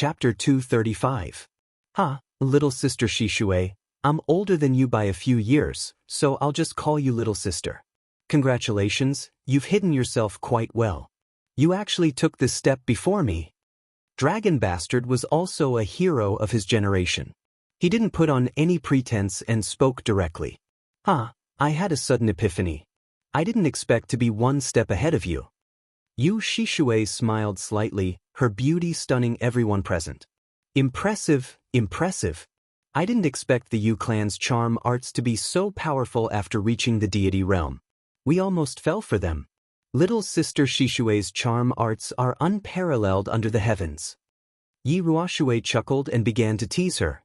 Chapter 235. Little sister Shishue, I'm older than you by a few years, so I'll just call you little sister. Congratulations, you've hidden yourself quite well. You actually took this step before me. Dragon Bastard was also a hero of his generation. He didn't put on any pretense and spoke directly. I had a sudden epiphany. I didn't expect to be one step ahead of you. Yu Shishue smiled slightly, her beauty stunning everyone present. Impressive, impressive. I didn't expect the Yu clan's charm arts to be so powerful after reaching the deity realm. We almost fell for them. Little sister Shishue's charm arts are unparalleled under the heavens. Yi Ruoxue chuckled and began to tease her.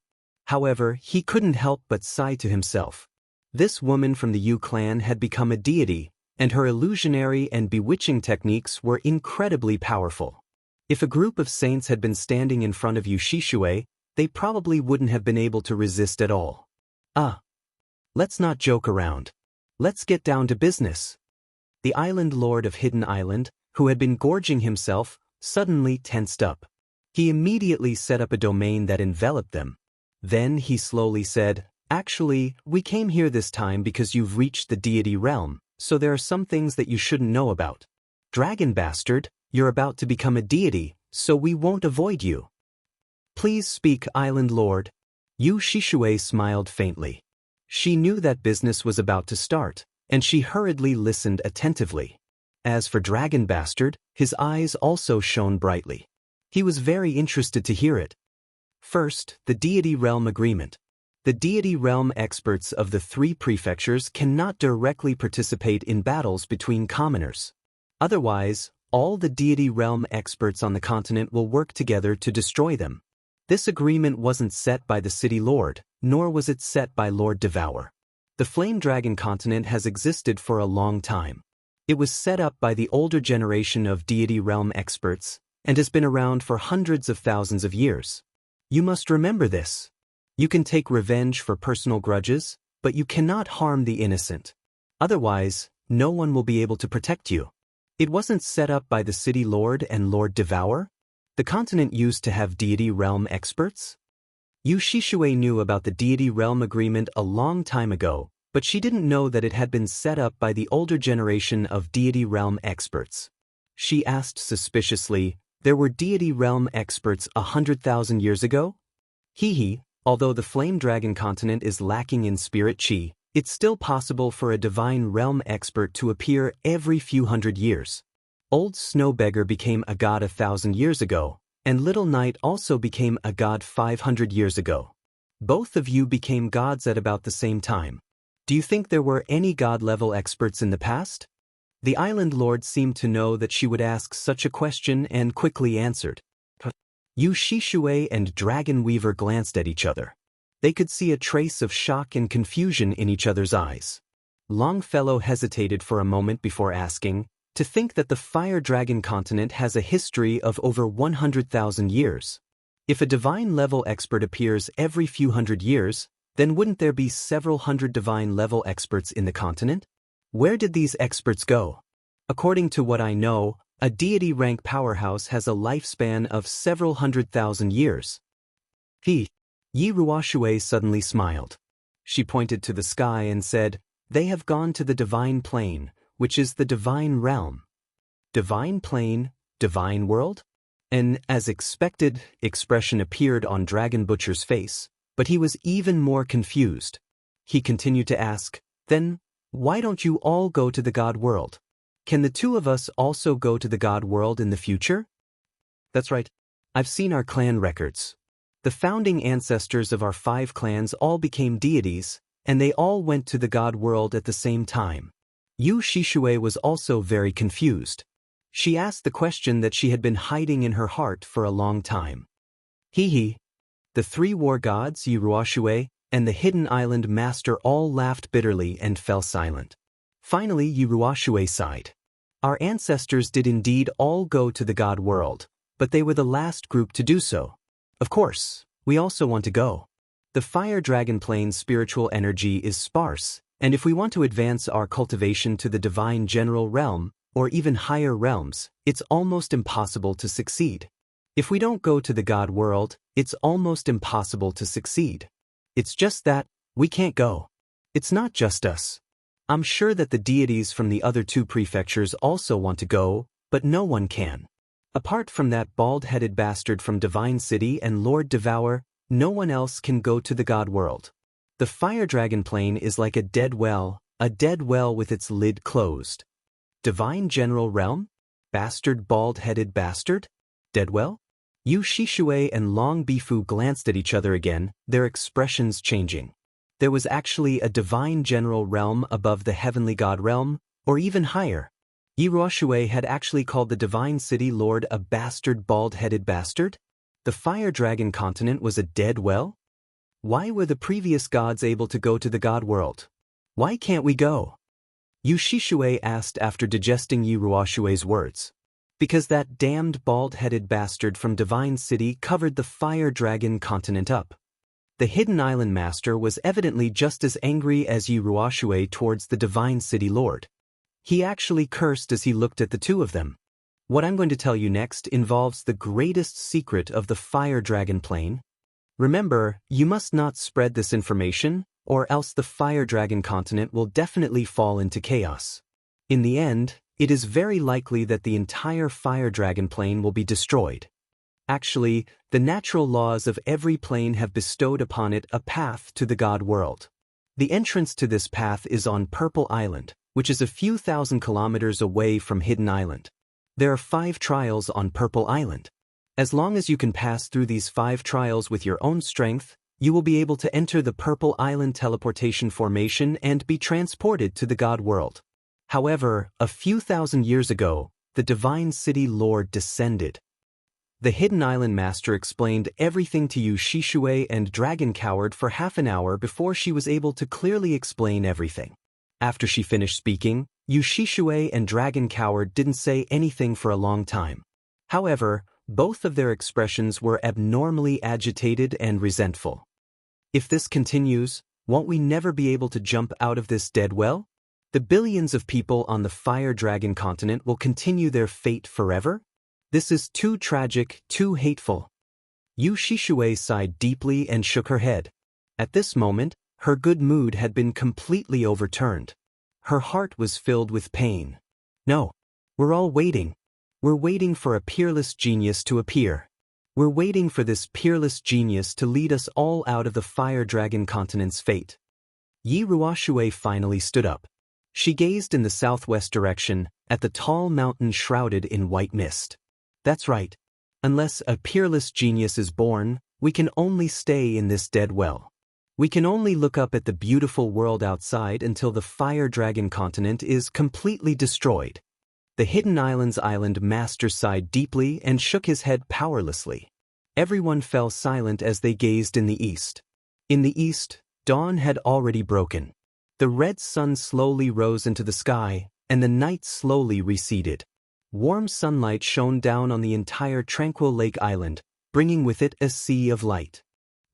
However, he couldn't help but sigh to himself. This woman from the Yu clan had become a deity, and her illusionary and bewitching techniques were incredibly powerful. If a group of saints had been standing in front of Yu Shishue, they probably wouldn't have been able to resist at all. Let's not joke around. Let's get down to business. The island lord of Hidden Island, who had been gorging himself, suddenly tensed up. He immediately set up a domain that enveloped them. Then he slowly said, "Actually, we came here this time because you've reached the deity realm, so there are some things that you shouldn't know about. Dragon Bastard, you're about to become a deity, so we won't avoid you." "Please speak, Island Lord." Yu Shishue smiled faintly. She knew that business was about to start, and she hurriedly listened attentively. As for Dragon Bastard, his eyes also shone brightly. He was very interested to hear it. First, the deity realm agreement. The deity realm experts of the 3 prefectures cannot directly participate in battles between commoners. Otherwise, all the deity realm experts on the continent will work together to destroy them. This agreement wasn't set by the city lord, nor was it set by Lord Devour. The Flame Dragon continent has existed for a long time. It was set up by the older generation of deity realm experts, and has been around for hundreds of thousands of years. You must remember this. You can take revenge for personal grudges, but you cannot harm the innocent. Otherwise, no one will be able to protect you. It wasn't set up by the city lord and Lord Devour? The continent used to have deity realm experts? Yu Shishue knew about the deity realm agreement a long time ago, but she didn't know that it had been set up by the older generation of deity realm experts. She asked suspiciously, "There were deity realm experts 100,000 years ago?" Although the Flame Dragon continent is lacking in spirit chi, it's still possible for a divine realm expert to appear every few hundred years. Old Snowbeggar became a god 1,000 years ago, and Little Knight also became a god 500 years ago. Both of you became gods at about the same time. Do you think there were any god-level experts in the past? The island lord seemed to know that she would ask such a question and quickly answered. Yu Shishue and Dragon Weaver glanced at each other. They could see a trace of shock and confusion in each other's eyes. Longfellow hesitated for a moment before asking, "To think that the Fire Dragon continent has a history of over 100,000 years. If a divine-level expert appears every few hundred years, then wouldn't there be several hundred divine-level experts in the continent? Where did these experts go? According to what I know, a deity rank powerhouse has a lifespan of several 100,000 years." Yi Ruoxue suddenly smiled. She pointed to the sky and said, "They have gone to the divine plane, which is the divine realm." Divine plane, divine world? An, as expected, expression appeared on Dragon Butcher's face, but he was even more confused. He continued to ask, "Then, why don't you all go to the god world? Can the 2 of us also go to the god world in the future?" "That's right. I've seen our clan records. The founding ancestors of our 5 clans all became deities, and they all went to the god world at the same time." Yu Shishue was also very confused. She asked the question that she had been hiding in her heart for a long time. The 3 war gods, Yi Ruoxue, and the Hidden Island Master all laughed bitterly and fell silent. Finally, Yi Ruoxue sighed. "Our ancestors did indeed all go to the god world, but they were the last group to do so. Of course, we also want to go. The Fire Dragon Plane's spiritual energy is sparse, and if we want to advance our cultivation to the divine general realm, or even higher realms, it's almost impossible to succeed. If we don't go to the God world, it's almost impossible to succeed. It's just that we can't go. It's not just us. I'm sure that the deities from the other two prefectures also want to go, but no one can. Apart from that bald-headed bastard from Divine City and Lord Devour, no one else can go to the God world. The Fire Dragon Plain is like a dead well with its lid closed. Divine General Realm? Bastard bald-headed bastard? Dead well? Yu Shishue and Long Bifu glanced at each other again, their expressions changing. There was actually a Divine General Realm above the Heavenly God Realm, or even higher. Yi Ruoxue had actually called the Divine City Lord a bastard bald-headed bastard? The Fire Dragon Continent was a dead well? Why were the previous gods able to go to the God world? Why can't we go? Yu Shishue asked after digesting Yi Ruoxue's words. Because that damned bald-headed bastard from Divine City covered the Fire Dragon Continent up. The Hidden Island Master was evidently just as angry as Yi Ruoxue towards the Divine City Lord. He actually cursed as he looked at the two of them. What I'm going to tell you next involves the greatest secret of the Fire Dragon Plain. Remember, you must not spread this information, or else the Fire Dragon Continent will definitely fall into chaos. In the end, it is very likely that the entire Fire Dragon Plain will be destroyed. Actually, the natural laws of every plane have bestowed upon it a path to the God world. The entrance to this path is on Purple Island, which is a few thousand kilometers away from Hidden Island. There are 5 trials on Purple Island. As long as you can pass through these 5 trials with your own strength, you will be able to enter the Purple Island teleportation formation and be transported to the God world. However, a few thousand years ago, the Divine City Lord descended. The Hidden Island Master explained everything to Yu Shishue and Dragon Coward for half an hour before she was able to clearly explain everything. After she finished speaking, Yu Shishue and Dragon Coward didn't say anything for a long time. However, both of their expressions were abnormally agitated and resentful. If this continues, won't we never be able to jump out of this dead well? The billions of people on the Fire Dragon Continent will continue their fate forever? This is too tragic, too hateful. Yu Shishue sighed deeply and shook her head. At this moment, her good mood had been completely overturned. Her heart was filled with pain. No. We're all waiting. We're waiting for a peerless genius to appear. We're waiting for this peerless genius to lead us all out of the Fire Dragon Continent's fate. Yi Ruoxue finally stood up. She gazed in the southwest direction, at the tall mountain shrouded in white mist. That's right. Unless a peerless genius is born, we can only stay in this dead well. We can only look up at the beautiful world outside until the Fire Dragon Continent is completely destroyed. The Hidden Islands Island Master sighed deeply and shook his head powerlessly. Everyone fell silent as they gazed in the east. In the east, dawn had already broken. The red sun slowly rose into the sky, and the night slowly receded. Warm sunlight shone down on the entire tranquil lake island, bringing with it a sea of light.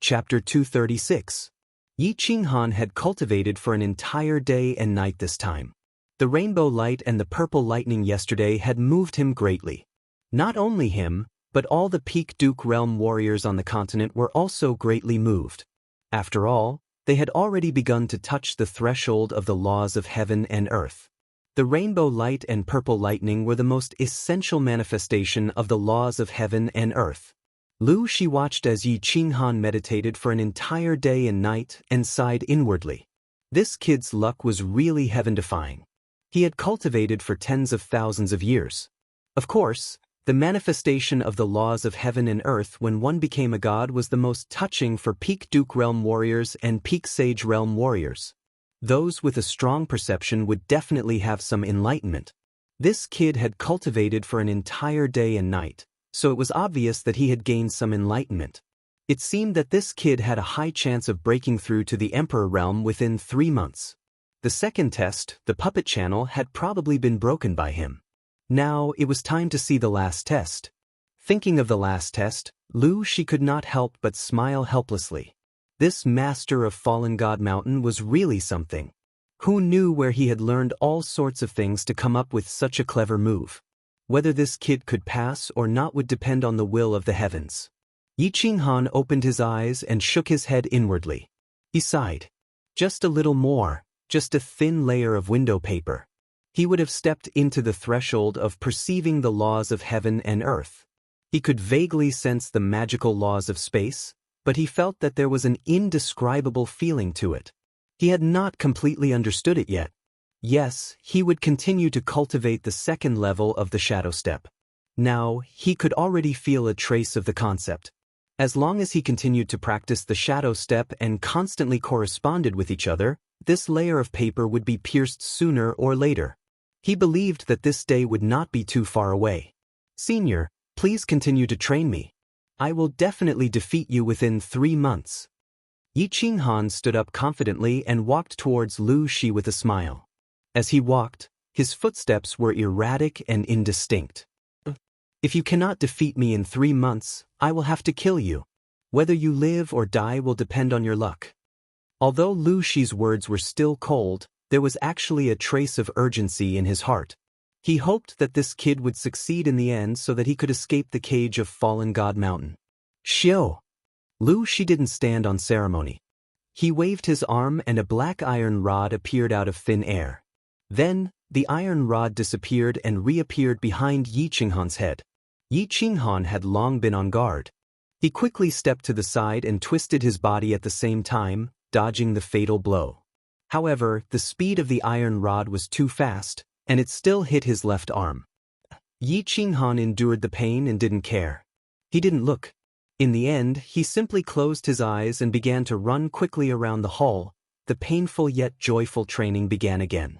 Chapter 236. Yi Qinghan had cultivated for an entire day and night this time. The rainbow light and the purple lightning yesterday had moved him greatly. Not only him, but all the Peak Duke Realm warriors on the continent were also greatly moved. After all, they had already begun to touch the threshold of the laws of heaven and earth. The rainbow light and purple lightning were the most essential manifestation of the laws of heaven and earth. Lu Shi watched as Yi Qinghan meditated for an entire day and night and sighed inwardly. This kid's luck was really heaven-defying. He had cultivated for tens of thousands of years. Of course, the manifestation of the laws of heaven and earth when one became a god was the most touching for Peak Duke Realm warriors and Peak Sage Realm warriors. Those with a strong perception would definitely have some enlightenment. This kid had cultivated for an entire day and night, so it was obvious that he had gained some enlightenment. It seemed that this kid had a high chance of breaking through to the Emperor Realm within 3 months. The second test, the puppet channel, had probably been broken by him. Now it was time to see the last test. Thinking of the last test, Lu Shi could not help but smile helplessly. This master of Fallen God Mountain was really something. Who knew where he had learned all sorts of things to come up with such a clever move? Whether this kid could pass or not would depend on the will of the heavens. Yi Qinghan opened his eyes and shook his head inwardly. He sighed. Just a little more, just a thin layer of window paper. He would have stepped into the threshold of perceiving the laws of heaven and earth. He could vaguely sense the magical laws of space, but he felt that there was an indescribable feeling to it. He had not completely understood it yet. Yes, he would continue to cultivate the second level of the shadow step. Now, he could already feel a trace of the concept. As long as he continued to practice the shadow step and constantly corresponded with each other, this layer of paper would be pierced sooner or later. He believed that this day would not be too far away. Senior, please continue to train me. I will definitely defeat you within 3 months. Yi Qinghan stood up confidently and walked towards Lu Shi with a smile. As he walked, his footsteps were erratic and indistinct. If you cannot defeat me in 3 months, I will have to kill you. Whether you live or die will depend on your luck. Although Lu Shi's words were still cold, there was actually a trace of urgency in his heart. He hoped that this kid would succeed in the end so that he could escape the cage of Fallen God Mountain. Xiao! Lu Shi didn't stand on ceremony. He waved his arm and a black iron rod appeared out of thin air. Then, the iron rod disappeared and reappeared behind Yi Qinghan's head. Yi Qinghan had long been on guard. He quickly stepped to the side and twisted his body at the same time, dodging the fatal blow. However, the speed of the iron rod was too fast, and it still hit his left arm. Yi Qinghan endured the pain and didn't care. He didn't look. In the end, he simply closed his eyes and began to run quickly around the hall. The painful yet joyful training began again.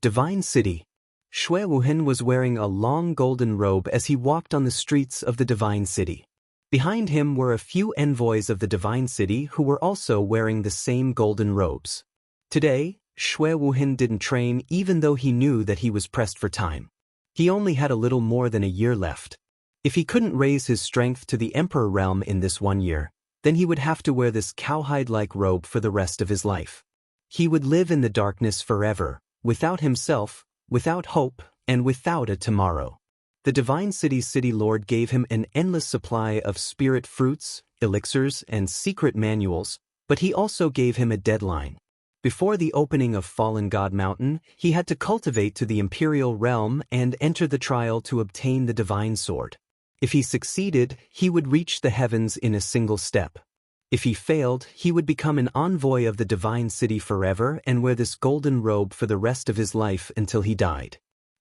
Divine City. Shui Wuhan was wearing a long golden robe as he walked on the streets of the Divine City. Behind him were a few envoys of the Divine City who were also wearing the same golden robes. Today, Shui Wuhan didn't train even though he knew that he was pressed for time. He only had a little more than a year left. If he couldn't raise his strength to the Emperor realm in this 1 year, then he would have to wear this cowhide-like robe for the rest of his life. He would live in the darkness forever, without himself, without hope, and without a tomorrow. The Divine City's City Lord gave him an endless supply of spirit fruits, elixirs, and secret manuals, but he also gave him a deadline. Before the opening of Fallen God Mountain, he had to cultivate to the Imperial Realm and enter the trial to obtain the Divine Sword. If he succeeded, he would reach the heavens in a single step. If he failed, he would become an envoy of the Divine City forever and wear this golden robe for the rest of his life until he died.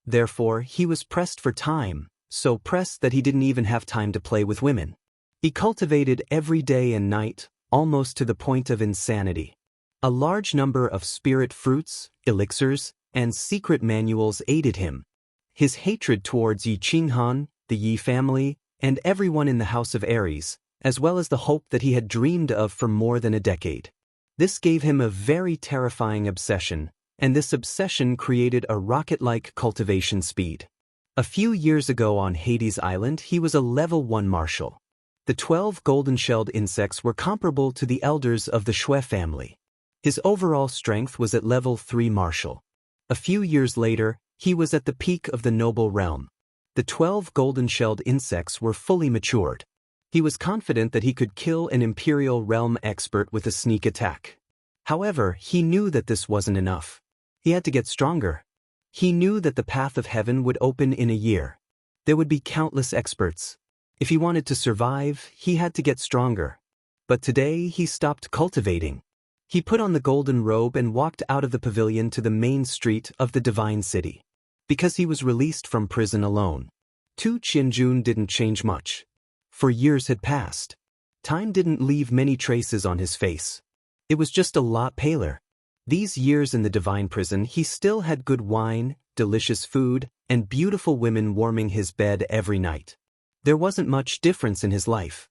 Therefore, he was pressed for time, so pressed that he didn't even have time to play with women. He cultivated every day and night, almost to the point of insanity. A large number of spirit fruits, elixirs, and secret manuals aided him. His hatred towards Yi Qinghan, the Yi family, and everyone in the House of Aries, as well as the hope that he had dreamed of for more than a decade. This gave him a very terrifying obsession, and this obsession created a rocket-like cultivation speed. A few years ago on Hades Island, he was a level 1 marshal. The 12 golden-shelled insects were comparable to the elders of the Shui family. His overall strength was at level 3 marshal. A few years later, he was at the peak of the noble realm. The 12 golden-shelled insects were fully matured. He was confident that he could kill an Imperial Realm expert with a sneak attack. However, he knew that this wasn't enough. He had to get stronger. He knew that the path of heaven would open in a year. There would be countless experts. If he wanted to survive, he had to get stronger. But today, he stopped cultivating. He put on the golden robe and walked out of the pavilion to the main street of the Divine City. Because he was released from prison alone. Tu Qianjun didn't change much. For years had passed. Time didn't leave many traces on his face. It was just a lot paler. These years in the divine prison, he still had good wine, delicious food, and beautiful women warming his bed every night. There wasn't much difference in his life.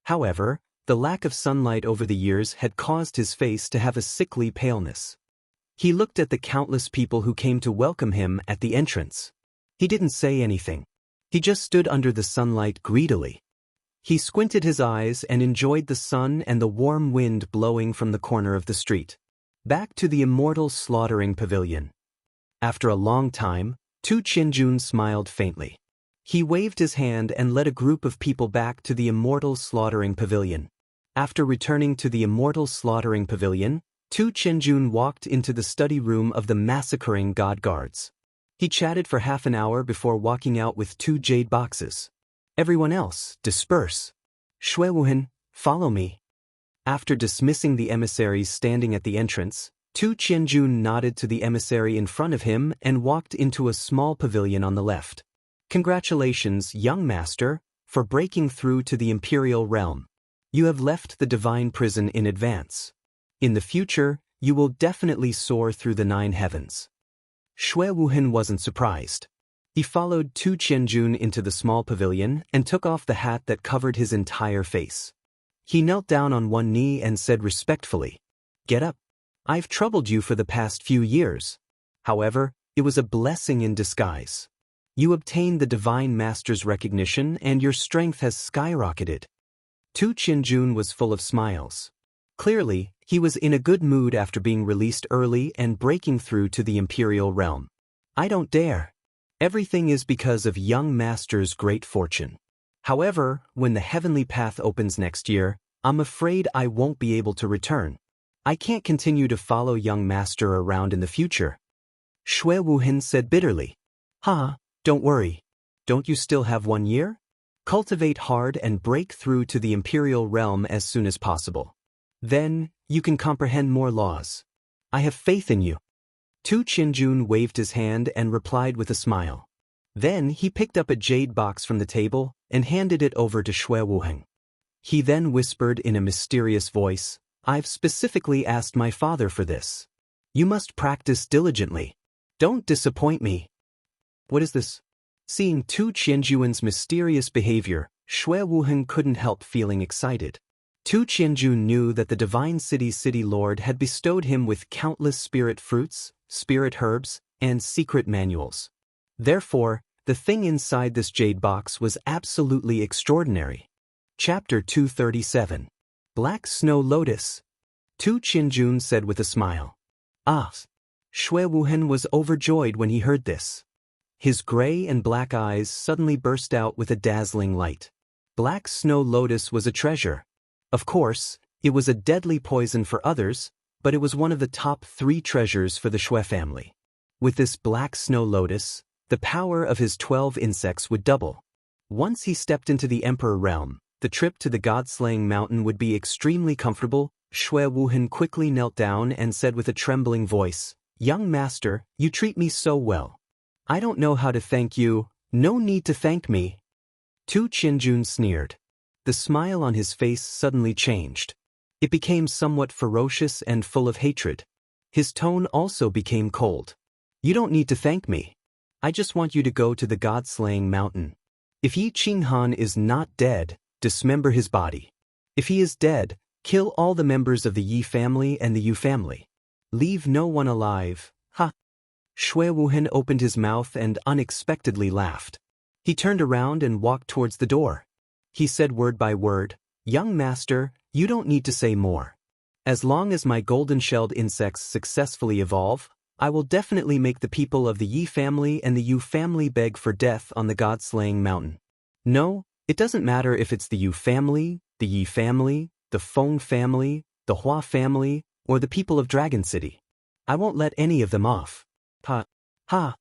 However, the lack of sunlight over the years had caused his face to have a sickly paleness. He looked at the countless people who came to welcome him at the entrance. He didn't say anything. He just stood under the sunlight greedily. He squinted his eyes and enjoyed the sun and the warm wind blowing from the corner of the street. Back to the immortal slaughtering pavilion. After a long time, Tu Qianjun smiled faintly. He waved his hand and led a group of people back to the Immortal Slaughtering Pavilion. After returning to the Immortal Slaughtering Pavilion, Tu Qianjun walked into the study room of the massacring god guards. He chatted for half an hour before walking out with 2 jade boxes. Everyone else, disperse. Shui Wuhan, follow me. After dismissing the emissaries standing at the entrance, Tu Qianjun nodded to the emissary in front of him and walked into a small pavilion on the left. Congratulations, young master, for breaking through to the Imperial realm. You have left the divine prison in advance. In the future, you will definitely soar through the 9 heavens. Shui Wuhan wasn't surprised. He followed Tu Qianjun into the small pavilion and took off the hat that covered his entire face. He knelt down on one knee and said respectfully, "Get up. I've troubled you for the past few years. However, it was a blessing in disguise. You obtained the Divine Master's recognition and your strength has skyrocketed." Tu Qianjun was full of smiles. Clearly, he was in a good mood after being released early and breaking through to the Imperial realm. "I don't dare. Everything is because of young master's great fortune. However, when the heavenly path opens next year, I'm afraid I won't be able to return. I can't continue to follow young master around in the future." Shui Wuhan said bitterly. Don't worry. Don't you still have 1 year? Cultivate hard and break through to the Imperial realm as soon as possible. Then, you can comprehend more laws. I have faith in you. Tu Qianjun waved his hand and replied with a smile. Then he picked up a jade box from the table and handed it over to Shui Wuhan. He then whispered in a mysterious voice, "I've specifically asked my father for this. You must practice diligently. Don't disappoint me." What is this? Seeing Tu Qianjun's mysterious behavior, Shui Wuhan couldn't help feeling excited. Tu Qianjun knew that the Divine City's city lord had bestowed him with countless spirit fruits, spirit herbs, and secret manuals. Therefore, the thing inside this jade box was absolutely extraordinary. Chapter 237. Black Snow Lotus. Tu Qianjun said with a smile. Shui Wuhan was overjoyed when he heard this. His gray and black eyes suddenly burst out with a dazzling light. Black Snow Lotus was a treasure. Of course, it was a deadly poison for others, but it was one of the top 3 treasures for the Shui family. With this Black Snow Lotus, the power of his 12 insects would double. Once he stepped into the Emperor realm, the trip to the God-slaying mountain would be extremely comfortable. Shui Wuhan quickly knelt down and said with a trembling voice, "Young master, you treat me so well. I don't know how to thank you. No need to thank me." Tu Qianjun sneered. The smile on his face suddenly changed. It became somewhat ferocious and full of hatred. His tone also became cold. "You don't need to thank me. I just want you to go to the God-slaying mountain. If Yi Qinghan is not dead, dismember his body. If he is dead, kill all the members of the Yi family and the Yu family. Leave no one alive." Shui Wuhan opened his mouth and unexpectedly laughed. He turned around and walked towards the door. He said word by word, "Young master, you don't need to say more. As long as my golden-shelled insects successfully evolve, I will definitely make the people of the Yi family and the Yu family beg for death on the God-slaying mountain. No, it doesn't matter if it's the Yu family, the Yi family, the Feng family, the Hua family, or the people of Dragon City. I won't let any of them off." Ha!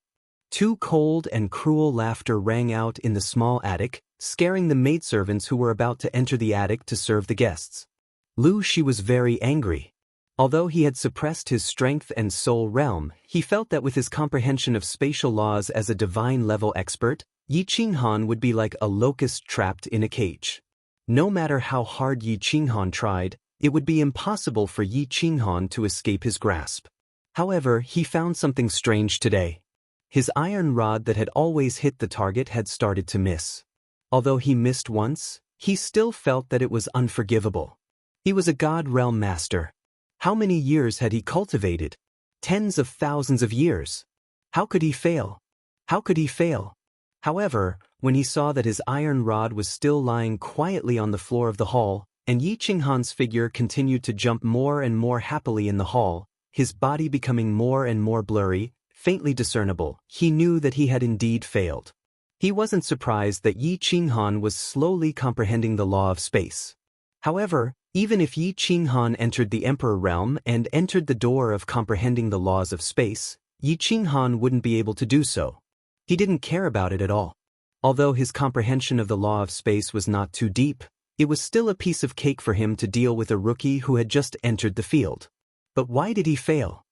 Two cold and cruel laughter rang out in the small attic, scaring the maidservants who were about to enter the attic to serve the guests. Lu Shi was very angry. Although he had suppressed his strength and soul realm, he felt that with his comprehension of spatial laws as a divine-level expert, Yi Qinghan would be like a locust trapped in a cage. No matter how hard Yi Qinghan tried, it would be impossible for Yi Qinghan to escape his grasp. However, he found something strange today. His iron rod that had always hit the target had started to miss. Although he missed once, he still felt that it was unforgivable. He was a God Realm Master. How many years had he cultivated? Tens of thousands of years. How could he fail? How could he fail? However, when he saw that his iron rod was still lying quietly on the floor of the hall, and Yi Qinghan's figure continued to jump more and more happily in the hall, his body becoming more and more blurry, faintly discernible, he knew that he had indeed failed. He wasn't surprised that Yi Qinghan was slowly comprehending the law of space. However, even if Yi Qinghan entered the Emperor realm and entered the door of comprehending the laws of space, Yi Qinghan wouldn't be able to do so. He didn't care about it at all. Although his comprehension of the law of space was not too deep, it was still a piece of cake for him to deal with a rookie who had just entered the field. But why did he fail?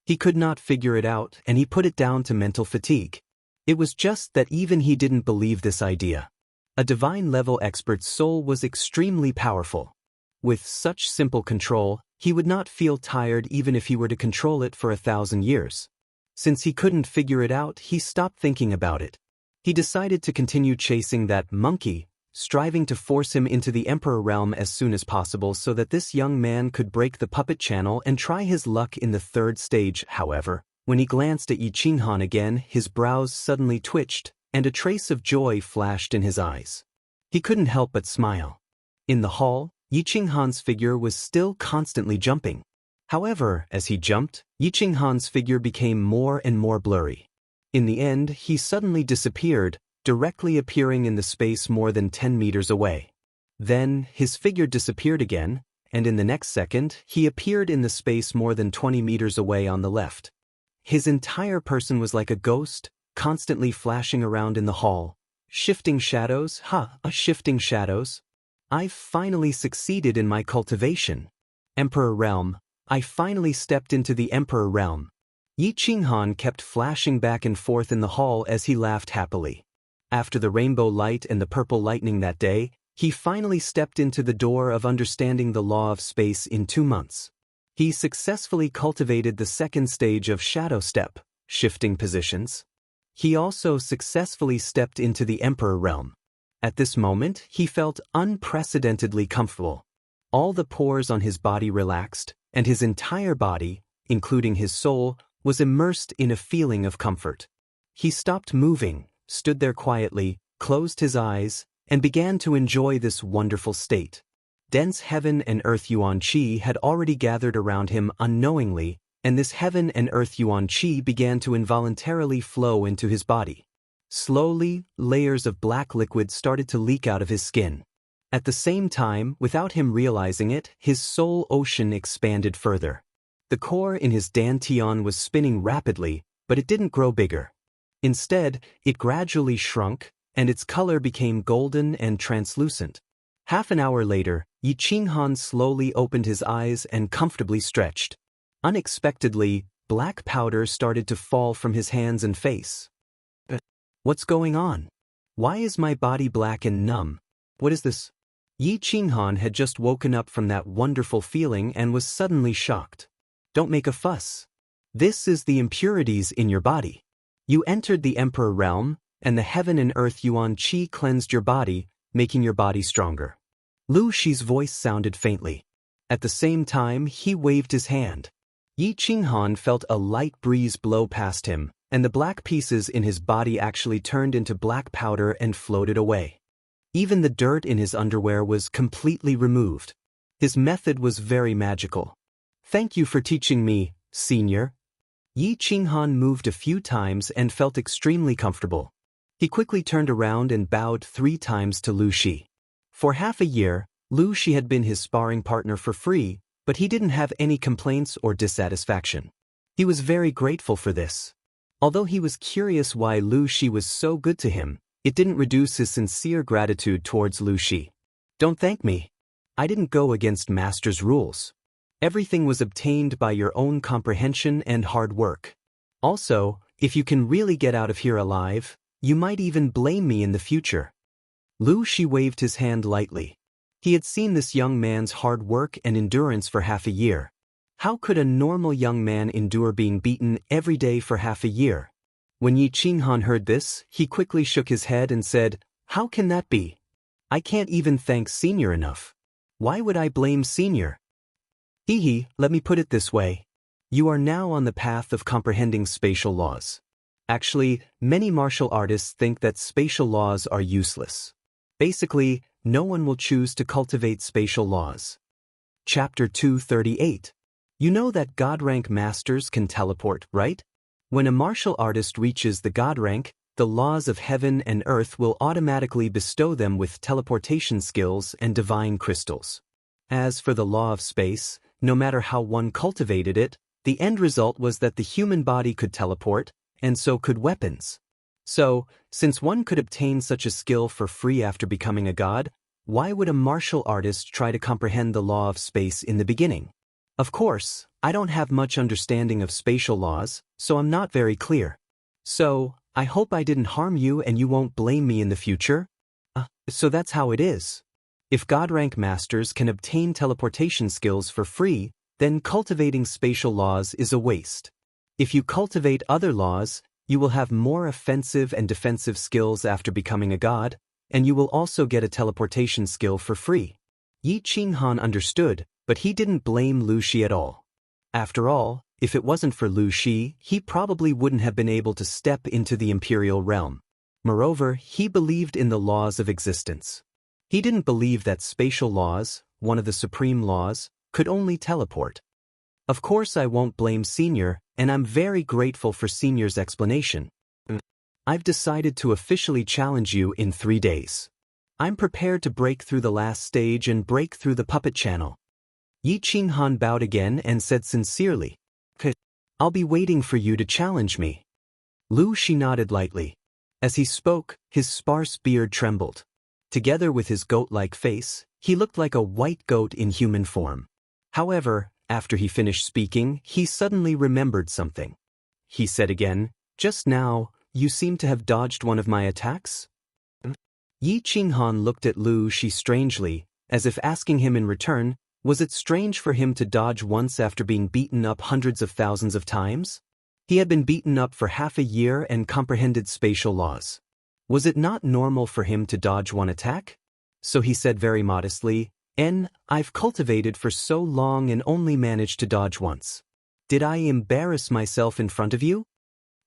He could not figure it out, and he put it down to mental fatigue. It was just that even he didn't believe this idea. A divine-level expert's soul was extremely powerful. With such simple control, he would not feel tired even if he were to control it for 1,000 years. Since he couldn't figure it out, he stopped thinking about it. He decided to continue chasing that monkey, striving to force him into the Emperor realm as soon as possible so that this young man could break the puppet channel and try his luck in the third stage. However, when he glanced at Yi Qinghan again, his brows suddenly twitched, and a trace of joy flashed in his eyes. He couldn't help but smile. In the hall, Yi Qinghan's figure was still constantly jumping. However, as he jumped, Yi Qinghan's figure became more and more blurry. In the end, he suddenly disappeared, directly appearing in the space more than 10 meters away. Then, his figure disappeared again, and in the next second, he appeared in the space more than 20 meters away on the left. His entire person was like a ghost, constantly flashing around in the hall. Shifting shadows? Shifting shadows? I've finally succeeded in my cultivation. Emperor realm. I finally stepped into the Emperor realm. Yi Qinghan kept flashing back and forth in the hall as he laughed happily. After the rainbow light and the purple lightning that day, he finally stepped into the door of understanding the law of space in 2 months. He successfully cultivated the second stage of shadow step, shifting positions. He also successfully stepped into the Emperor realm. At this moment, he felt unprecedentedly comfortable. All the pores on his body relaxed, and his entire body, including his soul, was immersed in a feeling of comfort. He stopped moving, stood there quietly, closed his eyes, and began to enjoy this wonderful state. Dense heaven and earth yuan qi had already gathered around him unknowingly, and this heaven and earth yuan qi began to involuntarily flow into his body. Slowly, layers of black liquid started to leak out of his skin. At the same time, without him realizing it, his soul ocean expanded further. The core in his dantian was spinning rapidly, but it didn't grow bigger. Instead, it gradually shrunk, and its color became golden and translucent. Half an hour later, Yi Qinghan slowly opened his eyes and comfortably stretched. Unexpectedly, black powder started to fall from his hands and face. What's going on? Why is my body black and numb? What is this? Yi Qinghan had just woken up from that wonderful feeling and was suddenly shocked. Don't make a fuss. This is the impurities in your body. You entered the Emperor realm, and the heaven and earth yuan qi cleansed your body, making your body stronger. Lu Shi's voice sounded faintly. At the same time, he waved his hand. Yi Qinghan felt a light breeze blow past him, and the black pieces in his body actually turned into black powder and floated away. Even the dirt in his underwear was completely removed. His method was very magical. Thank you for teaching me, senior. Yi Qinghan moved a few times and felt extremely comfortable. He quickly turned around and bowed 3 times to Lu Shi. For half a year, Lu Shi had been his sparring partner for free, but he didn't have any complaints or dissatisfaction. He was very grateful for this. Although he was curious why Lu Shi was so good to him, it didn't reduce his sincere gratitude towards Lu Shi. Don't thank me. I didn't go against Master's rules. Everything was obtained by your own comprehension and hard work. Also, if you can really get out of here alive, you might even blame me in the future. Lu Shi waved his hand lightly. He had seen this young man's hard work and endurance for half a year. How could a normal young man endure being beaten every day for half a year? When Yi Qinghan heard this, he quickly shook his head and said, "How can that be? I can't even thank Senior enough. Why would I blame Senior?" Let me put it this way. You are now on the path of comprehending spatial laws. Actually, many martial artists think that spatial laws are useless. Basically, no one will choose to cultivate spatial laws. Chapter 238. You know that God rank masters can teleport, right? When a martial artist reaches the God rank, the laws of heaven and earth will automatically bestow them with teleportation skills and divine crystals. As for the law of space, no matter how one cultivated it, the end result was that the human body could teleport, and so could weapons. So, since one could obtain such a skill for free after becoming a god, why would a martial artist try to comprehend the law of space in the beginning? Of course, I don't have much understanding of spatial laws, so I'm not very clear. So, I hope I didn't harm you and you won't blame me in the future? So that's how it is. If God rank masters can obtain teleportation skills for free, then cultivating spatial laws is a waste. If you cultivate other laws, you will have more offensive and defensive skills after becoming a god, and you will also get a teleportation skill for free. Yi Qinghan understood, but he didn't blame Lu Shi at all. After all, if it wasn't for Lu Shi, he probably wouldn't have been able to step into the imperial realm. Moreover, he believed in the laws of existence. He didn't believe that spatial laws, one of the supreme laws, could only teleport. Of course I won't blame Senior, and I'm very grateful for Senior's explanation. I've decided to officially challenge you in 3 days. I'm prepared to break through the last stage and break through the puppet channel. Yi Qinghan bowed again and said sincerely, I'll be waiting for you to challenge me. Lu Shi nodded lightly. As he spoke, his sparse beard trembled. Together with his goat-like face, he looked like a white goat in human form. However, after he finished speaking, he suddenly remembered something. He said again, just now, you seem to have dodged one of my attacks? Yi Qinghan looked at Lu Shi strangely, as if asking him in return, was it strange for him to dodge once after being beaten up hundreds of thousands of times? He had been beaten up for half a year and comprehended spatial laws. Was it not normal for him to dodge one attack? So he said very modestly, I've cultivated for so long and only managed to dodge once. Did I embarrass myself in front of you?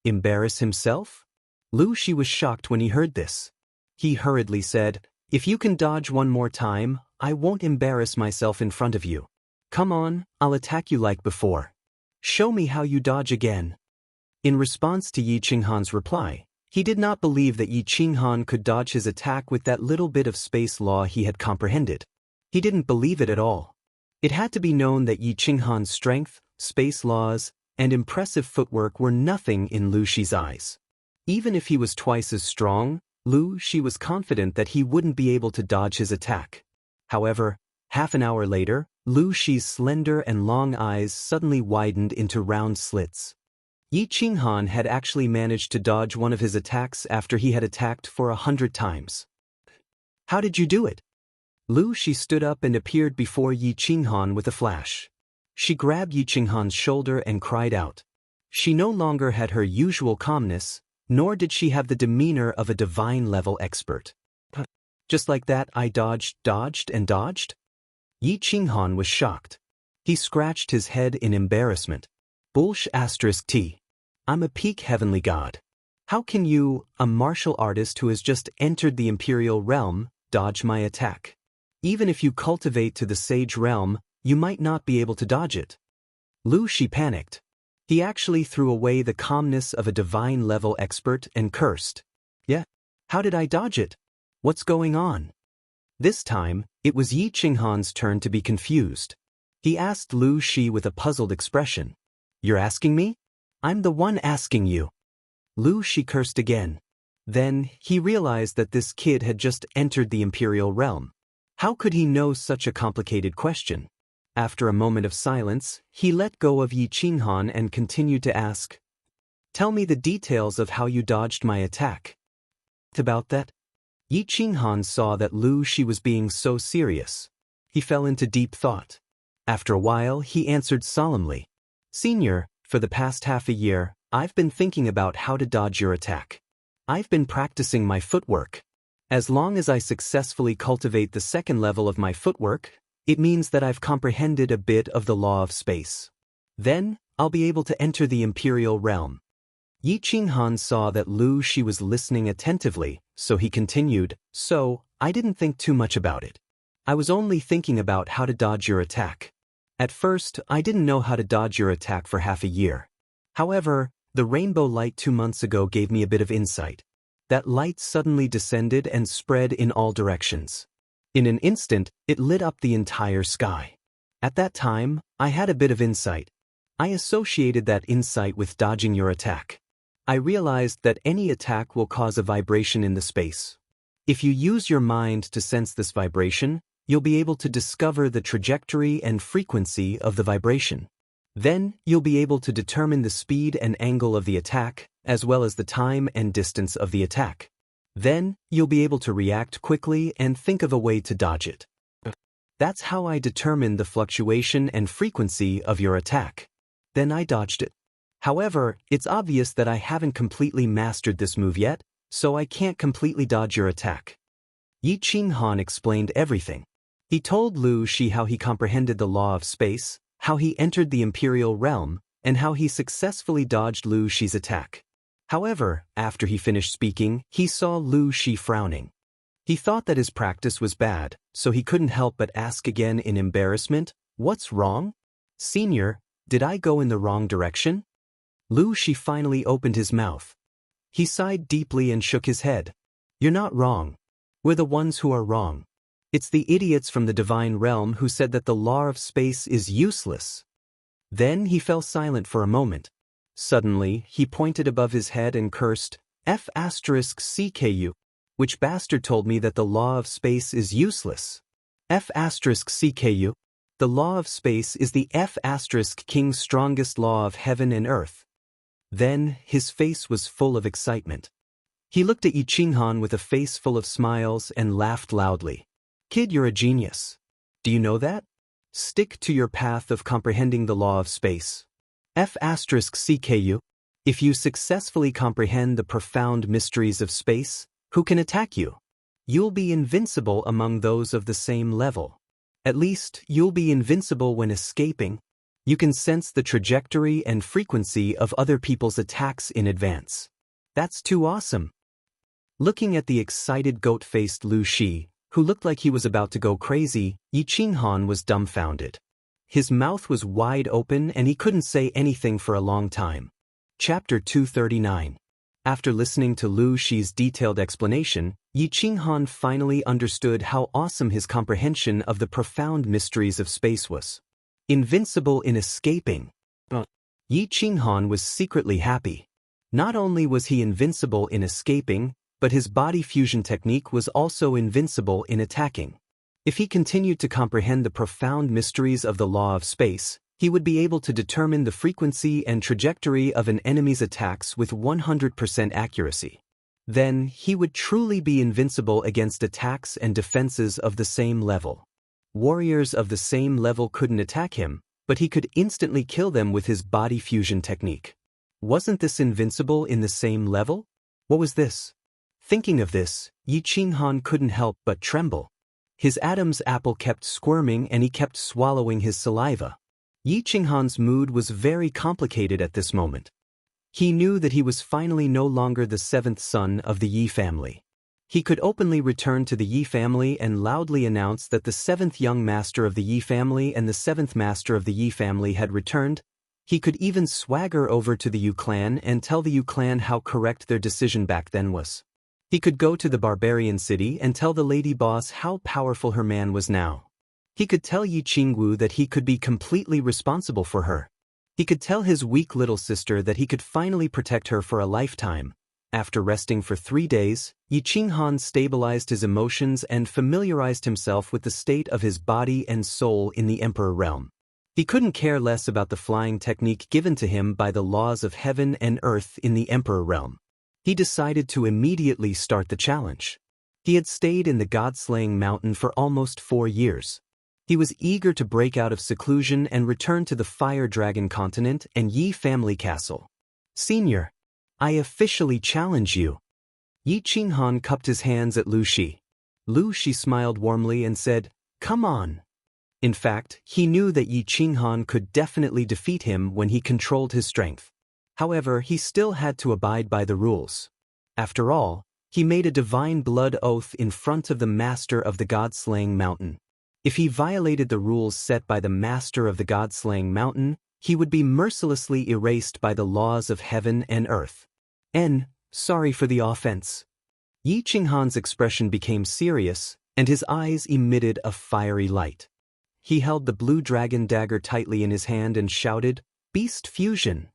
Embarrass himself? Lu Shi was shocked when he heard this. He hurriedly said, if you can dodge one more time, I won't embarrass myself in front of you. Come on, I'll attack you like before. Show me how you dodge again. In response to Yi Qinghan's reply, he did not believe that Yi Qinghan could dodge his attack with that little bit of space law he had comprehended. He didn't believe it at all. It had to be known that Yi Qinghan's strength, space laws, and impressive footwork were nothing in Lu Shi's eyes. Even if he was twice as strong, Lu Shi was confident that he wouldn't be able to dodge his attack. However, half an hour later, Lu Shi's slender and long eyes suddenly widened into round slits. Yi Qinghan had actually managed to dodge one of his attacks after he had attacked for 100 times. How did you do it? Lu Shi stood up and appeared before Yi Qinghan with a flash. She grabbed Yi Qinghan's shoulder and cried out. She no longer had her usual calmness, nor did she have the demeanor of a divine-level expert. Just like that I dodged, and dodged? Yi Qinghan was shocked. He scratched his head in embarrassment. T. I'm a peak heavenly god. How can you, a martial artist who has just entered the imperial realm, dodge my attack? Even if you cultivate to the sage realm, you might not be able to dodge it. Lu Shi panicked. He actually threw away the calmness of a divine-level expert and cursed. Yeah, how did I dodge it? What's going on? This time, it was Yi Qinghan's turn to be confused. He asked Lu Shi with a puzzled expression. You're asking me? I'm the one asking you. Lu Shi cursed again. Then, he realized that this kid had just entered the imperial realm. How could he know such a complicated question? After a moment of silence, he let go of Yi Qinghan and continued to ask, Tell me the details of how you dodged my attack. About that? Yi Qinghan saw that Lu Shi was being so serious. He fell into deep thought. After a while, he answered solemnly, Senior, for the past half a year, I've been thinking about how to dodge your attack. I've been practicing my footwork. As long as I successfully cultivate the second level of my footwork, it means that I've comprehended a bit of the law of space. Then, I'll be able to enter the imperial realm. Yi Qinghan saw that Lu Shi was listening attentively, so he continued, So, I didn't think too much about it. I was only thinking about how to dodge your attack. At first, I didn't know how to dodge your attack for half a year. However, the rainbow light 2 months ago gave me a bit of insight. that light suddenly descended and spread in all directions. In an instant, it lit up the entire sky. At that time, I had a bit of insight. I associated that insight with dodging your attack. I realized that any attack will cause a vibration in the space. If you use your mind to sense this vibration, you'll be able to discover the trajectory and frequency of the vibration. Then, you'll be able to determine the speed and angle of the attack, as well as the time and distance of the attack. Then, you'll be able to react quickly and think of a way to dodge it. That's how I determined the fluctuation and frequency of your attack. Then I dodged it. However, it's obvious that I haven't completely mastered this move yet, so I can't completely dodge your attack. Yi Qinghan explained everything. He told Lu Shi how he comprehended the law of space, how he entered the Imperial realm, and how he successfully dodged Lu Shi's attack. However, after he finished speaking, he saw Lu Shi frowning. He thought that his practice was bad, so he couldn't help but ask again in embarrassment, "What's wrong? Senior, did I go in the wrong direction?" Lu Shi finally opened his mouth. He sighed deeply and shook his head. "You're not wrong. We're the ones who are wrong. It's the idiots from the divine realm who said that the law of space is useless." Then he fell silent for a moment. Suddenly, he pointed above his head and cursed, "F***CKU. Which bastard told me that the law of space is useless? F***CKU. The law of space is the F***King's strongest law of heaven and earth." Then, his face was full of excitement. He looked at Yi Qinghan with a face full of smiles and laughed loudly. "Kid, you're a genius. Do you know that? Stick to your path of comprehending the law of space. F***CKU. If you successfully comprehend the profound mysteries of space, who can attack you? You'll be invincible among those of the same level. At least, you'll be invincible when escaping. You can sense the trajectory and frequency of other people's attacks in advance. That's too awesome." Looking at the excited goat-faced Lu Shi, who looked like he was about to go crazy, Yi Qinghan was dumbfounded. His mouth was wide open and he couldn't say anything for a long time. Chapter 239. After listening to Lu Shi's detailed explanation, Yi Qinghan finally understood how awesome his comprehension of the profound mysteries of space was. Invincible in escaping. Yi Qinghan was secretly happy. Not only was he invincible in escaping, but his body fusion technique was also invincible in attacking. If he continued to comprehend the profound mysteries of the law of space, he would be able to determine the frequency and trajectory of an enemy's attacks with 100% accuracy. Then, he would truly be invincible against attacks and defenses of the same level. Warriors of the same level couldn't attack him, but he could instantly kill them with his body fusion technique. Wasn't this invincible in the same level? What was this? Thinking of this, Yi Qinghan couldn't help but tremble. His Adam's apple kept squirming and he kept swallowing his saliva. Yi Qinghan's mood was very complicated at this moment. He knew that he was finally no longer the seventh son of the Yi family. He could openly return to the Yi family and loudly announce that the seventh young master of the Yi family and the seventh master of the Yi family had returned. He could even swagger over to the Yu clan and tell the Yu clan how correct their decision back then was. He could go to the barbarian city and tell the lady boss how powerful her man was now. He could tell Yi Qingwu that he could be completely responsible for her. He could tell his weak little sister that he could finally protect her for a lifetime. After resting for 3 days, Yi Qinghan stabilized his emotions and familiarized himself with the state of his body and soul in the Emperor realm. He couldn't care less about the flying technique given to him by the laws of heaven and earth in the Emperor realm. He decided to immediately start the challenge. He had stayed in the God-slaying mountain for almost 4 years. He was eager to break out of seclusion and return to the Fire Dragon continent and Yi family castle. "Senior, I officially challenge you." Yi Qinghan cupped his hands at Lu Shi. Lu Shi smiled warmly and said, "Come on." In fact, he knew that Yi Qinghan could definitely defeat him when he controlled his strength. However, he still had to abide by the rules. After all, he made a divine blood oath in front of the master of the God-slaying mountain. If he violated the rules set by the master of the God-slaying mountain, he would be mercilessly erased by the laws of heaven and earth. Sorry for the offense. Yi Qinghan's expression became serious, and his eyes emitted a fiery light. He held the blue dragon dagger tightly in his hand and shouted, "Beast fusion!"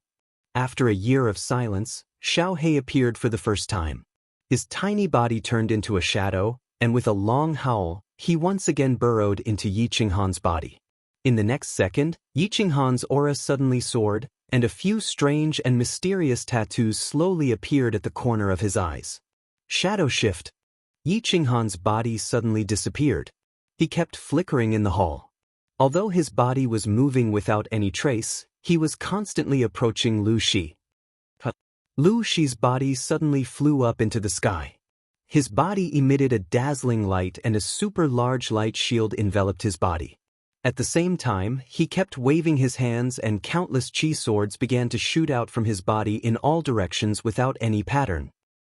After a year of silence, Xiaohei appeared for the first time. His tiny body turned into a shadow, and with a long howl, he once again burrowed into Yi Qinghan's body. In the next second, Yi Qinghan's aura suddenly soared, and a few strange and mysterious tattoos slowly appeared at the corner of his eyes. Shadow shift. Yi Qinghan's body suddenly disappeared. He kept flickering in the hall. Although his body was moving without any trace, he was constantly approaching Lu Shi. Lu Shi's body suddenly flew up into the sky. His body emitted a dazzling light and a super large light shield enveloped his body. At the same time, he kept waving his hands and countless chi swords began to shoot out from his body in all directions without any pattern.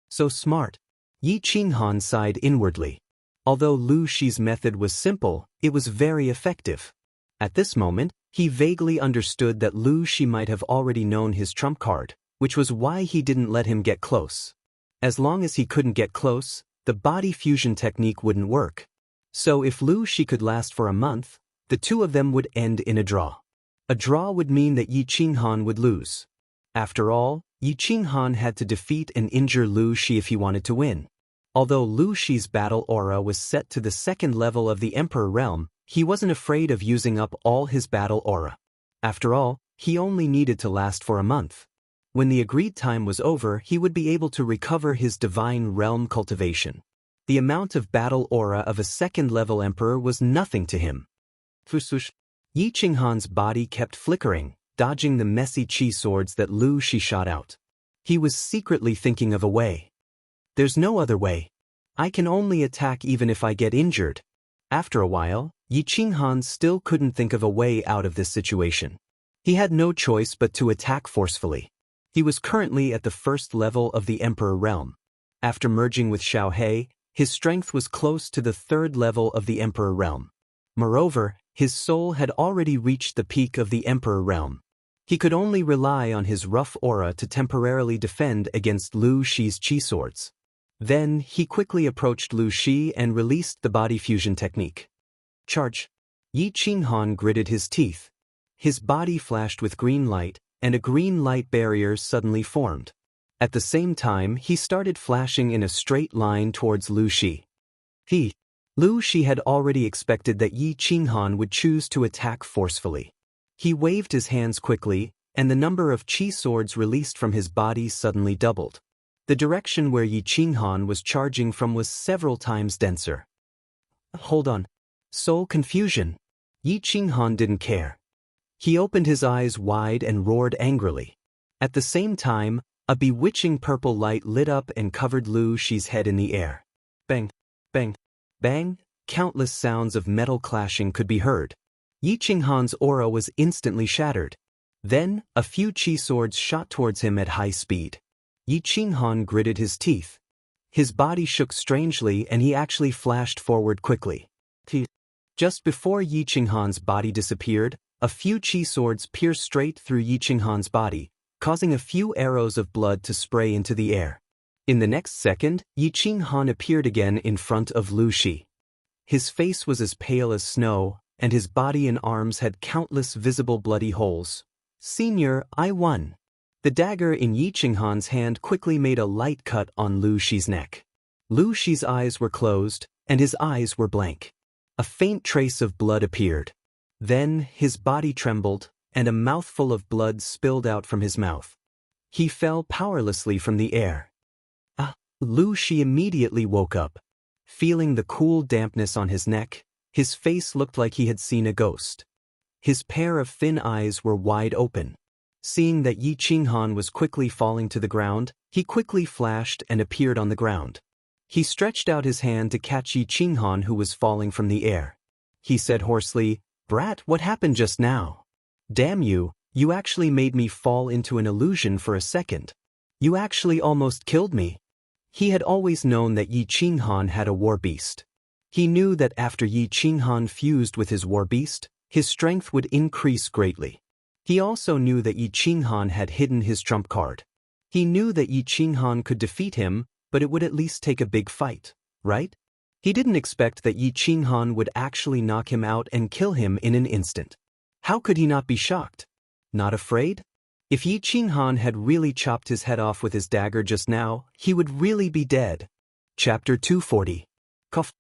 So smart. Yi Qinghan sighed inwardly. Although Lu Shi's method was simple, it was very effective. At this moment, he vaguely understood that Lu Shi might have already known his trump card, which was why he didn't let him get close. As long as he couldn't get close, the body fusion technique wouldn't work. So if Lu Shi could last for a month, the two of them would end in a draw. A draw would mean that Yi Qinghan would lose. After all, Yi Qinghan had to defeat and injure Lu Shi if he wanted to win. Although Lu Shi's battle aura was set to the second level of the Emperor realm, he wasn't afraid of using up all his battle aura. After all, he only needed to last for a month. When the agreed time was over, he would be able to recover his divine realm cultivation. The amount of battle aura of a second-level emperor was nothing to him. Yi Qinghan's body kept flickering, dodging the messy chi swords that Lu Shi shot out. He was secretly thinking of a way. There's no other way. I can only attack even if I get injured. After a while, Yi Qinghan still couldn't think of a way out of this situation. He had no choice but to attack forcefully. He was currently at the first level of the Emperor realm. After merging with Xiaohei, his strength was close to the third level of the Emperor realm. Moreover, his soul had already reached the peak of the Emperor realm. He could only rely on his rough aura to temporarily defend against Lu Shi's chi swords. Then, he quickly approached Lu Shi and released the body fusion technique. Charge! Yi Qinghan gritted his teeth. His body flashed with green light, and a green light barrier suddenly formed. At the same time, he started flashing in a straight line towards Lu Shi. Lu Shi had already expected that Yi Qinghan would choose to attack forcefully. He waved his hands quickly, and the number of chi swords released from his body suddenly doubled. The direction where Yi Qinghan was charging from was several times denser. Hold on. Soul confusion. Yi Qinghan didn't care. He opened his eyes wide and roared angrily. At the same time, a bewitching purple light lit up and covered Lu Shi's head in the air. Bang, bang, bang, countless sounds of metal clashing could be heard. Yi Qinghan's aura was instantly shattered. Then, a few chi swords shot towards him at high speed. Yi Qinghan gritted his teeth. His body shook strangely and he actually flashed forward quickly. Just before Yi Qinghan's body disappeared, a few chi swords pierced straight through Yi Qinghan's body, causing a few arrows of blood to spray into the air. In the next second, Yi Qinghan appeared again in front of Lu Shi. His face was as pale as snow, and his body and arms had countless visible bloody holes. Senior, I won. The dagger in Yi Qinghan's hand quickly made a light cut on Lu Shi's neck. Lu Shi's eyes were closed, and his eyes were blank. A faint trace of blood appeared. Then, his body trembled, and a mouthful of blood spilled out from his mouth. He fell powerlessly from the air. Lu Shi immediately woke up. Feeling the cool dampness on his neck, his face looked like he had seen a ghost. His pair of thin eyes were wide open. Seeing that Yi Qinghan was quickly falling to the ground, he quickly flashed and appeared on the ground. He stretched out his hand to catch Yi Qinghan, who was falling from the air. He said hoarsely, "Brat, what happened just now? Damn you, you actually made me fall into an illusion for a second. You actually almost killed me." He had always known that Yi Qinghan had a war beast. He knew that after Yi Qinghan fused with his war beast, his strength would increase greatly. He also knew that Yi Qinghan had hidden his trump card. He knew that Yi Qinghan could defeat him, but it would at least take a big fight, right? He didn't expect that Yi Qinghan would actually knock him out and kill him in an instant. How could he not be shocked? Not afraid? If Yi Qinghan had really chopped his head off with his dagger just now, he would really be dead. Chapter 240. Cough.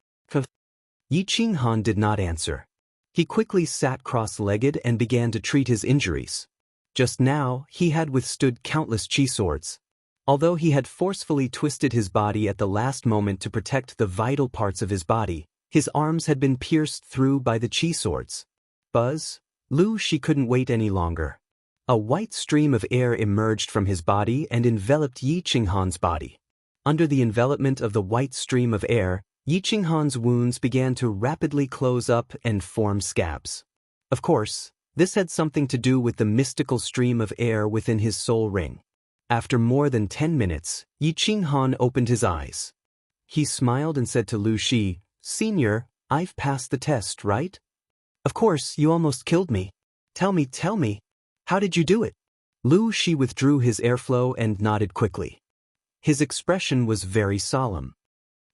Yi Qinghan did not answer. He quickly sat cross-legged and began to treat his injuries. Just now, he had withstood countless chi swords. Although he had forcefully twisted his body at the last moment to protect the vital parts of his body, his arms had been pierced through by the chi swords. Buzz. She couldn't wait any longer. A white stream of air emerged from his body and enveloped Yi Qinghan's body. Under the envelopment of the white stream of air, Yi Qinghan's wounds began to rapidly close up and form scabs. Of course, this had something to do with the mystical stream of air within his soul ring. After more than 10 minutes, Yi Qinghan opened his eyes. He smiled and said to Lu Shi, "Senior, I've passed the test, right? Of course, you almost killed me. Tell me, how did you do it?" Lu Shi withdrew his airflow and nodded quickly. His expression was very solemn.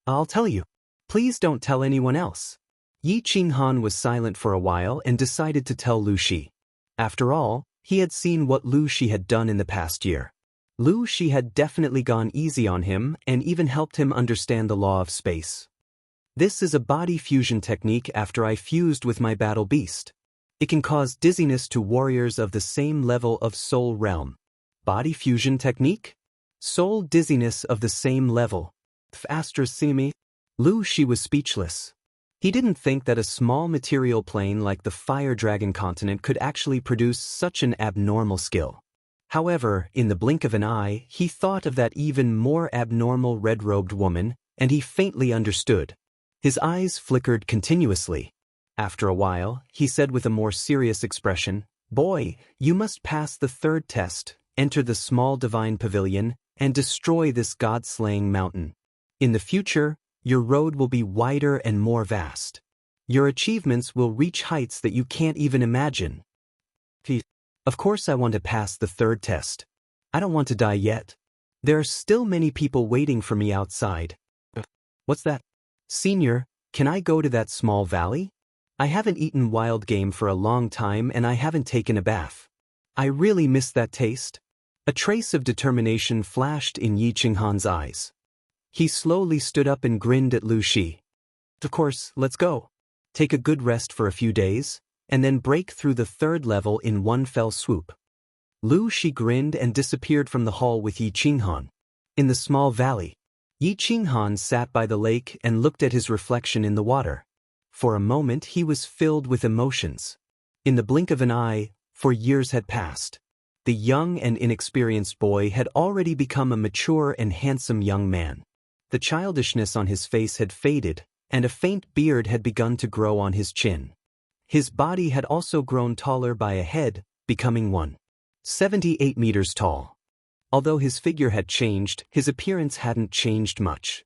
"I'll tell you. Please don't tell anyone else." Yi Qinghan was silent for a while and decided to tell Lu Shi. After all, he had seen what Lu Shi had done in the past year. Lu Shi had definitely gone easy on him and even helped him understand the law of space. "This is a body fusion technique after I fused with my battle beast. It can cause dizziness to warriors of the same level of soul realm." Body fusion technique? Soul dizziness of the same level. Astronomy? Lu Shi was speechless. He didn't think that a small material plane like the Fire Dragon continent could actually produce such an abnormal skill. However, in the blink of an eye, he thought of that even more abnormal red-robed woman, and he faintly understood. His eyes flickered continuously. After a while, he said with a more serious expression, "Boy, you must pass the third test, enter the small divine pavilion, and destroy this god-slaying mountain. In the future, your road will be wider and more vast. Your achievements will reach heights that you can't even imagine." Of course I want to pass the third test. I don't want to die yet. There are still many people waiting for me outside. What's that? Senior, can I go to that small valley? I haven't eaten wild game for a long time and I haven't taken a bath. I really miss that taste. A trace of determination flashed in Yi Qinghan's eyes. He slowly stood up and grinned at Lu Shi. "Of course, let's go. Take a good rest for a few days, and then break through the third level in one fell swoop." Lu Shi grinned and disappeared from the hall with Yi Qinghan. In the small valley, Yi Qinghan sat by the lake and looked at his reflection in the water. For a moment he was filled with emotions. In the blink of an eye, 4 years had passed. The young and inexperienced boy had already become a mature and handsome young man. The childishness on his face had faded, and a faint beard had begun to grow on his chin. His body had also grown taller by a head, becoming 178 meters tall. Although his figure had changed, his appearance hadn't changed much.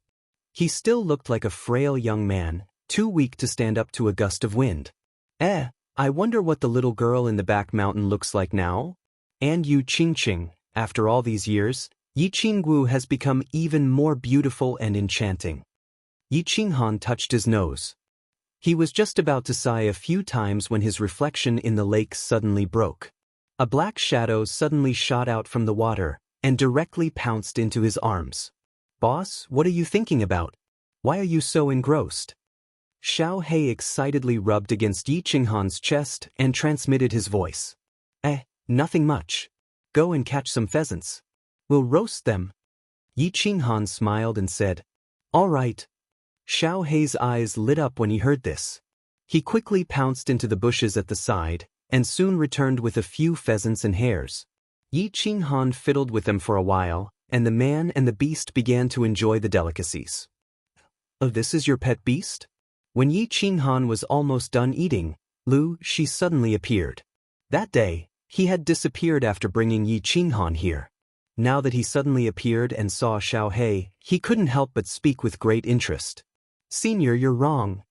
He still looked like a frail young man, too weak to stand up to a gust of wind. I wonder what the little girl in the back mountain looks like now? And Yu Qingqing, after all these years, Yi Qinggu has become even more beautiful and enchanting. Yi Qinghan touched his nose. He was just about to sigh a few times when his reflection in the lake suddenly broke. A black shadow suddenly shot out from the water and directly pounced into his arms. "Boss, what are you thinking about? Why are you so engrossed?" Xiao He excitedly rubbed against Yi Qinghan's chest and transmitted his voice. Nothing much. Go and catch some pheasants. We'll roast them." Yi Qinghan smiled and said, "All right." Xiao He's eyes lit up when he heard this. He quickly pounced into the bushes at the side, and soon returned with a few pheasants and hares. Yi Qinghan fiddled with them for a while, and the man and the beast began to enjoy the delicacies. "Oh, this is your pet beast?" When Yi Qinghan was almost done eating, Lu Shi suddenly appeared. That day, he had disappeared after bringing Yi Qinghan here. Now that he suddenly appeared and saw Xiao He, he couldn't help but speak with great interest. "Senior, you're wrong."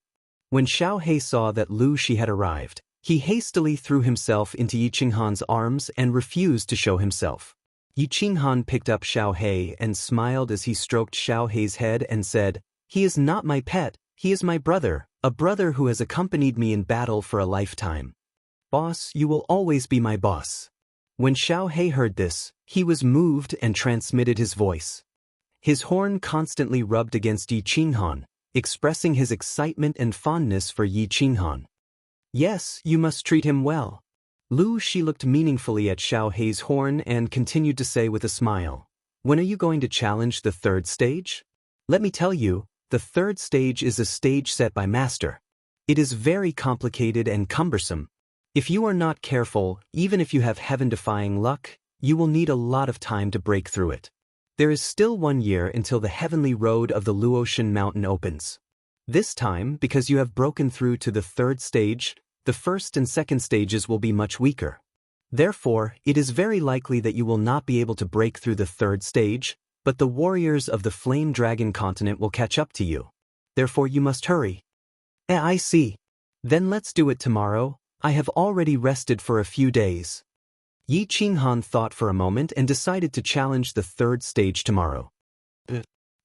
When Xiao He saw that Lu Shi had arrived, he hastily threw himself into Yi Qinghan's arms and refused to show himself. Yi Qinghan picked up Xiao He and smiled as he stroked Xiao He's head and said, "He is not my pet, he is my brother, a brother who has accompanied me in battle for a lifetime. Boss, you will always be my boss." When Xiao He heard this, he was moved and transmitted his voice. His horn constantly rubbed against Yi Qinghan, expressing his excitement and fondness for Yi Qinghan. "Yes, you must treat him well." Lu Shi looked meaningfully at Xiao He's horn and continued to say with a smile, "When are you going to challenge the third stage? Let me tell you, the third stage is a stage set by Master. It is very complicated and cumbersome. If you are not careful, even if you have heaven-defying luck, you will need a lot of time to break through it. There is still 1 year until the heavenly road of the Luotian mountain opens. This time, because you have broken through to the third stage, the first and second stages will be much weaker. Therefore, it is very likely that you will not be able to break through the third stage, but the warriors of the Flame Dragon continent will catch up to you. Therefore you must hurry." I see. Then let's do it tomorrow. I have already rested for a few days." Yi Qinghan thought for a moment and decided to challenge the third stage tomorrow.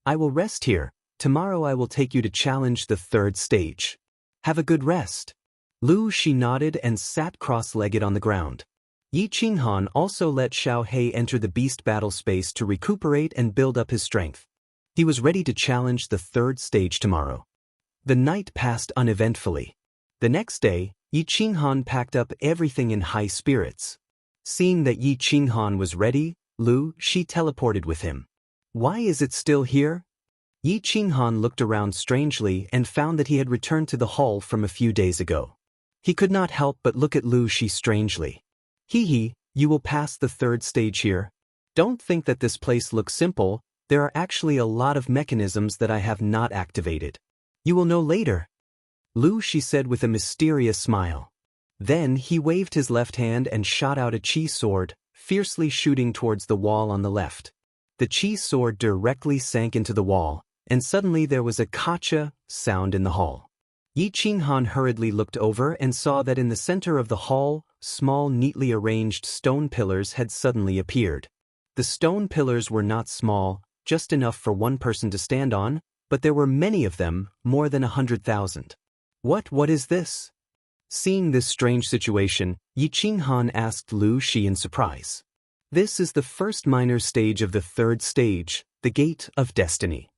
"I will rest here. Tomorrow I will take you to challenge the third stage. Have a good rest." Lu Shi nodded and sat cross-legged on the ground. Yi Qinghan also let Xiao He enter the beast battle space to recuperate and build up his strength. He was ready to challenge the third stage tomorrow. The night passed uneventfully. The next day, Yi Qinghan packed up everything in high spirits. Seeing that Yi Qinghan was ready, Lu Shi teleported with him. "Why is it still here?" Yi Qinghan looked around strangely and found that he had returned to the hall from a few days ago. He could not help but look at Lu Shi strangely. "Hee, you will pass the third stage here. Don't think that this place looks simple, there are actually a lot of mechanisms that I have not activated. You will know later." Lu Shi said with a mysterious smile. Then he waved his left hand and shot out a chi sword, fiercely shooting towards the wall on the left. The chi sword directly sank into the wall, and suddenly there was a kacha sound in the hall. Yi Qinghan hurriedly looked over and saw that in the center of the hall, small neatly arranged stone pillars had suddenly appeared. The stone pillars were not small, just enough for one person to stand on, but there were many of them, more than 100,000. What is this?" Seeing this strange situation, Yi Qinghan asked Lu Shi in surprise. "This is the first minor stage of the third stage, the Gate of Destiny."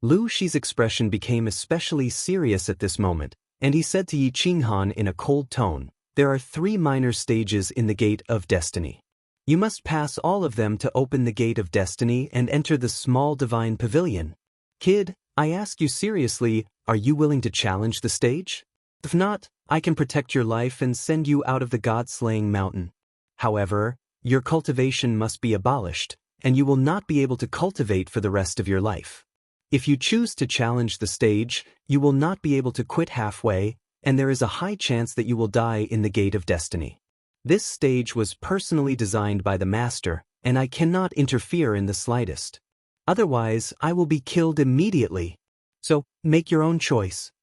Lu Shi's expression became especially serious at this moment, and he said to Yi Qinghan in a cold tone, "There are 3 minor stages in the Gate of Destiny. You must pass all of them to open the Gate of Destiny and enter the small divine pavilion. Kid, I ask you seriously, are you willing to challenge the stage? If not, I can protect your life and send you out of the god-slaying mountain. However, your cultivation must be abolished, and you will not be able to cultivate for the rest of your life. If you choose to challenge the stage, you will not be able to quit halfway, and there is a high chance that you will die in the Gate of Destiny. This stage was personally designed by the Master, and I cannot interfere in the slightest. Otherwise, I will be killed immediately. So, make your own choice."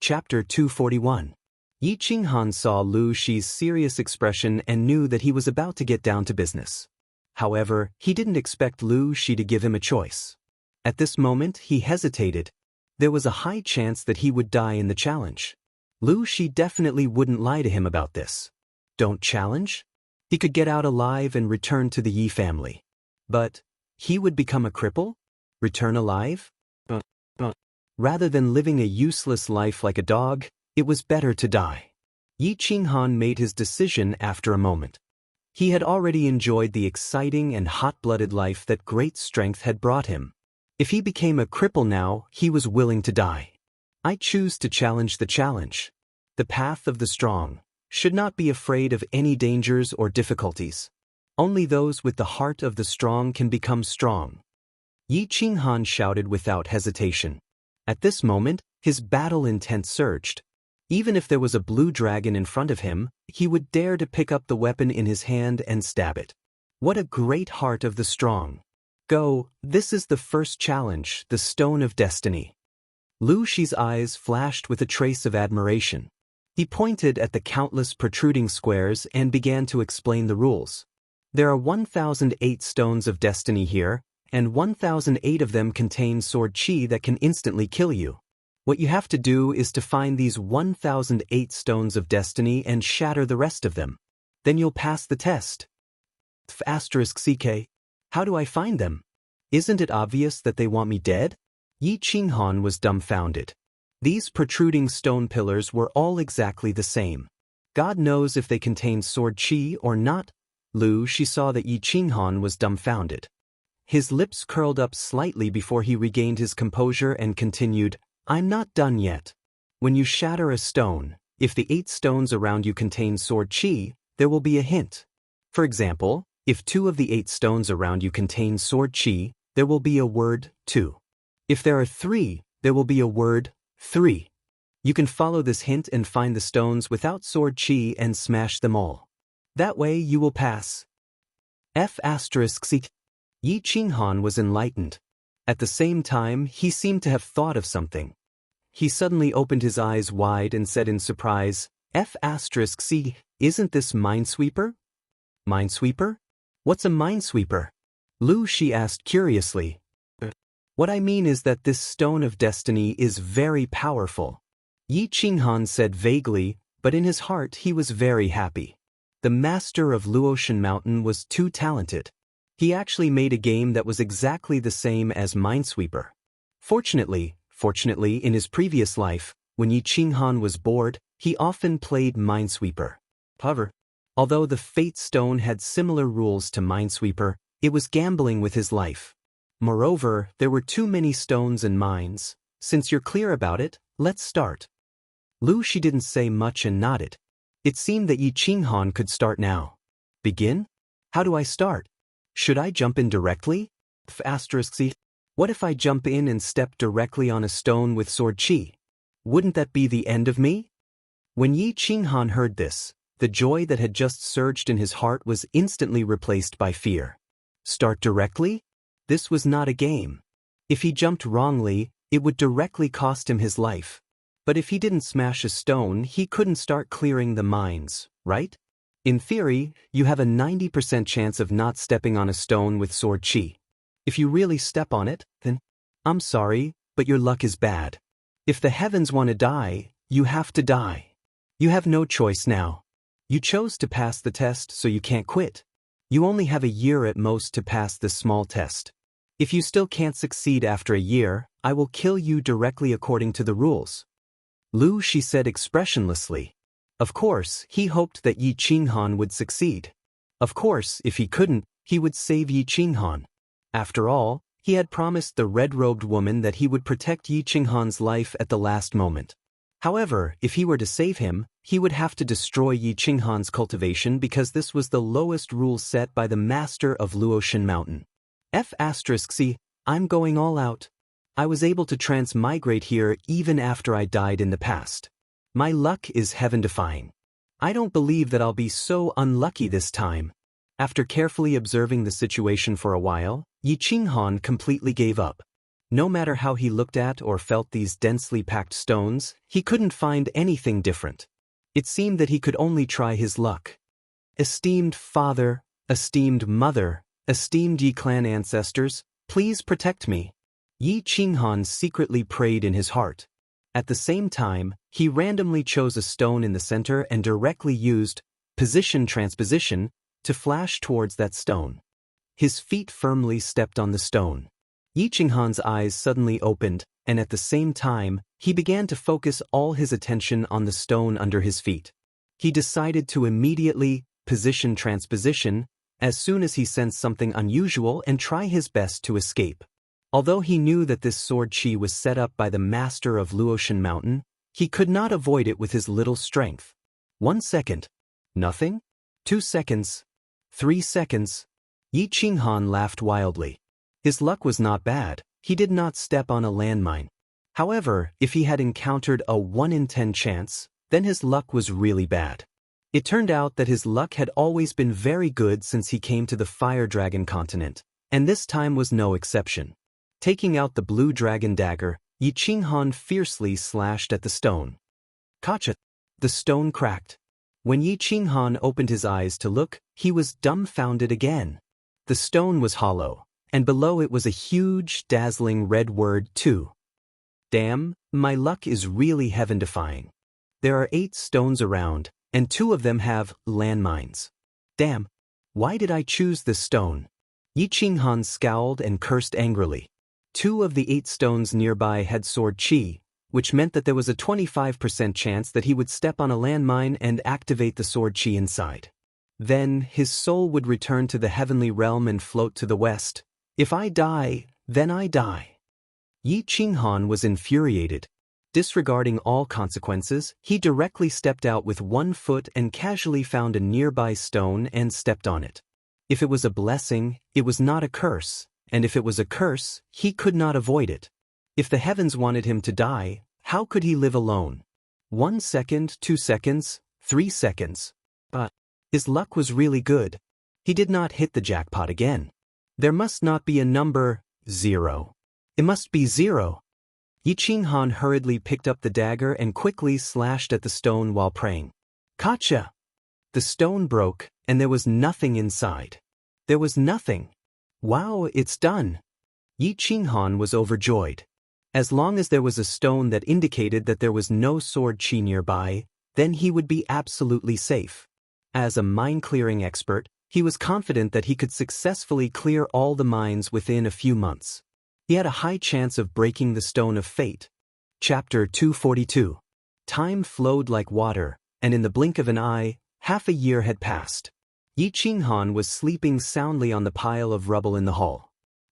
Chapter 241. Yi Qinghan saw Lu Shi's serious expression and knew that he was about to get down to business. However, he didn't expect Lu Shi to give him a choice. At this moment, he hesitated. There was a high chance that he would die in the challenge. Lu Shi definitely wouldn't lie to him about this. Don't challenge? He could get out alive and return to the Yi family. But he would become a cripple? Return alive? Rather than living a useless life like a dog, it was better to die. Yi Qinghan made his decision after a moment. He had already enjoyed the exciting and hot-blooded life that great strength had brought him. If he became a cripple now, he was willing to die. I choose to challenge the challenge. The path of the strong should not be afraid of any dangers or difficulties. Only those with the heart of the strong can become strong. Yi Qinghan shouted without hesitation. At this moment, his battle intent surged. Even if there was a blue dragon in front of him, he would dare to pick up the weapon in his hand and stab it. What a great heart of the strong. Go, this is the first challenge, the Stone of Destiny. Lu Shi's eyes flashed with a trace of admiration. He pointed at the countless protruding squares and began to explain the rules. There are 1008 stones of destiny here, and 1008 of them contain sword chi that can instantly kill you. What you have to do is to find these 1008 stones of destiny and shatter the rest of them. Then you'll pass the test. *CK. How do I find them? Isn't it obvious that they want me dead? Yi Qinghan was dumbfounded. These protruding stone pillars were all exactly the same. God knows if they contained sword chi or not. She saw that Yi Qinghan was dumbfounded. His lips curled up slightly before he regained his composure and continued, I'm not done yet. When you shatter a stone, if the 8 stones around you contain sword chi, there will be a hint. For example, if 2 of the 8 stones around you contain sword chi, there will be a word 2. If there are 3, there will be a word 3. You can follow this hint and find the stones without sword chi and smash them all. That way you will pass. *C. Yi Qinghan was enlightened. At the same time, he seemed to have thought of something. He suddenly opened his eyes wide and said in surprise, *C. Isn't this Minesweeper? Minesweeper? What's a Minesweeper? She asked curiously. What I mean is that this stone of destiny is very powerful. Yi Qinghan said vaguely, but in his heart he was very happy. The master of Luotian Mountain was too talented. He actually made a game that was exactly the same as Minesweeper. Fortunately, in his previous life, when Yi Qinghan was bored, he often played Minesweeper. However, although the Fate Stone had similar rules to Minesweeper, it was gambling with his life. Moreover, there were too many stones and mines. Since you're clear about it, let's start. She didn't say much and nodded. It seemed that Yi Qinghan could start now. Begin? How do I start? Should I jump in directly? *C. What if I jump in and step directly on a stone with sword chi? Wouldn't that be the end of me? When Yi Qinghan heard this, the joy that had just surged in his heart was instantly replaced by fear. Start directly? This was not a game. If he jumped wrongly, it would directly cost him his life. But if he didn't smash a stone, he couldn't start clearing the mines, right? In theory, you have a 90% chance of not stepping on a stone with sword chi. If you really step on it, then, I'm sorry, but your luck is bad. If the heavens want to die, you have to die. You have no choice now. You chose to pass the test, so you can't quit. You only have a year at most to pass this small test. If you still can't succeed after a year, I will kill you directly according to the rules. She said expressionlessly. Of course, he hoped that Yi Qinghan would succeed. Of course, if he couldn't, he would save Yi Qinghan. After all, he had promised the red-robed woman that he would protect Yi Qinghan's life at the last moment. However, if he were to save him, he would have to destroy Yi Qinghan's cultivation because this was the lowest rule set by the master of Luotian Mountain. *C. I'm going all out. I was able to transmigrate here even after I died in the past. My luck is heaven-defying. I don't believe that I'll be so unlucky this time. After carefully observing the situation for a while, Yi Qinghan completely gave up. No matter how he looked at or felt these densely packed stones, he couldn't find anything different. It seemed that he could only try his luck. Esteemed father, esteemed mother, esteemed Yi clan ancestors, please protect me. Yi Qinghan secretly prayed in his heart. At the same time, he randomly chose a stone in the center and directly used position transposition to flash towards that stone. His feet firmly stepped on the stone. Yi Qinghan's eyes suddenly opened, and at the same time, he began to focus all his attention on the stone under his feet. He decided to immediately position transposition as soon as he sensed something unusual and try his best to escape. Although he knew that this sword chi was set up by the master of Luotian Mountain, he could not avoid it with his little strength. 1 second. Nothing? 2 seconds. 3 seconds. Yi Qinghan laughed wildly. His luck was not bad. He did not step on a landmine. However, if he had encountered a 1 in 10 chance, then his luck was really bad. It turned out that his luck had always been very good since he came to the Fire Dragon continent, and this time was no exception. Taking out the blue dragon dagger, Yi Qinghan fiercely slashed at the stone. Kacha! The stone cracked. When Yi Qinghan opened his eyes to look, he was dumbfounded again. The stone was hollow, and below it was a huge, dazzling red word, 2. Damn, my luck is really heaven-defying. There are 8 stones around, and 2 of them have landmines. Damn, why did I choose this stone? Yi Qinghan scowled and cursed angrily. 2 of the 8 stones nearby had sword chi, which meant that there was a 25% chance that he would step on a landmine and activate the sword chi inside. Then his soul would return to the heavenly realm and float to the west. If I die, then I die. Yi Qinghan was infuriated. Disregarding all consequences, he directly stepped out with 1 foot and casually found a nearby stone and stepped on it. If it was a blessing, it was not a curse, and if it was a curse, he could not avoid it. If the heavens wanted him to die, how could he live alone? 1 second, 2 seconds, 3 seconds. But his luck was really good. He did not hit the jackpot again. There must not be a number 0. It must be 0. Yi Qinghan hurriedly picked up the dagger and quickly slashed at the stone while praying. Gotcha! The stone broke, and there was nothing inside. There was nothing. Wow, it's done! Yi Qinghan was overjoyed. As long as there was a stone that indicated that there was no sword chi nearby, then he would be absolutely safe. As a mine-clearing expert, he was confident that he could successfully clear all the mines within a few months. He had a high chance of breaking the Stone of Fate. Chapter 242. Time flowed like water, and in the blink of an eye, half a year had passed. Yi Qinghan was sleeping soundly on the pile of rubble in the hall.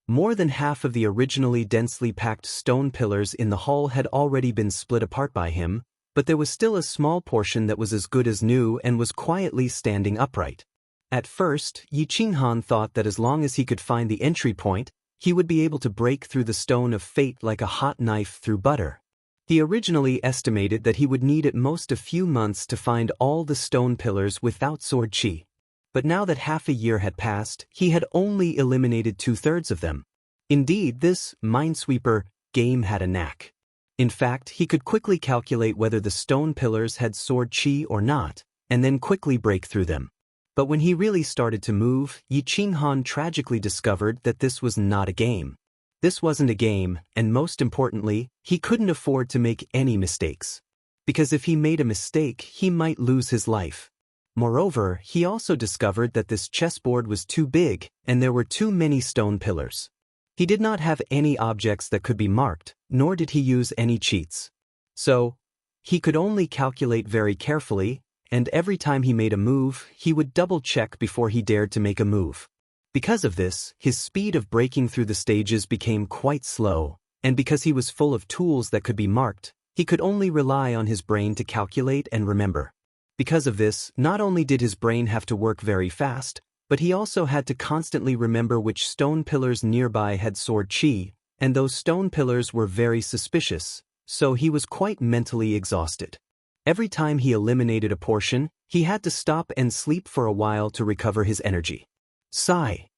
More than half of the originally densely packed stone pillars in the hall had already been split apart by him, but there was still a small portion that was as good as new and was quietly standing upright. At first, Yi Qinghan thought that as long as he could find the entry point, he would be able to break through the Stone of Fate like a hot knife through butter. He originally estimated that he would need at most a few months to find all the stone pillars without sword chi. But now that half a year had passed, he had only eliminated 2/3 of them. Indeed, this minesweeper game had a knack. In fact, he could quickly calculate whether the stone pillars had sword chi or not, and then quickly break through them. But when he really started to move, Yi Qinghan tragically discovered that this was not a game. This wasn't a game, and most importantly, he couldn't afford to make any mistakes. Because if he made a mistake, he might lose his life. Moreover, he also discovered that this chessboard was too big, and there were too many stone pillars. He did not have any objects that could be marked, nor did he use any cheats. So, he could only calculate very carefully, and every time he made a move, he would double-check before he dared to make a move. Because of this, his speed of breaking through the stages became quite slow, and because he was full of tools that could be marked, he could only rely on his brain to calculate and remember. Because of this, not only did his brain have to work very fast, but he also had to constantly remember which stone pillars nearby had sword chi, and those stone pillars were very suspicious, so he was quite mentally exhausted. Every time he eliminated a portion, he had to stop and sleep for a while to recover his energy. Sigh.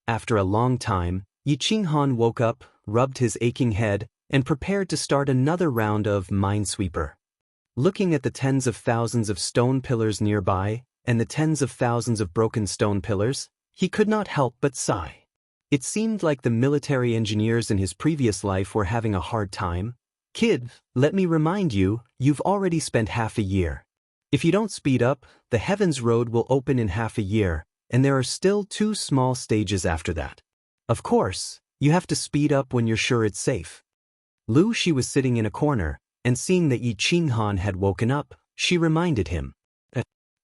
After a long time, Yi Qinghan woke up, rubbed his aching head, and prepared to start another round of Minesweeper. Looking at the tens of thousands of stone pillars nearby, and the tens of thousands of broken stone pillars, he could not help but sigh. It seemed like the military engineers in his previous life were having a hard time. Kid, let me remind you, you've already spent half a year. If you don't speed up, the Heaven's Road will open in half a year, and there are still 2 small stages after that. Of course, you have to speed up when you're sure it's safe. Lu Shi was sitting in a corner, and seeing that Yi Qinghan had woken up, she reminded him.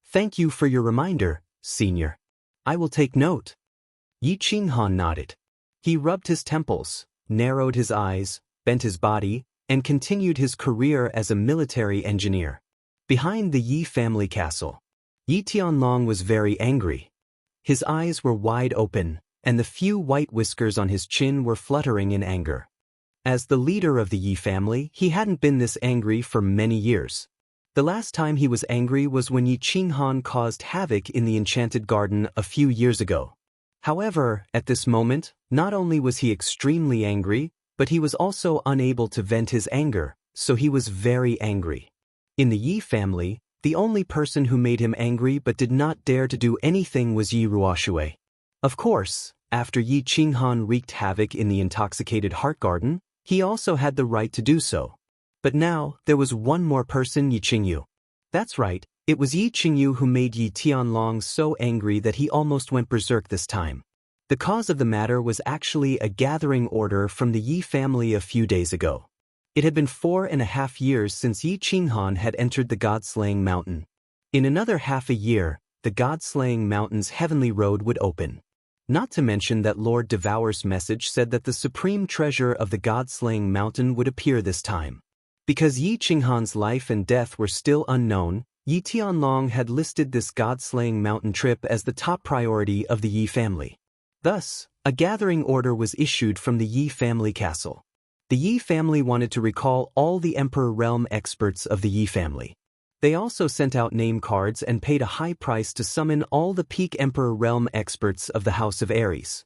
Thank you for your reminder, senior. I will take note. Yi Qinghan nodded. He rubbed his temples, narrowed his eyes, bent his body, and continued his career as a military engineer. Behind the Yi family castle, Yi Tianlong was very angry. His eyes were wide open, and the few white whiskers on his chin were fluttering in anger. As the leader of the Yi family, he hadn't been this angry for many years. The last time he was angry was when Yi Qinghan caused havoc in the Enchanted Garden a few years ago. However, at this moment, not only was he extremely angry, but he was also unable to vent his anger, so he was very angry. In the Yi family, The only person who made him angry but did not dare to do anything was Yi Ruoshui. Of course, after Yi Qinghan wreaked havoc in the intoxicated heart garden, he also had the right to do so. But now, there was one more person, Yi Qingyu. That's right, it was Yi Qingyu who made Yi Tianlong so angry that he almost went berserk this time. The cause of the matter was actually a gathering order from the Yi family a few days ago. It had been 4.5 years since Yi Qinghan had entered the God-slaying mountain. In another half a year, the God-slaying mountain's heavenly road would open. Not to mention that Lord Devour's message said that the supreme treasure of the God-slaying mountain would appear this time. Because Yi Qinghan's life and death were still unknown, Yi Tianlong had listed this God-slaying mountain trip as the top priority of the Yi family. Thus, a gathering order was issued from the Yi family castle. The Yi family wanted to recall all the Emperor Realm experts of the Yi family. They also sent out name cards and paid a high price to summon all the peak Emperor Realm experts of the House of Aries.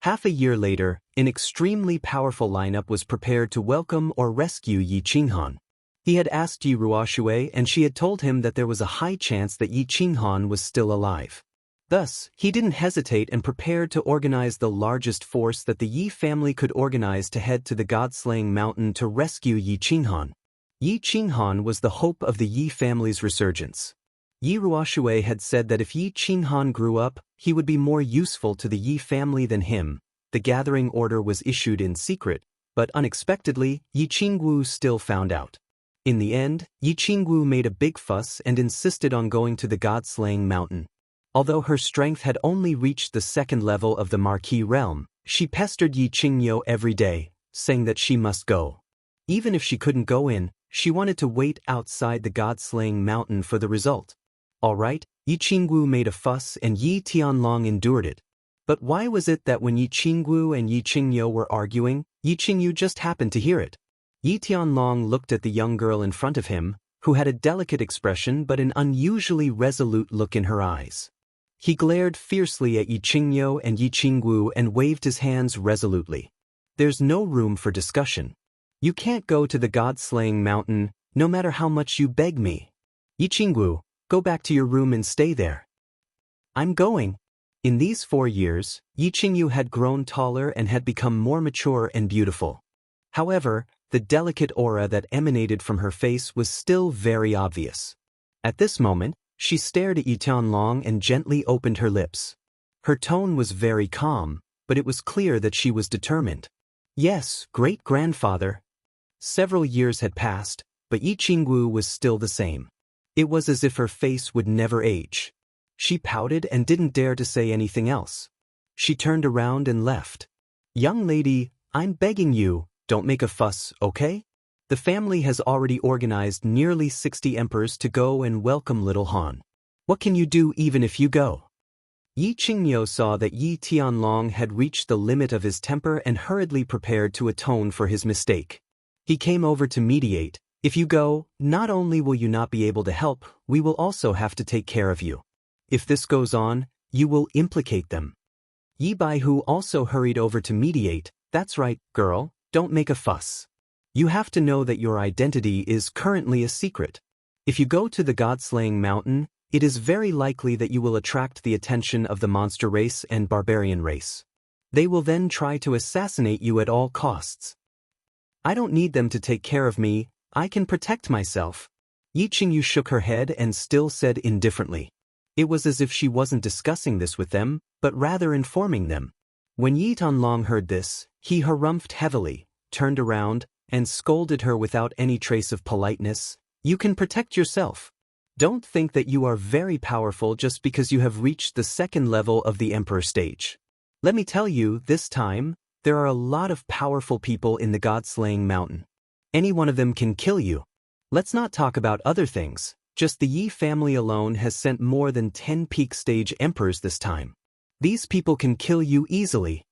Half a year later, an extremely powerful lineup was prepared to welcome or rescue Yi Qinghan. He had asked Yi Ruoshui and she had told him that there was a high chance that Yi Qinghan was still alive. Thus, he didn't hesitate and prepared to organize the largest force that the Yi family could organize to head to the God-slaying mountain to rescue Yi Qinghan. Yi Qinghan was the hope of the Yi family's resurgence. Yi Ruoshui had said that if Yi Qinghan grew up, he would be more useful to the Yi family than him. The gathering order was issued in secret, but unexpectedly, Yi Qingwu still found out. In the end, Yi Qingwu made a big fuss and insisted on going to the God-slaying mountain. Although her strength had only reached the second level of the Marquis realm, she pestered Yi Qingyu every day, saying that she must go. Even if she couldn't go in, she wanted to wait outside the God-slaying mountain for the result. Alright, Yi Qingwu made a fuss and Yi Tianlong endured it. But why was it that when Yi Qingwu and Yi Qingyu were arguing, Yi Qingyu just happened to hear it? Yi Tianlong looked at the young girl in front of him, who had a delicate expression but an unusually resolute look in her eyes. He glared fiercely at Yi Qingyu and Yi Qingwu and waved his hands resolutely. There's no room for discussion. You can't go to the God-slaying mountain, no matter how much you beg me. Yi Qingwu, go back to your room and stay there. I'm going. In these 4 years, Yi Qingyu had grown taller and had become more mature and beautiful. However, the delicate aura that emanated from her face was still very obvious. At this moment, she stared at Yi Tianlong and gently opened her lips. Her tone was very calm, but it was clear that she was determined. Yes, great-grandfather. Several years had passed, but Yi Qingwu was still the same. It was as if her face would never age. She pouted and didn't dare to say anything else. She turned around and left. Young lady, I'm begging you, don't make a fuss, okay? The family has already organized nearly 60 emperors to go and welcome little Han. What can you do even if you go? Yi Qingyu saw that Yi Tianlong had reached the limit of his temper and hurriedly prepared to atone for his mistake. He came over to mediate. If you go, not only will you not be able to help, we will also have to take care of you. If this goes on, you will implicate them. Yi Baihu also hurried over to mediate. That's right, girl, don't make a fuss. You have to know that your identity is currently a secret. If you go to the God-slaying mountain, it is very likely that you will attract the attention of the monster race and barbarian race. They will then try to assassinate you at all costs. I don't need them to take care of me, I can protect myself. Yi Qingyu shook her head and still said indifferently. It was as if she wasn't discussing this with them, but rather informing them. When Yi Tianlong heard this, he harumphed heavily, turned around, and scolded her without any trace of politeness. You can protect yourself. Don't think that you are very powerful just because you have reached the second level of the Emperor stage. Let me tell you, this time, there are a lot of powerful people in the God-slaying mountain. Any one of them can kill you. Let's not talk about other things, just the Yi family alone has sent more than 10 peak stage emperors this time. These people can kill you easily.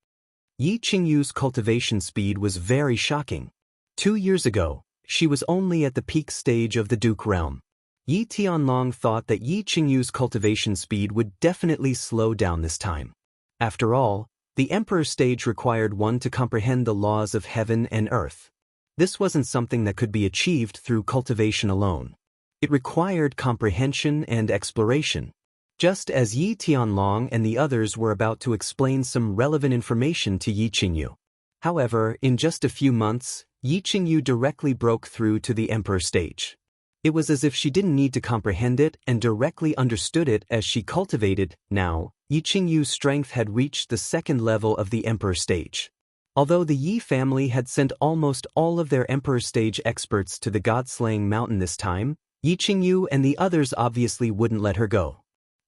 Yi Qingyu's cultivation speed was very shocking. 2 years ago, she was only at the peak stage of the Duke realm. Yi Tianlong thought that Yi Qingyu's cultivation speed would definitely slow down this time. After all, the Emperor stage required one to comprehend the laws of heaven and earth. This wasn't something that could be achieved through cultivation alone. It required comprehension and exploration. Just as Yi Tianlong and the others were about to explain some relevant information to Yi Qingyu. However, in just a few months, Yi Qingyu directly broke through to the emperor stage. It was as if she didn't need to comprehend it and directly understood it as she cultivated. Now, Yi Qingyu's strength had reached the second level of the emperor stage. Although the Yi family had sent almost all of their emperor stage experts to the god-slaying mountain this time, Yi Qingyu and the others obviously wouldn't let her go.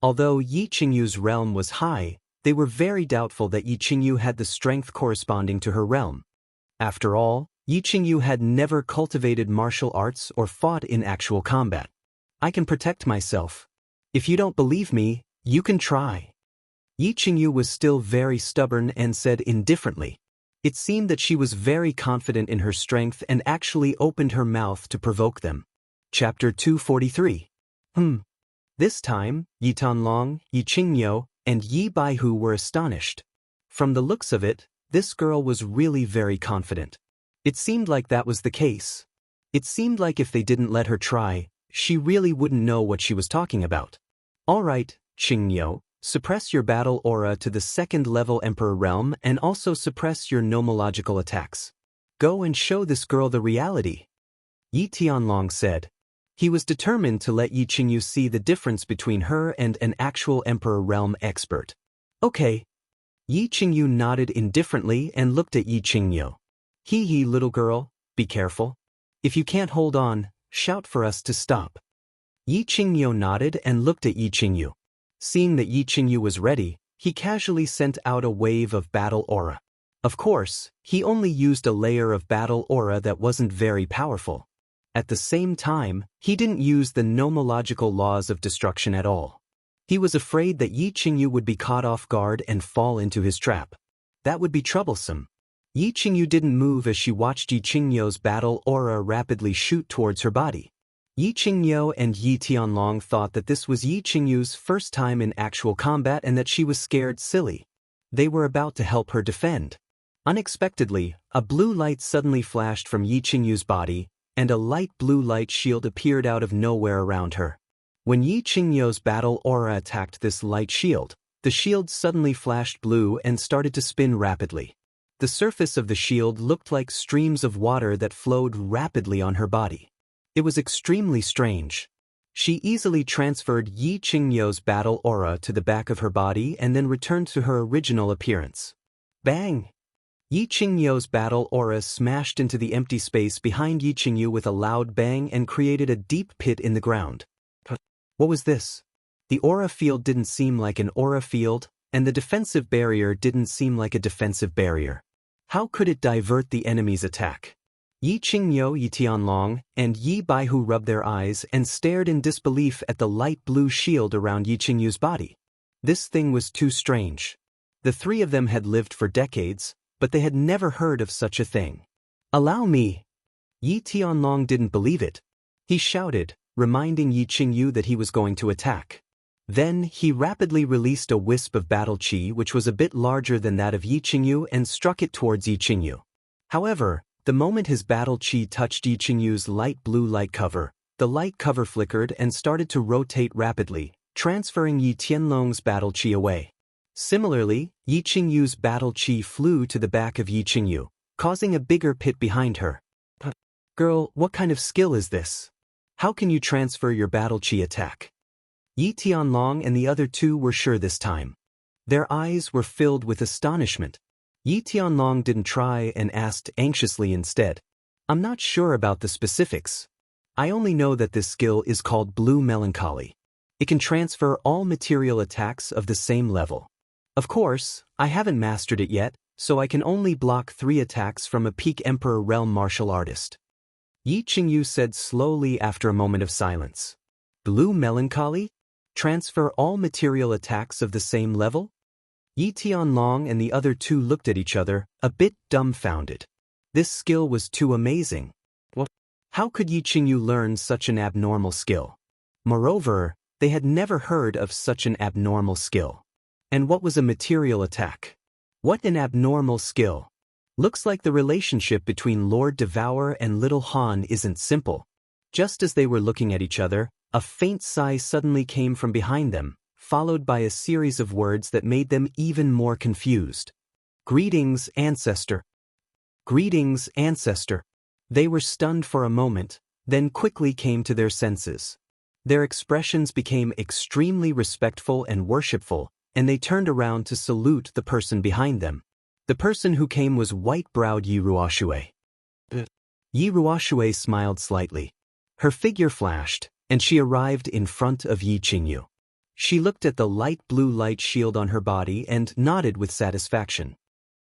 Although Yi Qingyu's realm was high, they were very doubtful that Yi Qingyu had the strength corresponding to her realm. After all, Yi Qingyu had never cultivated martial arts or fought in actual combat. I can protect myself. If you don't believe me, you can try. Yi Qingyu was still very stubborn and said indifferently. It seemed that she was very confident in her strength and actually opened her mouth to provoke them. Chapter 243. This time, Yi Tianlong, Yi Qingyu, and Yi Baihu were astonished. From the looks of it, this girl was really very confident. It seemed like that was the case. It seemed like if they didn't let her try, she really wouldn't know what she was talking about. All right, Qingyu, suppress your battle aura to the second-level Emperor realm and also suppress your nomological attacks. Go and show this girl the reality. Yi Tianlong said. He was determined to let Yi Qingyu see the difference between her and an actual Emperor realm expert. Okay. Yi Qingyu nodded indifferently and looked at Yi Qingyu. Hee little girl, be careful. If you can't hold on, shout for us to stop. Yi Qingyu nodded and looked at Yi Qingyu. Seeing that Yi Qingyu was ready, he casually sent out a wave of battle aura. Of course, he only used a layer of battle aura that wasn't very powerful. At the same time, he didn't use the nomological laws of destruction at all. He was afraid that Yi Qingyu would be caught off guard and fall into his trap. That would be troublesome. Yi Qingyu didn't move as she watched Yi Qingyu's battle aura rapidly shoot towards her body. Yi Qingyu and Yi Tianlong thought that this was Yi Qingyu's first time in actual combat and that she was scared silly. They were about to help her defend. Unexpectedly, a blue light suddenly flashed from Yi Qingyu's body, and a light blue light shield appeared out of nowhere around her. When Yi Qingyu's battle aura attacked this light shield, the shield suddenly flashed blue and started to spin rapidly. The surface of the shield looked like streams of water that flowed rapidly on her body. It was extremely strange. She easily transferred Yi Qingyu's battle aura to the back of her body and then returned to her original appearance. Bang! Yi Qingyu's battle aura smashed into the empty space behind Yi Qingyu with a loud bang and created a deep pit in the ground. What was this? The aura field didn't seem like an aura field, and the defensive barrier didn't seem like a defensive barrier. How could it divert the enemy's attack? Yi Qingyu, Yi Tianlong, and Yi Baihu rubbed their eyes and stared in disbelief at the light blue shield around Yi Qingyu's body. This thing was too strange. The three of them had lived for decades, but they had never heard of such a thing. Allow me! Yi Tianlong didn't believe it. He shouted, reminding Yi Qingyu that he was going to attack. Then, he rapidly released a wisp of battle qi which was a bit larger than that of Yi Qingyu and struck it towards Yi Qingyu. However, the moment his battle qi touched Yi Qingyu's light blue light cover, the light cover flickered and started to rotate rapidly, transferring Yi Tianlong's battle qi away. Similarly, Yi Qingyu's battle qi flew to the back of Yi Qingyu, causing a bigger pit behind her. Girl, what kind of skill is this? How can you transfer your battle qi attack? Yi Tianlong and the other two were sure this time. Their eyes were filled with astonishment. Yi Tianlong didn't try and asked anxiously instead. I'm not sure about the specifics. I only know that this skill is called Blue Melancholy. It can transfer all material attacks of the same level. Of course, I haven't mastered it yet, so I can only block 3 attacks from a peak Emperor realm martial artist. Yi Qingyu said slowly after a moment of silence. Blue Melancholy? Transfer all material attacks of the same level? Yi Tianlong and the other two looked at each other, a bit dumbfounded. This skill was too amazing. What? How could Yi Qingyu learn such an abnormal skill? Moreover, they had never heard of such an abnormal skill. And what was a material attack? What an abnormal skill. Looks like the relationship between Lord Devour and Little Han isn't simple. Just as they were looking at each other, a faint sigh suddenly came from behind them, followed by a series of words that made them even more confused. Greetings, ancestor. Greetings, ancestor. They were stunned for a moment, then quickly came to their senses. Their expressions became extremely respectful and worshipful, and they turned around to salute the person behind them. The person who came was white-browed Yi Ruoxue. Yi Ruoxue smiled slightly. Her figure flashed, and she arrived in front of Yi Qingyu. She looked at the light blue light shield on her body and nodded with satisfaction.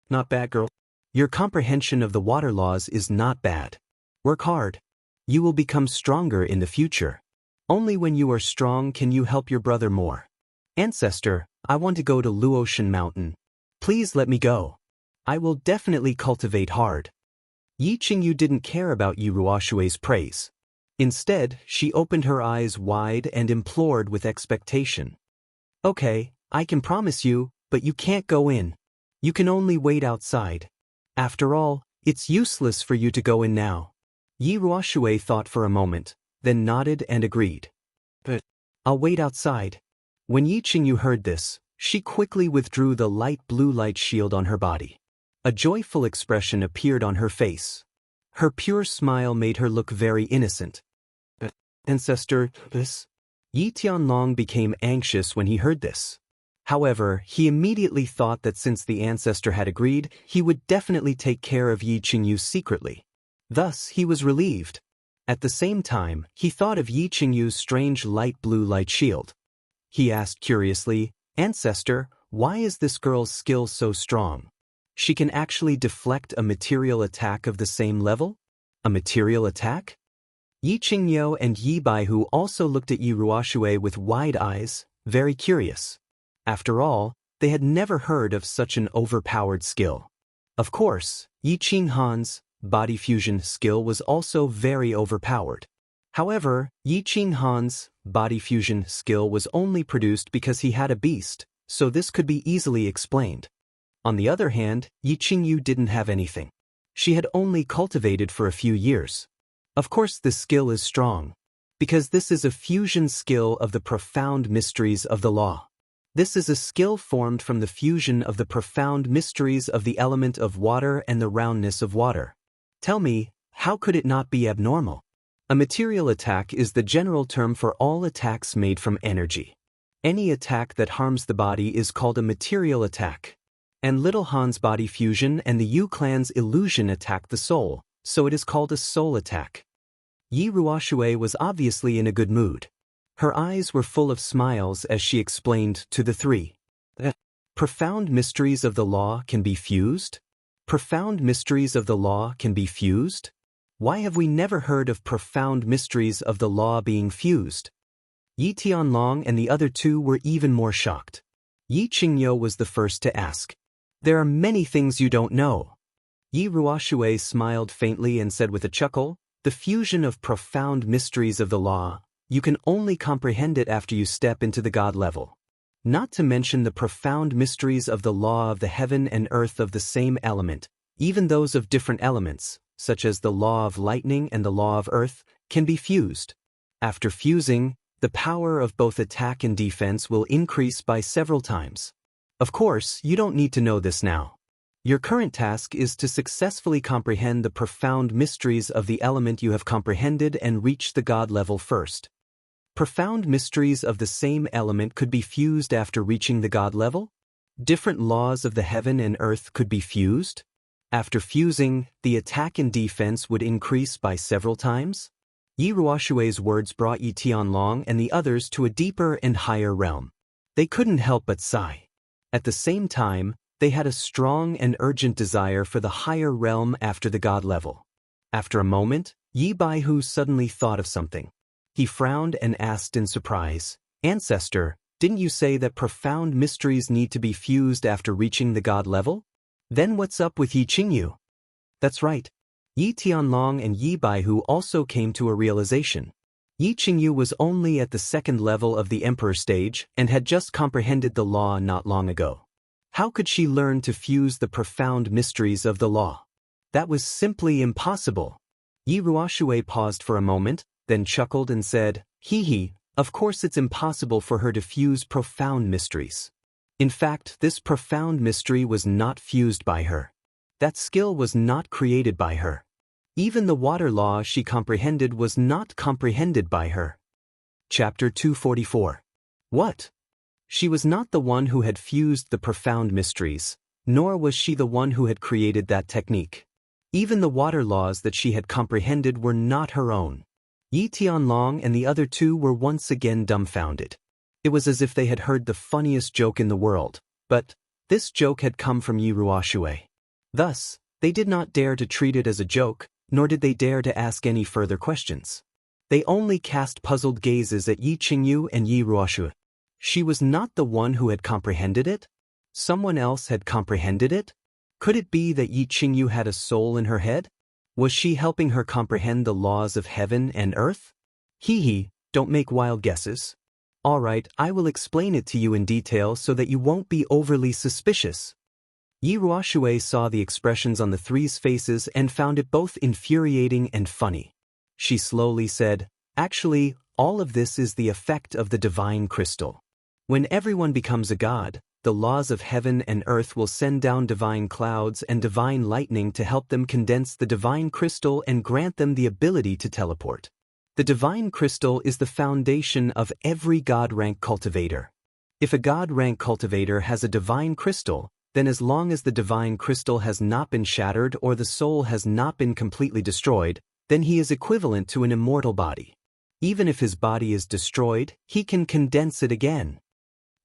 Not bad, girl. Your comprehension of the water laws is not bad. Work hard. You will become stronger in the future. Only when you are strong can you help your brother more. Ancestor, I want to go to Luotian Mountain. Please let me go. I will definitely cultivate hard. Yi Qingyu didn't care about Yi Ruoxue's praise. Instead, she opened her eyes wide and implored with expectation. Okay, I can promise you, but you can't go in. You can only wait outside. After all, it's useless for you to go in now. Yi Ruoxue thought for a moment, then nodded and agreed. But I'll wait outside. When Yi Qingyu heard this, she quickly withdrew the light blue light shield on her body. A joyful expression appeared on her face. Her pure smile made her look very innocent. Ancestor, this? Yi Tianlong became anxious when he heard this. However, he immediately thought that since the ancestor had agreed, he would definitely take care of Yi Qingyu secretly. Thus, he was relieved. At the same time, he thought of Yi Qingyu's strange light blue light shield. He asked curiously, Ancestor, why is this girl's skill so strong? She can actually deflect a material attack of the same level? A material attack? Yi Qingyu and Yi Baihu also looked at Yi Ruoxue with wide eyes, very curious. After all, they had never heard of such an overpowered skill. Of course, Yi Qinghan's body fusion skill was also very overpowered. However, Yi Qinghan's body fusion skill was only produced because he had a beast, so this could be easily explained. On the other hand, Yi Qingyu didn't have anything. She had only cultivated for a few years. Of course this skill is strong, because this is a fusion skill of the profound mysteries of the law. This is a skill formed from the fusion of the profound mysteries of the element of water and the roundness of water. Tell me, how could it not be abnormal? A material attack is the general term for all attacks made from energy. Any attack that harms the body is called a material attack. And Little Han's body fusion and the Yu clan's illusion attack the soul, so it is called a soul attack. Yi Ruoxue was obviously in a good mood. Her eyes were full of smiles as she explained to the three. Profound mysteries of the law can be fused? Profound mysteries of the law can be fused? Why have we never heard of profound mysteries of the law being fused? Yi Tianlong and the other two were even more shocked. Yi Qingyu was the first to ask. There are many things you don't know. Yi Ruoxue smiled faintly and said with a chuckle, the fusion of profound mysteries of the law, you can only comprehend it after you step into the God level. Not to mention the profound mysteries of the law of the heaven and earth of the same element, even those of different elements, such as the law of lightning and the law of earth, can be fused. After fusing, the power of both attack and defense will increase by several times. Of course, you don't need to know this now. Your current task is to successfully comprehend the profound mysteries of the element you have comprehended and reach the God level first. Profound mysteries of the same element could be fused after reaching the God level? Different laws of the heaven and earth could be fused? After fusing, the attack and defense would increase by several times? Yi Ruoxue's words brought Yi Tianlong and the others to a deeper and higher realm. They couldn't help but sigh. At the same time, they had a strong and urgent desire for the higher realm after the God level. After a moment, Yi Baihu suddenly thought of something. He frowned and asked in surprise, Ancestor, didn't you say that profound mysteries need to be fused after reaching the God level? Then what's up with Yi Qingyu? That's right. Yi Tianlong and Yi Baihu also came to a realization. Yi Qingyu was only at the second level of the Emperor stage and had just comprehended the law not long ago. How could she learn to fuse the profound mysteries of the law? That was simply impossible. Yi Ruoxue paused for a moment, then chuckled and said, "Hee hee, of course it's impossible for her to fuse profound mysteries. In fact, this profound mystery was not fused by her. That skill was not created by her. Even the water law she comprehended was not comprehended by her." Chapter 244. What? She was not the one who had fused the profound mysteries, nor was she the one who had created that technique. Even the water laws that she had comprehended were not her own. Yi Tianlong and the other two were once again dumbfounded. It was as if they had heard the funniest joke in the world, but this joke had come from Yi Ruoshui. Thus, they did not dare to treat it as a joke, nor did they dare to ask any further questions. They only cast puzzled gazes at Yi Qingyu and Yi Ruoshui. She was not the one who had comprehended it? Someone else had comprehended it? Could it be that Yi Qingyu had a soul in her head? Was she helping her comprehend the laws of heaven and earth? Hee hee, don't make wild guesses. All right, I will explain it to you in detail so that you won't be overly suspicious. Yi Ruoshui saw the expressions on the three's faces and found it both infuriating and funny. She slowly said, "Actually, all of this is the effect of the divine crystal. When everyone becomes a god, the laws of heaven and earth will send down divine clouds and divine lightning to help them condense the divine crystal and grant them the ability to teleport. The divine crystal is the foundation of every god-rank cultivator. If a god-rank cultivator has a divine crystal, then as long as the divine crystal has not been shattered or the soul has not been completely destroyed, then he is equivalent to an immortal body. Even if his body is destroyed, he can condense it again."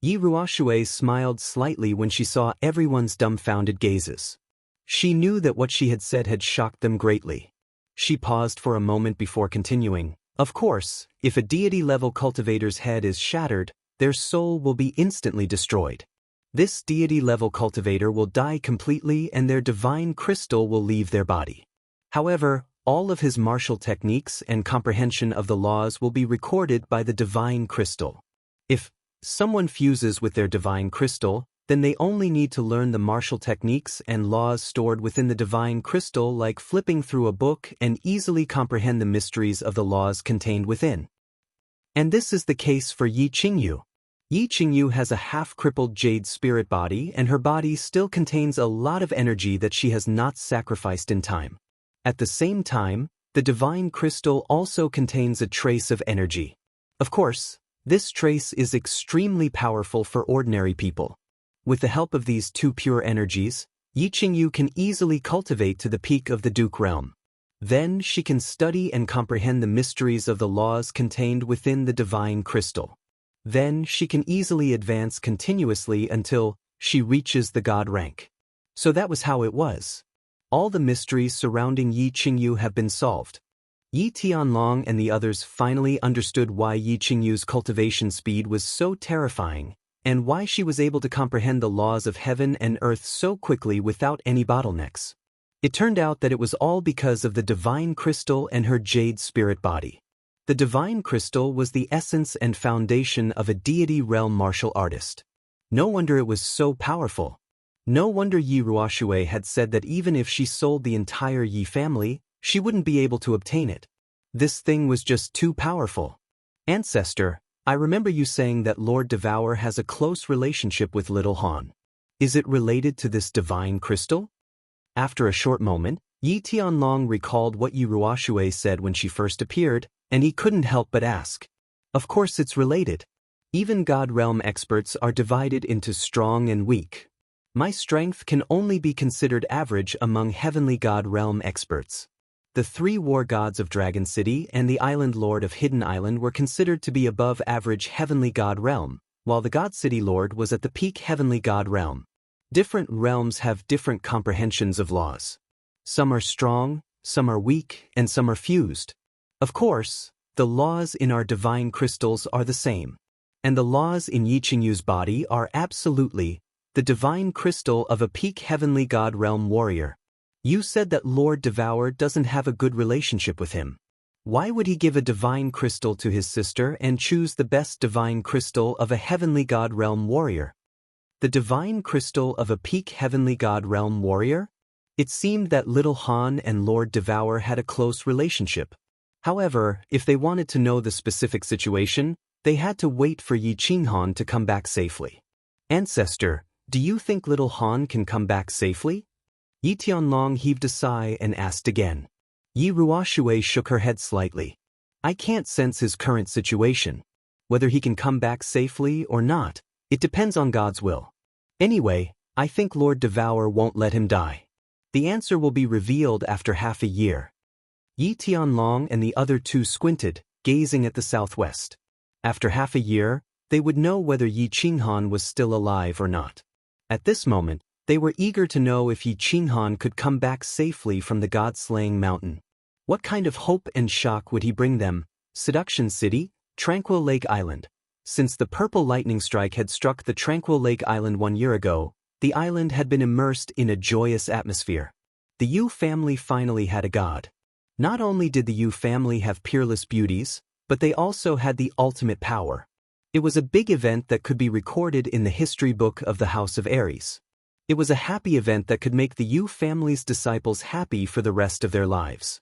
Yi Ruoshui smiled slightly when she saw everyone's dumbfounded gazes. She knew that what she had said had shocked them greatly. She paused for a moment before continuing. "Of course, if a deity-level cultivator's head is shattered, their soul will be instantly destroyed. This deity-level cultivator will die completely and their divine crystal will leave their body. However, all of his martial techniques and comprehension of the laws will be recorded by the divine crystal. If someone fuses with their divine crystal, then they only need to learn the martial techniques and laws stored within the divine crystal, like flipping through a book, and easily comprehend the mysteries of the laws contained within. And this is the case for Yi Qingyu. Yi Qingyu has a half-crippled jade spirit body, and her body still contains a lot of energy that she has not sacrificed in time. At the same time, the divine crystal also contains a trace of energy. Of course, this trace is extremely powerful for ordinary people. With the help of these two pure energies, Yi Qingyu can easily cultivate to the peak of the Duke realm. Then she can study and comprehend the mysteries of the laws contained within the divine crystal. Then she can easily advance continuously until she reaches the god rank. So that was how it was. All the mysteries surrounding Yi Qingyu have been solved. Yi Tianlong and the others finally understood why Yi Qingyu's cultivation speed was so terrifying, and why she was able to comprehend the laws of heaven and earth so quickly without any bottlenecks. It turned out that it was all because of the divine crystal and her jade spirit body. The divine crystal was the essence and foundation of a deity realm martial artist. No wonder it was so powerful. No wonder Yi Ruoshui had said that even if she sold the entire Yi family, she wouldn't be able to obtain it. This thing was just too powerful. Ancestor, I remember you saying that Lord Devour has a close relationship with Little Han. Is it related to this divine crystal? After a short moment, Yi Tianlong recalled what Yi Ruoshui said when she first appeared, and he couldn't help but ask. Of course it's related. Even God Realm experts are divided into strong and weak. My strength can only be considered average among Heavenly God Realm experts. The 3 war gods of Dragon City and the Island Lord of Hidden Island were considered to be above average Heavenly God Realm, while the God City Lord was at the peak Heavenly God Realm. Different realms have different comprehensions of laws. Some are strong, some are weak, and some are fused. Of course, the laws in our divine crystals are the same. And the laws in Yi Qingyu's body are absolutely the divine crystal of a peak Heavenly God Realm warrior. You said that Lord Devour doesn't have a good relationship with him. Why would he give a divine crystal to his sister and choose the best divine crystal of a Heavenly God Realm warrior? The divine crystal of a peak Heavenly God Realm warrior? It seemed that Little Han and Lord Devour had a close relationship. However, if they wanted to know the specific situation, they had to wait for Yi Qinghan to come back safely. Ancestor, do you think little Han can come back safely? Yi Tianlong heaved a sigh and asked again. Yi Ruoshui shook her head slightly. I can't sense his current situation. Whether he can come back safely or not, it depends on God's will. Anyway, I think Lord Devour won't let him die. The answer will be revealed after half a year. Yi Tianlong and the other two squinted, gazing at the southwest. After half a year, they would know whether Yi Qinghan was still alive or not. At this moment, they were eager to know if Yi Qinghan could come back safely from the god-slaying mountain. What kind of hope and shock would he bring them? Seduction City, Tranquil Lake Island. Since the purple lightning strike had struck the Tranquil Lake Island 1 year ago, the island had been immersed in a joyous atmosphere. The Yu family finally had a god. Not only did the Yu family have peerless beauties, but they also had the ultimate power. It was a big event that could be recorded in the history book of the House of Aries. It was a happy event that could make the Yu family's disciples happy for the rest of their lives.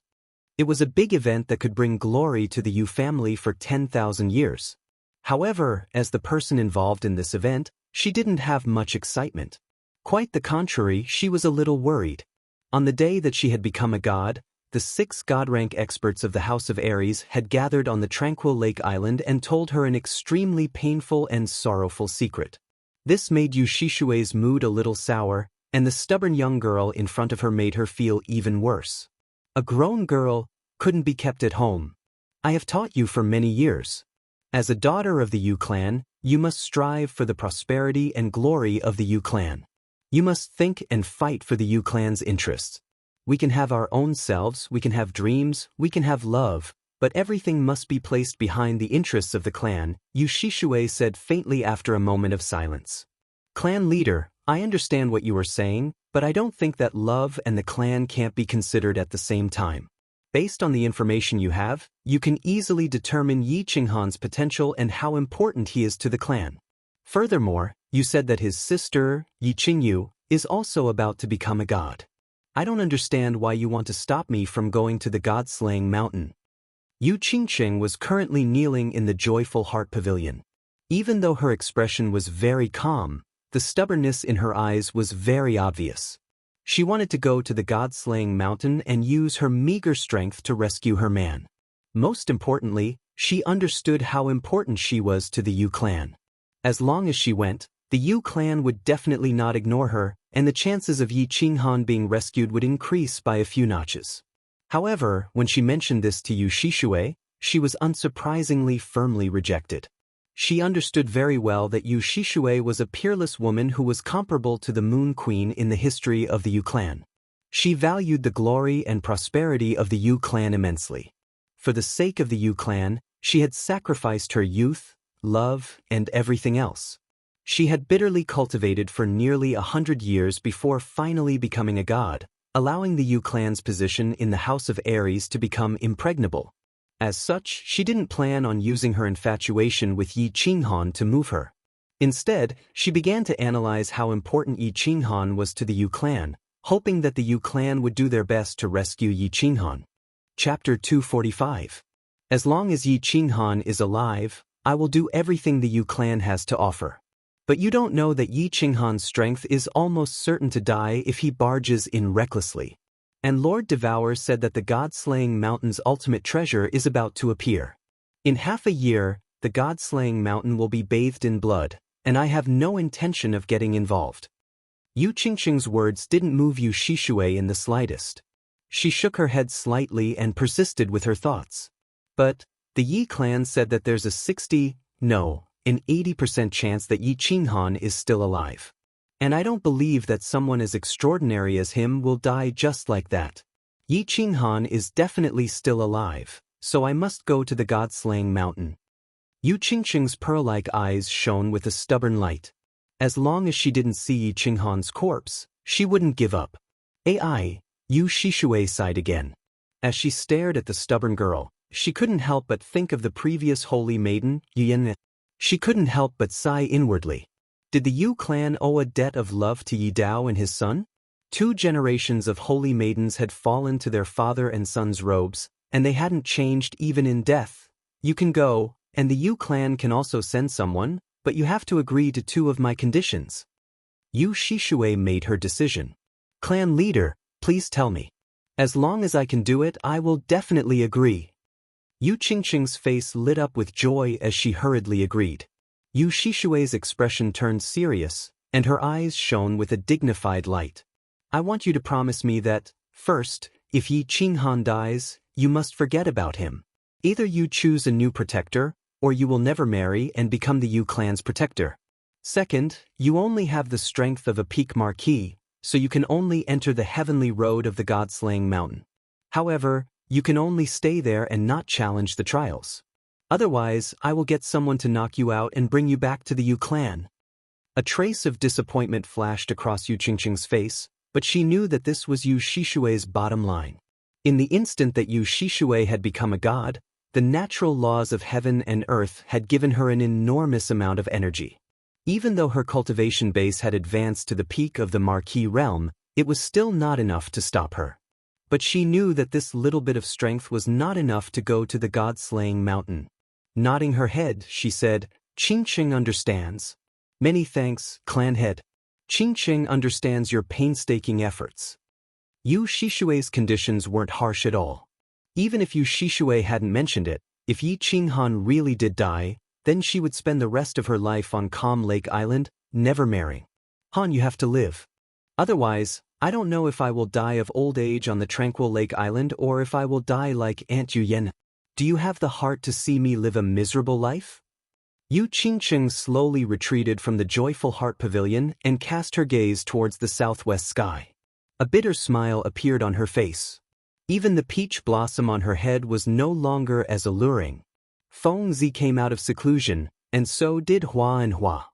It was a big event that could bring glory to the Yu family for 10,000 years. However, as the person involved in this event, she didn't have much excitement. Quite the contrary, she was a little worried. On the day that she had become a god, the 6 god-rank experts of the House of Aries had gathered on the Tranquil Lake Island and told her an extremely painful and sorrowful secret. This made Yu Shishue's mood a little sour, and the stubborn young girl in front of her made her feel even worse. A grown girl couldn't be kept at home. I have taught you for many years. As a daughter of the Yu clan, you must strive for the prosperity and glory of the Yu clan. You must think and fight for the Yu clan's interests. We can have our own selves, we can have dreams, we can have love, but everything must be placed behind the interests of the clan, Yu Shishue said faintly after a moment of silence. Clan leader, I understand what you are saying, but I don't think that love and the clan can't be considered at the same time. Based on the information you have, you can easily determine Yi Qinghan's potential and how important he is to the clan. Furthermore, you said that his sister, Yi Qingyu, is also about to become a god. I don't understand why you want to stop me from going to the god-slaying mountain. Yu Qingqing was currently kneeling in the Joyful Heart Pavilion. Even though her expression was very calm, the stubbornness in her eyes was very obvious. She wanted to go to the god-slaying mountain and use her meager strength to rescue her man. Most importantly, she understood how important she was to the Yu clan. As long as she went, the Yu clan would definitely not ignore her, and the chances of Yi Qinghan being rescued would increase by a few notches. However, when she mentioned this to Yu Shishue, she was unsurprisingly firmly rejected. She understood very well that Yu Shishue was a peerless woman who was comparable to the Moon Queen in the history of the Yu clan. She valued the glory and prosperity of the Yu clan immensely. For the sake of the Yu clan, she had sacrificed her youth, love, and everything else. She had bitterly cultivated for nearly 100 years before finally becoming a god, allowing the Yu clan's position in the House of Aries to become impregnable. As such, she didn't plan on using her infatuation with Yi Qinghan to move her. Instead, she began to analyze how important Yi Qinghan was to the Yu clan, hoping that the Yu clan would do their best to rescue Yi Qinghan. Chapter 245. As long as Yi Qinghan is alive, I will do everything the Yu clan has to offer. But you don't know that Yi Qinghan's strength is almost certain to die if he barges in recklessly. And Lord Devour said that the god-slaying mountain's ultimate treasure is about to appear. In half a year, the god-slaying mountain will be bathed in blood, and I have no intention of getting involved. Yu Qingqing's words didn't move Yu Shishue in the slightest. She shook her head slightly and persisted with her thoughts. But the Yi clan said that there's an 80% chance that Yi Qinghan is still alive. And I don't believe that someone as extraordinary as him will die just like that. Yi Qinghan is definitely still alive, so I must go to the god-slaying mountain. Yu Qingqing's pearl-like eyes shone with a stubborn light. As long as she didn't see Yi Qinghan's corpse, she wouldn't give up. Ai, Yu Shishue sighed again. As she stared at the stubborn girl, she couldn't help but think of the previous holy maiden, Yin. She couldn't help but sigh inwardly. Did the Yu clan owe a debt of love to Yi Dao and his son? 2 generations of holy maidens had fallen to their father and son's robes, and they hadn't changed even in death. You can go, and the Yu clan can also send someone, but you have to agree to 2 of my conditions. Yu Shishue made her decision. Clan leader, please tell me. As long as I can do it, I will definitely agree. Yu Qingqing's face lit up with joy as she hurriedly agreed. Yu Shishue's expression turned serious, and her eyes shone with a dignified light. I want you to promise me that, first, if Yi Qinghan dies, you must forget about him. Either you choose a new protector, or you will never marry and become the Yu clan's protector. Second, you only have the strength of a peak marquis, so you can only enter the heavenly road of the God-slaying mountain. However, you can only stay there and not challenge the trials. Otherwise, I will get someone to knock you out and bring you back to the Yu clan. A trace of disappointment flashed across Yu Qingqing's face, but she knew that this was Yu Shishue's bottom line. In the instant that Yu Shishue had become a god, the natural laws of heaven and earth had given her an enormous amount of energy. Even though her cultivation base had advanced to the peak of the Marquis realm, it was still not enough to stop her. But she knew that this little bit of strength was not enough to go to the god-slaying mountain. Nodding her head, she said, Qingqing understands. Many thanks, clan head. Qingqing understands your painstaking efforts. Yu Shishue's conditions weren't harsh at all. Even if Yu Shishue hadn't mentioned it, if Yi Qinghan really did die, then she would spend the rest of her life on Calm Lake Island, never marrying. Han, you have to live. Otherwise, I don't know if I will die of old age on the tranquil Lake Island or if I will die like Aunt Yuyen. Do you have the heart to see me live a miserable life? Yu Qingqing slowly retreated from the joyful heart pavilion and cast her gaze towards the southwest sky. A bitter smile appeared on her face. Even the peach blossom on her head was no longer as alluring. Feng Zi came out of seclusion, and so did Hua and Hua.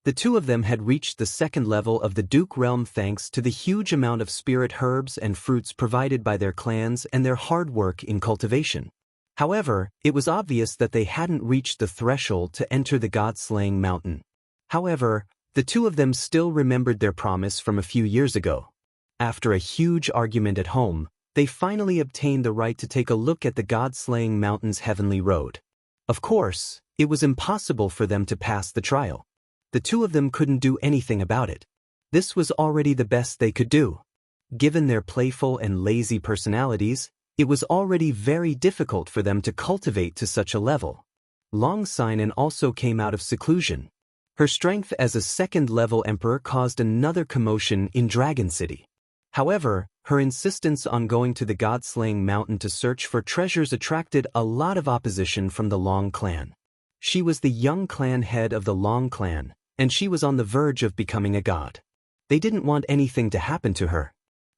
The 2 of them had reached the 2nd level of the Duke realm thanks to the huge amount of spirit herbs and fruits provided by their clans and their hard work in cultivation. However, it was obvious that they hadn't reached the threshold to enter the god-slaying mountain. However, the 2 of them still remembered their promise from a few years ago. After a huge argument at home, they finally obtained the right to take a look at the god-slaying mountain's heavenly road. Of course, it was impossible for them to pass the trial. The 2 of them couldn't do anything about it. This was already the best they could do. Given their playful and lazy personalities, it was already very difficult for them to cultivate to such a level. Long Sinan also came out of seclusion. Her strength as a 2nd-level emperor caused another commotion in Dragon City. However, her insistence on going to the god-slaying mountain to search for treasures attracted a lot of opposition from the Long clan. She was the young clan head of the Long clan, and she was on the verge of becoming a god. They didn't want anything to happen to her.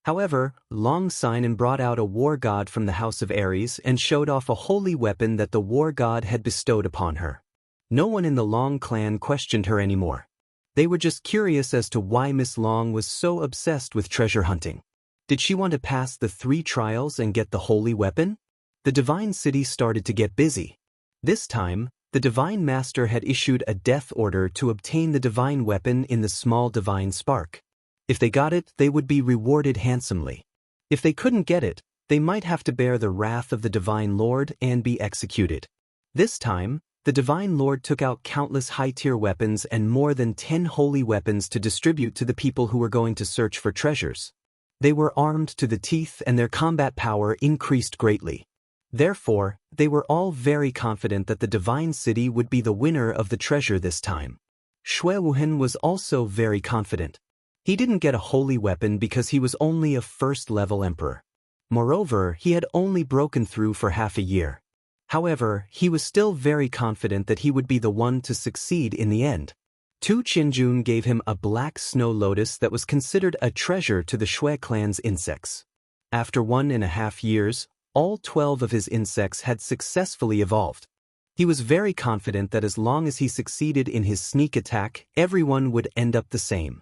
However, Long Sinan brought out a war god from the House of Ares and showed off a holy weapon that the war god had bestowed upon her. No one in the Long clan questioned her anymore. They were just curious as to why Miss Long was so obsessed with treasure hunting. Did she want to pass the 3 trials and get the holy weapon? The Divine City started to get busy. This time, the Divine Master had issued a death order to obtain the divine weapon in the small divine spark. If they got it, they would be rewarded handsomely. If they couldn't get it, they might have to bear the wrath of the Divine Lord and be executed. This time, the Divine Lord took out countless high-tier weapons and more than 10 holy weapons to distribute to the people who were going to search for treasures. They were armed to the teeth and their combat power increased greatly. Therefore, they were all very confident that the Divine City would be the winner of the treasure this time. Shui Wuhan was also very confident. He didn't get a holy weapon because he was only a 1st-level emperor. Moreover, he had only broken through for half a year. However, he was still very confident that he would be the one to succeed in the end. Tu Qinjun gave him a black snow lotus that was considered a treasure to the Shui clan's insects. After 1.5 years, all 12 of his insects had successfully evolved. He was very confident that as long as he succeeded in his sneak attack, everyone would end up the same.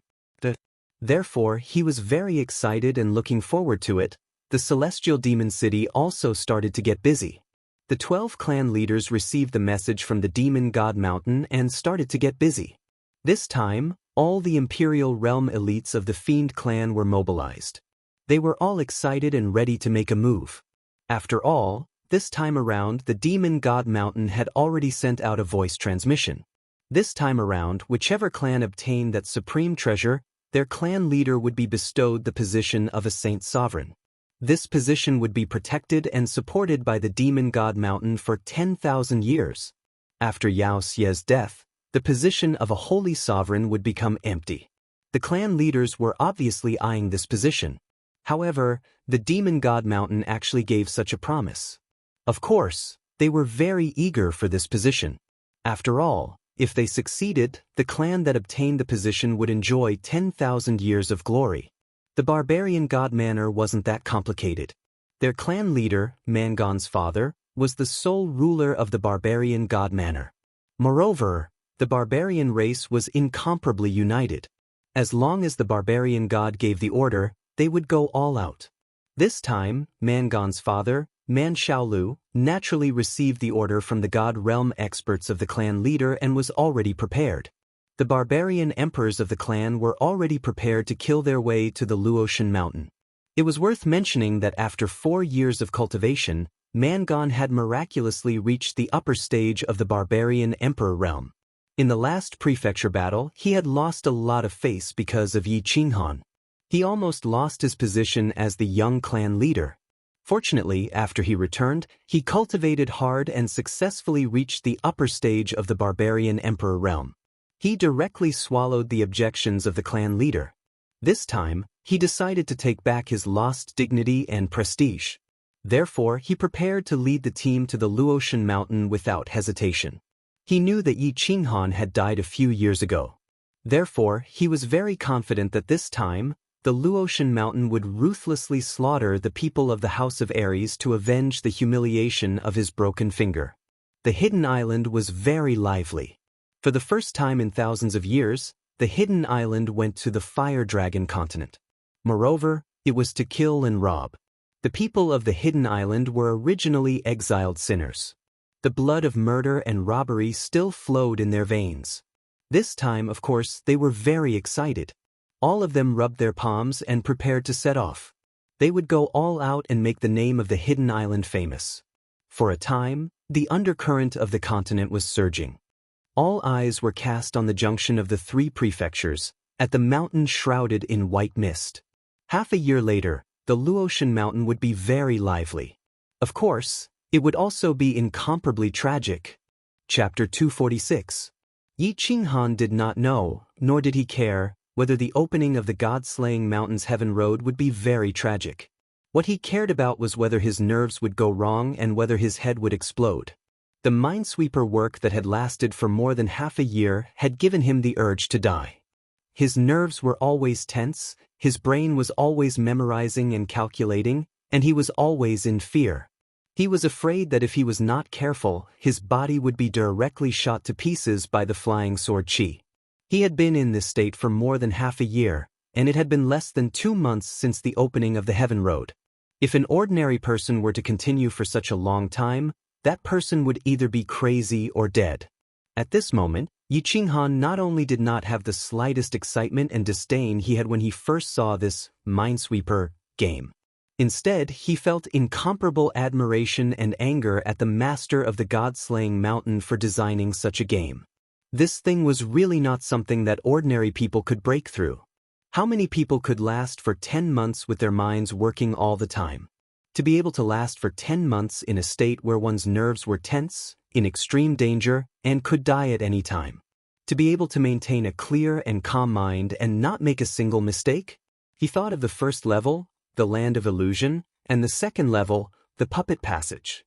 Therefore, he was very excited and looking forward to it. The Celestial Demon City also started to get busy. The 12 clan leaders received the message from the Demon God Mountain and started to get busy. This time, all the Imperial Realm elites of the Fiend clan were mobilized. They were all excited and ready to make a move. After all, This time around, the demon god mountain had already sent out a voice transmission. This time around, whichever clan obtained that supreme treasure, their clan leader would be bestowed the position of a saint sovereign. This position would be protected and supported by the demon god mountain for 10,000 years. After Xianxia's death, the position of a holy sovereign would become empty. The clan leaders were obviously eyeing this position. However, the demon god mountain actually gave such a promise. Of course, they were very eager for this position. After all, if they succeeded, the clan that obtained the position would enjoy 10,000 years of glory. The barbarian god manor wasn't that complicated. Their clan leader, Mangon's father, was the sole ruler of the barbarian god manor. Moreover, the barbarian race was incomparably united. As long as the barbarian god gave the order, they would go all out. This time, Mangon's father, Man Xiaolu, naturally received the order from the god realm experts of the clan leader and was already prepared. The barbarian emperors of the clan were already prepared to kill their way to the Luotian mountain. It was worth mentioning that after 4 years of cultivation, Mangon had miraculously reached the upper stage of the barbarian emperor realm. In the last prefecture battle, he had lost a lot of face because of Yi Qinghan. He almost lost his position as the young clan leader. Fortunately, after he returned, he cultivated hard and successfully reached the upper stage of the barbarian emperor realm. He directly swallowed the objections of the clan leader. This time, he decided to take back his lost dignity and prestige. Therefore, he prepared to lead the team to the Luotian mountain without hesitation. He knew that Yi Qinghan had died a few years ago. Therefore, he was very confident that this time, the Luotian mountain would ruthlessly slaughter the people of the House of Ares to avenge the humiliation of his broken finger. The hidden island was very lively. For the first time in thousands of years, the hidden island went to the fire dragon continent. Moreover, it was to kill and rob. The people of the hidden island were originally exiled sinners. The blood of murder and robbery still flowed in their veins. This time, of course, they were very excited. All of them rubbed their palms and prepared to set off. They would go all out and make the name of the hidden island famous. For a time, the undercurrent of the continent was surging. All eyes were cast on the junction of the 3 prefectures, at the mountain shrouded in white mist. Half a year later, the Luotian mountain would be very lively. Of course, it would also be incomparably tragic. Chapter 246. Yi Qinghan did not know, nor did he care, whether the opening of the God-slaying mountain's heaven road would be very tragic. What he cared about was whether his nerves would go wrong and whether his head would explode. The minesweeper work that had lasted for more than half a year had given him the urge to die. His nerves were always tense, his brain was always memorizing and calculating, and he was always in fear. He was afraid that if he was not careful, his body would be directly shot to pieces by the flying sword qi. He had been in this state for more than half a year, and it had been less than 2 months since the opening of the heaven road. If an ordinary person were to continue for such a long time, that person would either be crazy or dead. At this moment, Yi Qinghan not only did not have the slightest excitement and disdain he had when he first saw this minesweeper game. Instead, he felt incomparable admiration and anger at the master of the god-slaying mountain for designing such a game. This thing was really not something that ordinary people could break through. How many people could last for 10 months with their minds working all the time? To be able to last for 10 months in a state where one's nerves were tense, in extreme danger, and could die at any time. To be able to maintain a clear and calm mind and not make a single mistake? He thought of the first level, the land of illusion, and the second level, the puppet passage.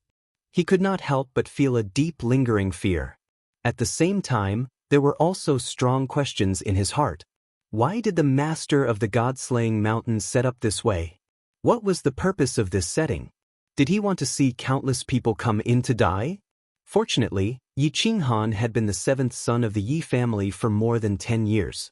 He could not help but feel a deep lingering fear. At the same time, there were also strong questions in his heart. Why did the master of the god-slaying mountain set up this way? What was the purpose of this setting? Did he want to see countless people come in to die? Fortunately, Yi Qinghan had been the 7th son of the Yi family for more than 10 years.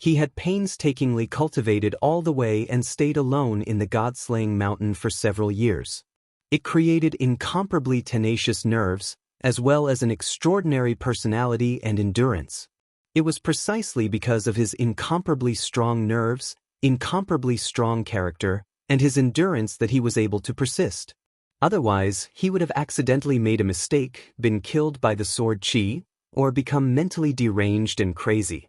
He had painstakingly cultivated all the way and stayed alone in the god-slaying mountain for several years. It created incomparably tenacious nerves, as well as an extraordinary personality and endurance. It was precisely because of his incomparably strong nerves, incomparably strong character, and his endurance that he was able to persist. Otherwise, he would have accidentally made a mistake, been killed by the sword qi, or become mentally deranged and crazy.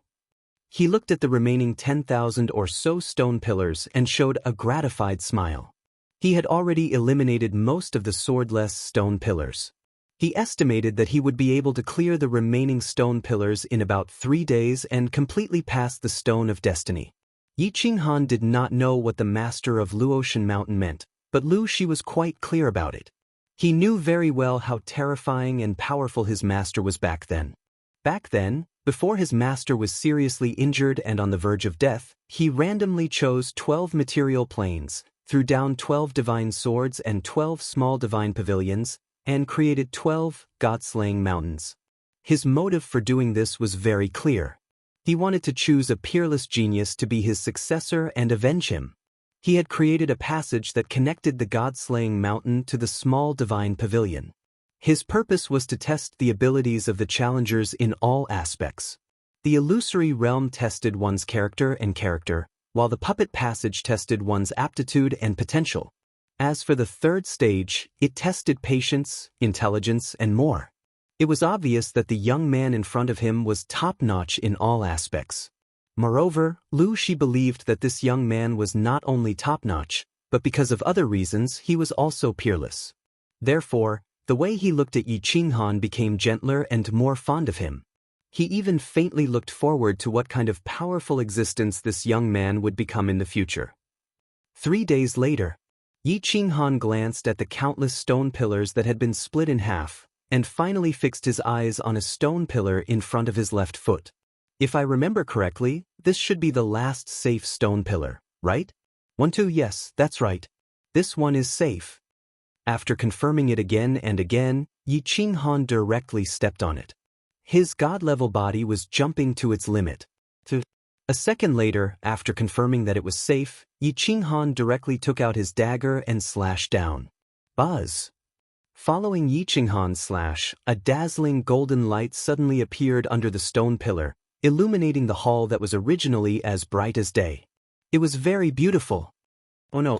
He looked at the remaining 10,000 or so stone pillars and showed a gratified smile. He had already eliminated most of the swordless stone pillars. He estimated that he would be able to clear the remaining stone pillars in about 3 days and completely pass the Stone of Destiny. Yi Qinghan did not know what the master of Luotian Mountain meant, but Lu Shi was quite clear about it. He knew very well how terrifying and powerful his master was back then. Back then, before his master was seriously injured and on the verge of death, he randomly chose 12 material planes, threw down 12 divine swords and 12 small divine pavilions, and created 12 god-slaying mountains. His motive for doing this was very clear. He wanted to choose a peerless genius to be his successor and avenge him. He had created a passage that connected the god-slaying mountain to the small divine pavilion. His purpose was to test the abilities of the challengers in all aspects. The illusory realm tested one's character, while the puppet passage tested one's aptitude and potential. As for the third stage, it tested patience, intelligence, and more. It was obvious that the young man in front of him was top-notch in all aspects. Moreover, Lu Shi believed that this young man was not only top-notch, but because of other reasons he was also peerless. Therefore, the way he looked at Yi Qinghan became gentler and more fond of him. He even faintly looked forward to what kind of powerful existence this young man would become in the future. 3 days later, Yi Qinghan glanced at the countless stone pillars that had been split in half, and finally fixed his eyes on a stone pillar in front of his left foot. If I remember correctly, this should be the last safe stone pillar, right? 1, 2, yes, that's right. This one is safe. After confirming it again and again, Yi Qinghan directly stepped on it. His god-level body was jumping to its limit. A second later, after confirming that it was safe, Yi Qinghan directly took out his dagger and slashed down. Buzz! Following Yi Qinghan's slash, a dazzling golden light suddenly appeared under the stone pillar, illuminating the hall that was originally as bright as day. It was very beautiful. Oh no!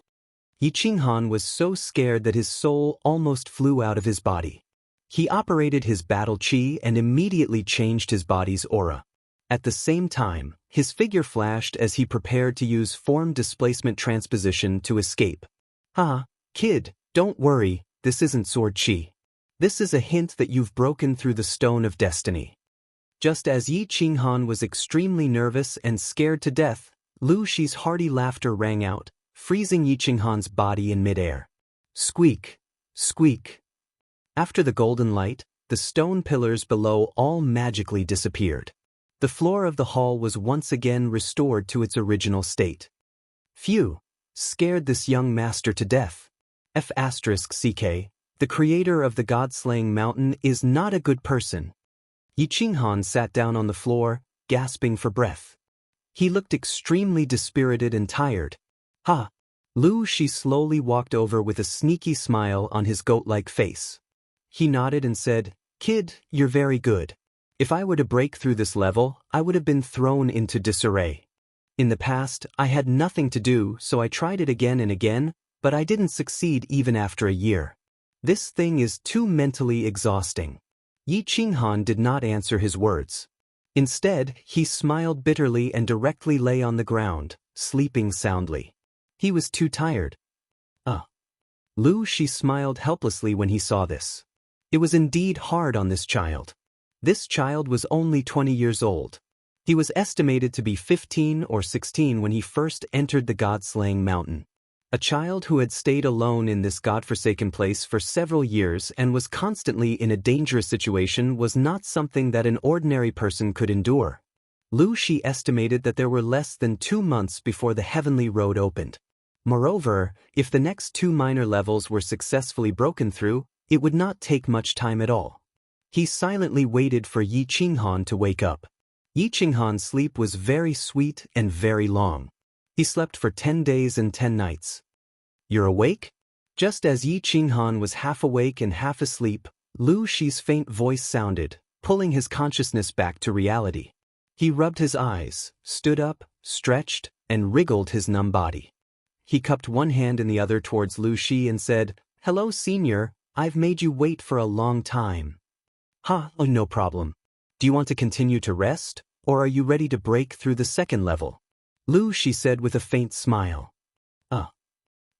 Yi Qinghan was so scared that his soul almost flew out of his body. He operated his battle chi and immediately changed his body's aura. At the same time, his figure flashed as he prepared to use form displacement transposition to escape. Kid, don't worry, this isn't sword chi. This is a hint that you've broken through the Stone of Destiny. Just as Yi Qinghan was extremely nervous and scared to death, Lu Shi's hearty laughter rang out, freezing Yi Qinghan's body in midair. Squeak! Squeak! After the golden light, the stone pillars below all magically disappeared. The floor of the hall was once again restored to its original state. Phew! Scared this young master to death. F***ck, the creator of the god-slaying mountain is not a good person. Yi Qinghan sat down on the floor, gasping for breath. He looked extremely dispirited and tired. Lu Shi slowly walked over with a sneaky smile on his goat-like face. He nodded and said, "Kid, you're very good. If I were to break through this level, I would have been thrown into disarray. In the past, I had nothing to do, so I tried it again and again, but I didn't succeed even after a year. This thing is too mentally exhausting." Yi Qinghan did not answer his words. Instead, he smiled bitterly and directly lay on the ground, sleeping soundly. He was too tired. Lu Shi smiled helplessly when he saw this. It was indeed hard on this child. This child was only 20 years old. He was estimated to be 15 or 16 when he first entered the god-slaying mountain. A child who had stayed alone in this godforsaken place for several years and was constantly in a dangerous situation was not something that an ordinary person could endure. Lu Shi estimated that there were less than 2 months before the heavenly road opened. Moreover, if the next 2 minor levels were successfully broken through, it would not take much time at all. He silently waited for Yi Qinghan to wake up. Yi Qinghan's sleep was very sweet and very long. He slept for 10 days and 10 nights. "You're awake?" Just as Yi Qinghan was half awake and half asleep, Lu Shi's faint voice sounded, pulling his consciousness back to reality. He rubbed his eyes, stood up, stretched, and wriggled his numb body. He cupped one hand in the other towards Lu Shi and said, Hello, Senior. I've made you wait for a long time. Oh, no problem. Do you want to continue to rest, or are you ready to break through the second level? Lu, she said with a faint smile.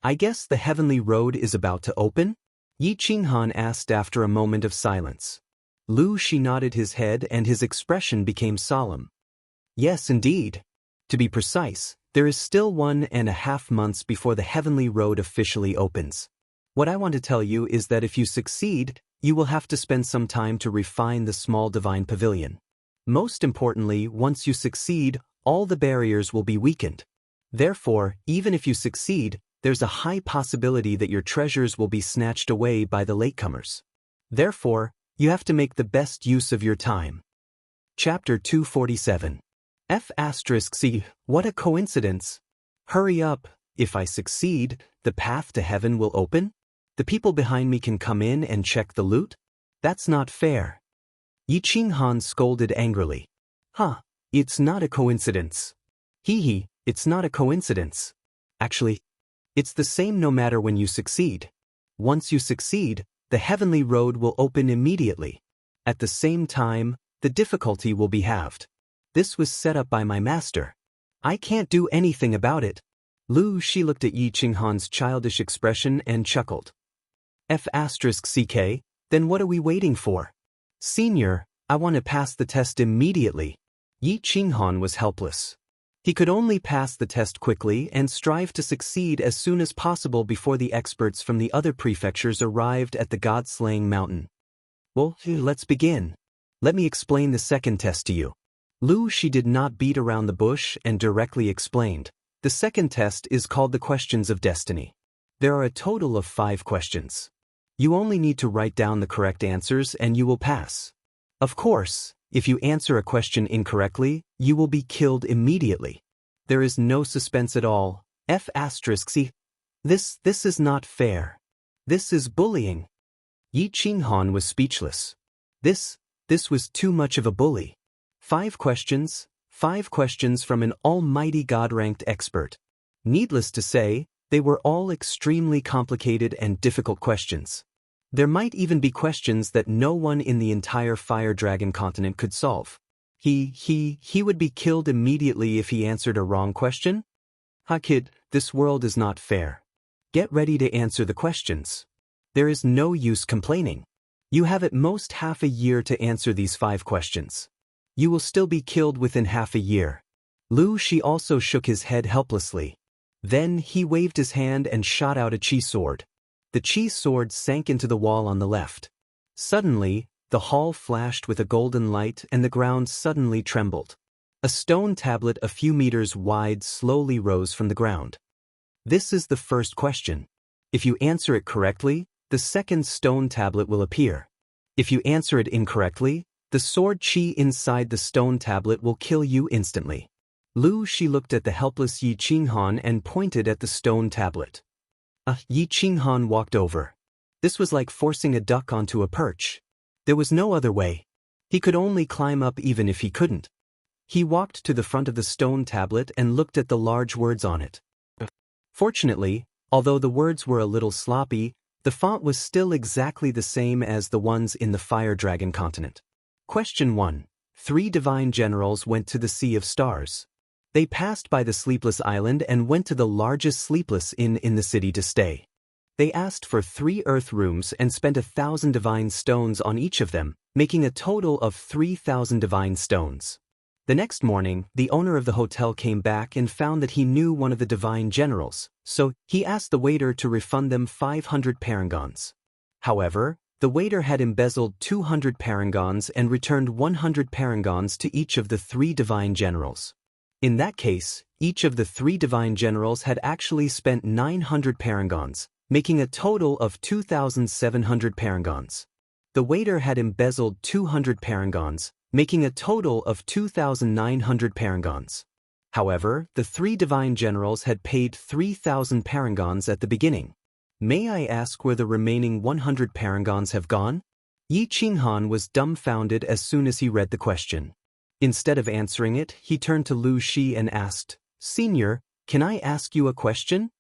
I guess the heavenly road is about to open? Yi Qinghan asked after a moment of silence. Lu, she nodded his head and his expression became solemn. Yes, indeed. To be precise, there is still 1.5 months before the heavenly road officially opens. What I want to tell you is that if you succeed, you will have to spend some time to refine the small divine pavilion. Most importantly, once you succeed, all the barriers will be weakened. Therefore, even if you succeed, there's a high possibility that your treasures will be snatched away by the latecomers. Therefore, you have to make the best use of your time. Chapter 247. F***C, what a coincidence. Hurry up, if I succeed, the path to heaven will open? The people behind me can come in and check the loot? That's not fair. Yi Qinghan scolded angrily. It's not a coincidence. It's not a coincidence. Actually, it's the same no matter when you succeed. Once you succeed, the heavenly road will open immediately. At the same time, the difficulty will be halved. This was set up by my master. I can't do anything about it. Lu, she looked at Yi Qinghan's childish expression and chuckled. F***ck, then what are we waiting for? Senior, I want to pass the test immediately. Yi Qinghan was helpless. He could only pass the test quickly and strive to succeed as soon as possible before the experts from the other prefectures arrived at the god-slaying mountain. Well, let's begin. Let me explain the second test to you. Lu, she did not beat around the bush and directly explained. The second test is called the Questions of Destiny. There are a total of 5 questions. You only need to write down the correct answers and you will pass. Of course, if you answer a question incorrectly, you will be killed immediately. There is no suspense at all. F***C. This is not fair. This is bullying. Yi Qinghan was speechless. This was too much of a bully. 5 questions from an almighty God-ranked expert. Needless to say, they were all extremely complicated and difficult questions. There might even be questions that no one in the entire Fire Dragon continent could solve. He would be killed immediately if he answered a wrong question? Kid, this world is not fair. Get ready to answer the questions. There is no use complaining. You have at most half a year to answer these 5 questions. You will still be killed within half a year. Lu, she also shook his head helplessly. Then he waved his hand and shot out a chi sword. The chi sword sank into the wall on the left. Suddenly, the hall flashed with a golden light and the ground suddenly trembled. A stone tablet a few meters wide slowly rose from the ground. This is the first question. If you answer it correctly, the second stone tablet will appear. If you answer it incorrectly, the sword chi inside the stone tablet will kill you instantly. Lu, she looked at the helpless Yi Qinghan and pointed at the stone tablet. Yi Qinghan walked over. This was like forcing a duck onto a perch. There was no other way. He could only climb up even if he couldn't. He walked to the front of the stone tablet and looked at the large words on it. Fortunately, although the words were a little sloppy, the font was still exactly the same as the ones in the Fire Dragon continent. Question 1. 3 divine generals went to the Sea of Stars. They passed by the Sleepless Island and went to the largest sleepless inn in the city to stay. They asked for 3 earth rooms and spent 1,000 divine stones on each of them, making a total of 3,000 divine stones. The next morning, the owner of the hotel came back and found that he knew one of the divine generals, so he asked the waiter to refund them 500 parangons. However, the waiter had embezzled 200 parangons and returned 100 parangons to each of the 3 divine generals. In that case, each of the 3 divine generals had actually spent 900 parangons, making a total of 2,700 parangons. The waiter had embezzled 200 parangons, making a total of 2,900 parangons. However, the 3 divine generals had paid 3,000 parangons at the beginning. May I ask where the remaining 100 parangons have gone? Yi Qinghan was dumbfounded as soon as he read the question. Instead of answering it, he turned to Lu Shi and asked, "Senior, can I ask you a question?"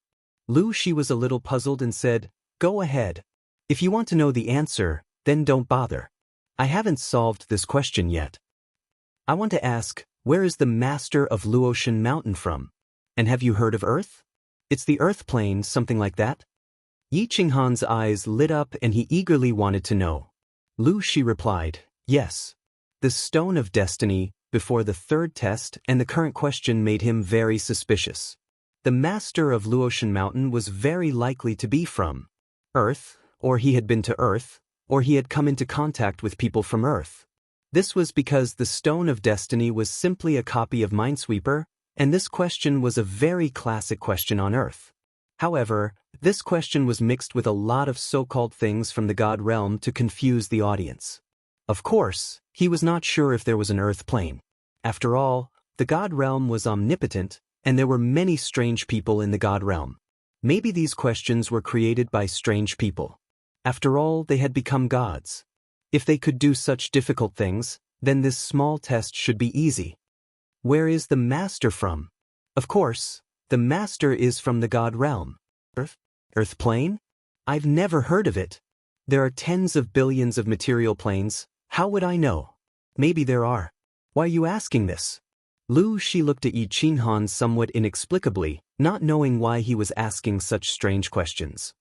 Lu Shi was a little puzzled and said, Go ahead. If you want to know the answer, then don't bother. I haven't solved this question yet. I want to ask, where is the master of Luotian Mountain from? And have you heard of Earth? It's the Earth plane, something like that? Yi Qinghan's eyes lit up and he eagerly wanted to know. Lu Shi replied, yes. The Stone of Destiny, before the third test and the current question made him very suspicious. The master of Luotian Mountain was very likely to be from Earth, or he had been to Earth, or he had come into contact with people from Earth. This was because the Stone of Destiny was simply a copy of Minesweeper, and this question was a very classic question on Earth. However, this question was mixed with a lot of so-called things from the God realm to confuse the audience. Of course, he was not sure if there was an Earth plane. After all, the God realm was omnipotent, and there were many strange people in the God realm. Maybe these questions were created by strange people. After all, they had become gods. If they could do such difficult things, then this small test should be easy. Where is the master from? Of course, the master is from the God realm. Earth plane? I've never heard of it. There are tens of billions of material planes. How would I know? Maybe there are. Why are you asking this? Lu Shi looked at Yi Qinghan somewhat inexplicably, not knowing why he was asking such strange questions.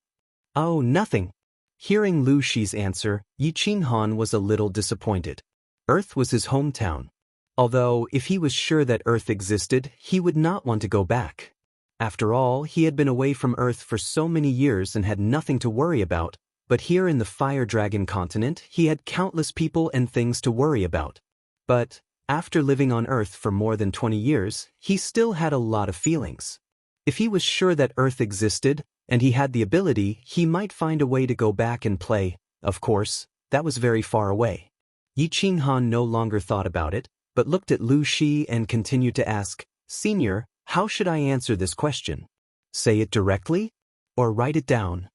Oh, nothing. Hearing Lu Shi's answer, Yi Qinghan was a little disappointed. Earth was his hometown. Although, if he was sure that Earth existed, he would not want to go back. After all, he had been away from Earth for so many years and had nothing to worry about, but here in the Fire Dragon continent, he had countless people and things to worry about. But, after living on Earth for more than 20 years, he still had a lot of feelings. If he was sure that Earth existed, and he had the ability, he might find a way to go back and play. Of course, that was very far away. Yi Qinghan no longer thought about it, but looked at Lu Shi and continued to ask, Senior, how should I answer this question? Say it directly? Or write it down?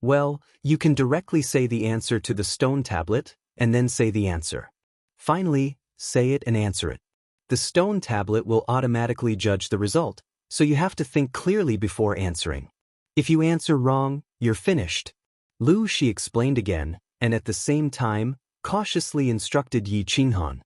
Well, you can directly say the answer to the stone tablet, and then say the answer. Finally, say it and answer it. The stone tablet will automatically judge the result, so you have to think clearly before answering. If you answer wrong, you're finished. Lu Shi explained again, and at the same time, cautiously instructed Yi Qinghan.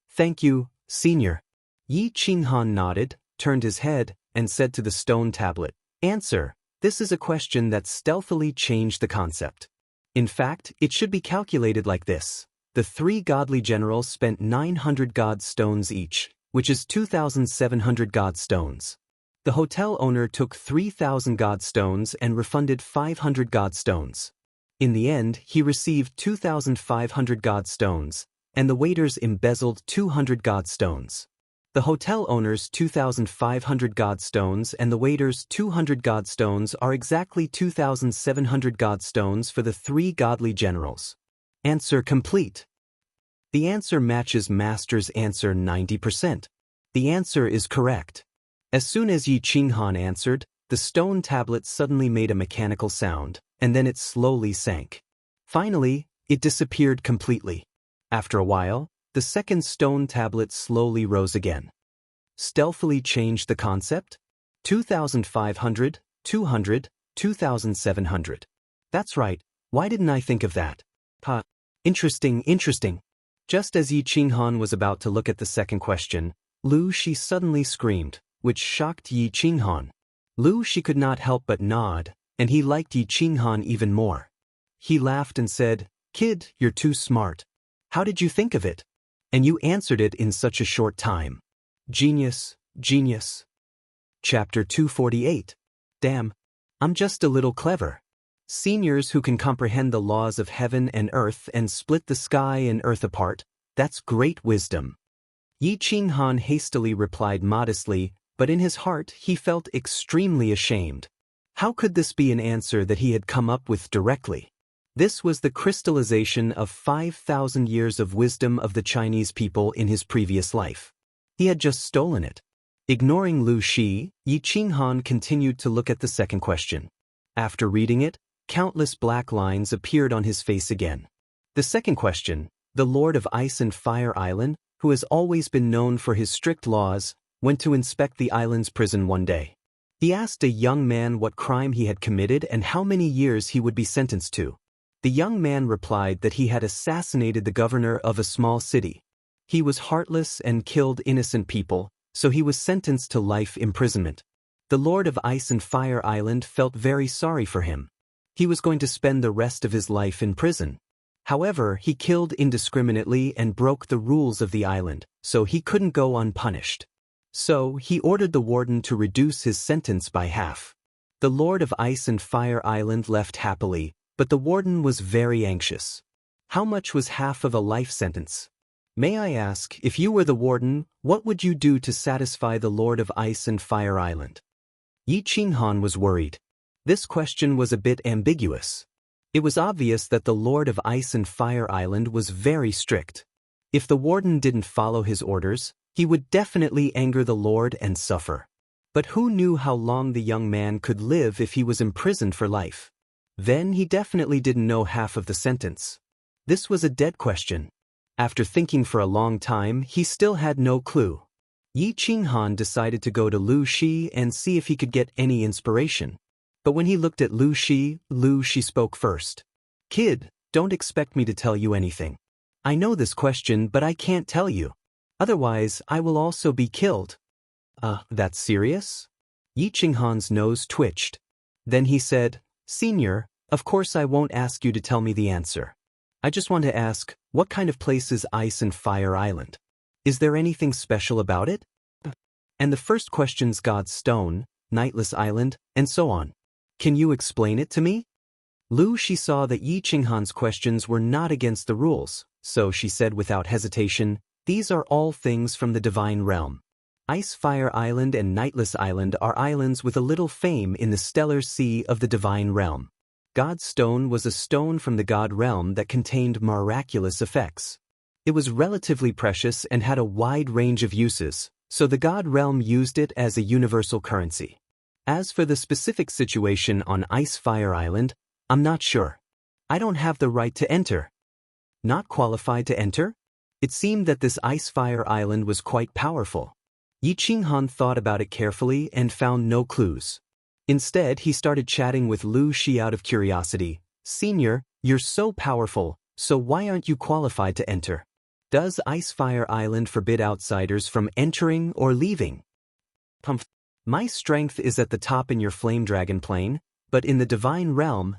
Thank you, Senior. Yi Qinghan nodded, turned his head, and said to the stone tablet, Answer. This is a question that stealthily changed the concept. In fact, it should be calculated like this. The 3 godly generals spent 900 god stones each, which is 2,700 god stones. The hotel owner took 3,000 god stones and refunded 500 god stones. In the end, he received 2,500 god stones, and the waiters embezzled 200 god stones. The hotel owner's 2,500 god stones and the waiter's 200 god stones are exactly 2,700 god stones for the 3 godly generals. Answer complete. The answer matches Master's answer 90%. The answer is correct. As soon as Yi Qinghan answered, the stone tablet suddenly made a mechanical sound, and then it slowly sank. Finally, it disappeared completely. After a while, the second stone tablet slowly rose again. Stealthily changed the concept? 2,500, 200, 2,700. That's right, why didn't I think of that? Interesting. Just as Yi Qinghan was about to look at the second question, Lu Shi suddenly screamed, which shocked Yi Qinghan. Lu Shi could not help but nod, and he liked Yi Qinghan even more. He laughed and said, Kid, you're too smart. How did you think of it? And you answered it in such a short time. Genius. Chapter 248. Damn, I'm just a little clever. Seniors who can comprehend the laws of heaven and earth and split the sky and earth apart, that's great wisdom. Yi Qinghan hastily replied modestly, but in his heart he felt extremely ashamed. How could this be an answer that he had come up with directly? This was the crystallization of 5,000 years of wisdom of the Chinese people in his previous life. He had just stolen it. Ignoring Lu Shi, Yi Qinghan continued to look at the second question. After reading it, countless black lines appeared on his face again. The second question, the Lord of Ice and Fire Island, who has always been known for his strict laws, went to inspect the island's prison one day. He asked a young man what crime he had committed and how many years he would be sentenced to. The young man replied that he had assassinated the governor of a small city. He was heartless and killed innocent people, so he was sentenced to life imprisonment. The Lord of Ice and Fire Island felt very sorry for him. He was going to spend the rest of his life in prison. However, he killed indiscriminately and broke the rules of the island, so he couldn't go unpunished. So, he ordered the warden to reduce his sentence by half. The Lord of Ice and Fire Island left happily, but the warden was very anxious. How much was half of a life sentence? May I ask, if you were the warden, what would you do to satisfy the Lord of Ice and Fire Island? Yi Qinghan was worried. This question was a bit ambiguous. It was obvious that the Lord of Ice and Fire Island was very strict. If the warden didn't follow his orders, he would definitely anger the Lord and suffer. But who knew how long the young man could live if he was imprisoned for life? Then he definitely didn't know half of the sentence. This was a dead question. After thinking for a long time, he still had no clue. Yi Qinghan decided to go to Lu Shi and see if he could get any inspiration. But when he looked at Lu Shi spoke first. "Kid, don't expect me to tell you anything. I know this question, but I can't tell you. Otherwise, I will also be killed." That's serious? Yi Qinghan's nose twitched. Then he said, "Senior, of course I won't ask you to tell me the answer. I just want to ask, what kind of place is Ice and Fire Island? Is there anything special about it? And the first question's God's Stone, Nightless Island, and so on. Can you explain it to me?" Lu Shi saw that Yi Qinghan's questions were not against the rules, so she said without hesitation, "These are all things from the divine realm. Ice Fire Island and Nightless Island are islands with a little fame in the stellar sea of the divine realm. God's Stone was a stone from the God realm that contained miraculous effects. It was relatively precious and had a wide range of uses, so the God realm used it as a universal currency. As for the specific situation on Ice Fire Island, I'm not sure. I don't have the right to enter." Not qualified to enter? It seemed that this Ice Fire Island was quite powerful. Yi Qinghan thought about it carefully and found no clues. Instead, he started chatting with Lu Shi out of curiosity. "Senior, you're so powerful, so why aren't you qualified to enter? Does Ice Fire Island forbid outsiders from entering or leaving?" "My strength is at the top in your Flame Dragon plane, but in the divine realm,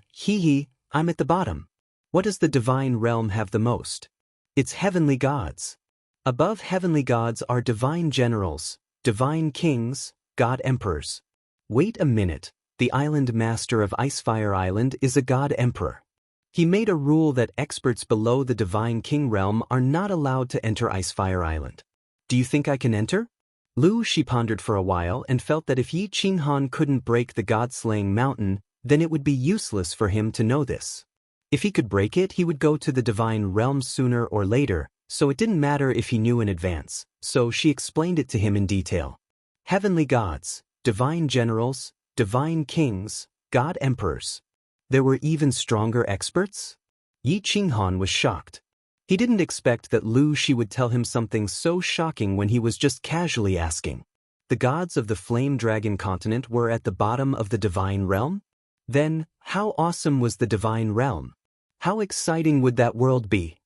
I'm at the bottom. What does the divine realm have the most? It's heavenly gods. Above heavenly gods are divine generals, divine kings, god emperors. Wait a minute, the island master of Icefire Island is a god emperor. He made a rule that experts below the divine king realm are not allowed to enter Icefire Island. Do you think I can enter?" Lu Shi pondered for a while and felt that if Yi Qinghan couldn't break the god-slaying mountain, then it would be useless for him to know this. If he could break it, he would go to the divine realm sooner or later, so it didn't matter if he knew in advance, so she explained it to him in detail. Heavenly gods, divine generals, divine kings, god emperors. There were even stronger experts? Yi Qinghan was shocked. He didn't expect that Lu Shi would tell him something so shocking when he was just casually asking. The gods of the Flame Dragon continent were at the bottom of the divine realm? Then, how awesome was the divine realm? How exciting would that world be?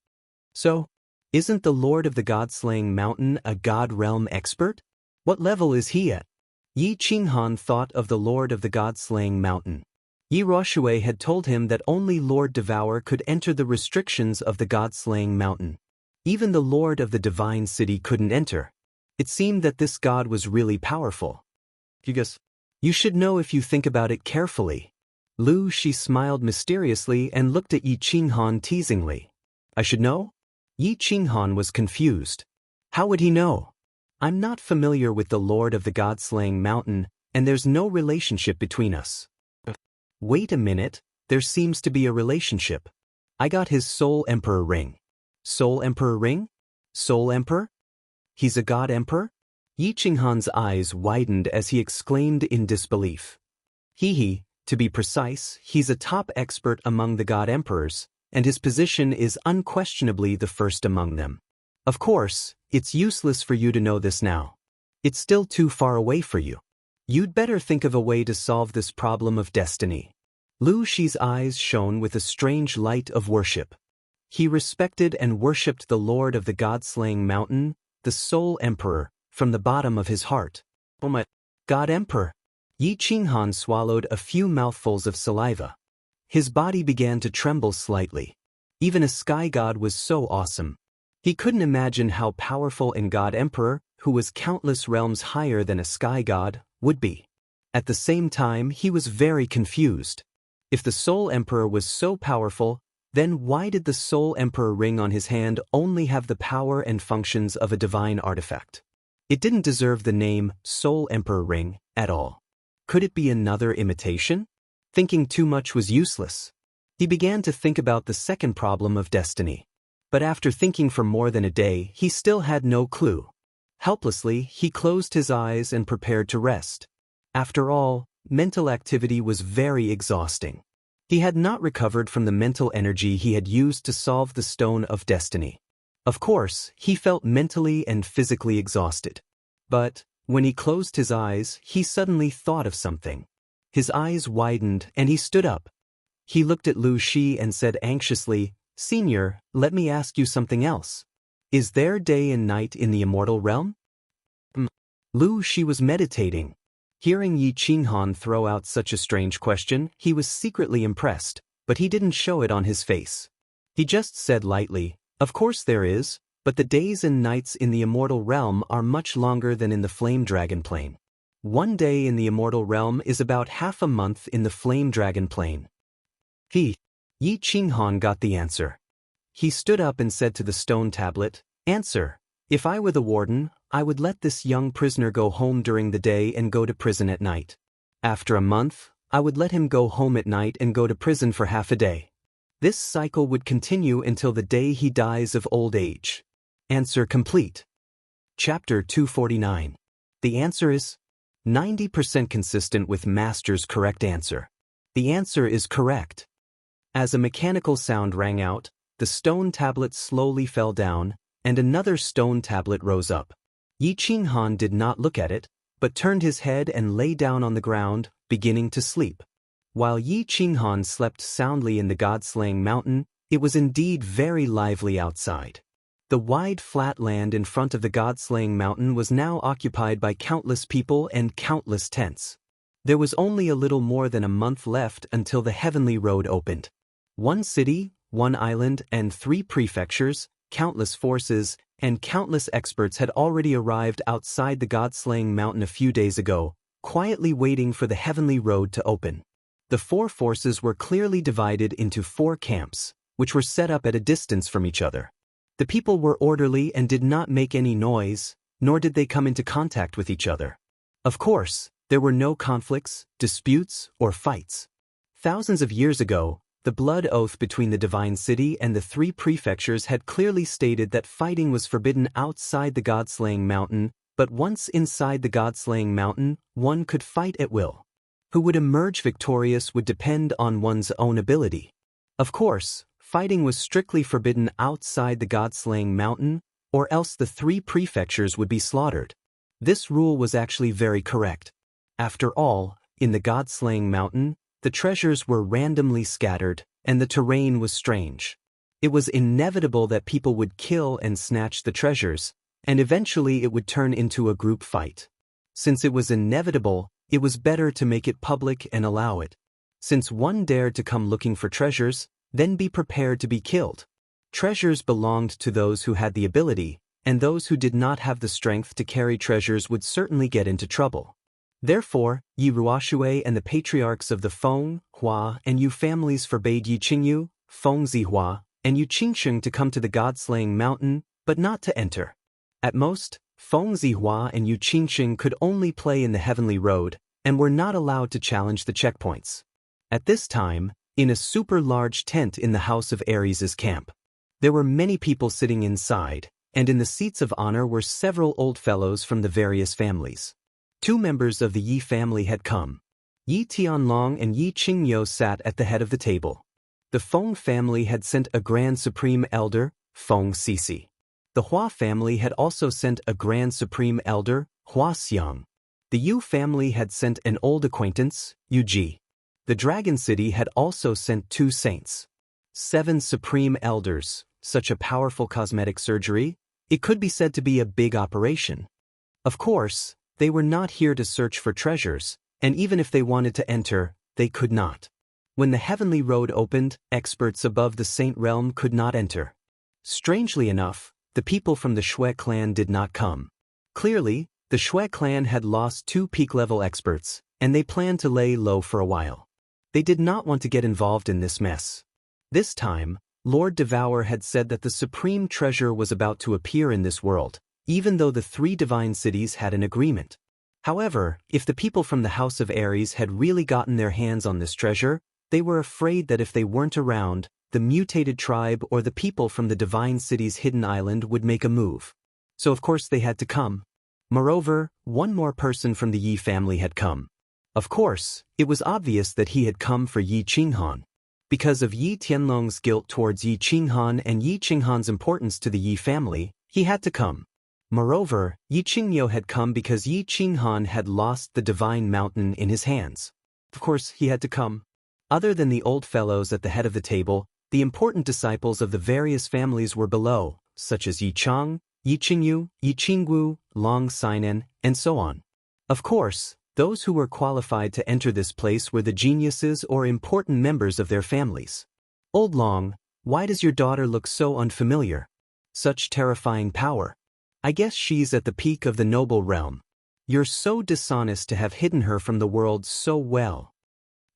So, isn't the Lord of the God-slaying mountain a god realm expert? What level is he at? Yi Qinghan thought of the Lord of the God-slaying mountain. Yi Ruoshui had told him that only Lord Devour could enter the restrictions of the god-slaying mountain. Even the Lord of the Divine City couldn't enter. It seemed that this god was really powerful. You should know if you think about it carefully. Lu Shi smiled mysteriously and looked at Yi Qinghan teasingly. I should know? Yi Qinghan was confused. How would he know? I'm not familiar with the Lord of the God-slaying mountain, and there's no relationship between us. Wait a minute, there seems to be a relationship. I got his Soul Emperor ring. Soul Emperor ring? Soul Emperor? He's a god emperor? Yi Qinghan's eyes widened as he exclaimed in disbelief. To be precise, he's a top expert among the god emperors, and his position is unquestionably the first among them. Of course, it's useless for you to know this now. It's still too far away for you. You'd better think of a way to solve this problem of destiny. Lu Shi's eyes shone with a strange light of worship. He respected and worshipped the lord of the god-slaying mountain, the Soul Emperor, from the bottom of his heart. Oh my God Emperor! Yi Qinghan swallowed a few mouthfuls of saliva. His body began to tremble slightly. Even a sky god was so awesome. He couldn't imagine how powerful a god emperor, who was countless realms higher than a sky god, would be. At the same time, he was very confused. If the Soul Emperor was so powerful, then why did the Soul Emperor ring on his hand only have the power and functions of a divine artifact? It didn't deserve the name Soul Emperor ring at all. Could it be another imitation? Thinking too much was useless. He began to think about the second problem of destiny. But after thinking for more than a day, he still had no clue. Helplessly, he closed his eyes and prepared to rest. After all, mental activity was very exhausting. He had not recovered from the mental energy he had used to solve the Stone of Destiny. Of course, he felt mentally and physically exhausted. But, when he closed his eyes, he suddenly thought of something. His eyes widened and he stood up. He looked at Lu Shi and said anxiously, "Senior, let me ask you something else. Is there day and night in the immortal realm?" Lu Shi was meditating. Hearing Yi Qinghan throw out such a strange question, he was secretly impressed, but he didn't show it on his face. He just said lightly, "Of course there is, but the days and nights in the immortal realm are much longer than in the Flame Dragon Plane. One day in the immortal realm is about half a month in the Flame Dragon Plane." Yi Qinghan got the answer. He stood up and said to the stone tablet, "Answer. If I were the warden, I would let this young prisoner go home during the day and go to prison at night. After a month, I would let him go home at night and go to prison for half a day. This cycle would continue until the day he dies of old age." Answer complete. Chapter 249. The answer is 90% consistent with Master's correct answer. The answer is correct. As a mechanical sound rang out, the stone tablet slowly fell down, and another stone tablet rose up. Yi Qinghan did not look at it, but turned his head and lay down on the ground, beginning to sleep. While Yi Qinghan slept soundly in the god-slaying mountain, it was indeed very lively outside. The wide flat land in front of the god-slaying mountain was now occupied by countless people and countless tents. There was only a little more than a month left until the heavenly road opened. One city, one island, and 3 prefectures, countless forces, and countless experts had already arrived outside the god-slaying mountain a few days ago, quietly waiting for the heavenly road to open. The 4 forces were clearly divided into 4 camps, which were set up at a distance from each other. The people were orderly and did not make any noise, nor did they come into contact with each other. Of course, there were no conflicts, disputes, or fights. Thousands of years ago, the blood oath between the divine city and the 3 prefectures had clearly stated that fighting was forbidden outside the god-slaying mountain, but once inside the god-slaying mountain, one could fight at will. Who would emerge victorious would depend on one's own ability. Of course, fighting was strictly forbidden outside the god-slaying mountain, or else the 3 prefectures would be slaughtered. This rule was actually very correct. After all, in the god-slaying mountain, the treasures were randomly scattered, and the terrain was strange. It was inevitable that people would kill and snatch the treasures, and eventually it would turn into a group fight. Since it was inevitable, it was better to make it public and allow it. Since one dared to come looking for treasures, then be prepared to be killed. Treasures belonged to those who had the ability, and those who did not have the strength to carry treasures would certainly get into trouble. Therefore, Yi Ruoshui and the patriarchs of the Feng, Hua, and Yu families forbade Yi Qingyu, Feng Zihua, and Yu Qingsheng to come to the god-slaying mountain, but not to enter. At most, Feng Zihua and Yu Qingsheng could only play in the heavenly road, and were not allowed to challenge the checkpoints. At this time, in a super large tent in the house of Ares' camp, there were many people sitting inside, and in the seats of honor were several old fellows from the various families. 2 members of the Yi family had come. Yi Tianlong and Yi Qingyo sat at the head of the table. The Feng family had sent a Grand Supreme Elder, Feng Sisi. The Hua family had also sent a Grand Supreme Elder, Hua Xiang. The Yu family had sent an old acquaintance, Yuji. The Dragon City had also sent 2 saints. 7 supreme elders, such a powerful cosmetic surgery, it could be said to be a big operation. Of course, they were not here to search for treasures, and even if they wanted to enter, they could not. When the heavenly road opened, experts above the Saint Realm could not enter. Strangely enough, the people from the Shui clan did not come. Clearly, the Shui clan had lost 2 peak-level experts, and they planned to lay low for a while. They did not want to get involved in this mess. This time, Lord Devour had said that the supreme treasure was about to appear in this world, even though the 3 divine cities had an agreement. However, if the people from the House of Ares had really gotten their hands on this treasure, they were afraid that if they weren't around, the mutated tribe or the people from the divine city's hidden island would make a move. So of course they had to come. Moreover, one more person from the Yi family had come. Of course, it was obvious that he had come for Yi Qinghan. Because of Yi Tianlong's guilt towards Yi Qinghan and Yi Qinghan's importance to the Yi family, he had to come. Moreover, Yi Qingyo had come because Yi Qinghan had lost the divine mountain in his hands. Of course, he had to come. Other than the old fellows at the head of the table, the important disciples of the various families were below, such as Yi Chang, Yi Qingyu, Yi Qingwu, Long Sinan, and so on. Of course, those who were qualified to enter this place were the geniuses or important members of their families. Old Long, why does your daughter look so unfamiliar? Such terrifying power. I guess she's at the peak of the noble realm. You're so dishonest to have hidden her from the world so well.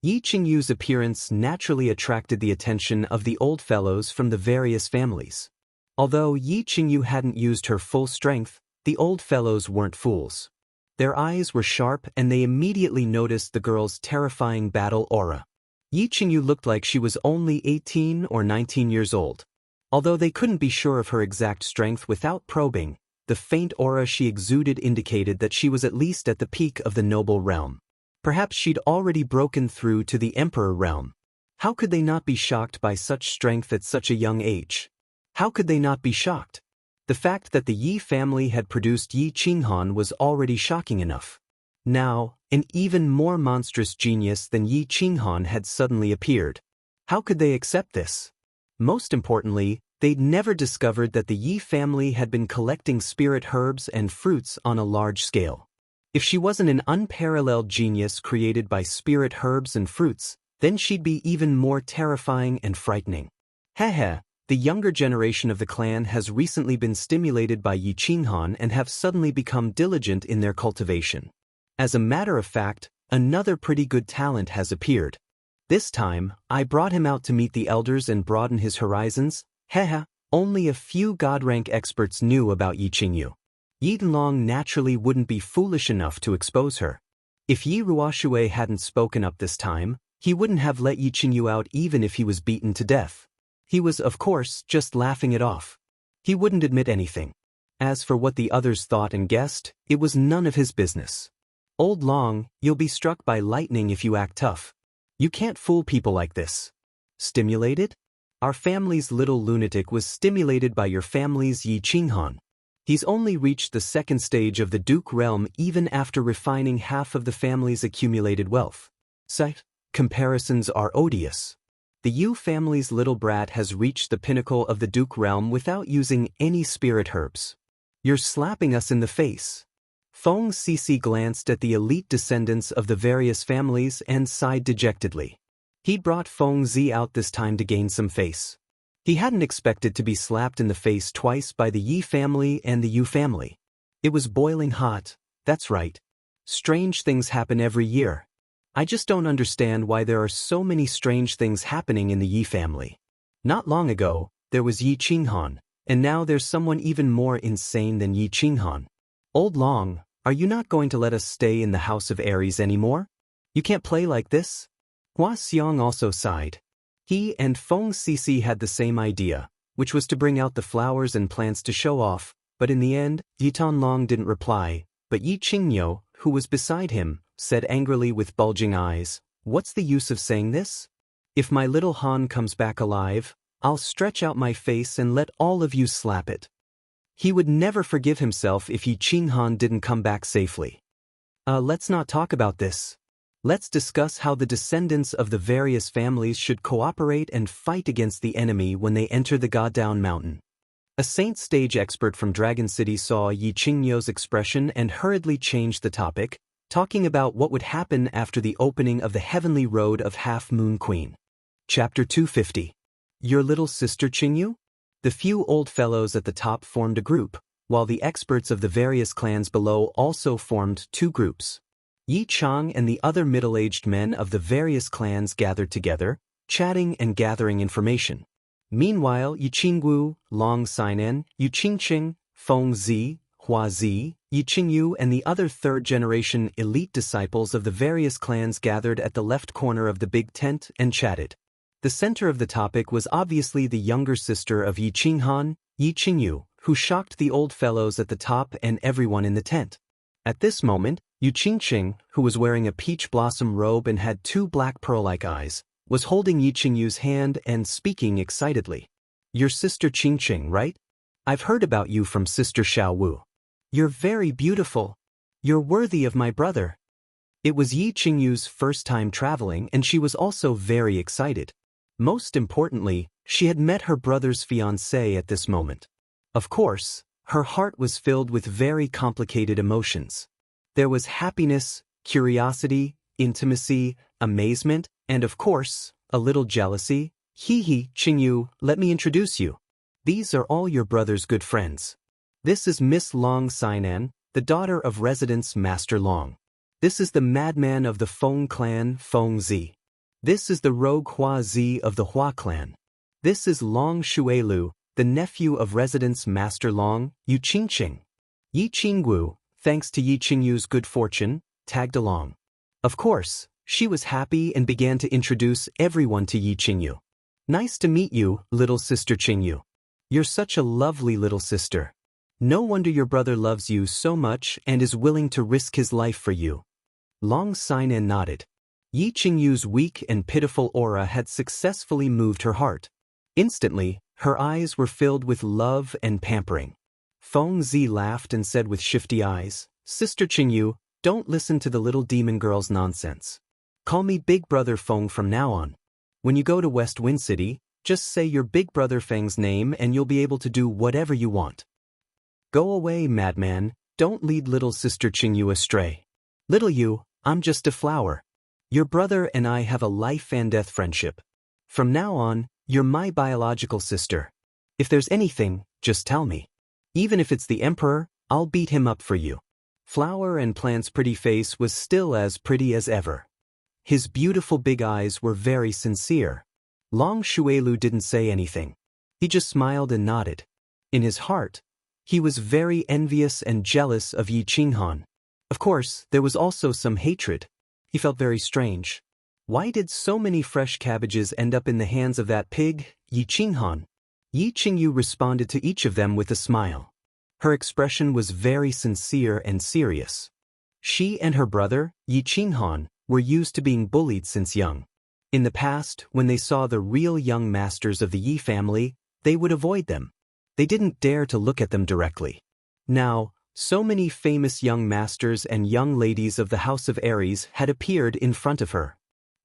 Yi Qingyu's appearance naturally attracted the attention of the old fellows from the various families. Although Yi Qingyu hadn't used her full strength, the old fellows weren't fools. Their eyes were sharp and they immediately noticed the girl's terrifying battle aura. Yi Qingyu looked like she was only 18 or 19 years old. Although they couldn't be sure of her exact strength without probing, the faint aura she exuded indicated that she was at least at the peak of the noble realm. Perhaps she'd already broken through to the emperor realm. How could they not be shocked by such strength at such a young age? How could they not be shocked? The fact that the Yi family had produced Yi Qinghan was already shocking enough. Now, an even more monstrous genius than Yi Qinghan had suddenly appeared. How could they accept this? Most importantly, they'd never discovered that the Yi family had been collecting spirit herbs and fruits on a large scale. If she wasn't an unparalleled genius created by spirit herbs and fruits, then she'd be even more terrifying and frightening. Heh. The younger generation of the clan has recently been stimulated by Yi Qinghan and have suddenly become diligent in their cultivation. As a matter of fact, another pretty good talent has appeared. This time, I brought him out to meet the elders and broaden his horizons. Only a few god-rank experts knew about Yi Qingyu. Yi Tianlong naturally wouldn't be foolish enough to expose her. If Yi Ruoshui hadn't spoken up this time, he wouldn't have let Yi Qingyu out even if he was beaten to death. He was, of course, just laughing it off. He wouldn't admit anything. As for what the others thought and guessed, it was none of his business. Old Long, you'll be struck by lightning if you act tough. You can't fool people like this. Stimulated? Our family's little lunatic was stimulated by your family's Yi Qinghan. He's only reached the 2nd stage of the Duke realm even after refining half of the family's accumulated wealth. Comparisons are odious. The Yu family's little brat has reached the pinnacle of the Duke realm without using any spirit herbs. You're slapping us in the face. Feng Cece glanced at the elite descendants of the various families and sighed dejectedly. He'd brought Feng Zi out this time to gain some face. He hadn't expected to be slapped in the face twice by the Yi family and the Yu family. It was boiling hot, that's right. Strange things happen every year. I just don't understand why there are so many strange things happening in the Yi family. Not long ago, there was Yi Qinghan, and now there's someone even more insane than Yi Qinghan. Old Long, are you not going to let us stay in the House of Ares anymore? You can't play like this? Hua Xiong also sighed. He and Feng Cece had the same idea, which was to bring out the flowers and plants to show off, but in the end, Yi Tianlong didn't reply, but Yi Qingyo, who was beside him, said angrily with bulging eyes, "What's the use of saying this? If my little Han comes back alive, I'll stretch out my face and let all of you slap it." He would never forgive himself if Yi Qinghan didn't come back safely. Let's not talk about this. Let's discuss how the descendants of the various families should cooperate and fight against the enemy when they enter the God-Down Mountain. A saint stage expert from Dragon City saw Yi Qingyo's expression and hurriedly changed the topic, talking about what would happen after the opening of the heavenly road of Half Moon Queen. Chapter 250. Your little sister Qingyu? The few old fellows at the top formed a group, while the experts of the various clans below also formed two groups. Yi Chang and the other middle-aged men of the various clans gathered together, chatting and gathering information. Meanwhile, Yi Qinggu, Long Sinan, Yu Qingqing, Feng Zi, Hua Zi, Yi Qingyu and the other third-generation elite disciples of the various clans gathered at the left corner of the big tent and chatted. The center of the topic was obviously the younger sister of Yi Qinghan, Yi Qingyu, who shocked the old fellows at the top and everyone in the tent. At this moment, Yu Qingqing, who was wearing a peach blossom robe and had two black pearl-like eyes, was holding Yi Qingyu's hand and speaking excitedly. Your sister Qingqing, right? I've heard about you from Sister Xiao Wu. You're very beautiful. You're worthy of my brother. It was Yi Qingyu's first time traveling and she was also very excited. Most importantly, she had met her brother's fiancé at this moment. Of course, her heart was filled with very complicated emotions. There was happiness, curiosity, intimacy, amazement, and of course, a little jealousy. Hee, Qingyu, let me introduce you. These are all your brother's good friends. This is Miss Long Sinan, the daughter of Residence Master Long. This is the madman of the Feng clan, Feng Zi. This is the rogue Hua Zi of the Hua clan. This is Long Shuelu, the nephew of Residence Master Long, Yu Qingqing. Yi Qinggu, thanks to Yi Qingyu's good fortune, tagged along. Of course, she was happy and began to introduce everyone to Yi Qingyu. Nice to meet you, little sister Qingyu. You're such a lovely little sister. No wonder your brother loves you so much and is willing to risk his life for you. Long Sinan nodded. Yi Qingyu's weak and pitiful aura had successfully moved her heart. Instantly, her eyes were filled with love and pampering. Feng Zi laughed and said with shifty eyes, Sister Qingyu, don't listen to the little demon girl's nonsense. Call me Big Brother Feng from now on. When you go to West Wind City, just say your big brother Feng's name and you'll be able to do whatever you want. Go away, madman, don't lead little sister Qingyu astray. Little you, I'm just a flower. Your brother and I have a life and death friendship. From now on, you're my biological sister. If there's anything, just tell me. Even if it's the emperor, I'll beat him up for you. Flower and Plant's pretty face was still as pretty as ever. His beautiful big eyes were very sincere. Long Shuelu didn't say anything. He just smiled and nodded. In his heart, he was very envious and jealous of Yi Qinghan. Of course, there was also some hatred. He felt very strange. Why did so many fresh cabbages end up in the hands of that pig, Yi Qinghan? Yi Qingyu responded to each of them with a smile. Her expression was very sincere and serious. She and her brother, Yi Qinghan, were used to being bullied since young. In the past, when they saw the real young masters of the Yi family, they would avoid them. They didn't dare to look at them directly. Now, so many famous young masters and young ladies of the House of Aries had appeared in front of her.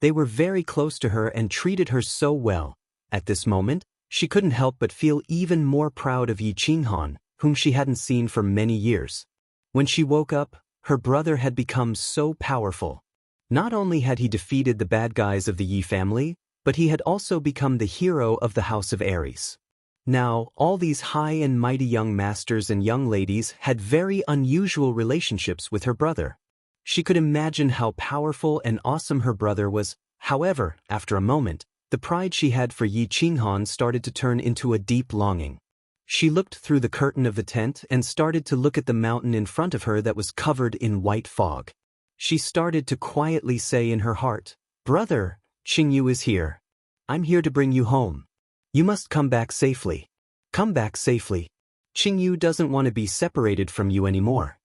They were very close to her and treated her so well. At this moment, she couldn't help but feel even more proud of Yi Qinghan, whom she hadn't seen for many years. When she woke up, her brother had become so powerful. Not only had he defeated the bad guys of the Yi family, but he had also become the hero of the House of Aries. Now, all these high and mighty young masters and young ladies had very unusual relationships with her brother. She could imagine how powerful and awesome her brother was. However, after a moment, the pride she had for Yi Qinghan started to turn into a deep longing. She looked through the curtain of the tent and started to look at the mountain in front of her that was covered in white fog. She started to quietly say in her heart, Brother, Qingyu is here. I'm here to bring you home. You must come back safely. Come back safely. Qingyu doesn't want to be separated from you anymore.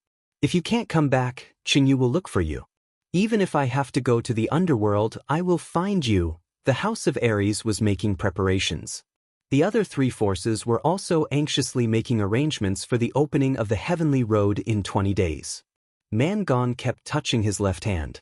If you can't come back, Qingyu will look for you. Even if I have to go to the underworld, I will find you. The House of Aries was making preparations. The other three forces were also anxiously making arrangements for the opening of the heavenly road in 20 days. Man Gone kept touching his left hand.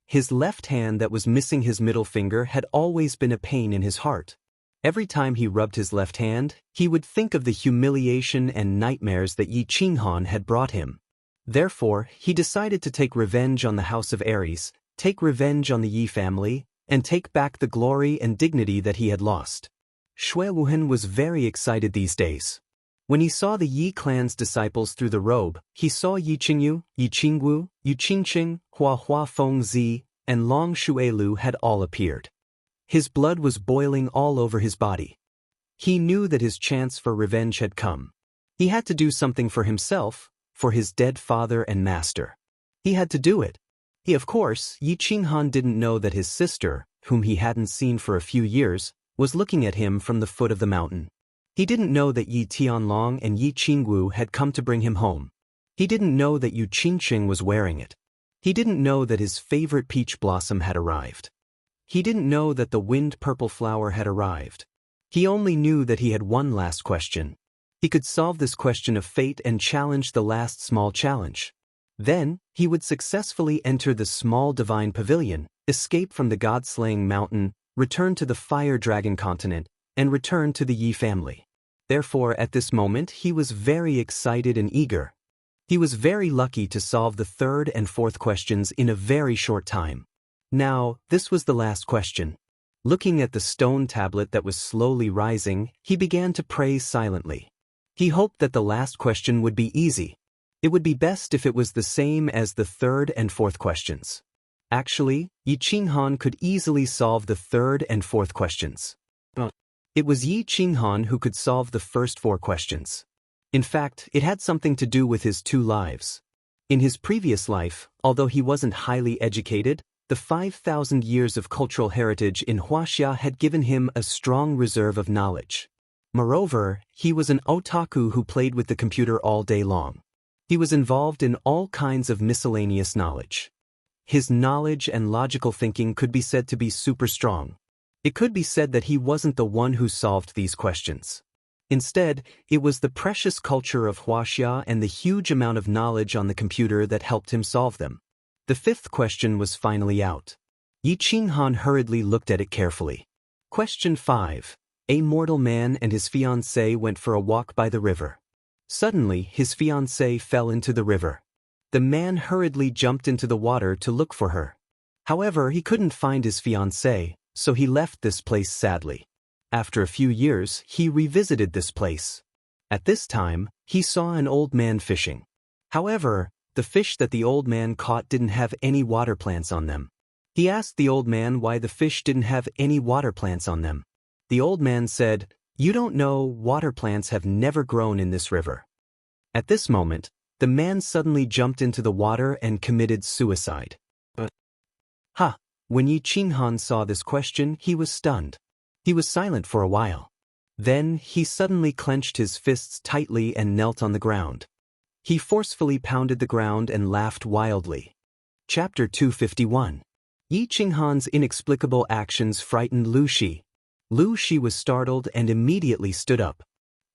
His left hand that was missing his middle finger had always been a pain in his heart. Every time he rubbed his left hand, he would think of the humiliation and nightmares that Yi Qinghan had brought him. Therefore, he decided to take revenge on the House of Aries, take revenge on the Yi family, and take back the glory and dignity that he had lost. Shui Wuhan was very excited these days. When he saw the Yi clan's disciples through the robe, he saw Yi Qingyu, Yi Qingwu, Yu Qingqing, Hua Hua Fengzi, and Long Shuelu had all appeared. His blood was boiling all over his body. He knew that his chance for revenge had come. He had to do something for himself, for his dead father and master. He had to do it. Of course, Yi Qinghan didn't know that his sister, whom he hadn't seen for a few years, was looking at him from the foot of the mountain. He didn't know that Yi Tianlong and Yi Qingwu had come to bring him home. He didn't know that Yu Qingqing was wearing it. He didn't know that his favorite peach blossom had arrived. He didn't know that the wind purple flower had arrived. He only knew that he had one last question. He could solve this question of fate and challenge the last small challenge. Then, he would successfully enter the small divine pavilion, escape from the god-slaying mountain, return to the fire dragon continent, and return to the Yi family. Therefore, at this moment, he was very excited and eager. He was very lucky to solve the third and fourth questions in a very short time. Now, this was the last question. Looking at the stone tablet that was slowly rising, he began to pray silently. He hoped that the last question would be easy. It would be best if it was the same as the third and fourth questions. Actually, Yi Qinghan could easily solve the third and fourth questions. It was Yi Qinghan who could solve the first 4 questions. In fact, it had something to do with his 2 lives. In his previous life, although he wasn't highly educated, the 5,000 years of cultural heritage in Wuxia had given him a strong reserve of knowledge. Moreover, he was an otaku who played with the computer all day long. He was involved in all kinds of miscellaneous knowledge. His knowledge and logical thinking could be said to be super strong. It could be said that he wasn't the one who solved these questions. Instead, it was the precious culture of Wuxia and the huge amount of knowledge on the computer that helped him solve them. The 5th question was finally out. Yi Qinghan hurriedly looked at it carefully. Question 5. A mortal man and his fiancée went for a walk by the river. Suddenly, his fiancée fell into the river. The man hurriedly jumped into the water to look for her. However, he couldn't find his fiancée, so he left this place sadly. After a few years, he revisited this place. At this time, he saw an old man fishing. However, the fish that the old man caught didn't have any water plants on them. He asked the old man why the fish didn't have any water plants on them. The old man said, "You don't know, water plants have never grown in this river." At this moment, the man suddenly jumped into the water and committed suicide. When Yi Qinghan saw this question, he was stunned. He was silent for a while. Then, he suddenly clenched his fists tightly and knelt on the ground. He forcefully pounded the ground and laughed wildly. Chapter 251. Yi Qinghan's inexplicable actions frightened Lu Shi. Lu Shi was startled and immediately stood up.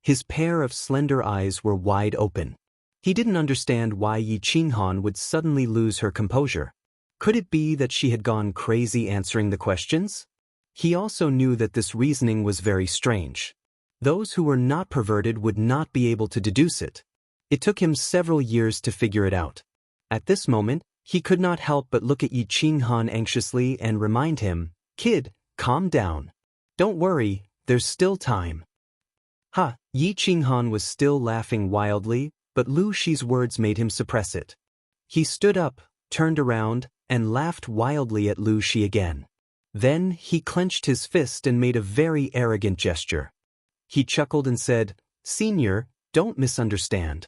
His pair of slender eyes were wide open. He didn't understand why Yi Qinghan would suddenly lose her composure. Could it be that she had gone crazy answering the questions? He also knew that this reasoning was very strange. Those who were not perverted would not be able to deduce it. It took him several years to figure it out. At this moment, he could not help but look at Yi Qinghan anxiously and remind him, "Kid, calm down. Don't worry, there's still time." Yi Qinghan was still laughing wildly, but Lu Shi's words made him suppress it. He stood up, turned around, and laughed wildly at Lu Shi again. Then, he clenched his fist and made a very arrogant gesture. He chuckled and said, "Senior, don't misunderstand.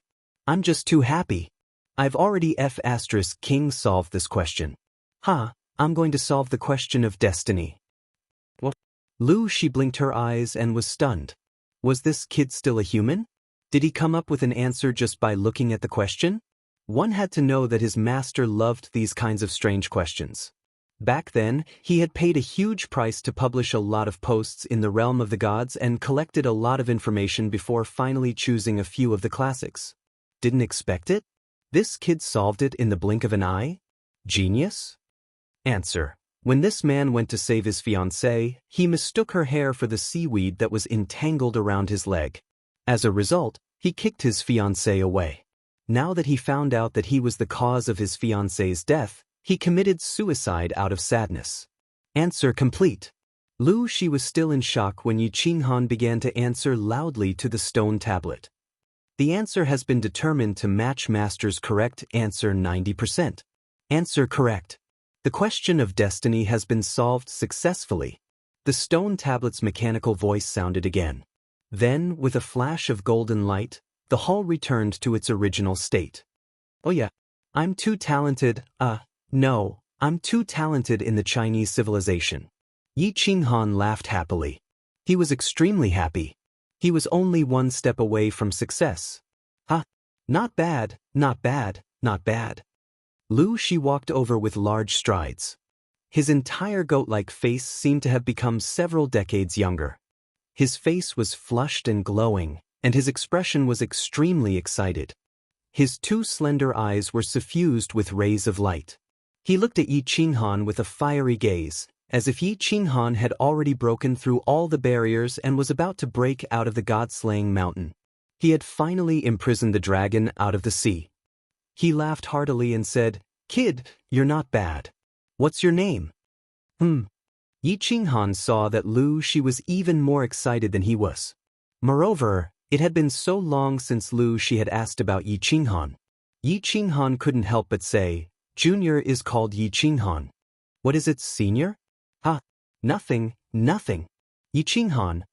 I'm just too happy. I've already King solved this question. I'm going to solve the question of destiny." What? Lu Shi blinked her eyes and was stunned. Was this kid still a human? Did he come up with an answer just by looking at the question? One had to know that his master loved these kinds of strange questions. Back then, he had paid a huge price to publish a lot of posts in the realm of the gods and collected a lot of information before finally choosing a few of the classics. Didn't expect it? This kid solved it in the blink of an eye? Genius? Answer. When this man went to save his fiancée, he mistook her hair for the seaweed that was entangled around his leg. As a result, he kicked his fiancée away. Now that he found out that he was the cause of his fiancée's death, he committed suicide out of sadness. Answer complete. Lu Shi was still in shock when Yi Qinghan began to answer loudly to the stone tablet. The answer has been determined to match Master's correct answer 90%. Answer correct. The question of destiny has been solved successfully. The stone tablet's mechanical voice sounded again. Then, with a flash of golden light, the hall returned to its original state. Oh yeah, I'm too talented, no, I'm too talented in the Chinese civilization. Yi Qinghan laughed happily. He was extremely happy. He was only one step away from success. Not bad, not bad, not bad. Lu Shi walked over with large strides. His entire goat-like face seemed to have become several decades younger. His face was flushed and glowing, and his expression was extremely excited. His two slender eyes were suffused with rays of light. He looked at Yi Qinghan with a fiery gaze, as if Yi Qinghan had already broken through all the barriers and was about to break out of the god-slaying mountain. He had finally imprisoned the dragon out of the sea. He laughed heartily and said, "Kid, you're not bad. What's your name?" Yi Qinghan saw that Lu Shi was even more excited than he was. Moreover, it had been so long since Lu Shi had asked about Yi Qinghan. Yi Qinghan couldn't help but say, "Junior is called Yi Qinghan." "What is it, senior?" Nothing, nothing. Yi Qinghan,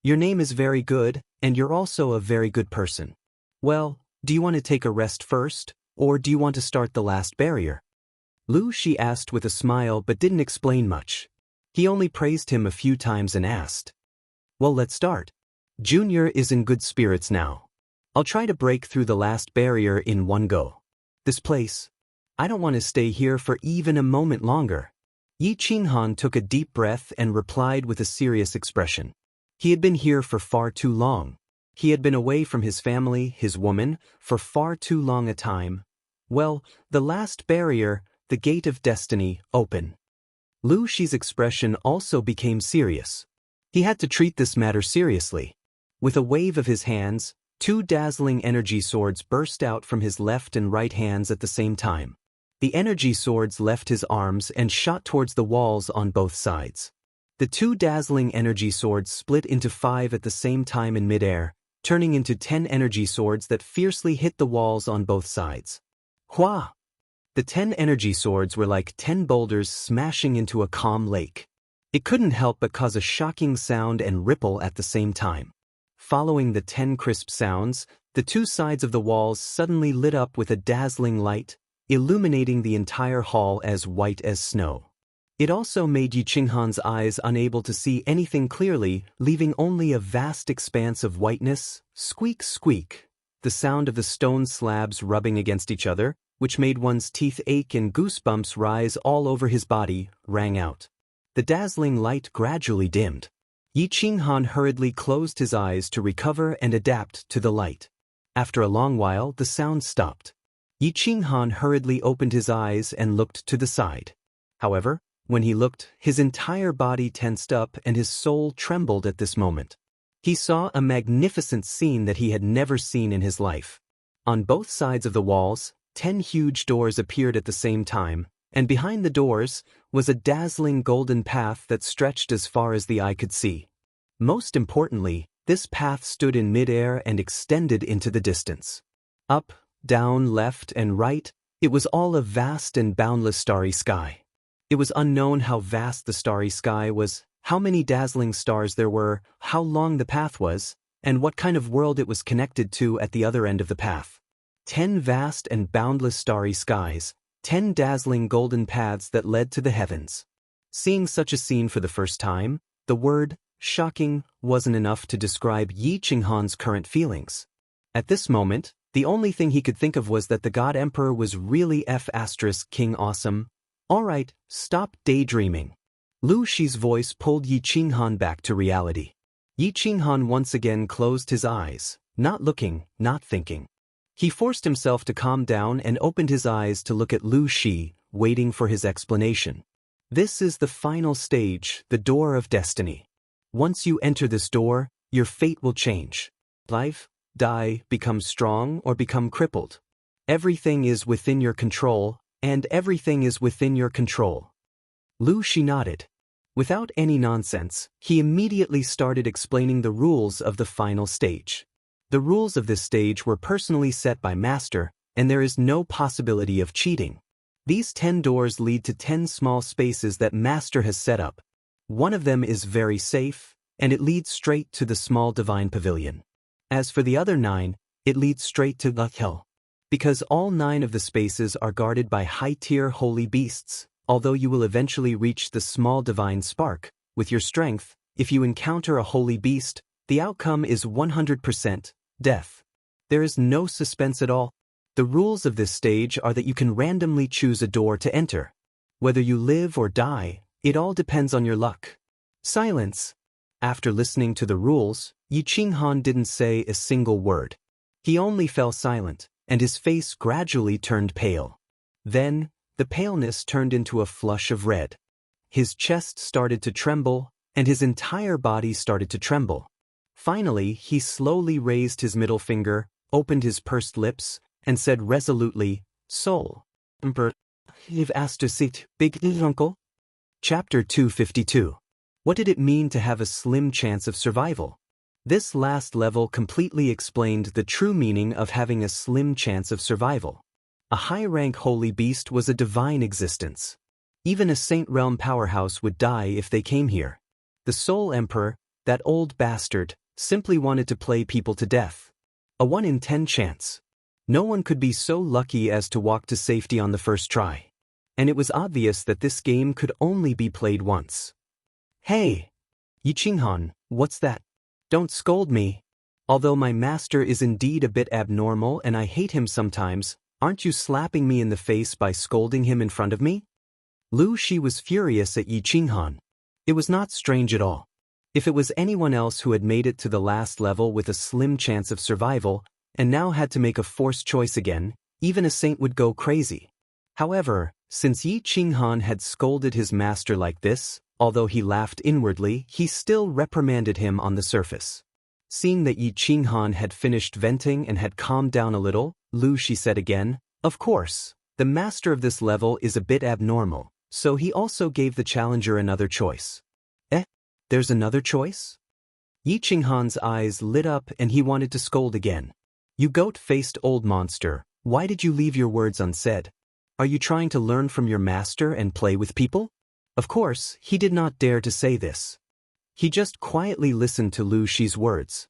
your name is very good, and you're also a very good person. Well, do you want to take a rest first, or do you want to start the last barrier? Lu Shi asked with a smile but didn't explain much. He only praised him a few times and asked, "Well, let's start. Junior is in good spirits now. I'll try to break through the last barrier in one go. This place, I don't want to stay here for even a moment longer." Yi Qinghan took a deep breath and replied with a serious expression. He had been here for far too long. He had been away from his family, his woman, for far too long a time. Well, the last barrier, the gate of destiny, open. Lu Shi's expression also became serious. He had to treat this matter seriously. With a wave of his hands, two dazzling energy swords burst out from his left and right hands at the same time. The energy swords left his arms and shot towards the walls on both sides. The two dazzling energy swords split into 5 at the same time in midair, turning into 10 energy swords that fiercely hit the walls on both sides. Hua! The 10 energy swords were like 10 boulders smashing into a calm lake. It couldn't help but cause a shocking sound and ripple at the same time. Following the 10 crisp sounds, the two sides of the walls suddenly lit up with a dazzling light, illuminating the entire hall as white as snow. It also made Yi Qinghan's eyes unable to see anything clearly, leaving only a vast expanse of whiteness. Squeak, squeak. The sound of the stone slabs rubbing against each other, which made one's teeth ache and goosebumps rise all over his body, rang out. The dazzling light gradually dimmed. Yi Qinghan hurriedly closed his eyes to recover and adapt to the light. After a long while, the sound stopped. Yi Qinghan hurriedly opened his eyes and looked to the side. However, when he looked, his entire body tensed up and his soul trembled at this moment. He saw a magnificent scene that he had never seen in his life. On both sides of the walls, 10 huge doors appeared at the same time, and behind the doors was a dazzling golden path that stretched as far as the eye could see. Most importantly, this path stood in midair and extended into the distance. Up, down, left, and right, it was all a vast and boundless starry sky. It was unknown how vast the starry sky was, how many dazzling stars there were, how long the path was, and what kind of world it was connected to at the other end of the path. 10 vast and boundless starry skies, 10 dazzling golden paths that led to the heavens. Seeing such a scene for the first time, the word shocking wasn't enough to describe Yi Qinghan's current feelings. At this moment, the only thing he could think of was that the God Emperor was really King awesome. Alright, stop daydreaming. Lu Shi's voice pulled Yi Qinghan back to reality. Yi Qinghan once again closed his eyes, not looking, not thinking. He forced himself to calm down and opened his eyes to look at Lu Shi, waiting for his explanation. This is the final stage, the door of destiny. Once you enter this door, your fate will change. Life, die, become strong, or become crippled. Everything is within your control, and everything is within your control. Lu Shi nodded. Without any nonsense, he immediately started explaining the rules of the final stage. The rules of this stage were personally set by Master, and there is no possibility of cheating. These 10 doors lead to 10 small spaces that Master has set up. One of them is very safe, and it leads straight to the small divine pavilion. As for the other 9, it leads straight to the hell. Because all 9 of the spaces are guarded by high-tier holy beasts, although you will eventually reach the small divine spark, with your strength, if you encounter a holy beast, the outcome is 100% death. There is no suspense at all. The rules of this stage are that you can randomly choose a door to enter. Whether you live or die, it all depends on your luck. Silence. After listening to the rules, Yi Qinghan didn't say a single word. He only fell silent, and his face gradually turned pale. Then, the paleness turned into a flush of red. His chest started to tremble, and his entire body started to tremble. Finally, he slowly raised his middle finger, opened his pursed lips, and said resolutely, "Soul. Emperor, you've asked to sit, big uncle?" Chapter 252. What did it mean to have a slim chance of survival? This last level completely explained the true meaning of having a slim chance of survival. A high-rank holy beast was a divine existence. Even a Saint Realm powerhouse would die if they came here. The Soul Emperor, that old bastard, simply wanted to play people to death. A 1 in 10 chance. No one could be so lucky as to walk to safety on the first try. And it was obvious that this game could only be played once. Hey! Yi Qinghan, what's that? Don't scold me. Although my master is indeed a bit abnormal and I hate him sometimes, aren't you slapping me in the face by scolding him in front of me? Lu Shi was furious at Yi Qinghan. It was not strange at all. If it was anyone else who had made it to the last level with a slim chance of survival, and now had to make a forced choice again, even a saint would go crazy. However, since Yi Qinghan had scolded his master like this, although he laughed inwardly, he still reprimanded him on the surface. Seeing that Yi Qinghan had finished venting and had calmed down a little, Lu Shi said again, "Of course, the master of this level is a bit abnormal, so he also gave the challenger another choice." There's another choice? Yi Qinghan's eyes lit up and he wanted to scold again. "You goat-faced old monster, why did you leave your words unsaid? Are you trying to learn from your master and play with people?" Of course, he did not dare to say this. He just quietly listened to Lu Shi's words.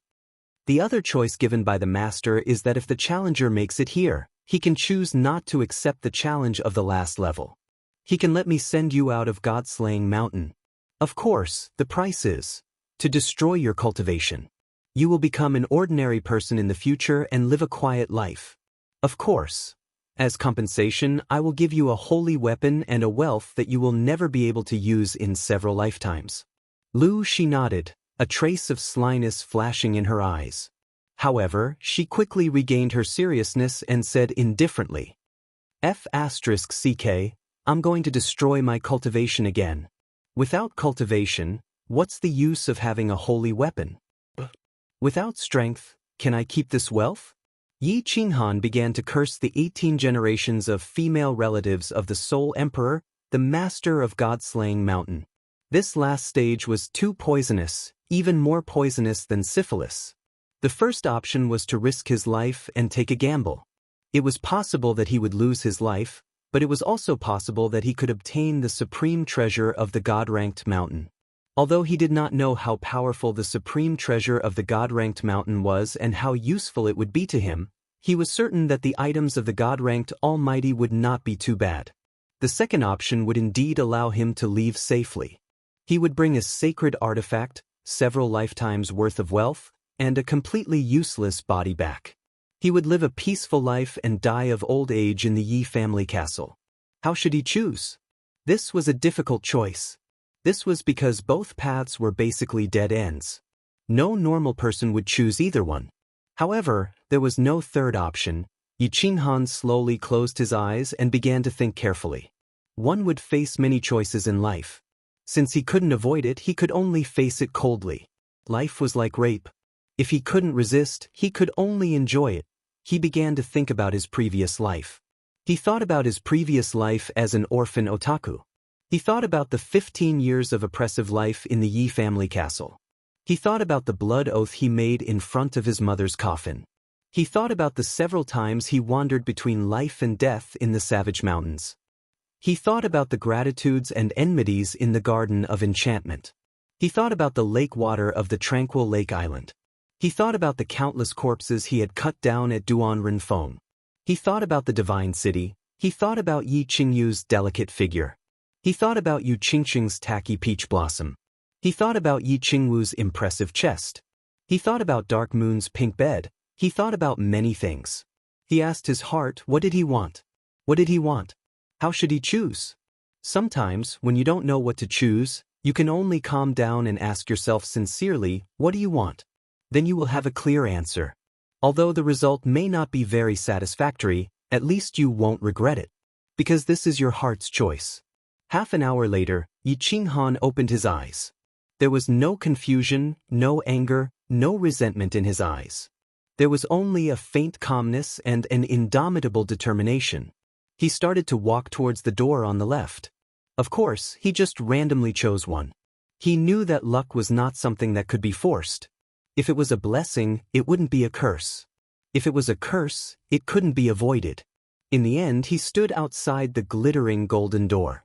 The other choice given by the master is that if the challenger makes it here, he can choose not to accept the challenge of the last level. He can let me send you out of God-slaying mountain. Of course, the price is to destroy your cultivation. You will become an ordinary person in the future and live a quiet life. Of course. As compensation, I will give you a holy weapon and a wealth that you will never be able to use in several lifetimes. Lu Shi nodded, a trace of slyness flashing in her eyes. However, she quickly regained her seriousness and said indifferently, "F***ck, I'm going to destroy my cultivation again. Without cultivation, what's the use of having a holy weapon? Without strength, can I keep this wealth?" Yi Qinghan began to curse the 18 generations of female relatives of the Soul Emperor, the master of God-slaying mountain. This last stage was too poisonous, even more poisonous than syphilis. The first option was to risk his life and take a gamble. It was possible that he would lose his life, but it was also possible that he could obtain the supreme treasure of the God-ranked mountain. Although he did not know how powerful the supreme treasure of the God-ranked mountain was and how useful it would be to him, he was certain that the items of the God-ranked Almighty would not be too bad. The second option would indeed allow him to leave safely. He would bring a sacred artifact, several lifetimes' worth of wealth, and a completely useless body back. He would live a peaceful life and die of old age in the Yi family castle. How should he choose? This was a difficult choice. This was because both paths were basically dead ends. No normal person would choose either one. However, there was no third option, Yi Qinghan slowly closed his eyes and began to think carefully. One would face many choices in life. Since he couldn't avoid it, he could only face it coldly. Life was like rape. If he couldn't resist, he could only enjoy it. He began to think about his previous life. He thought about his previous life as an orphan otaku. He thought about the 15 years of oppressive life in the Yi family castle. He thought about the blood oath he made in front of his mother's coffin. He thought about the several times he wandered between life and death in the savage mountains. He thought about the gratitudes and enmities in the Garden of Enchantment. He thought about the lake water of the tranquil lake island. He thought about the countless corpses he had cut down at Duan He thought about the divine city. He thought about Yi Qingyu's delicate figure. He thought about Yu Qingqing's tacky peach blossom. He thought about Yi Qingwu's impressive chest. He thought about Dark Moon's pink bed. He thought about many things. He asked his heart, what did he want? What did he want? How should he choose? Sometimes, when you don't know what to choose, you can only calm down and ask yourself sincerely, what do you want? Then you will have a clear answer. Although the result may not be very satisfactory, at least you won't regret it. Because this is your heart's choice. Half an hour later, Yi Qinghan opened his eyes. There was no confusion, no anger, no resentment in his eyes. There was only a faint calmness and an indomitable determination. He started to walk towards the door on the left. Of course, he just randomly chose one. He knew that luck was not something that could be forced. If it was a blessing, it wouldn't be a curse. If it was a curse, it couldn't be avoided. In the end, he stood outside the glittering golden door.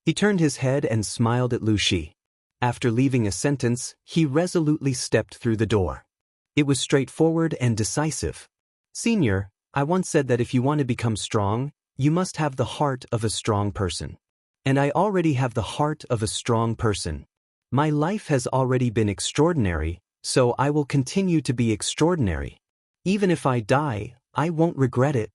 He turned his head and smiled at Lu Shi. After leaving a sentence, he resolutely stepped through the door. It was straightforward and decisive. Senior, I once said that if you want to become strong, you must have the heart of a strong person. And I already have the heart of a strong person. My life has already been extraordinary, so I will continue to be extraordinary. Even if I die, I won't regret it.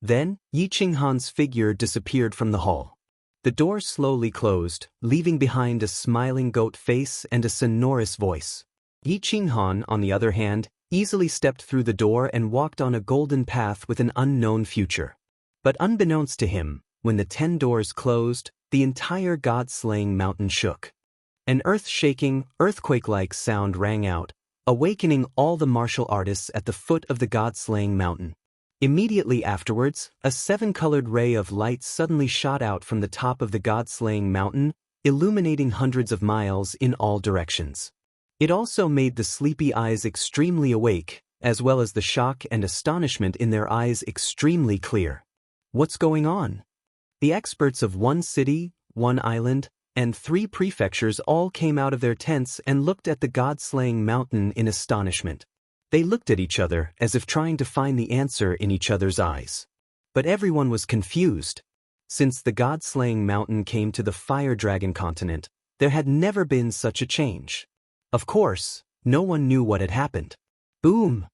Then, Yi Qinghan's figure disappeared from the hall. The door slowly closed, leaving behind a smiling goat face and a sonorous voice. Yi Qinghan, on the other hand, easily stepped through the door and walked on a golden path with an unknown future. But unbeknownst to him, when the 10 doors closed, the entire god-slaying mountain shook. An earth-shaking, earthquake-like sound rang out, awakening all the martial artists at the foot of the god-slaying mountain. Immediately afterwards, a 7-colored ray of light suddenly shot out from the top of the god-slaying mountain, illuminating hundreds of miles in all directions. It also made the sleepy eyes extremely awake, as well as the shock and astonishment in their eyes extremely clear. What's going on? The experts of 1 city, 1 island, and 3 prefectures all came out of their tents and looked at the god-slaying mountain in astonishment. They looked at each other as if trying to find the answer in each other's eyes. But everyone was confused. Since the god-slaying mountain came to the Fire Dragon continent, there had never been such a change. Of course, no one knew what had happened. Boom!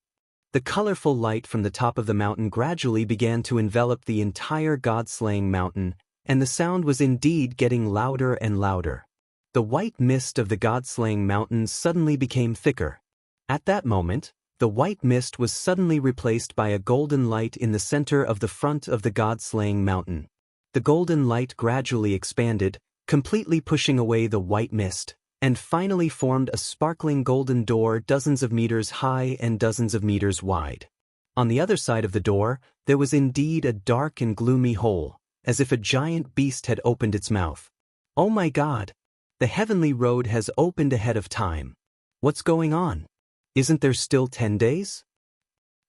The colorful light from the top of the mountain gradually began to envelop the entire god-slaying mountain, and the sound was indeed getting louder and louder. The white mist of the god-slaying mountain suddenly became thicker. At that moment, the white mist was suddenly replaced by a golden light in the center of the front of the god-slaying mountain. The golden light gradually expanded, completely pushing away the white mist, and finally formed a sparkling golden door dozens of meters high and dozens of meters wide. On the other side of the door, there was indeed a dark and gloomy hole, as if a giant beast had opened its mouth. Oh my God! The heavenly road has opened ahead of time. What's going on? Isn't there still 10 days?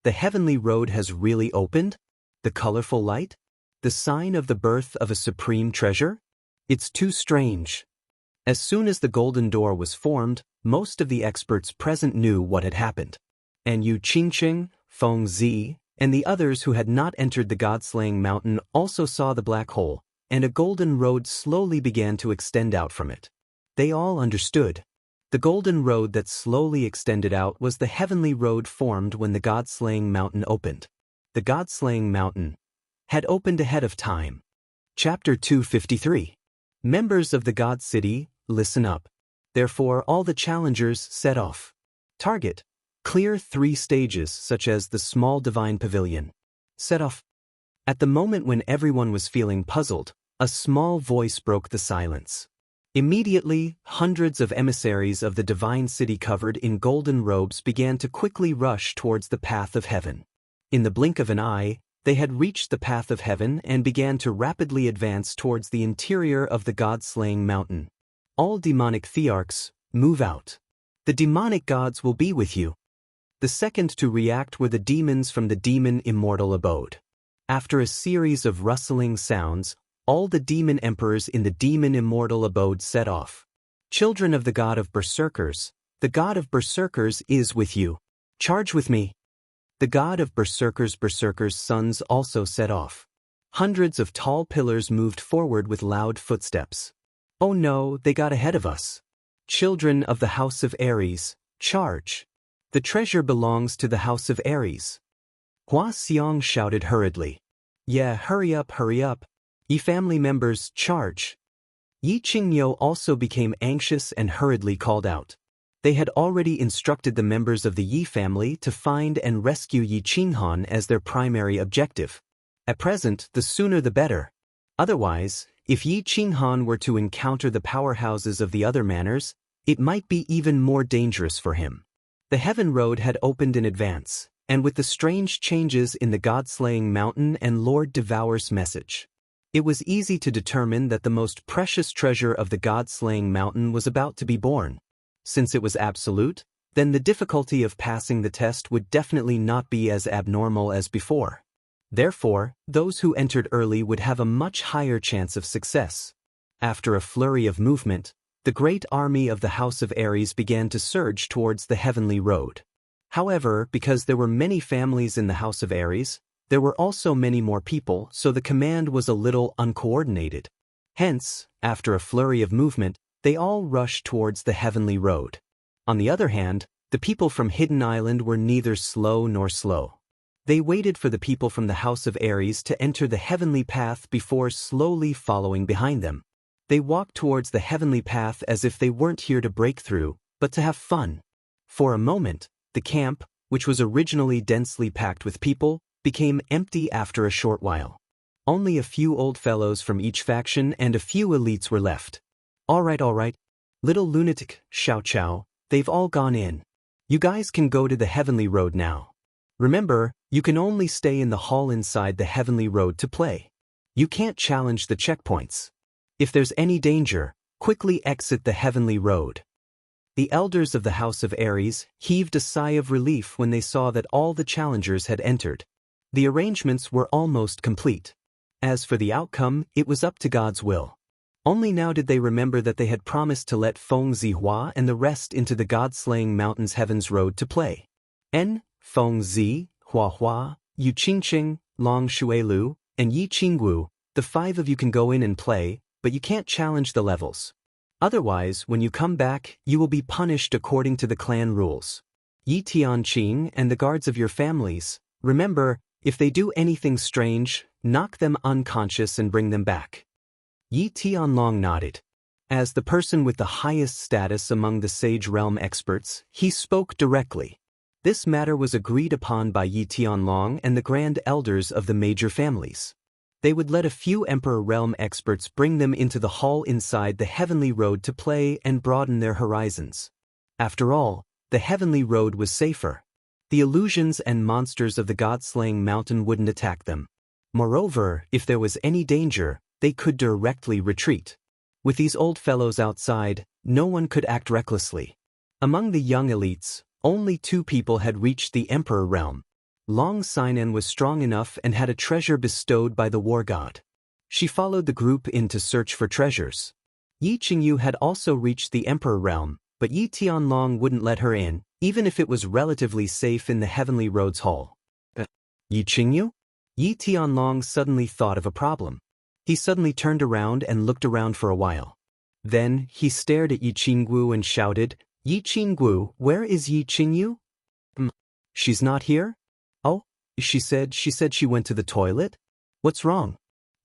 The heavenly road has really opened? The colorful light? The sign of the birth of a supreme treasure? It's too strange. As soon as the golden door was formed, most of the experts present knew what had happened. And Yu Qingqing, Feng Zi, and the others who had not entered the god-slaying mountain also saw the black hole, and a golden road slowly began to extend out from it. They all understood. The golden road that slowly extended out was the heavenly road formed when the god-slaying mountain opened. The god-slaying mountain had opened ahead of time. Chapter 253. Members of the God City, listen up. Therefore all the challengers set off. Target: clear 3 stages such as the small divine pavilion. set off. At the moment when everyone was feeling puzzled, a small voice broke the silence. Immediately, hundreds of emissaries of the divine city covered in golden robes began to quickly rush towards the path of heaven. In the blink of an eye, they had reached the path of heaven and began to rapidly advance towards the interior of the god-slaying mountain. All demonic thearchs, move out. The demonic gods will be with you. The second to react were the demons from the demon immortal abode. After a series of rustling sounds, all the demon emperors in the demon immortal abode set off. Children of the god of berserkers, the god of berserkers is with you. Charge with me. The god of berserkers' sons also set off. Hundreds of tall pillars moved forward with loud footsteps. Oh no, they got ahead of us. Children of the house of Ares, charge. The treasure belongs to the house of Ares. Hua Xiong shouted hurriedly. Yeah, hurry up. Ye family members, charge. Yi Qingyo also became anxious and hurriedly called out. They had already instructed the members of the Yi family to find and rescue Yi Qinghan as their primary objective. At present, the sooner the better. Otherwise, if Yi Qinghan were to encounter the powerhouses of the other manors, it might be even more dangerous for him. The Heaven Road had opened in advance, and with the strange changes in the God-slaying mountain and Lord Devour's message, it was easy to determine that the most precious treasure of the God-slaying mountain was about to be born. Since it was absolute, then the difficulty of passing the test would definitely not be as abnormal as before. Therefore, those who entered early would have a much higher chance of success. After a flurry of movement, the great army of the House of Ares began to surge towards the heavenly road. However, because there were many families in the House of Ares, there were also many more people, so the command was a little uncoordinated. Hence, after a flurry of movement, they all rushed towards the heavenly road. On the other hand, the people from Hidden Island were neither slow nor slow. They waited for the people from the House of Ares to enter the heavenly path before slowly following behind them. They walked towards the heavenly path as if they weren't here to break through, but to have fun. For a moment, the camp, which was originally densely packed with people, became empty after a short while. Only a few old fellows from each faction and a few elites were left. All right. Little lunatic, Xiao, they've all gone in. You guys can go to the heavenly road now. Remember, you can only stay in the hall inside the heavenly road to play. You can't challenge the checkpoints. If there's any danger, quickly exit the heavenly road. The elders of the House of Ares heaved a sigh of relief when they saw that all the challengers had entered. The arrangements were almost complete. As for the outcome, it was up to God's will. Only now did they remember that they had promised to let Feng Zihua and the rest into the God-slaying mountain's heaven's road to play. Feng Zi, Hua, Yu Qingqing, Long Shuelu, and Yi Qingwu, the 5 of you can go in and play, but you can't challenge the levels. Otherwise, when you come back, you will be punished according to the clan rules. Yi Tianqing and the guards of your families, remember, if they do anything strange, knock them unconscious and bring them back. Yi Tianlong nodded. As the person with the highest status among the Sage Realm experts, he spoke directly. This matter was agreed upon by Yi Tianlong and the grand elders of the major families. They would let a few Emperor Realm experts bring them into the hall inside the heavenly road to play and broaden their horizons. After all, the heavenly road was safer. The illusions and monsters of the God-slaying mountain wouldn't attack them. Moreover, if there was any danger, they could directly retreat. With these old fellows outside, no one could act recklessly. Among the young elites, only 2 people had reached the Emperor Realm. Long Sinan was strong enough and had a treasure bestowed by the war god. She followed the group in to search for treasures. Yi Qingyu had also reached the Emperor Realm, but Yi Tianlong wouldn't let her in, even if it was relatively safe in the Heavenly Roads Hall. Yi Qingyu? Yi Tianlong suddenly thought of a problem. He suddenly turned around and looked around for a while. Then, he stared at Yi Qingwu and shouted, Yi Qingwu, where is Yi Qingyu? She's not here? Oh, she said she went to the toilet? What's wrong?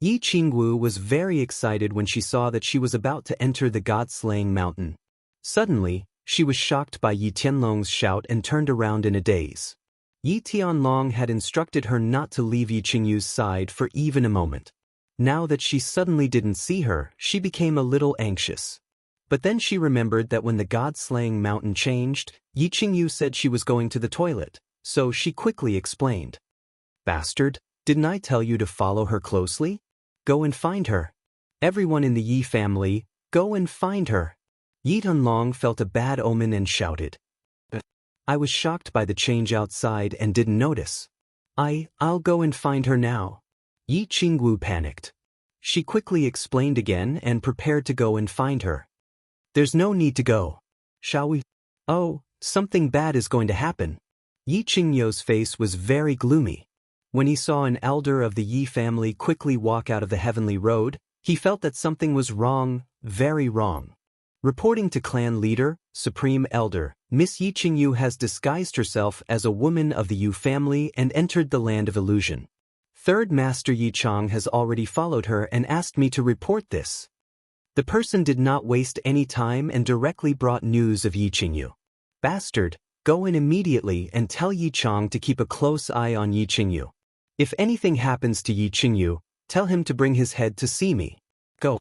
Yi Qingwu was very excited when she saw that she was about to enter the God-slaying mountain. Suddenly, she was shocked by Yi Tianlong's shout and turned around in a daze. Yi Tianlong had instructed her not to leave Yi Qingyu's side for even a moment. Now that she suddenly didn't see her, she became a little anxious. But then she remembered that when the god-slaying mountain changed, Yi Qingyu said she was going to the toilet, so she quickly explained. Bastard, didn't I tell you to follow her closely? Go and find her. Everyone in the Yi family, go and find her. Yi Tianlong felt a bad omen and shouted. I was shocked by the change outside and didn't notice. I'll go and find her now. Yi Qingwu panicked. She quickly explained again and prepared to go and find her. There's no need to go. Shall we? Oh, something bad is going to happen. Yi Qingyu's face was very gloomy. When he saw an elder of the Yi family quickly walk out of the heavenly road, he felt that something was wrong, very wrong. Reporting to clan leader, supreme elder, Miss Yi Qingyu has disguised herself as a woman of the Yu family and entered the land of illusion. Third Master Yi Chang has already followed her and asked me to report this. The person did not waste any time and directly brought news of Yi Qingyu. Bastard, go in immediately and tell Yi Chang to keep a close eye on Yi Qingyu. If anything happens to Yi Qingyu, tell him to bring his head to see me. Go.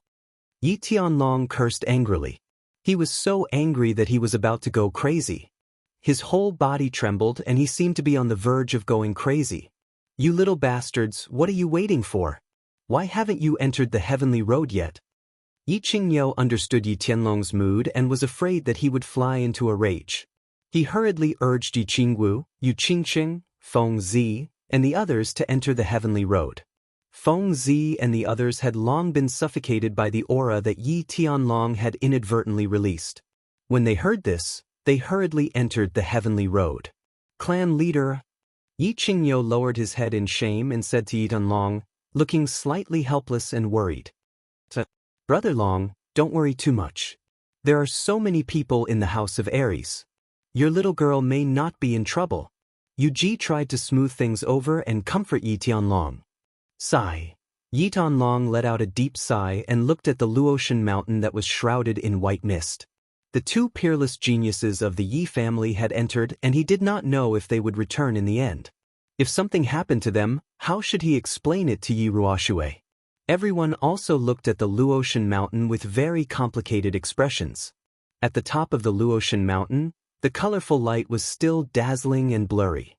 Yi Tianlong cursed angrily. He was so angry that he was about to go crazy. His whole body trembled and he seemed to be on the verge of going crazy. You little bastards, what are you waiting for? Why haven't you entered the heavenly road yet? Yi Qingyu understood Yi Tianlong's mood and was afraid that he would fly into a rage. He hurriedly urged Yi Qingwu, Yu Qingqing, Feng Zi, and the others to enter the heavenly road. Feng Zi and the others had long been suffocated by the aura that Yi Tianlong had inadvertently released. When they heard this, they hurriedly entered the heavenly road. Clan leader Yi Qingyu lowered his head in shame and said to Yi Tianlong, looking slightly helpless and worried. Brother Long, don't worry too much. There are so many people in the house of Aries. Your little girl may not be in trouble. Yu Ji tried to smooth things over and comfort Yi Tianlong. Sigh. Yi Tianlong let out a deep sigh and looked at the Luotian mountain that was shrouded in white mist. The two peerless geniuses of the Yi family had entered and he did not know if they would return in the end. If something happened to them, how should he explain it to Yi Ruoshui? Everyone also looked at the Luotian mountain with very complicated expressions. At the top of the Luotian mountain, the colorful light was still dazzling and blurry.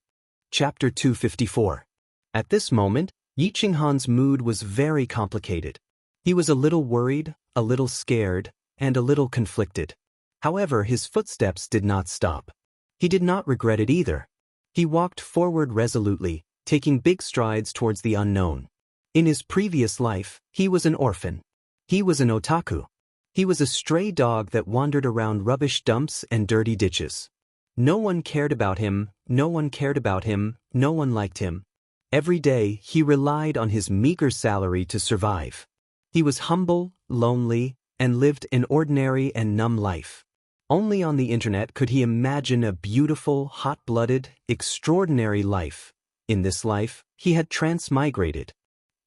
Chapter 254. At this moment, Yi Qinghan's mood was very complicated. He was a little worried, a little scared, and a little conflicted. However, his footsteps did not stop. He did not regret it either. He walked forward resolutely, taking big strides towards the unknown. In his previous life, he was an orphan. He was an otaku. He was a stray dog that wandered around rubbish dumps and dirty ditches. No one cared about him, no one cared about him, no one liked him. Every day, he relied on his meager salary to survive. He was humble, lonely, and lived an ordinary and numb life. Only on the internet could he imagine a beautiful, hot-blooded, extraordinary life. In this life, he had transmigrated.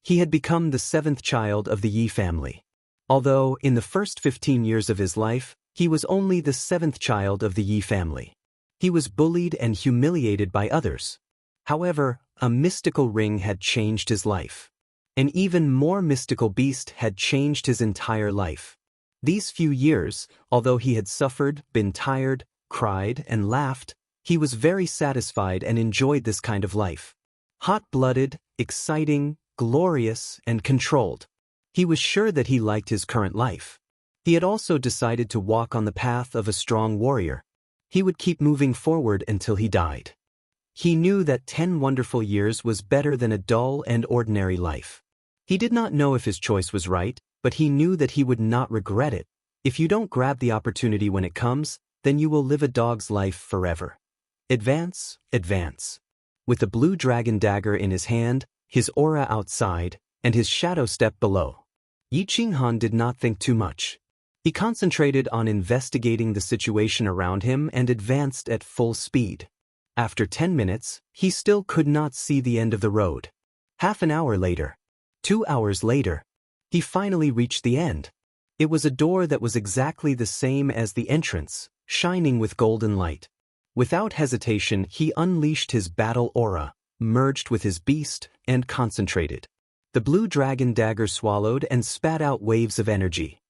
He had become the seventh child of the Yi family. Although, in the first 15 years of his life, he was only the seventh child of the Yi family. He was bullied and humiliated by others. However, a mystical ring had changed his life. An even more mystical beast had changed his entire life. These few years, although he had suffered, been tired, cried, and laughed, he was very satisfied and enjoyed this kind of life. Hot-blooded, exciting, glorious, and controlled. He was sure that he liked his current life. He had also decided to walk on the path of a strong warrior. He would keep moving forward until he died. He knew that 10 wonderful years was better than a dull and ordinary life. He did not know if his choice was right, but he knew that he would not regret it. If you don't grab the opportunity when it comes, then you will live a dog's life forever. Advance, advance. With the blue dragon dagger in his hand, his aura outside, and his shadow step below, Yi Qinghan did not think too much. He concentrated on investigating the situation around him and advanced at full speed. After 10 minutes, he still could not see the end of the road. Half an hour later, 2 hours later, he finally reached the end. It was a door that was exactly the same as the entrance, shining with golden light. Without hesitation, he unleashed his battle aura, merged with his beast, and concentrated. The blue dragon dagger swallowed and spat out waves of energy.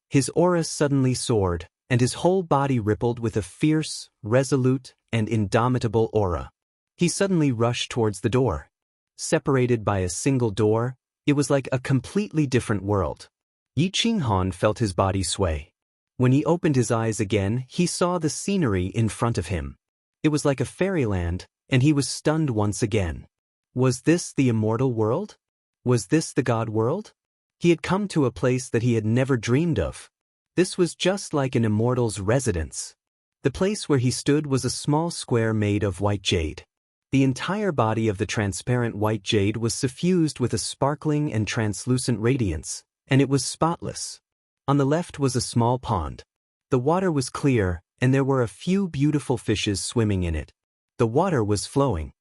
His aura suddenly soared, and his whole body rippled with a fierce, resolute, and indomitable aura. He suddenly rushed towards the door. Separated by a single door, it was like a completely different world. Yi Qinghan felt his body sway. When he opened his eyes again, he saw the scenery in front of him. It was like a fairyland, and he was stunned once again. Was this the immortal world? Was this the god world? He had come to a place that he had never dreamed of. This was just like an immortal's residence. The place where he stood was a small square made of white jade. The entire body of the transparent white jade was suffused with a sparkling and translucent radiance, and it was spotless. On the left was a small pond. The water was clear, and there were a few beautiful fishes swimming in it. The water was flowing.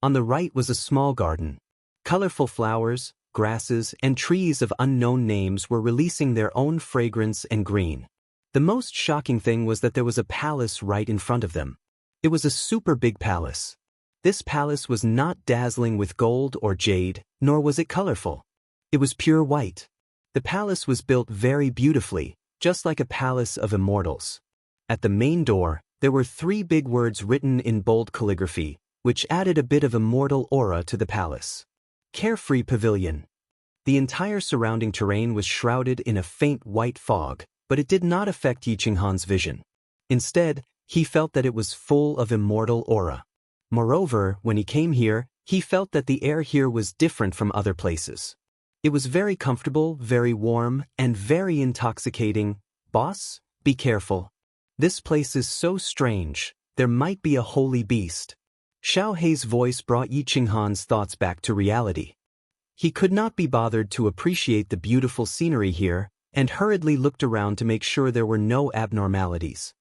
On the right was a small garden. Colorful flowers, grasses, and trees of unknown names were releasing their own fragrance and green. The most shocking thing was that there was a palace right in front of them. It was a super big palace. This palace was not dazzling with gold or jade, nor was it colorful. It was pure white. The palace was built very beautifully, just like a palace of immortals. At the main door, there were 3 big words written in bold calligraphy, which added a bit of immortal aura to the palace. Carefree Pavilion. The entire surrounding terrain was shrouded in a faint white fog, but it did not affect Yi Qinghan's vision. Instead, he felt that it was full of immortal aura. Moreover, when he came here, he felt that the air here was different from other places. It was very comfortable, very warm, and very intoxicating. Boss, be careful. This place is so strange. There might be a holy beast. Xiao Hei's voice brought Yi Qinghan's thoughts back to reality. He could not be bothered to appreciate the beautiful scenery here, and hurriedly looked around to make sure there were no abnormalities.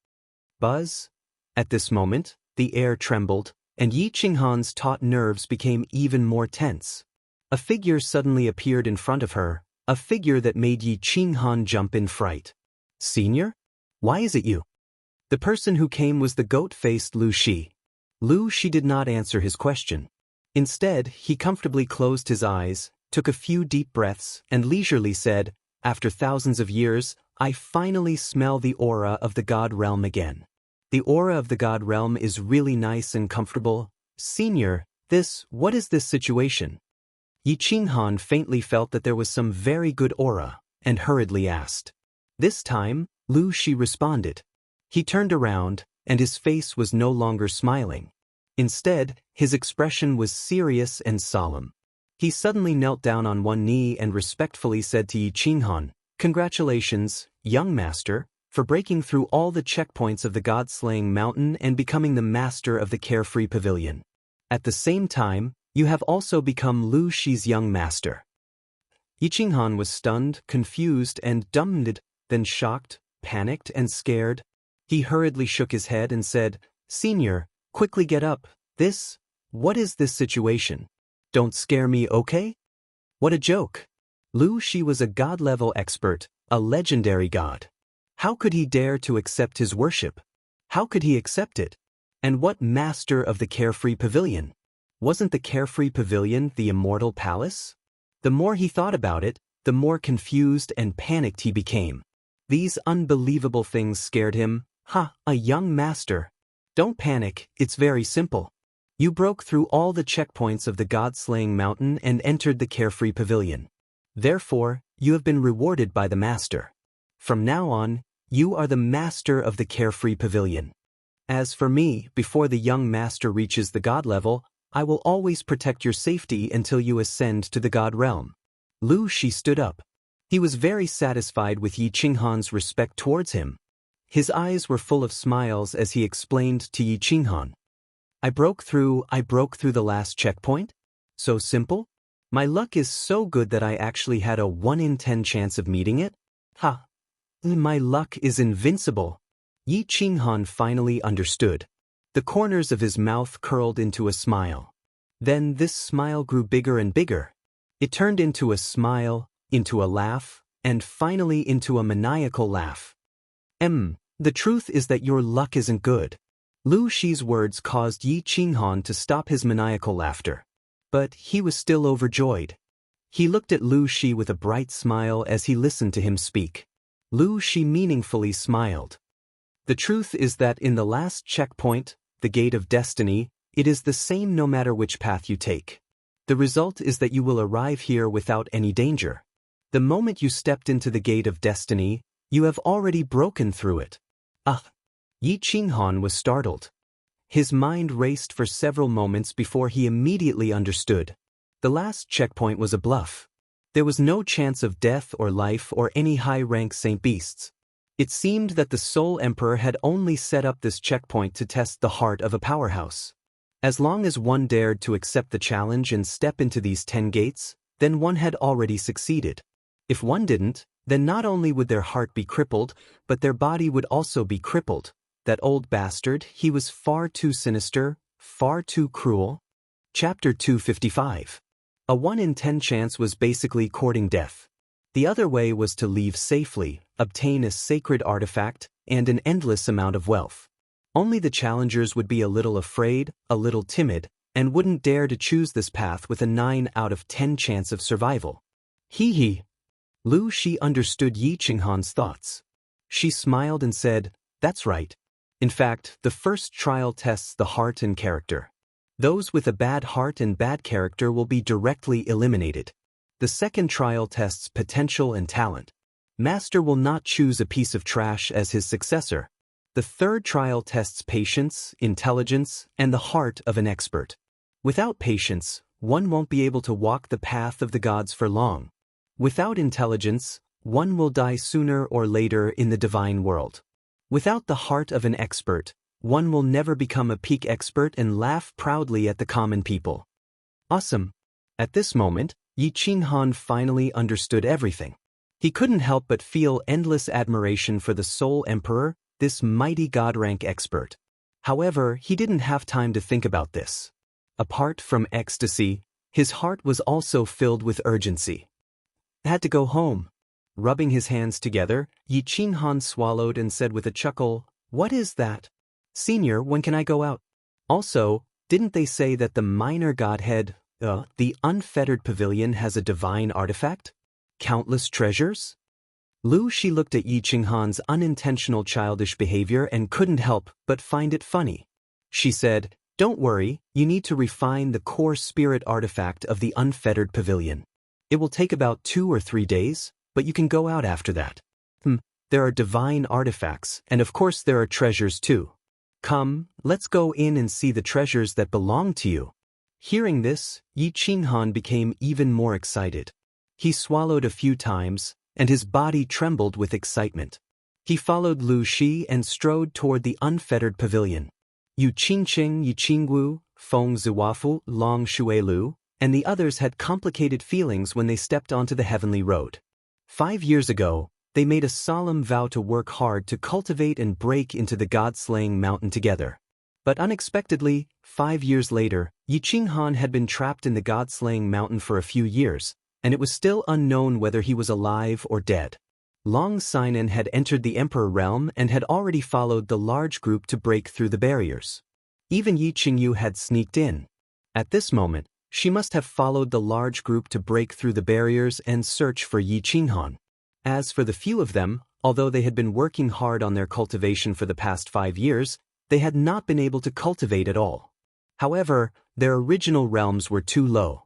Buzz? At this moment, the air trembled, and Yi Qinghan's taut nerves became even more tense. A figure suddenly appeared in front of her, a figure that made Yi Qinghan jump in fright. Senior? Why is it you? The person who came was the goat-faced Lu Shi. Lu Shi did not answer his question. Instead, he comfortably closed his eyes, took a few deep breaths, and leisurely said, "After thousands of years, I finally smell the aura of the god realm again. The aura of the god realm is really nice and comfortable. Senior, what is this situation?" Yi Qinghan faintly felt that there was some very good aura, and hurriedly asked. This time, Lu Shi responded. He turned around, and his face was no longer smiling. Instead, his expression was serious and solemn. He suddenly knelt down on one knee and respectfully said to Yi Qinghan, "Congratulations, young master, for breaking through all the checkpoints of the god-slaying mountain and becoming the master of the Carefree Pavilion. At the same time, you have also become Lu Shi's young master." Yi Qinghan was stunned, confused, and dumbed, then shocked, panicked, and scared. He hurriedly shook his head and said, "Senior, quickly get up. What is this situation? Don't scare me, okay?" What a joke. Lu Shi was a god-level expert, a legendary god. How could he dare to accept his worship? How could he accept it? And what master of the Carefree Pavilion? Wasn't the Carefree Pavilion the immortal palace? The more he thought about it, the more confused and panicked he became. These unbelievable things scared him. A young master. Don't panic, it's very simple. You broke through all the checkpoints of the god-slaying mountain and entered the Carefree Pavilion. Therefore, you have been rewarded by the master. From now on, you are the master of the Carefree Pavilion. As for me, before the young master reaches the god level, I will always protect your safety until you ascend to the god realm. Lu Shi stood up. He was very satisfied with Yi Qinghan's respect towards him. His eyes were full of smiles as he explained to Yi Qinghan. I broke through the last checkpoint? So simple? My luck is so good that I actually had a 1 in 10 chance of meeting it? My luck is invincible. Yi Qinghan finally understood. The corners of his mouth curled into a smile. Then this smile grew bigger and bigger. It turned into a smile, into a laugh, and finally into a maniacal laugh. The truth is that your luck isn't good. Lu Shi's words caused Yi Qinghan to stop his maniacal laughter. But he was still overjoyed. He looked at Lu Shi with a bright smile as he listened to him speak. Lu Shi meaningfully smiled. The truth is that in the last checkpoint, the Gate of Destiny, it is the same no matter which path you take. The result is that you will arrive here without any danger. The moment you stepped into the Gate of Destiny, you have already broken through it. Ah! Yi Qinghan was startled. His mind raced for several moments before he immediately understood. The last checkpoint was a bluff. There was no chance of death or life or any high-rank Saint Beasts. It seemed that the Soul Emperor had only set up this checkpoint to test the heart of a powerhouse. As long as one dared to accept the challenge and step into these 10 gates, then one had already succeeded. If one didn't, then not only would their heart be crippled, but their body would also be crippled. That old bastard, he was far too sinister, far too cruel. Chapter 255. A 1 in 10 chance was basically courting death. The other way was to leave safely, obtain a sacred artifact, and an endless amount of wealth. Only the challengers would be a little afraid, a little timid, and wouldn't dare to choose this path with a 9 out of 10 chance of survival. Hee. Lu Shi understood Yi Qinghan's thoughts. She smiled and said, "That's right. In fact, the first trial tests the heart and character. Those with a bad heart and bad character will be directly eliminated. The second trial tests potential and talent. Master will not choose a piece of trash as his successor. The third trial tests patience, intelligence, and the heart of an expert. Without patience, one won't be able to walk the path of the gods for long. Without intelligence, one will die sooner or later in the divine world. Without the heart of an expert, one will never become a peak expert and laugh proudly at the common people." Awesome. At this moment, Yi Qinghan finally understood everything. He couldn't help but feel endless admiration for the Soul Emperor, this mighty god-rank expert. However, he didn't have time to think about this. Apart from ecstasy, his heart was also filled with urgency. Had to go home. Rubbing his hands together, Yi Qinghan swallowed and said with a chuckle, "What is that? Senior, when can I go out? Also, didn't they say that the minor godhead, the unfettered pavilion has a divine artifact? Countless treasures?" Lu Shi looked at Yi Qinghan's unintentional childish behavior and couldn't help but find it funny. She said, "Don't worry, you need to refine the core spirit artifact of the unfettered pavilion. It will take about 2 or 3 days, but you can go out after that. There are divine artifacts, and of course there are treasures too. Come, let's go in and see the treasures that belong to you." Hearing this, Yi Qinghan became even more excited. He swallowed a few times, and his body trembled with excitement. He followed Lu Shi and strode toward the unfettered pavilion. Yu Qingqing, Yi Qingwu, Feng Ziwafu, Long Shuelu, and the others had complicated feelings when they stepped onto the heavenly road. 5 years ago, they made a solemn vow to work hard to cultivate and break into the god-slaying mountain together. But unexpectedly, 5 years later, Yi Qinghan had been trapped in the god-slaying mountain for a few years, and it was still unknown whether he was alive or dead. Long Sinan had entered the Emperor realm and had already followed the large group to break through the barriers. Even Yi Qingyu had sneaked in. At this moment, she must have followed the large group to break through the barriers and search for Yi Qinghan. As for the few of them, although they had been working hard on their cultivation for the past 5 years, they had not been able to cultivate at all. However, their original realms were too low.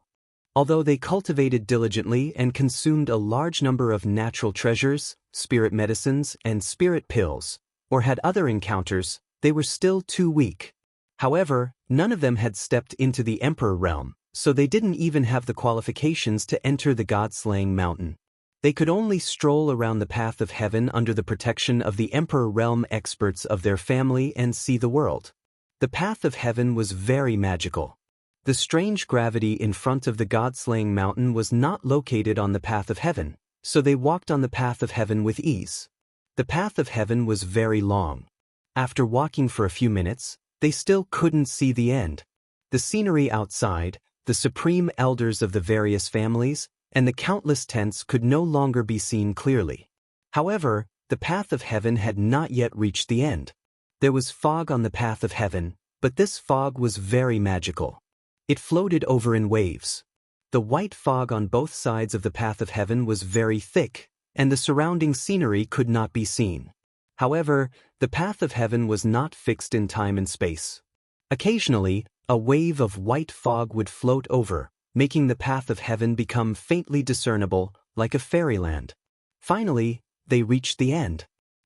Although they cultivated diligently and consumed a large number of natural treasures, spirit medicines, and spirit pills, or had other encounters, they were still too weak. However, none of them had stepped into the Emperor realm, so they didn't even have the qualifications to enter the god-slaying mountain. They could only stroll around the path of heaven under the protection of the Emperor realm experts of their family and see the world. The path of heaven was very magical. The strange gravity in front of the god-slaying mountain was not located on the path of heaven, so they walked on the path of heaven with ease. The path of heaven was very long. After walking for a few minutes, they still couldn't see the end. The scenery outside, the supreme elders of the various families, and the countless tents could no longer be seen clearly. However, the path of heaven had not yet reached the end. There was fog on the path of heaven, but this fog was very magical. It floated over in waves. The white fog on both sides of the path of heaven was very thick, and the surrounding scenery could not be seen. However, the path of heaven was not fixed in time and space. Occasionally, a wave of white fog would float over, making the path of heaven become faintly discernible, like a fairyland. Finally, they reached the end.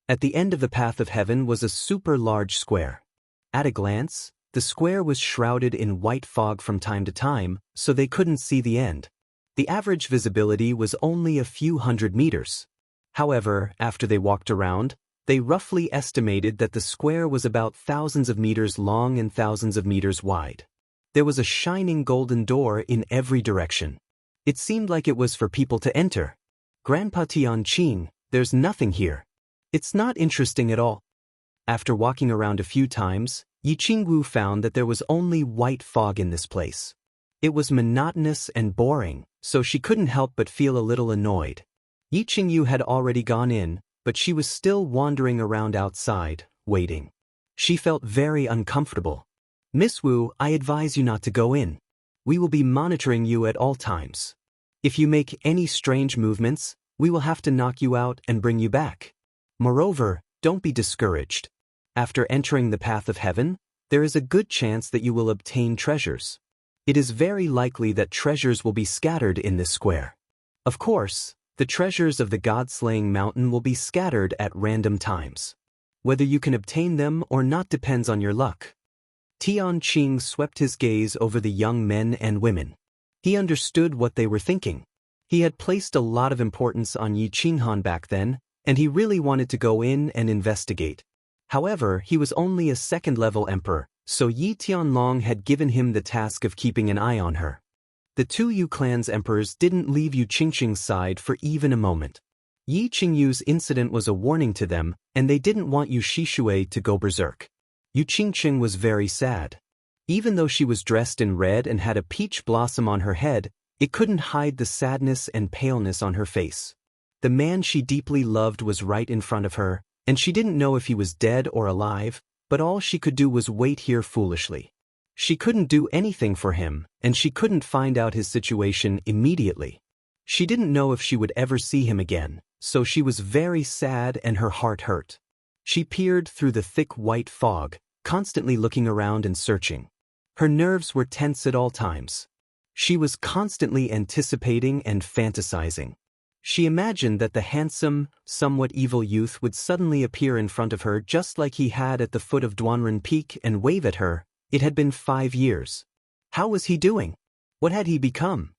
At the end of the path of heaven was a super large square. At a glance, the square was shrouded in white fog from time to time, so they couldn't see the end. The average visibility was only a few hundred meters. However, after they walked around, they roughly estimated that the square was about thousands of meters long and thousands of meters wide. There was a shining golden door in every direction. It seemed like it was for people to enter. Grandpa Tianqing, there's nothing here. It's not interesting at all. After walking around a few times, Yi Qingwu found that there was only white fog in this place. It was monotonous and boring, so she couldn't help but feel a little annoyed. Yi Qingyu had already gone in, but she was still wandering around outside, waiting. She felt very uncomfortable. Miss Wu, I advise you not to go in. We will be monitoring you at all times. If you make any strange movements, we will have to knock you out and bring you back. Moreover, don't be discouraged. After entering the path of heaven, there is a good chance that you will obtain treasures. It is very likely that treasures will be scattered in this square. Of course, the treasures of the God-slaying mountain will be scattered at random times. Whether you can obtain them or not depends on your luck. Tianqing swept his gaze over the young men and women. He understood what they were thinking. He had placed a lot of importance on Yi Qinghan back then, and he really wanted to go in and investigate. However, he was only a second-level emperor, so Yi Tianlong had given him the task of keeping an eye on her. The two Yu clan's emperors didn't leave Yu Qingqing's side for even a moment. Yi Qingyu's incident was a warning to them, and they didn't want Yu Shishui to go berserk. Yu Qingqing was very sad. Even though she was dressed in red and had a peach blossom on her head, it couldn't hide the sadness and paleness on her face. The man she deeply loved was right in front of her, and she didn't know if he was dead or alive, but all she could do was wait here foolishly. She couldn't do anything for him, and she couldn't find out his situation immediately. She didn't know if she would ever see him again, so she was very sad and her heart hurt. She peered through the thick white fog, constantly looking around and searching. Her nerves were tense at all times. She was constantly anticipating and fantasizing. She imagined that the handsome, somewhat evil youth would suddenly appear in front of her just like he had at the foot of Duanren Peak and wave at her. It had been 5 years. How was he doing? What had he become?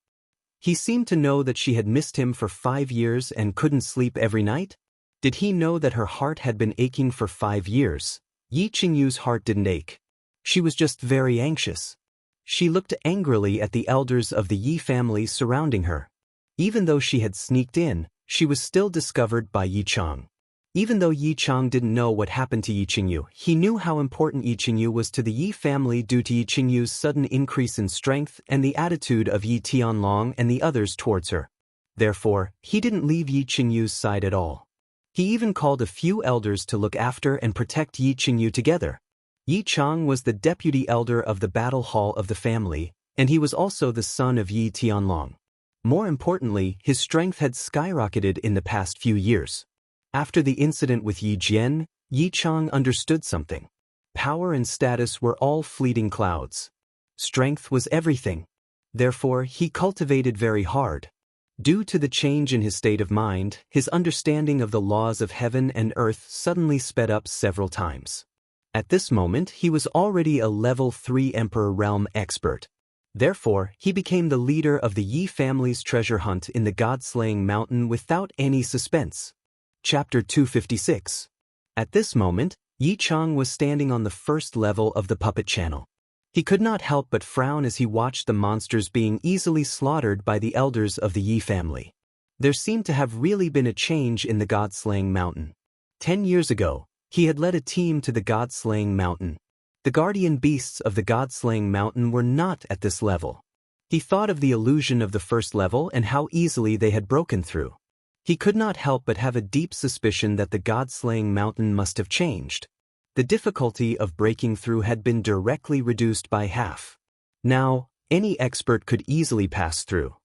He seemed to know that she had missed him for 5 years and couldn't sleep every night. Did he know that her heart had been aching for 5 years? Yi Qingyu's heart didn't ache. She was just very anxious. She looked angrily at the elders of the Yi family surrounding her. Even though she had sneaked in, she was still discovered by Yi Chang. Even though Yi Chang didn't know what happened to Yi Qingyu, he knew how important Yi Qingyu was to the Yi family due to Yi Qingyu's sudden increase in strength and the attitude of Yi Tianlong and the others towards her. Therefore, he didn't leave Yi Qingyu's side at all. He even called a few elders to look after and protect Yi Qingyu together. Yi Chang was the deputy elder of the battle hall of the family, and he was also the son of Yi Tianlong. More importantly, his strength had skyrocketed in the past few years. After the incident with Yi Jian, Yi Chang understood something. Power and status were all fleeting clouds. Strength was everything. Therefore, he cultivated very hard. Due to the change in his state of mind, his understanding of the laws of heaven and earth suddenly sped up several times. At this moment, he was already a level 3 Emperor Realm expert. Therefore, he became the leader of the Yi family's treasure hunt in the God-slaying mountain without any suspense. Chapter 256. At this moment, Yi Chang was standing on the first level of the puppet channel. He could not help but frown as he watched the monsters being easily slaughtered by the elders of the Yi family. There seemed to have really been a change in the God-slaying mountain. 10 years ago, he had led a team to the God-slaying mountain. The guardian beasts of the God-slaying mountain were not at this level. He thought of the illusion of the first level and how easily they had broken through. He could not help but have a deep suspicion that the God-slaying mountain must have changed. the difficulty of breaking through had been directly reduced by half. Now, any expert could easily pass through.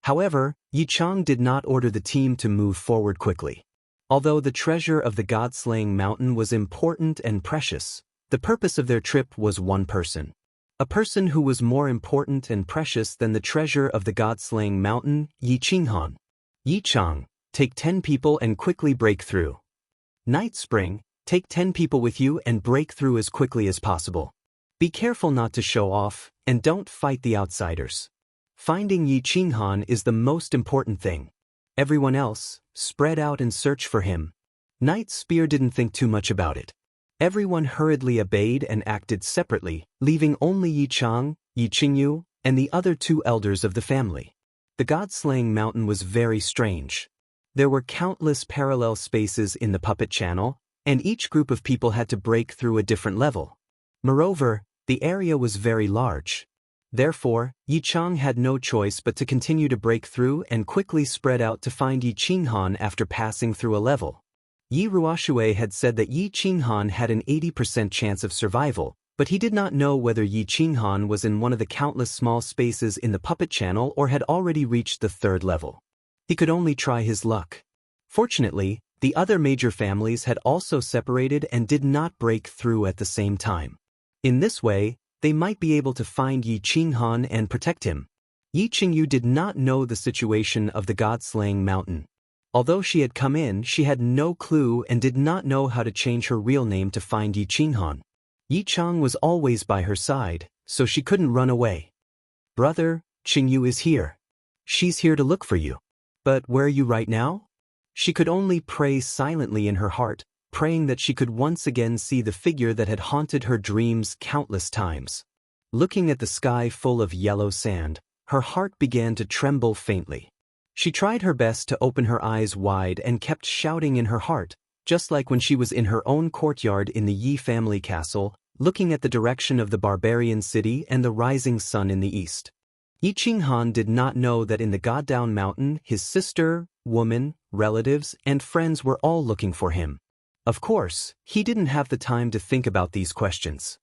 However, Yi Chang did not order the team to move forward quickly. Although the treasure of the God-slaying mountain was important and precious, the purpose of their trip was one person. A person who was more important and precious than the treasure of the God-slaying mountain, Yi Qinghan. Yi Chang, take 10 people and quickly break through. Night Spring, take 10 people with you and break through as quickly as possible. Be careful not to show off, and don't fight the outsiders. Finding Yi Qinghan is the most important thing. Everyone else, spread out and search for him. Night Spear didn't think too much about it. Everyone hurriedly obeyed and acted separately, leaving only Yi Chang, Yi Qingyu, and the other 2 elders of the family. The God-slaying mountain was very strange. There were countless parallel spaces in the puppet channel, and each group of people had to break through a different level. Moreover, the area was very large. Therefore, Yi Chang had no choice but to continue to break through and quickly spread out to find Yi Qinghan after passing through a level. Yi Ruoshui had said that Yi Qinghan had an 80% chance of survival, but he did not know whether Yi Qinghan was in one of the countless small spaces in the puppet channel or had already reached the 3rd level. He could only try his luck. Fortunately, the other major families had also separated and did not break through at the same time. In this way, they might be able to find Yi Qinghan and protect him. Yi Qingyu did not know the situation of the God-slaying mountain. Although she had come in, she had no clue and did not know how to change her real name to find Yi Qinghan. Yi Chang was always by her side, so she couldn't run away. Brother, Qingyu is here. She's here to look for you. But where are you right now? She could only pray silently in her heart, praying that she could once again see the figure that had haunted her dreams countless times. Looking at the sky full of yellow sand, her heart began to tremble faintly. She tried her best to open her eyes wide and kept shouting in her heart, just like when she was in her own courtyard in the Yi family castle, looking at the direction of the barbarian city and the rising sun in the east. Yi Qinghan did not know that in the Goddown Mountain his sister, woman, relatives, and friends were all looking for him. Of course, he didn't have the time to think about these questions.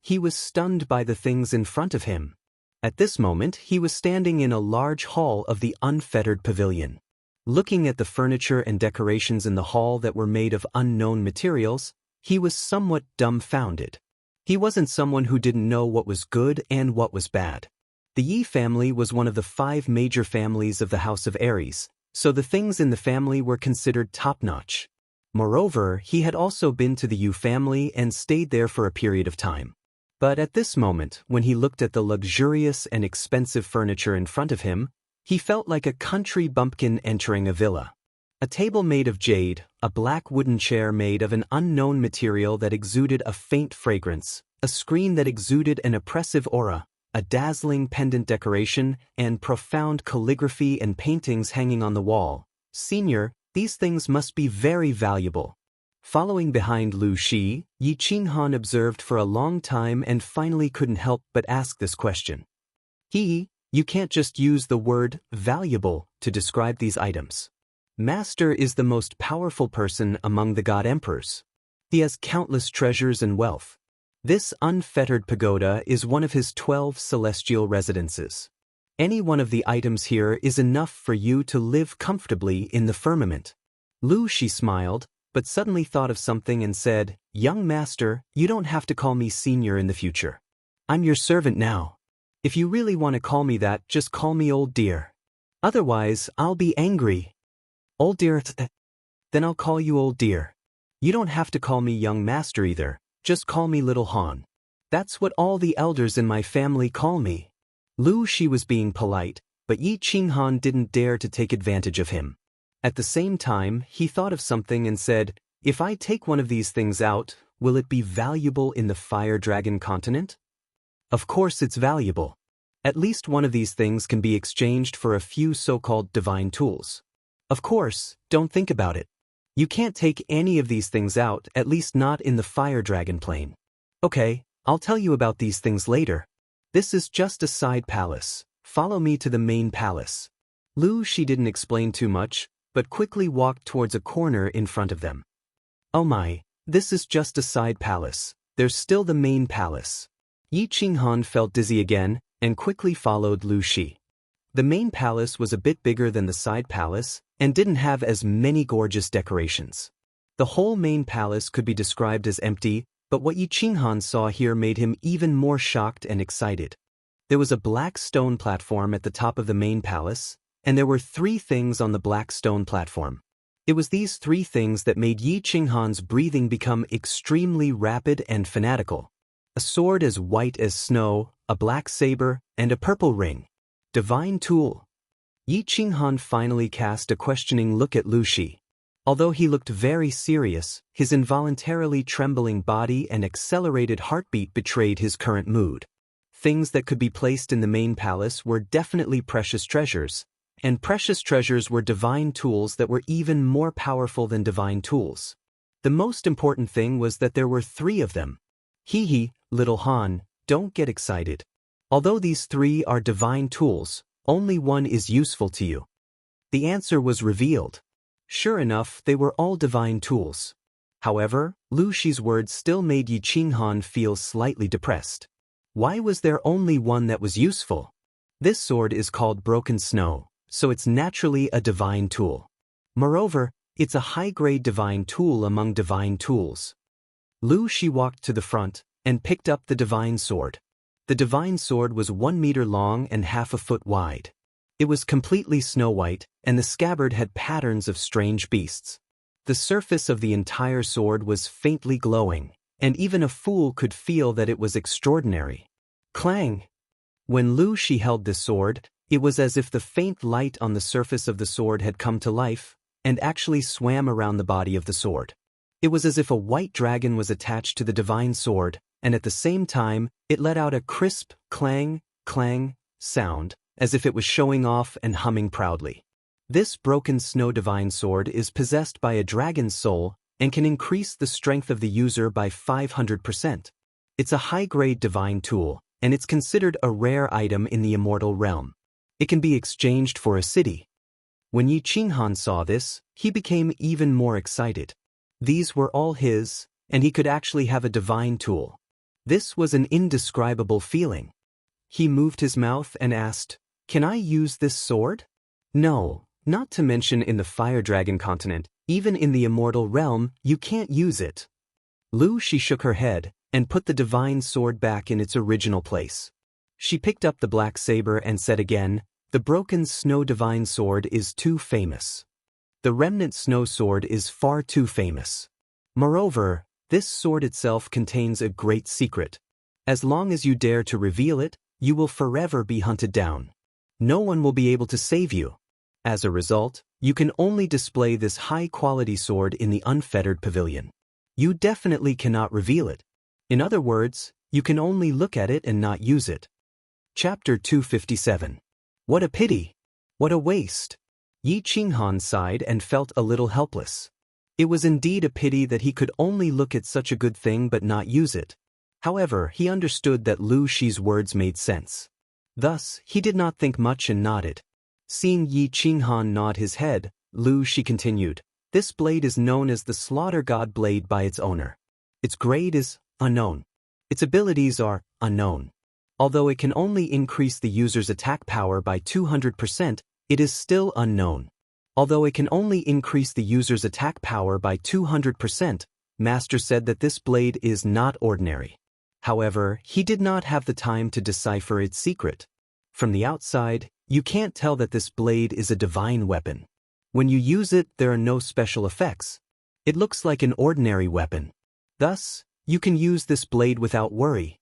He was stunned by the things in front of him. At this moment, he was standing in a large hall of the unfettered pavilion. Looking at the furniture and decorations in the hall that were made of unknown materials, he was somewhat dumbfounded. He wasn't someone who didn't know what was good and what was bad. The Yi family was one of the 5 major families of the House of Aries, so the things in the family were considered top-notch. Moreover, he had also been to the Yu family and stayed there for a period of time. But at this moment, when he looked at the luxurious and expensive furniture in front of him, he felt like a country bumpkin entering a villa. A table made of jade, a black wooden chair made of an unknown material that exuded a faint fragrance, a screen that exuded an oppressive aura, a dazzling pendant decoration, and profound calligraphy and paintings hanging on the wall. Senior, these things must be very valuable. Following behind Lu Shi, Yi Qinghan observed for a long time and finally couldn't help but ask this question. You can't just use the word valuable to describe these items. Master is the most powerful person among the god emperors. He has countless treasures and wealth. This unfettered pagoda is one of his 12 celestial residences. Any one of the items here is enough for you to live comfortably in the firmament. Lu Shi smiled, but suddenly thought of something and said, Young master, you don't have to call me senior in the future. I'm your servant now. If you really want to call me that, just call me old dear. Otherwise, I'll be angry. Old dear? Then I'll call you old dear. You don't have to call me young master either, just call me little Han. That's what all the elders in my family call me. Lu Shi was being polite, but Yi Qinghan didn't dare to take advantage of him. At the same time, he thought of something and said, If I take one of these things out, will it be valuable in the Fire Dragon continent? Of course it's valuable. At least one of these things can be exchanged for a few so-called divine tools. Of course, don't think about it. You can't take any of these things out, at least not in the Fire Dragon plane. Okay, I'll tell you about these things later. This is just a side palace. Follow me to the main palace. Lu Shi didn't explain too much, but quickly walked towards a corner in front of them. Oh my, This is just a side palace. There's still the main palace. Yi Qinghan felt dizzy again and quickly followed Lu Shi. The main palace was a bit bigger than the side palace and didn't have as many gorgeous decorations. The whole main palace could be described as empty, but what Yi Qinghan saw here made him even more shocked and excited. There was a black stone platform at the top of the main palace, and there were 3 things on the black stone platform. It was these 3 things that made Yi Qinghan's breathing become extremely rapid and fanatical. A sword as white as snow, a black saber, and a purple ring. Divine tool. Yi Qinghan finally cast a questioning look at Lu Shi. Although he looked very serious, his involuntarily trembling body and accelerated heartbeat betrayed his current mood. Things that could be placed in the main palace were definitely precious treasures, and precious treasures were divine tools that were even more powerful than divine tools. The most important thing was that there were 3 of them. Hee, little Han, don't get excited. Although these 3 are divine tools, only one is useful to you. The answer was revealed. Sure enough, they were all divine tools. However, Lu Shi's words still made Yi Qinghan feel slightly depressed. Why was there only one that was useful? This sword is called Broken Snow, so it's naturally a divine tool. Moreover, it's a high-grade divine tool among divine tools. Lu Shi walked to the front and picked up the divine sword. The divine sword was 1 meter long and half a foot wide. It was completely snow-white, and the scabbard had patterns of strange beasts. The surface of the entire sword was faintly glowing, and even a fool could feel that it was extraordinary. Clang! When Lu Shi held the sword, it was as if the faint light on the surface of the sword had come to life and actually swam around the body of the sword. It was as if a white dragon was attached to the divine sword, and at the same time, it let out a crisp clang, clang sound, as if it was showing off and humming proudly. This broken snow divine sword is possessed by a dragon's soul and can increase the strength of the user by 500%. It's a high-grade divine tool, and it's considered a rare item in the immortal realm. It can be exchanged for a city. When Yi Qinghan saw this, he became even more excited. These were all his, and he could actually have a divine tool. This was an indescribable feeling. He moved his mouth and asked, "Can I use this sword?" No, not to mention in the Fire Dragon continent, even in the immortal realm, you can't use it. Lu Shi shook her head and put the divine sword back in its original place. She picked up the black saber and said again, "The broken snow divine sword is too famous. The remnant snow sword is far too famous. Moreover, this sword itself contains a great secret. As long as you dare to reveal it, you will forever be hunted down. No one will be able to save you. As a result, you can only display this high-quality sword in the unfettered pavilion. You definitely cannot reveal it. In other words, you can only look at it and not use it." Chapter 257. What a pity! What a waste! Yi Qinghan sighed and felt a little helpless. It was indeed a pity that he could only look at such a good thing but not use it. However, he understood that Lu Shi's words made sense. Thus, he did not think much and nodded. Seeing Yi Qinghan nod his head, Lu Shi continued, "This blade is known as the Slaughter God Blade by its owner. Its grade is unknown. Its abilities are unknown. Although it can only increase the user's attack power by 200%, it is still unknown. Although it can only increase the user's attack power by 200%, Master said that this blade is not ordinary. However, he did not have the time to decipher its secret. From the outside, you can't tell that this blade is a divine weapon. When you use it, there are no special effects. It looks like an ordinary weapon. Thus, you can use this blade without worry."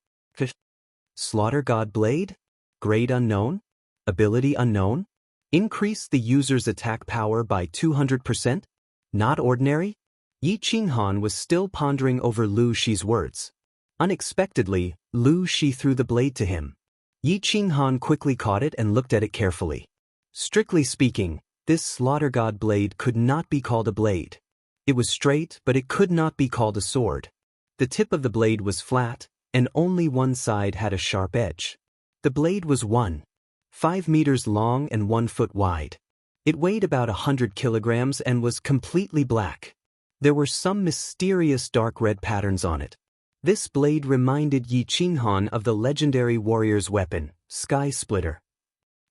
Slaughter God Blade? Grade unknown? Ability unknown? Increase the user's attack power by 200%? Not ordinary? Yi Qinghan was still pondering over Lu Shi's words. Unexpectedly, Lu Shi threw the blade to him. Yi Qinghan quickly caught it and looked at it carefully. Strictly speaking, this Slaughter God Blade could not be called a blade. It was straight, but it could not be called a sword. The tip of the blade was flat, and only one side had a sharp edge. The blade was 1.5 meters long and 1 foot wide. It weighed about 100 kilograms and was completely black. There were some mysterious dark red patterns on it. This blade reminded Yi Qinghan of the legendary warrior's weapon, Sky Splitter.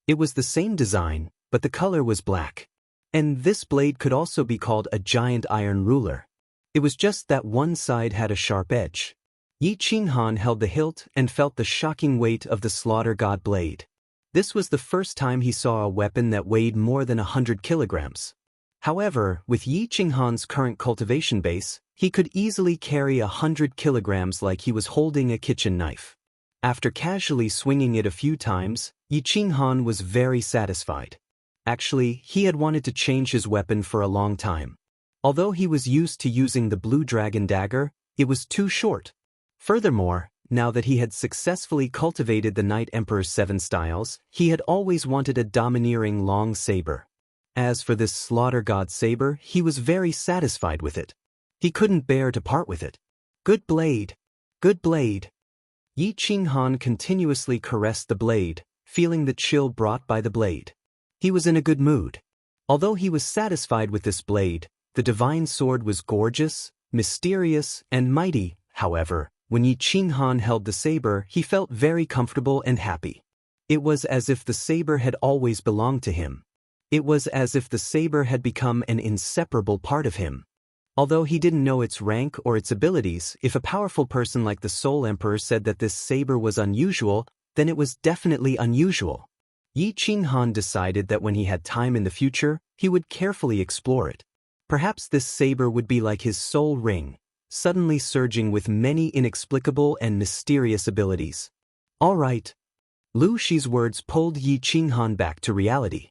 It was the same design, but the color was black. And this blade could also be called a giant iron ruler. It was just that one side had a sharp edge. Yi Qinghan held the hilt and felt the shocking weight of the slaughter god blade. This was the first time he saw a weapon that weighed more than 100 kilograms. However, with Yi Qinghan's current cultivation base, he could easily carry 100 kilograms like he was holding a kitchen knife. After casually swinging it a few times, Yi Qinghan was very satisfied. Actually, he had wanted to change his weapon for a long time. Although he was used to using the blue dragon dagger, it was too short. Furthermore, now that he had successfully cultivated the Night Emperor's 7 styles, he had always wanted a domineering long saber. As for this slaughter god saber, he was very satisfied with it. He couldn't bear to part with it. Good blade. Good blade. Yi Qinghan continuously caressed the blade, feeling the chill brought by the blade. He was in a good mood. Although he was satisfied with this blade, the divine sword was gorgeous, mysterious, and mighty. However, when Yi Qinghan held the saber, he felt very comfortable and happy. It was as if the saber had always belonged to him. It was as if the saber had become an inseparable part of him. Although he didn't know its rank or its abilities, if a powerful person like the Soul Emperor said that this saber was unusual, then it was definitely unusual. Yi Qinghan decided that when he had time in the future, he would carefully explore it. Perhaps this saber would be like his soul ring, suddenly surging with many inexplicable and mysterious abilities. All right. Lu Shi's words pulled Yi Qinghan back to reality.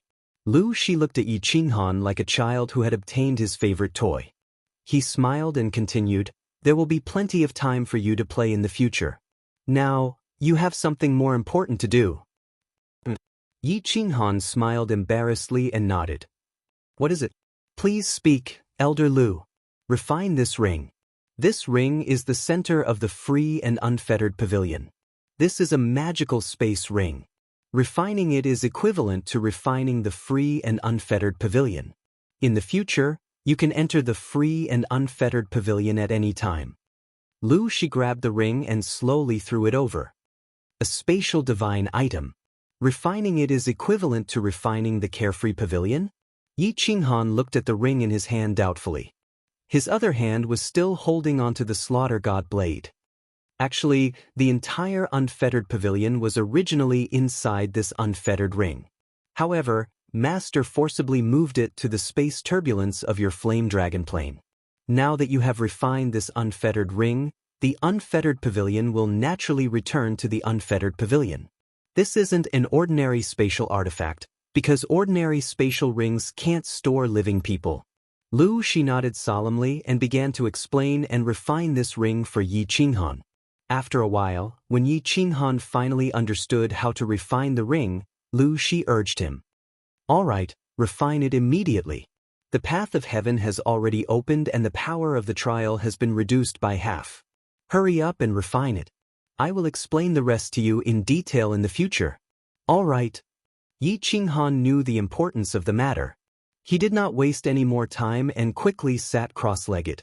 Lu Shi looked at Yi Qinghan like a child who had obtained his favorite toy. He smiled and continued, "There will be plenty of time for you to play in the future. Now, you have something more important to do." Yi Qinghan smiled embarrassedly and nodded. "What is it?" "Please speak, Elder Lu. Refine this ring. This ring is the center of the free and unfettered pavilion. This is a magical space ring. Refining it is equivalent to refining the free and unfettered pavilion. In the future, you can enter the free and unfettered pavilion at any time." Lu Shi grabbed the ring and slowly threw it over. A spatial divine item. Refining it is equivalent to refining the carefree pavilion? Yi Qinghan looked at the ring in his hand doubtfully. His other hand was still holding onto the slaughter god blade. Actually, the entire unfettered pavilion was originally inside this unfettered ring. However, Master forcibly moved it to the space turbulence of your flame dragon plane. Now that you have refined this unfettered ring, the unfettered pavilion will naturally return to the unfettered pavilion. This isn't an ordinary spatial artifact, because ordinary spatial rings can't store living people. Lu Shi nodded solemnly and began to explain and refine this ring for Yi Qinghan. After a while, when Yi Qinghan finally understood how to refine the ring, Lu Shi urged him. "All right, refine it immediately. The path of heaven has already opened and the power of the trial has been reduced by half. Hurry up and refine it. I will explain the rest to you in detail in the future." "All right." Yi Qinghan knew the importance of the matter. He did not waste any more time and quickly sat cross-legged.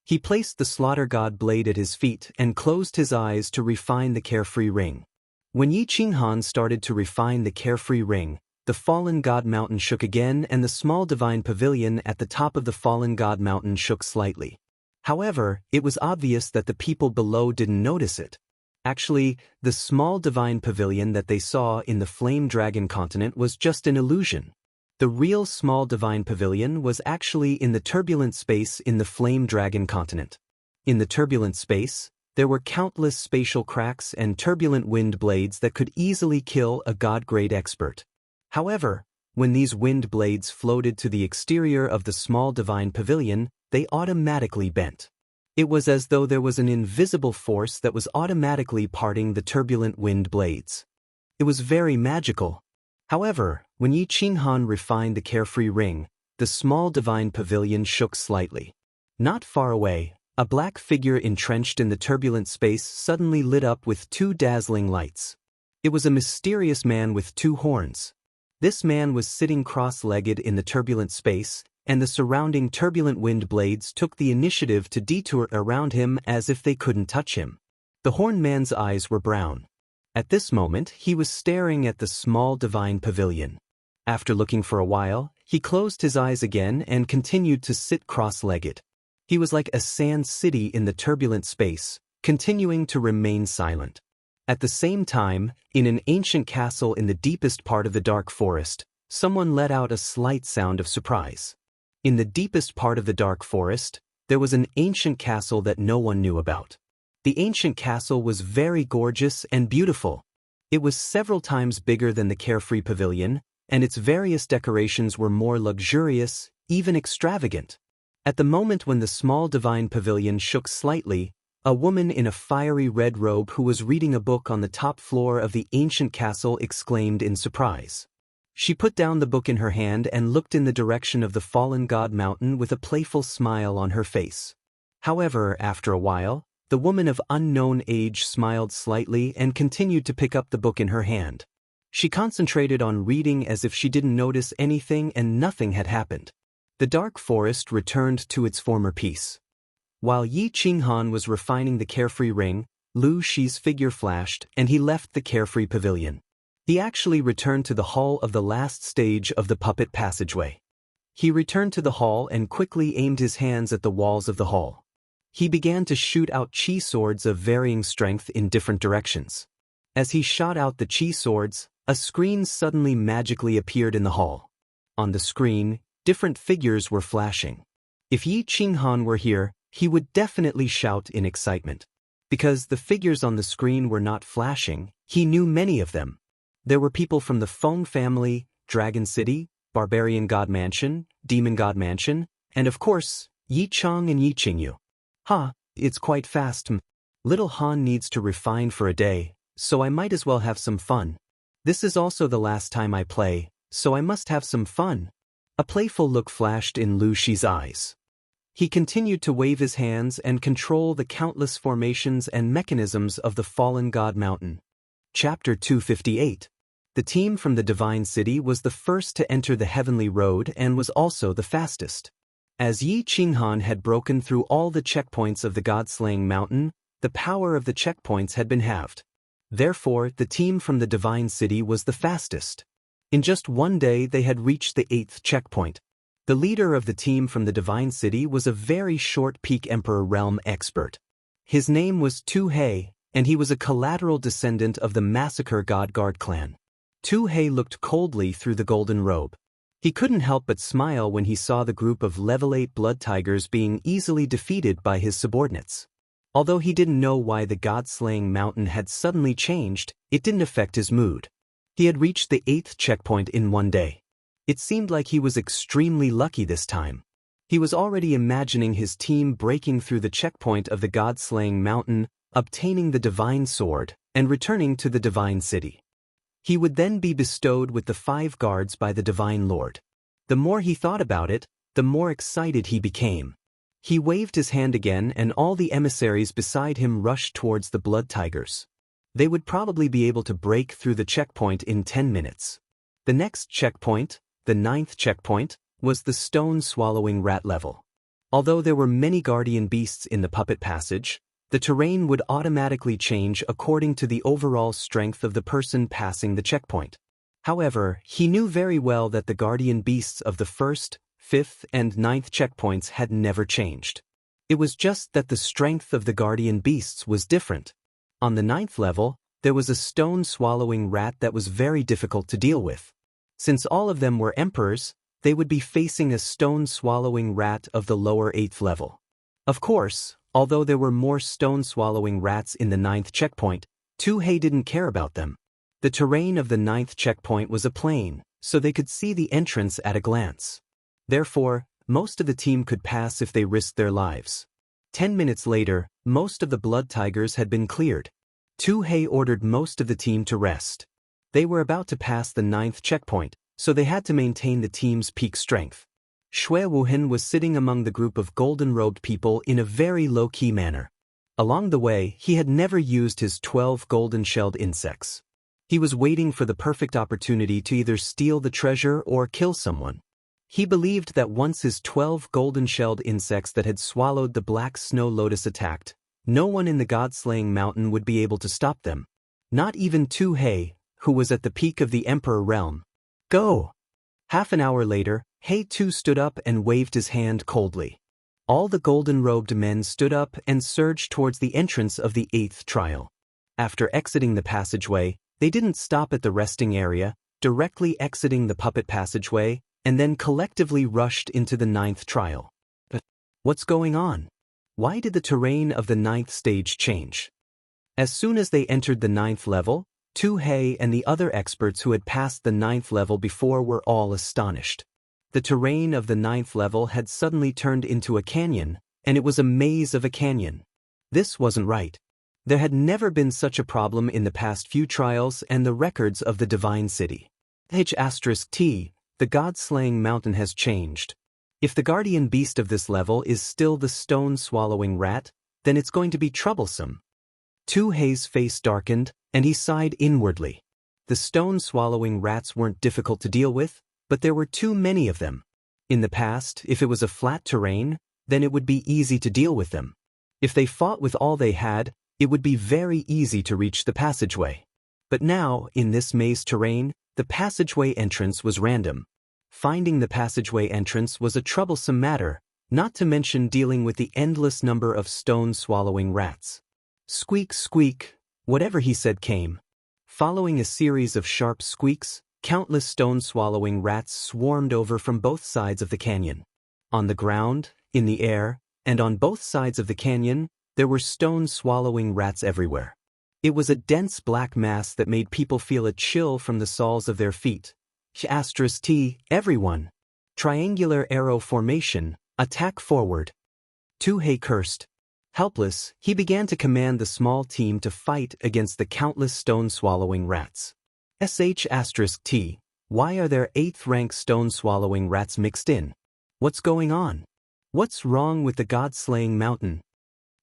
He placed the slaughter god blade at his feet and closed his eyes to refine the carefree ring. When Yi Qinghan started to refine the carefree ring, the fallen god mountain shook again and the small divine pavilion at the top of the fallen god mountain shook slightly. However, it was obvious that the people below didn't notice it. Actually, the small divine pavilion that they saw in the Flame Dragon continent was just an illusion. The real small divine pavilion was actually in the turbulent space in the Flame Dragon continent. In the turbulent space, there were countless spatial cracks and turbulent wind blades that could easily kill a god-grade expert. However, when these wind blades floated to the exterior of the small divine pavilion, they automatically bent. It was as though there was an invisible force that was automatically parting the turbulent wind blades. It was very magical. However, when Yi Qinghan refined the carefree ring, the small divine pavilion shook slightly. Not far away, a black figure entrenched in the turbulent space suddenly lit up with 2 dazzling lights. It was a mysterious man with 2 horns. This man was sitting cross-legged in the turbulent space, and the surrounding turbulent wind blades took the initiative to detour around him as if they couldn't touch him. The horned man's eyes were brown. At this moment, he was staring at the small divine pavilion. After looking for a while, he closed his eyes again and continued to sit cross-legged. He was like a sand city in the turbulent space, continuing to remain silent. At the same time, in an ancient castle in the deepest part of the dark forest, someone let out a slight sound of surprise. In the deepest part of the dark forest, there was an ancient castle that no one knew about. The ancient castle was very gorgeous and beautiful. It was several times bigger than the carefree pavilion, and its various decorations were more luxurious, even extravagant. At the moment when the small divine pavilion shook slightly, a woman in a fiery red robe who was reading a book on the top floor of the ancient castle exclaimed in surprise. She put down the book in her hand and looked in the direction of the fallen god mountain with a playful smile on her face. However, after a while, the woman of unknown age smiled slightly and continued to pick up the book in her hand. She concentrated on reading as if she didn't notice anything and nothing had happened. The dark forest returned to its former peace. While Yi Qinghan was refining the carefree ring, Lu Shi's figure flashed and he left the carefree pavilion. He actually returned to the hall of the last stage of the puppet passageway. He returned to the hall and quickly aimed his hands at the walls of the hall. He began to shoot out chi swords of varying strength in different directions. As he shot out the chi swords, a screen suddenly magically appeared in the hall. On the screen, different figures were flashing. If Yi Qinghan were here, he would definitely shout in excitement. Because the figures on the screen were not flashing, he knew many of them. There were people from the Feng family, Dragon City, Barbarian God Mansion, Demon God Mansion, and of course, Yi Chang and Yi Qingyu. It's quite fast. Little Han needs to refine for a day, so I might as well have some fun. This is also the last time I play, so I must have some fun. A playful look flashed in Lu Shi's eyes. He continued to wave his hands and control the countless formations and mechanisms of the fallen god mountain. Chapter 258. The team from the Divine City was the first to enter the Heavenly Road and was also the fastest. As Yi Qinghan had broken through all the checkpoints of the God-slaying mountain, the power of the checkpoints had been halved. Therefore, the team from the Divine City was the fastest. In just one day they had reached the 8th checkpoint. The leader of the team from the Divine City was a very short Peak Emperor realm expert. His name was Tu He, and he was a collateral descendant of the Massacre God Guard clan. Tu He looked coldly through the golden robe. He couldn't help but smile when he saw the group of level 8 blood tigers being easily defeated by his subordinates. Although he didn't know why the god-slaying mountain had suddenly changed, it didn't affect his mood. He had reached the 8th checkpoint in one day. It seemed like he was extremely lucky this time. He was already imagining his team breaking through the checkpoint of the god-slaying mountain, obtaining the divine sword, and returning to the Divine City. He would then be bestowed with the 5 guards by the Divine Lord. The more he thought about it, the more excited he became. He waved his hand again and all the emissaries beside him rushed towards the blood tigers. They would probably be able to break through the checkpoint in 10 minutes. The next checkpoint, the 9th checkpoint, was the stone-swallowing rat level. Although there were many guardian beasts in the puppet passage, the terrain would automatically change according to the overall strength of the person passing the checkpoint. However, he knew very well that the guardian beasts of the 1st, 5th, and 9th checkpoints had never changed. It was just that the strength of the guardian beasts was different. On the 9th level, there was a stone-swallowing rat that was very difficult to deal with. Since all of them were emperors, they would be facing a stone-swallowing rat of the lower 8th level. Of course, although there were more stone-swallowing rats in the 9th checkpoint, Tu He didn't care about them. The terrain of the 9th checkpoint was a plain, so they could see the entrance at a glance. Therefore, most of the team could pass if they risked their lives. 10 minutes later, most of the blood tigers had been cleared. Tu He ordered most of the team to rest. They were about to pass the 9th checkpoint, so they had to maintain the team's peak strength. Xue Wuhan was sitting among the group of golden-robed people in a very low-key manner. Along the way, he had never used his 12 golden-shelled insects. He was waiting for the perfect opportunity to either steal the treasure or kill someone. He believed that once his 12 golden-shelled insects that had swallowed the black snow lotus attacked, no one in the god-slaying mountain would be able to stop them. Not even Tu He, who was at the peak of the Emperor realm. Go! Half an hour later, He Tu stood up and waved his hand coldly. All the golden-robed men stood up and surged towards the entrance of the 8th trial. After exiting the passageway, they didn't stop at the resting area, directly exiting the puppet passageway, and then collectively rushed into the 9th trial. But what's going on? Why did the terrain of the 9th stage change? As soon as they entered the 9th level, Tu He and the other experts who had passed the 9th level before were all astonished. The terrain of the 9th level had suddenly turned into a canyon, and it was a maze of a canyon. This wasn't right. There had never been such a problem in the past few trials and the records of the Divine City. H*T, the god-slaying mountain has changed. If the guardian beast of this level is still the stone-swallowing rat, then it's going to be troublesome. Tu He's face darkened, and he sighed inwardly. The stone-swallowing rats weren't difficult to deal with, but there were too many of them. In the past, if it was a flat terrain, then it would be easy to deal with them. If they fought with all they had, it would be very easy to reach the passageway. But now, in this maze terrain, the passageway entrance was random. Finding the passageway entrance was a troublesome matter, not to mention dealing with the endless number of stone-swallowing rats. Squeak, squeak, whatever he said came. Following a series of sharp squeaks, countless stone-swallowing rats swarmed over from both sides of the canyon. On the ground, in the air, and on both sides of the canyon, there were stone-swallowing rats everywhere. It was a dense black mass that made people feel a chill from the soles of their feet. *T, everyone. Triangular arrow formation, attack forward. Tu He cursed. Helpless, he began to command the small team to fight against the countless stone-swallowing rats. *T, why are there 8th-rank stone-swallowing rats mixed in? What's going on? What's wrong with the god-slaying mountain?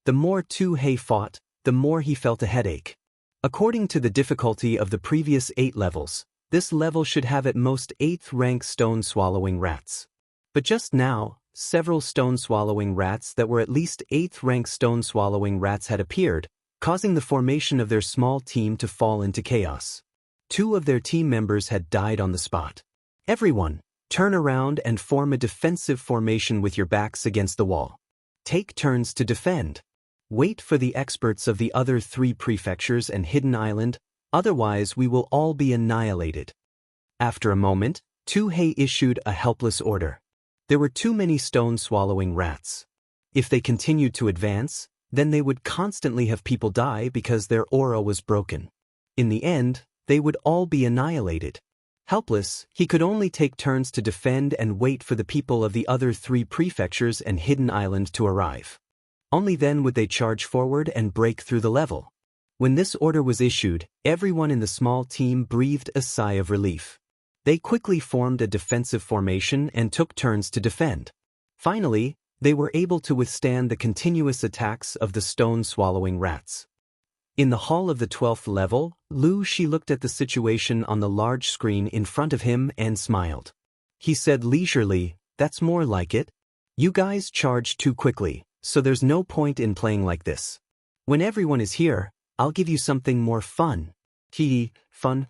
The more Tu He fought, the more he felt a headache. According to the difficulty of the previous 8 levels, this level should have at most 8th-rank stone-swallowing rats. But just now, several stone-swallowing rats that were at least 8th-rank stone-swallowing rats had appeared, causing the formation of their small team to fall into chaos. 2 of their team members had died on the spot. Everyone, turn around and form a defensive formation with your backs against the wall. Take turns to defend. Wait for the experts of the other 3 prefectures and Hidden Island, otherwise we will all be annihilated. After a moment, Tu He issued a helpless order. There were too many stone-swallowing rats. If they continued to advance, then they would constantly have people die because their aura was broken. In the end, they would all be annihilated. Helpless, he could only take turns to defend and wait for the people of the other 3 prefectures and Hidden Island to arrive. Only then would they charge forward and break through the level. When this order was issued, everyone in the small team breathed a sigh of relief. They quickly formed a defensive formation and took turns to defend. Finally, they were able to withstand the continuous attacks of the stone-swallowing rats. In the hall of the 12th level, Lu Shi looked at the situation on the large screen in front of him and smiled. He said leisurely, "That's more like it. You guys charged too quickly, so there's no point in playing like this. When everyone is here, I'll give you something more fun." Fun.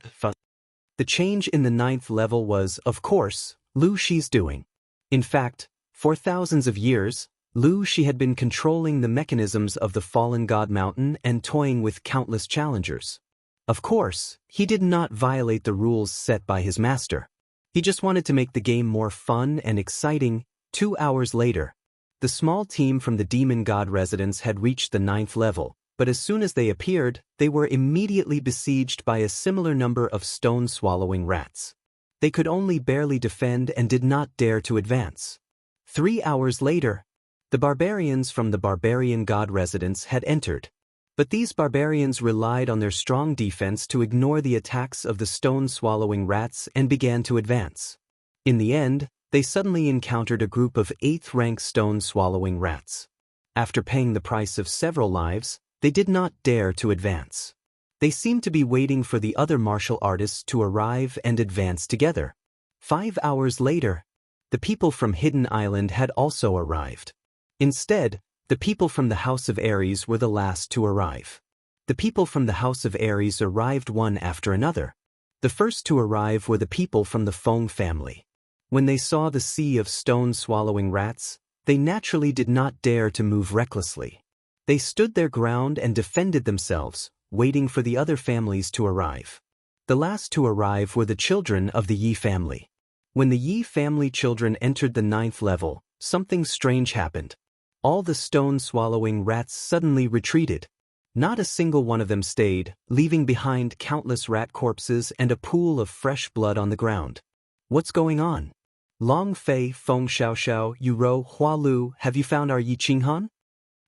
The change in the 9th level was, of course, Lu Shi's doing. In fact, for thousands of years, Lu Shi had been controlling the mechanisms of the fallen god mountain and toying with countless challengers. Of course, he did not violate the rules set by his master. He just wanted to make the game more fun and exciting. 2 hours later, the small team from the demon god residence had reached the 9th level, but as soon as they appeared, they were immediately besieged by a similar number of stone-swallowing rats. They could only barely defend and did not dare to advance. 3 hours later, the barbarians from the barbarian god residence had entered. But these barbarians relied on their strong defense to ignore the attacks of the stone-swallowing rats and began to advance. In the end, they suddenly encountered a group of 8th-rank stone-swallowing rats. After paying the price of several lives, they did not dare to advance. They seemed to be waiting for the other martial artists to arrive and advance together. 5 hours later, The people from Hidden Island had also arrived. Instead, the people from the House of Aries were the last to arrive. The people from the House of Aries arrived one after another. The first to arrive were the people from the Feng family. When they saw the sea of stone-swallowing rats, they naturally did not dare to move recklessly. They stood their ground and defended themselves, waiting for the other families to arrive. The last to arrive were the children of the Yi family. When the Yi family children entered the 9th level, something strange happened. All the stone-swallowing rats suddenly retreated. Not a single one of them stayed, leaving behind countless rat corpses and a pool of fresh blood on the ground. What's going on? Long Fei, Feng Xiaoxiao, Yu Rou, Hua Lu, have you found our Yi Qinghan?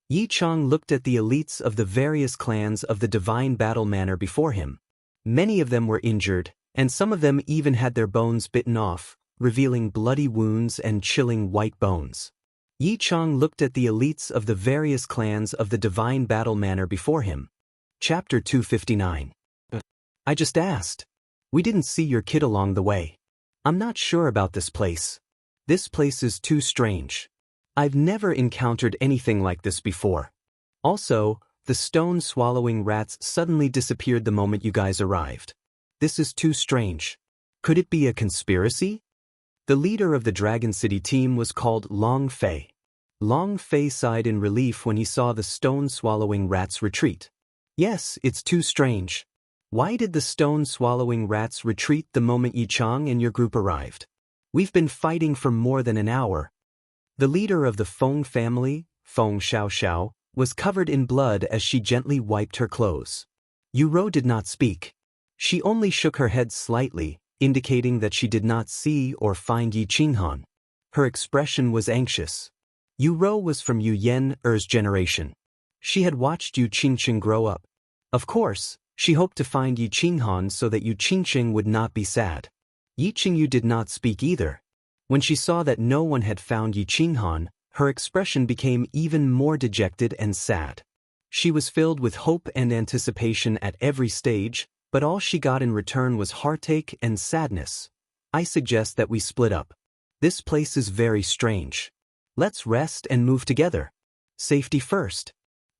Yi Chang looked at the elites of the various clans of the Divine Battle Manor before him. Many of them were injured, and some of them even had their bones bitten off, revealing bloody wounds and chilling white bones. Yi Chang looked at the elites of the various clans of the Divine Battle Manor before him. Chapter 259. I just asked. We didn't see your kid along the way. I'm not sure about this place. This place is too strange. I've never encountered anything like this before. Also, the stone-swallowing rats suddenly disappeared the moment you guys arrived. This is too strange. Could it be a conspiracy? The leader of the Dragon City team was called Long Fei. Long Fei sighed in relief when he saw the stone-swallowing rats retreat. Yes, it's too strange. Why did the stone-swallowing rats retreat the moment Yi Chang and your group arrived? We've been fighting for more than an hour. The leader of the Feng family, Feng Xiaoxiao, was covered in blood as she gently wiped her clothes. Yu Rou did not speak. She only shook her head slightly, indicating that she did not see or find Yi Qinghan. Her expression was anxious. Yu Rou was from Yu Yen Er's generation. She had watched Yu Qingqing grow up. Of course, she hoped to find Yi Qinghan so that Yu Qingqing would not be sad. Yi Qingyu did not speak either. When she saw that no one had found Yi Qinghan, her expression became even more dejected and sad. She was filled with hope and anticipation at every stage, but all she got in return was heartache and sadness. I suggest that we split up. This place is very strange. Let's rest and move together. Safety first.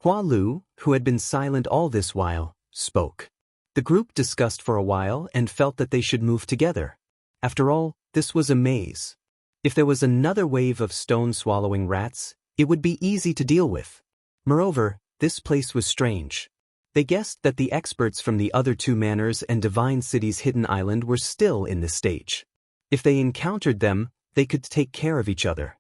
Hua Lu, who had been silent all this while, spoke. The group discussed for a while and felt that they should move together. After all, this was a maze. If there was another wave of stone-swallowing rats, it would be easy to deal with. Moreover, this place was strange. They guessed that the experts from the other two manors and Divine City's Hidden Island were still in this stage. If they encountered them, they could take care of each other.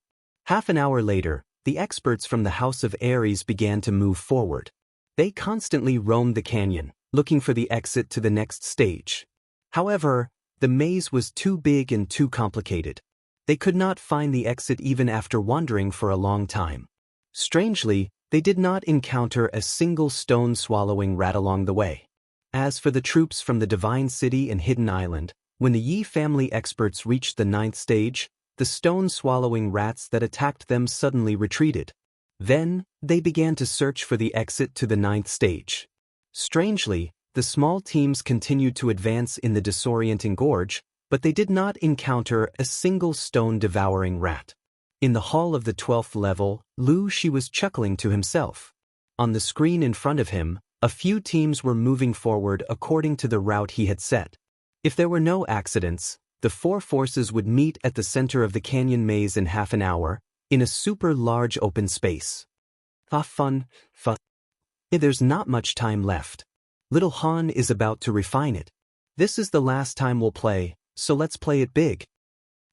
Half an hour later, the experts from the House of Aries began to move forward. They constantly roamed the canyon, looking for the exit to the next stage. However, the maze was too big and too complicated. They could not find the exit even after wandering for a long time. Strangely, they did not encounter a single stone-swallowing rat along the way. As for the troops from the Divine City and Hidden Island, when the Yi family experts reached the 9th stage, the stone-swallowing rats that attacked them suddenly retreated. Then, they began to search for the exit to the 9th stage. Strangely, the small teams continued to advance in the disorienting gorge, but they did not encounter a single stone-devouring rat. In the hall of the 12th level, Lu Shi was chuckling to himself. On the screen in front of him, a few teams were moving forward according to the route he had set. If there were no accidents, the four forces would meet at the center of the canyon maze in half an hour, in a super large open space. Fun. There's not much time left. Little Han is about to refine it. This is the last time we'll play, so let's play it big.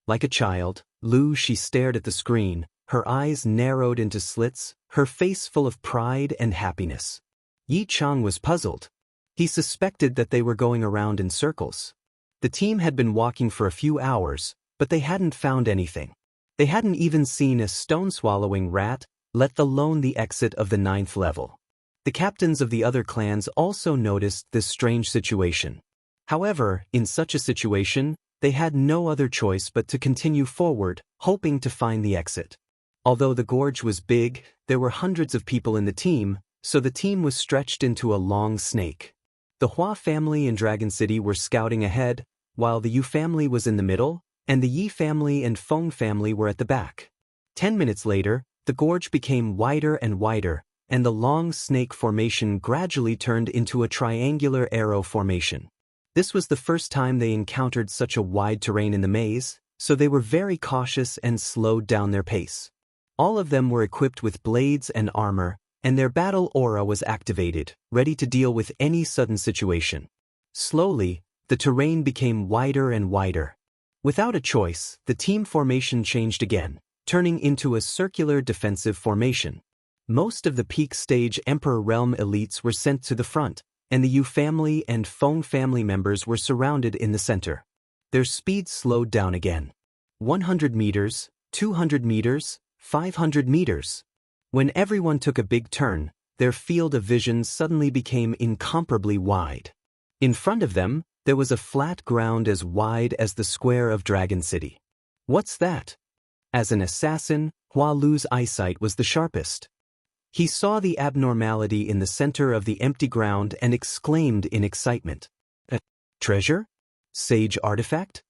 Like a child, Lu Shi stared at the screen, her eyes narrowed into slits, her face full of pride and happiness. Yi Chang was puzzled. He suspected that they were going around in circles. The team had been walking for a few hours, but they hadn't found anything. They hadn't even seen a stone-swallowing rat, let alone the exit of the 9th level. The captains of the other clans also noticed this strange situation. However, in such a situation, they had no other choice but to continue forward, hoping to find the exit. Although the gorge was big, there were hundreds of people in the team, so the team was stretched into a long snake. The Hua family in Dragon City were scouting ahead, while the Yu family was in the middle, and the Yi family and Feng family were at the back. 10 minutes later, the gorge became wider and wider, and the long snake formation gradually turned into a triangular arrow formation. This was the first time they encountered such a wide terrain in the maze, so they were very cautious and slowed down their pace. All of them were equipped with blades and armor, and their battle aura was activated, ready to deal with any sudden situation. Slowly, the terrain became wider and wider. Without a choice, the team formation changed again, turning into a circular defensive formation. Most of the peak stage Emperor Realm elites were sent to the front, and the Yu family and Feng family members were surrounded in the center. Their speed slowed down again. 100 meters, 200 meters, 500 meters. When everyone took a big turn, their field of vision suddenly became incomparably wide. In front of them, there was a flat ground as wide as the square of Dragon City. What's that? As an assassin, Hua Lu's eyesight was the sharpest. He saw the abnormality in the center of the empty ground and exclaimed in excitement. A treasure? Sage artifact?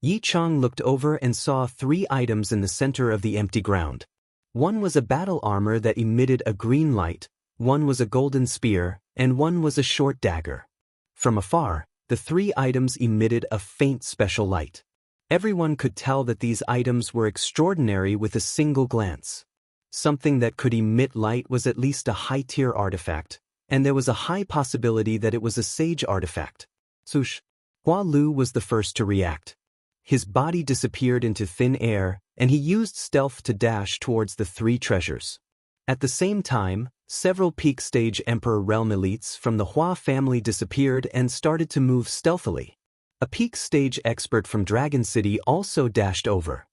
Yi Chang looked over and saw 3 items in the center of the empty ground. One was a battle armor that emitted a green light, one was a golden spear, and one was a short dagger. From afar, the 3 items emitted a faint special light. Everyone could tell that these items were extraordinary with a single glance. Something that could emit light was at least a high-tier artifact, and there was a high possibility that it was a sage artifact. Swoosh! Hua Lu was the first to react. His body disappeared into thin air, and he used stealth to dash towards the 3 treasures. At the same time, several peak stage Emperor Realm elites from the Hua family disappeared and started to move stealthily. A peak stage expert from Dragon City also dashed over.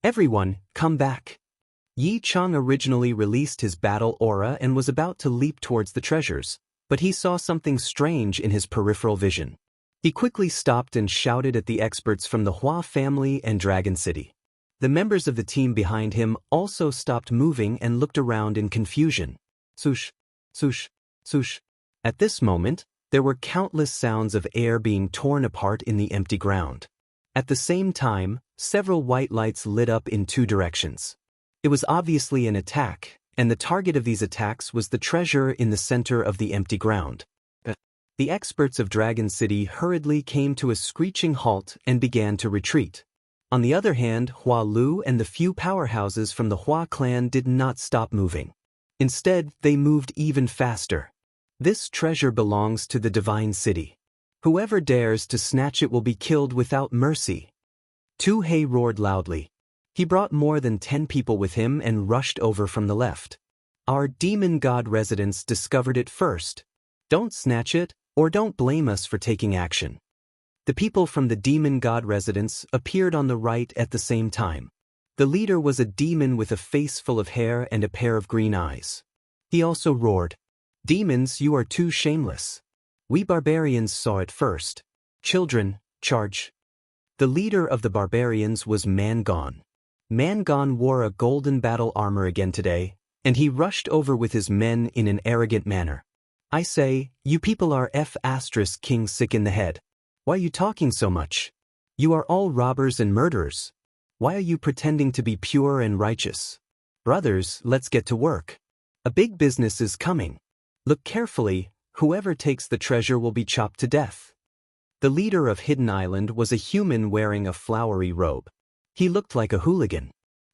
Everyone, come back! Yi Chang originally released his battle aura and was about to leap towards the treasures, but he saw something strange in his peripheral vision. He quickly stopped and shouted at the experts from the Hua family and Dragon City. The members of the team behind him also stopped moving and looked around in confusion. Swoosh, swoosh, swoosh. At this moment, there were countless sounds of air being torn apart in the empty ground. At the same time, several white lights lit up in 2 directions. It was obviously an attack, and the target of these attacks was the treasure in the center of the empty ground. The experts of Dragon City hurriedly came to a screeching halt and began to retreat. On the other hand, Hua Lu and the few powerhouses from the Hua clan did not stop moving. Instead, they moved even faster. This treasure belongs to the Divine City. Whoever dares to snatch it will be killed without mercy. Tu Hei roared loudly. He brought more than 10 people with him and rushed over from the left. Our demon god residents discovered it first. Don't snatch it, or don't blame us for taking action. The people from the demon god residence appeared on the right at the same time. The leader was a demon with a face full of hair and a pair of green eyes. He also roared, "Demons, you are too shameless. We barbarians saw it first. Children, charge." The leader of the barbarians was Mangon. Mangon wore a golden battle armor again today, and he rushed over with his men in an arrogant manner. "I say, you people are King sick in the head. Why are you talking so much? You are all robbers and murderers. Why are you pretending to be pure and righteous? Brothers, let's get to work. A big business is coming. Look carefully, whoever takes the treasure will be chopped to death." The leader of Hidden Island was a human wearing a flowery robe. He looked like a hooligan.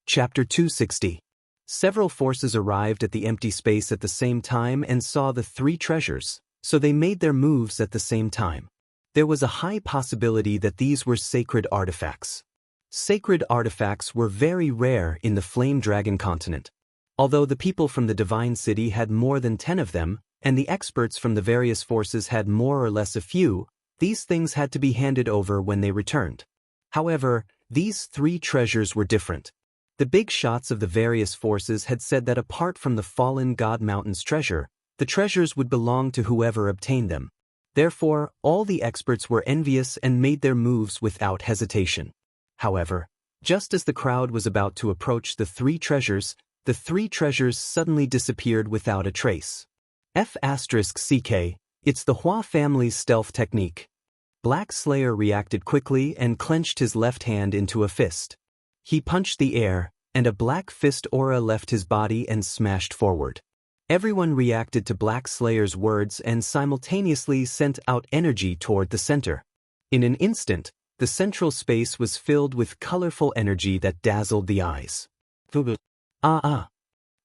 Chapter 260. Several forces arrived at the empty space at the same time and saw the 3 treasures, so they made their moves at the same time. There was a high possibility that these were sacred artifacts. Sacred artifacts were very rare in the Flame Dragon continent. Although the people from the Divine City had more than 10 of them, and the experts from the various forces had more or less a few, these things had to be handed over when they returned. However, these 3 treasures were different. The big shots of the various forces had said that apart from the fallen God Mountain's treasure, the treasures would belong to whoever obtained them. Therefore, all the experts were envious and made their moves without hesitation. However, just as the crowd was about to approach the 3 treasures suddenly disappeared without a trace. F***CK, it's the Hua family's stealth technique. Black Slayer reacted quickly and clenched his left hand into a fist. He punched the air, and a black fist aura left his body and smashed forward. Everyone reacted to Black Slayer's words and simultaneously sent out energy toward the center. In an instant, the central space was filled with colorful energy that dazzled the eyes.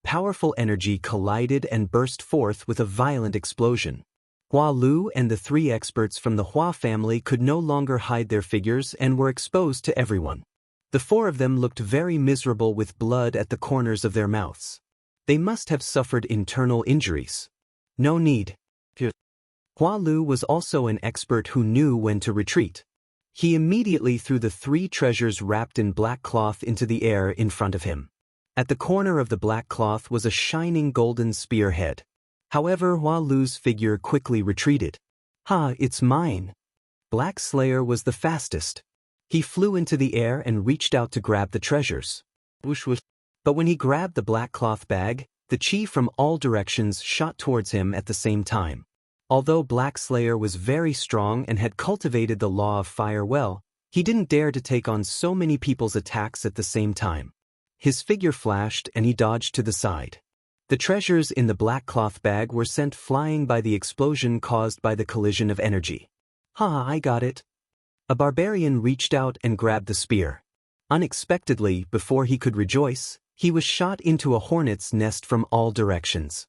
Powerful energy collided and burst forth with a violent explosion. Hua Lu and the 3 experts from the Hua family could no longer hide their figures and were exposed to everyone. The 4 of them looked very miserable with blood at the corners of their mouths. They must have suffered internal injuries. No need. Hua Lu was also an expert who knew when to retreat. He immediately threw the 3 treasures wrapped in black cloth into the air in front of him. At the corner of the black cloth was a shining golden spearhead. However, Hua Lu's figure quickly retreated. It's mine. Black Slayer was the fastest. He flew into the air and reached out to grab the treasures. But when he grabbed the black cloth bag, the chi from all directions shot towards him at the same time. Although Black Slayer was very strong and had cultivated the law of fire well, he didn't dare to take on so many people's attacks at the same time. His figure flashed and he dodged to the side. The treasures in the black cloth bag were sent flying by the explosion caused by the collision of energy. I got it. A barbarian reached out and grabbed the spear. Unexpectedly, before he could rejoice, he was shot into a hornet's nest from all directions.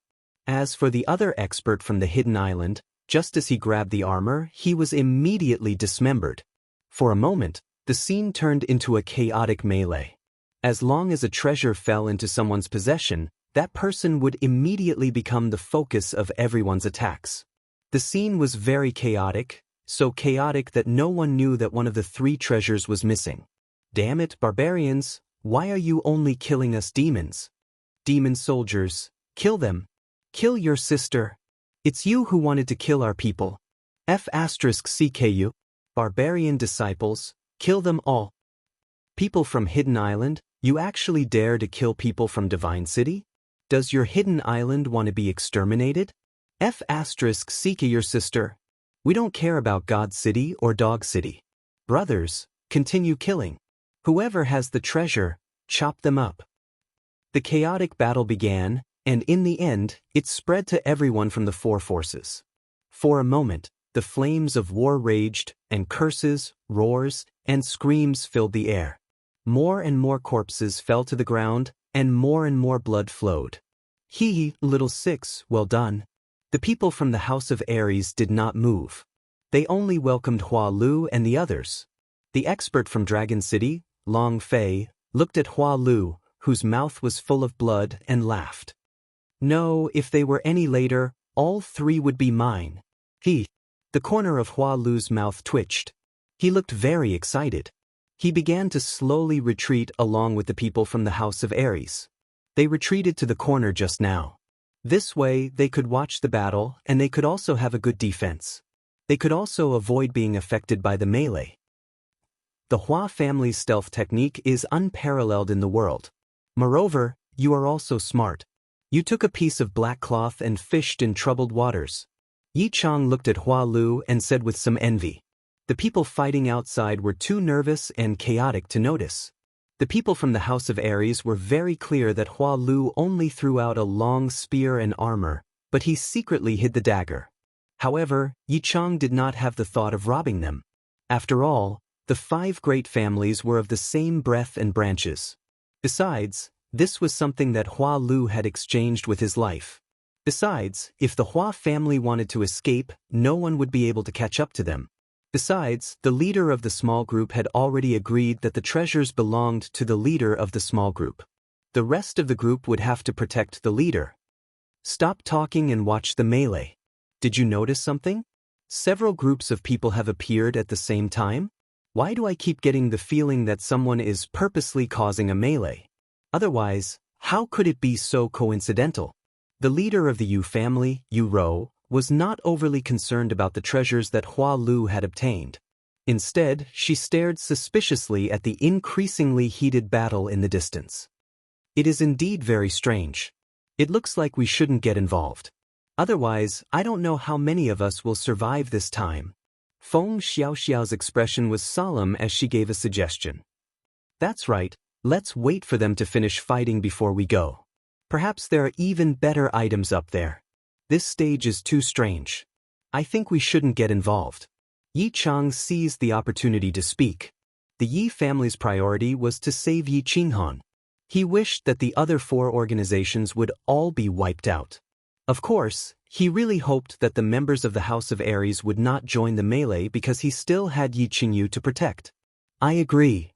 As for the other expert from the hidden island, just as he grabbed the armor, he was immediately dismembered. For a moment, the scene turned into a chaotic melee. As long as a treasure fell into someone's possession, that person would immediately become the focus of everyone's attacks. The scene was very chaotic, so chaotic that no one knew that one of the 3 treasures was missing. Damn it, barbarians, why are you only killing us demons? Demon soldiers, kill them. Kill your sister. It's you who wanted to kill our people. CKU. Barbarian disciples, kill them all. People from Hidden Island, you actually dare to kill people from Divine City? Does your hidden island want to be exterminated? CK your sister. We don't care about God City or Dog City. Brothers, continue killing. Whoever has the treasure, chop them up. The chaotic battle began, and in the end, it spread to everyone from the 4 forces. For a moment, the flames of war raged, and curses, roars, and screams filled the air. More and more corpses fell to the ground, and more blood flowed. Little 6, well done. The people from the House of Ares did not move. They only welcomed Hua Lu and the others. The expert from Dragon City, Long Fei, looked at Hua Lu, whose mouth was full of blood, and laughed. No, if they were any later, all 3 would be mine. The corner of Hua Lu's mouth twitched. He looked very excited. He began to slowly retreat along with the people from the House of Ares. They retreated to the corner just now. This way, they could watch the battle, and they could also have a good defense. They could also avoid being affected by the melee. The Hua family's stealth technique is unparalleled in the world. Moreover, you are also smart. You took a piece of black cloth and fished in troubled waters. Yi Chang looked at Hua Lu and said with some envy. The people fighting outside were too nervous and chaotic to notice. The people from the House of Ares were very clear that Hua Lu only threw out a long spear and armor, but he secretly hid the dagger. However, Yi Chang did not have the thought of robbing them. After all, the 5 great families were of the same breath and branches. Besides, this was something that Hua Lu had exchanged with his life. Besides, if the Hua family wanted to escape, no one would be able to catch up to them. Besides, the leader of the small group had already agreed that the treasures belonged to the leader of the small group. The rest of the group would have to protect the leader. Stop talking and watch the melee. Did you notice something? Several groups of people have appeared at the same time? Why do I keep getting the feeling that someone is purposely causing a melee? Otherwise, how could it be so coincidental? The leader of the Yu family, Yu Rou, was not overly concerned about the treasures that Hua Lu had obtained. Instead, she stared suspiciously at the increasingly heated battle in the distance. It is indeed very strange. It looks like we shouldn't get involved. Otherwise, I don't know how many of us will survive this time. Feng Xiaoxiao's expression was solemn as she gave a suggestion. That's right, let's wait for them to finish fighting before we go. Perhaps there are even better items up there. This stage is too strange. I think we shouldn't get involved. Yi Chang seized the opportunity to speak. The Yi family's priority was to save Yi Qinghan. He wished that the other 4 organizations would all be wiped out. Of course, he really hoped that the members of the House of Aries would not join the melee because he still had Yi Qingyu to protect. I agree.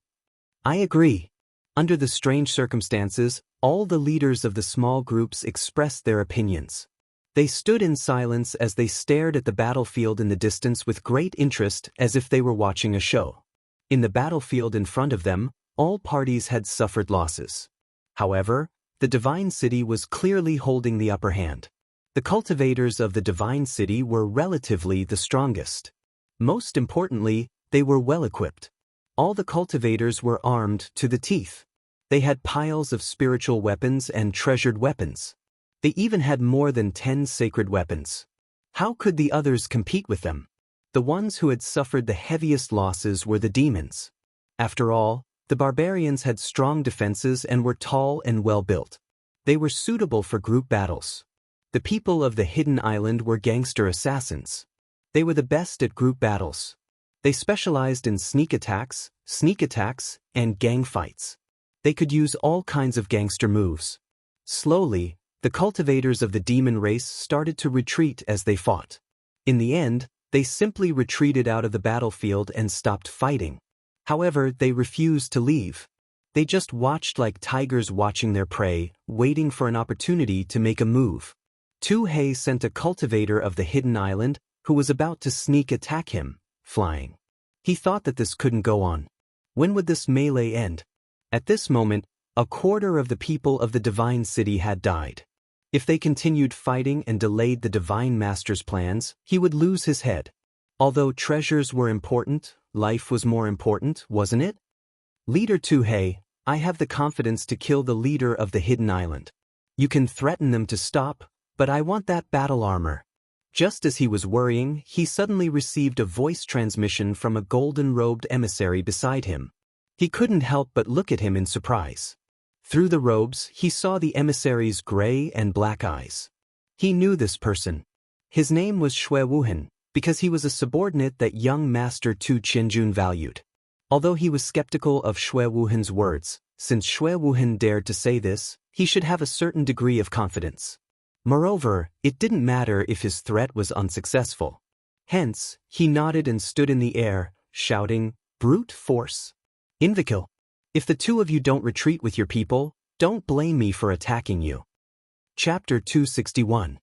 Under the strange circumstances, all the leaders of the small groups expressed their opinions. They stood in silence as they stared at the battlefield in the distance with great interest as if they were watching a show. In the battlefield in front of them, all parties had suffered losses. However, the Divine City was clearly holding the upper hand. The cultivators of the Divine City were relatively the strongest. Most importantly, they were well equipped. All the cultivators were armed to the teeth. They had piles of spiritual weapons and treasured weapons. They even had more than 10 sacred weapons. How could the others compete with them? The ones who had suffered the heaviest losses were the demons. After all, the barbarians had strong defenses and were tall and well-built. They were suitable for group battles. The people of the Hidden Island were gangster assassins. They were the best at group battles. They specialized in sneak attacks, and gang fights. They could use all kinds of gangster moves. Slowly, the cultivators of the demon race started to retreat as they fought. In the end, they simply retreated out of the battlefield and stopped fighting. However, they refused to leave. They just watched like tigers watching their prey, waiting for an opportunity to make a move. Tu Hei sent a cultivator of the Hidden Island, who was about to sneak attack him, flying. He thought that this couldn't go on. When would this melee end? At this moment, a quarter of the people of the Divine City had died. If they continued fighting and delayed the Divine Master's plans, he would lose his head. Although treasures were important, life was more important, wasn't it? Leader Tu Hei, I have the confidence to kill the leader of the Hidden Island. You can threaten them to stop, but I want that battle armor. Just as he was worrying, he suddenly received a voice transmission from a golden-robed emissary beside him. He couldn't help but look at him in surprise. Through the robes, he saw the emissary's gray and black eyes. He knew this person. His name was Xue Wuhan, because he was a subordinate that young Master Tu Qianjun valued. Although he was skeptical of Xue Wuhan's words, since Xue Wuhan dared to say this, he should have a certain degree of confidence. Moreover, it didn't matter if his threat was unsuccessful. Hence, he nodded and stood in the air, shouting, "Brute force! Invicil! If the 2 of you don't retreat with your people, don't blame me for attacking you." Chapter 261.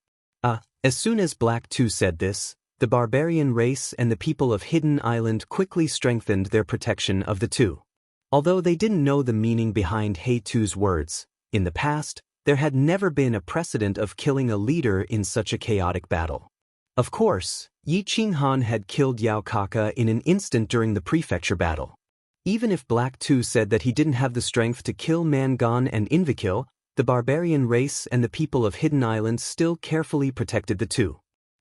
As soon as Black 2 said this, the barbarian race and the people of Hidden Island quickly strengthened their protection of the 2. Although they didn't know the meaning behind Hei 2's words, in the past, there had never been a precedent of killing a leader in such a chaotic battle. Of course, Yi Qinghan had killed Yao Kaka in an instant during the prefecture battle. Even if Black 2 said that he didn't have the strength to kill Mangon and Invicil, the barbarian race and the people of Hidden Island still carefully protected the 2.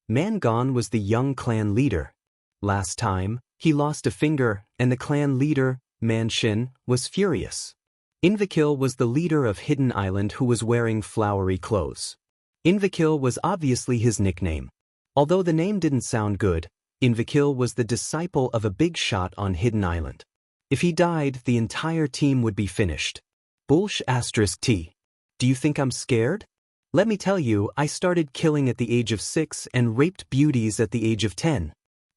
Mangon was the young clan leader. Last time, he lost a finger, and the clan leader, Manshin, was furious. Invicil was the leader of Hidden Island who was wearing flowery clothes. Invicil was obviously his nickname. Although the name didn't sound good, Invicil was the disciple of a big shot on Hidden Island. If he died, the entire team would be finished. *T. Do you think I'm scared? Let me tell you, I started killing at the age of 6 and raped beauties at the age of 10.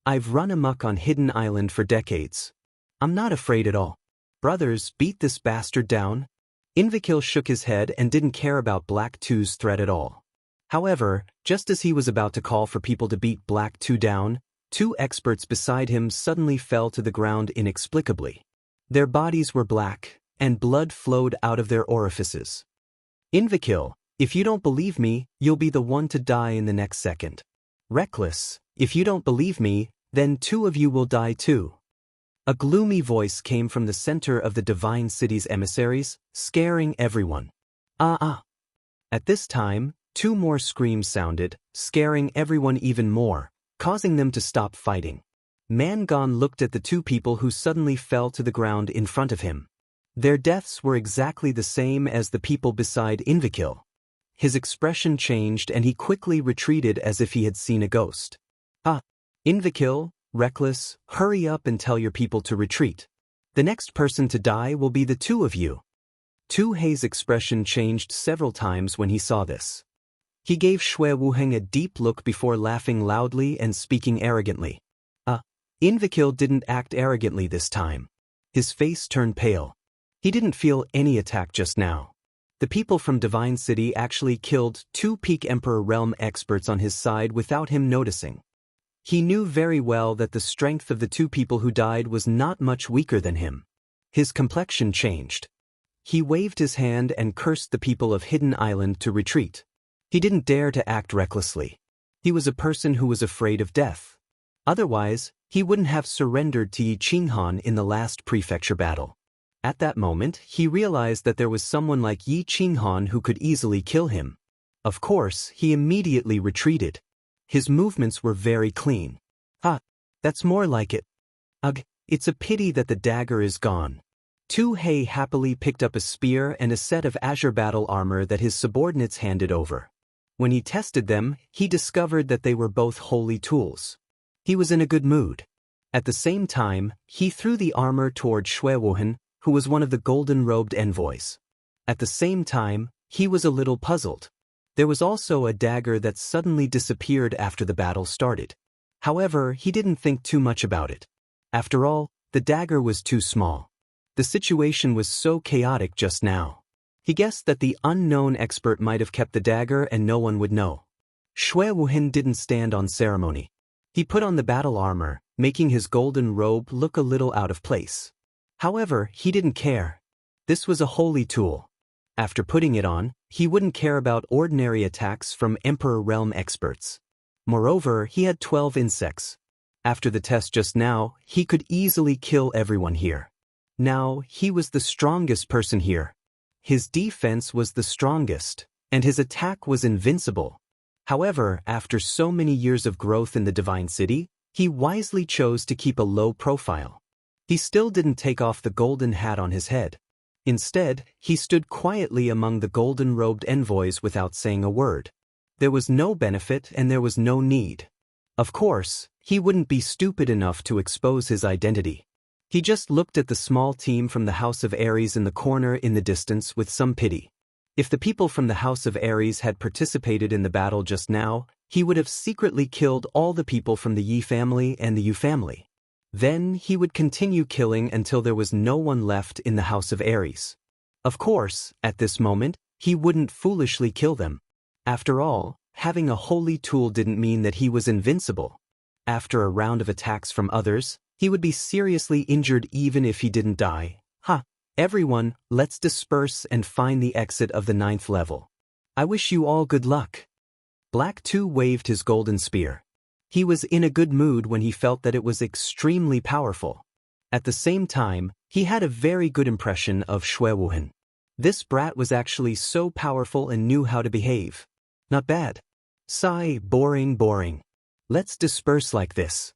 I've run amok on Hidden Island for decades. I'm not afraid at all. Brothers, beat this bastard down. Invicil shook his head and didn't care about Black 2's threat at all. However, just as he was about to call for people to beat Black 2 down, 2 experts beside him suddenly fell to the ground inexplicably. Their bodies were black, and blood flowed out of their orifices. Invicil, if you don't believe me, you'll be the one to die in the next second. Reckless, if you don't believe me, then 2 of you will die too. A gloomy voice came from the center of the Divine City's emissaries, scaring everyone. At this time, 2 more screams sounded, scaring everyone even more, causing them to stop fighting. Mangon looked at the two people who suddenly fell to the ground in front of him. Their deaths were exactly the same as the people beside Invicil. His expression changed and he quickly retreated as if he had seen a ghost. Ah, Invicil, reckless, hurry up and tell your people to retreat. The next person to die will be the two of you. Tu Hei's expression changed several times when he saw this. He gave Xue Wuheng a deep look before laughing loudly and speaking arrogantly. Invicil didn't act arrogantly this time. His face turned pale. He didn't feel any attack just now. The people from Divine City actually killed 2 Peak Emperor Realm experts on his side without him noticing. He knew very well that the strength of the 2 people who died was not much weaker than him. His complexion changed. He waved his hand and cursed the people of Hidden Island to retreat. He didn't dare to act recklessly. He was a person who was afraid of death. Otherwise, he wouldn't have surrendered to Yi Qinghan in the last prefecture battle. At that moment, he realized that there was someone like Yi Qinghan who could easily kill him. Of course, he immediately retreated. His movements were very clean. That's more like it. Ugh, it's a pity that the dagger is gone. Tu Hei happily picked up a spear and a set of azure battle armor that his subordinates handed over. When he tested them, he discovered that they were both holy tools. He was in a good mood. At the same time, he threw the armor toward Xue Wuhen, who was one of the golden-robed envoys. At the same time, he was a little puzzled. There was also a dagger that suddenly disappeared after the battle started. However, he didn't think too much about it. After all, the dagger was too small. The situation was so chaotic just now. He guessed that the unknown expert might have kept the dagger and no one would know. Xue Wuhen didn't stand on ceremony. He put on the battle armor, making his golden robe look a little out of place. However, he didn't care. This was a holy tool. After putting it on, he wouldn't care about ordinary attacks from Emperor Realm experts. Moreover, he had 12 insects. After the test just now, he could easily kill everyone here. Now, he was the strongest person here. His defense was the strongest, and his attack was invincible. However, after so many years of growth in the Divine City, he wisely chose to keep a low profile. He still didn't take off the golden hat on his head. Instead, he stood quietly among the golden-robed envoys without saying a word. There was no benefit and there was no need. Of course, he wouldn't be stupid enough to expose his identity. He just looked at the small team from the House of Ares in the corner in the distance with some pity. If the people from the House of Ares had participated in the battle just now, he would have secretly killed all the people from the Yi family and the Yu family. Then he would continue killing until there was no one left in the House of Ares. Of course, at this moment, he wouldn't foolishly kill them. After all, having a holy tool didn't mean that he was invincible. After a round of attacks from others, he would be seriously injured even if he didn't die. Everyone, let's disperse and find the exit of the 9th level. I wish you all good luck. Black 2 waved his golden spear. He was in a good mood when he felt that it was extremely powerful. At the same time, he had a very good impression of Xue Wuhen. This brat was actually so powerful and knew how to behave. Not bad. Sigh, boring. Let's disperse like this.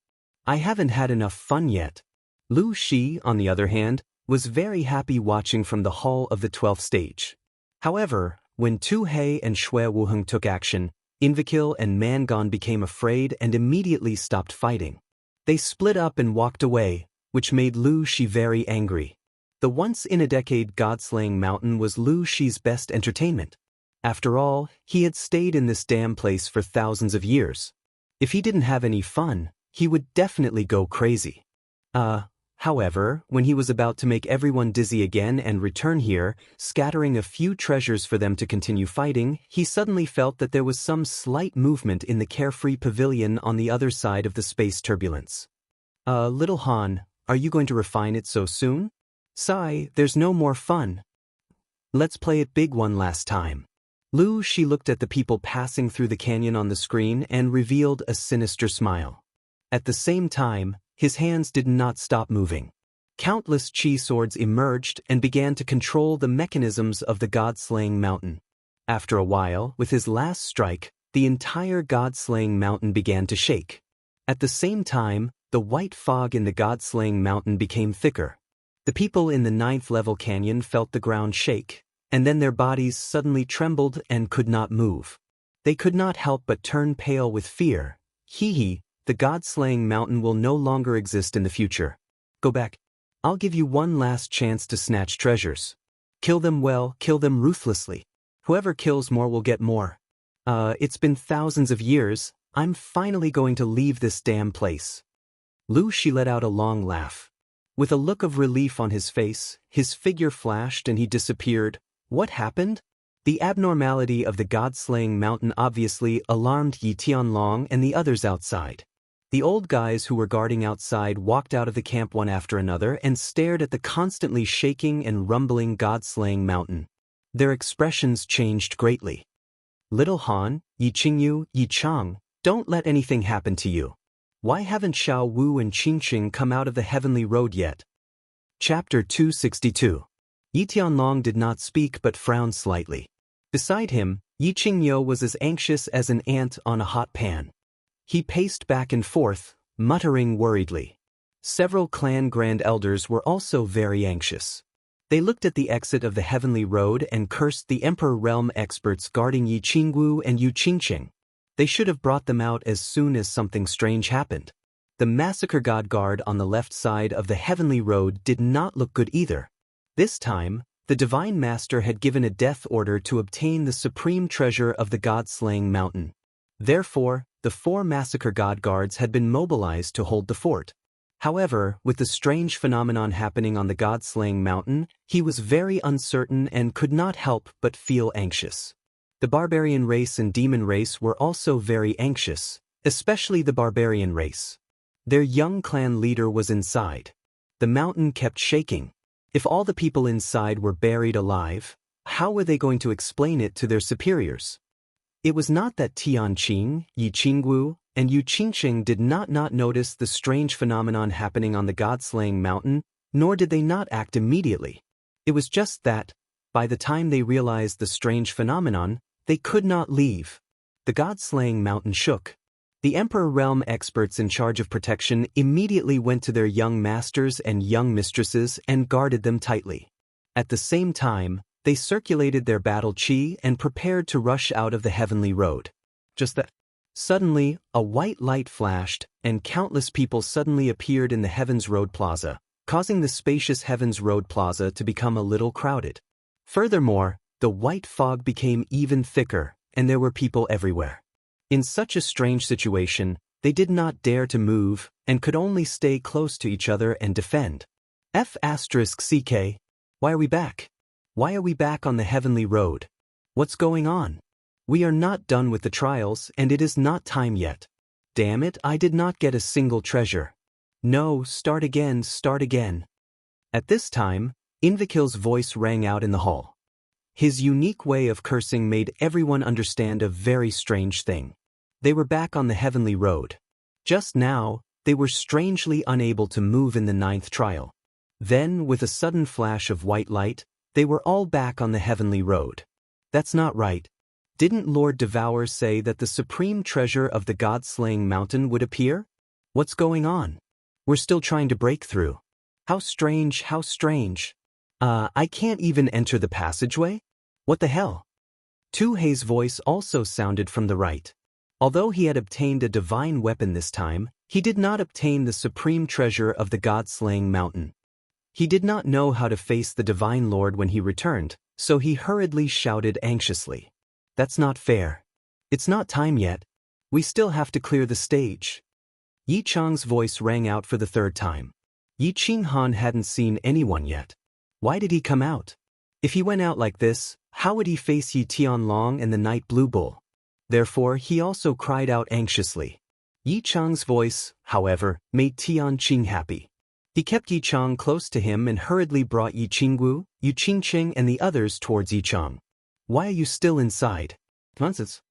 I haven't had enough fun yet. Lu Shi, on the other hand, was very happy watching from the hall of the 12th stage. However, when Tu Hei and Xue Wuheng took action, Invicil and Mangon became afraid and immediately stopped fighting. They split up and walked away, which made Lu Shi very angry. The once-in-a-decade God-slaying mountain was Lu Shi's best entertainment. After all, he had stayed in this damn place for thousands of years. If he didn't have any fun, he would definitely go crazy. However, when he was about to make everyone dizzy again and return here, scattering a few treasures for them to continue fighting, he suddenly felt that there was some slight movement in the carefree pavilion on the other side of the space turbulence. Little Han, are you going to refine it so soon? Sigh, there's no more fun. Let's play it big one last time. Lu Shi looked at the people passing through the canyon on the screen and revealed a sinister smile. At the same time, his hands did not stop moving. Countless chi swords emerged and began to control the mechanisms of the god-slaying mountain. After a while, with his last strike, the entire god-slaying mountain began to shake. At the same time, the white fog in the god-slaying mountain became thicker. The people in the 9th level canyon felt the ground shake, and then their bodies suddenly trembled and could not move. They could not help but turn pale with fear. Hee, the god-slaying mountain will no longer exist in the future. Go back. I'll give you one last chance to snatch treasures. Kill them well, kill them ruthlessly. Whoever kills more will get more. It's been thousands of years. I'm finally going to leave this damn place. Lu Shi let out a long laugh. With a look of relief on his face, his figure flashed and he disappeared. What happened? The abnormality of the god-slaying mountain obviously alarmed Yi Tianlong and the others outside. The old guys who were guarding outside walked out of the camp one after another and stared at the constantly shaking and rumbling god-slaying mountain. Their expressions changed greatly. Little Han, Yi Qingyu, Yi Chang, don't let anything happen to you. Why haven't Xiao Wu and Qingqing come out of the heavenly road yet? Chapter 262. Yi Tianlong did not speak but frowned slightly. Beside him, Yi Qingyu was as anxious as an ant on a hot pan. He paced back and forth, muttering worriedly. Several clan grand elders were also very anxious. They looked at the exit of the heavenly road and cursed the Emperor Realm experts guarding Yi Qingwu and Yu Qingqing. They should have brought them out as soon as something strange happened. The Massacre God Guard on the left side of the heavenly road did not look good either. This time, the Divine Master had given a death order to obtain the supreme treasure of the God-slaying mountain. Therefore, the 4 Massacre God Guards had been mobilized to hold the fort. However, with the strange phenomenon happening on the God-slaying mountain, he was very uncertain and could not help but feel anxious. The barbarian race and demon race were also very anxious, especially the barbarian race. Their young clan leader was inside. The mountain kept shaking. If all the people inside were buried alive, how were they going to explain it to their superiors? It was not that Tianqing, Yi Qingwu, and Yu Qingqing did not notice the strange phenomenon happening on the god-slaying mountain, nor did they not act immediately. It was just that, by the time they realized the strange phenomenon, they could not leave. The god-slaying mountain shook. The Emperor Realm experts in charge of protection immediately went to their young masters and young mistresses and guarded them tightly. At the same time, they circulated their battle chi and prepared to rush out of the heavenly road. Just that. Suddenly, a white light flashed, and countless people suddenly appeared in the Heavens Road Plaza, causing the spacious Heavens Road Plaza to become a little crowded. Furthermore, the white fog became even thicker, and there were people everywhere. In such a strange situation, they did not dare to move, and could only stay close to each other and defend. F***CK. Why are we back? Why are we back on the heavenly road? What's going on? We are not done with the trials, and it is not time yet. Damn it, I did not get a single treasure. No, start again, start again. At this time, Invakil's voice rang out in the hall. His unique way of cursing made everyone understand a very strange thing. They were back on the heavenly road. Just now, they were strangely unable to move in the 9th trial. Then, with a sudden flash of white light, they were all back on the heavenly road. That's not right. Didn't Lord Devour say that the supreme treasure of the god-slaying mountain would appear? What's going on? We're still trying to break through. How strange, how strange. I can't even enter the passageway? What the hell? Tu Hei's voice also sounded from the right. Although he had obtained a divine weapon this time, he did not obtain the supreme treasure of the god-slaying mountain. He did not know how to face the Divine Lord when he returned, so he hurriedly shouted anxiously. That's not fair. It's not time yet. We still have to clear the stage. Yi Chang's voice rang out for the 3rd time. Yi Qinghan hadn't seen anyone yet. Why did he come out? If he went out like this, how would he face Yi Tianlong and the Night Blue Bull? Therefore, he also cried out anxiously. Yi Chang's voice, however, made Tianqing happy. He kept Yi Chang close to him and hurriedly brought Yi Qingwu, Yu Qingqing and the others towards Yi Chang. Why are you still inside? Nonsense.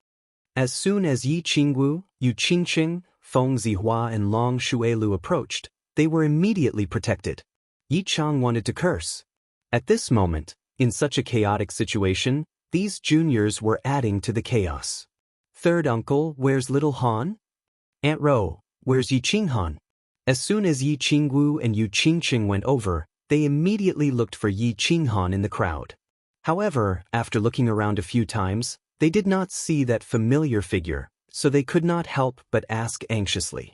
As soon as Yi Qingwu, Yu Qingqing, Feng Zihua and Long Shuelu approached, they were immediately protected. Yi Chang wanted to curse. At this moment, in such a chaotic situation, these juniors were adding to the chaos. Third uncle, where's little Han? Aunt Ro, where's Yi Qinghan? As soon as Yi Qingwu and Yu Qingqing went over, they immediately looked for Yi Qinghan in the crowd. However, after looking around a few times, they did not see that familiar figure, so they could not help but ask anxiously.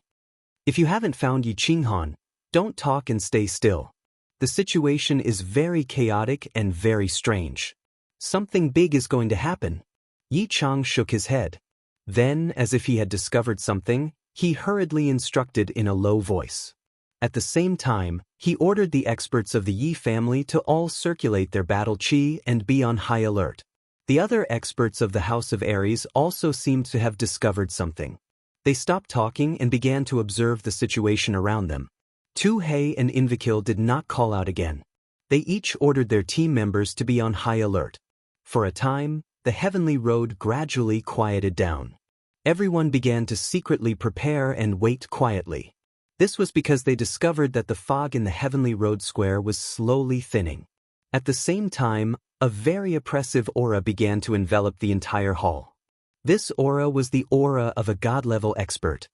If you haven't found Yi Qinghan, don't talk and stay still. The situation is very chaotic and very strange. Something big is going to happen. Yi Chang shook his head. Then, as if he had discovered something, he hurriedly instructed in a low voice. At the same time, he ordered the experts of the Yi family to all circulate their battle qi and be on high alert. The other experts of the House of Aries also seemed to have discovered something. They stopped talking and began to observe the situation around them. Tu He and Invekil did not call out again. They each ordered their team members to be on high alert. For a time, the heavenly road gradually quieted down. Everyone began to secretly prepare and wait quietly. This was because they discovered that the fog in the heavenly road square was slowly thinning. At the same time, a very oppressive aura began to envelop the entire hall. This aura was the aura of a god-level expert.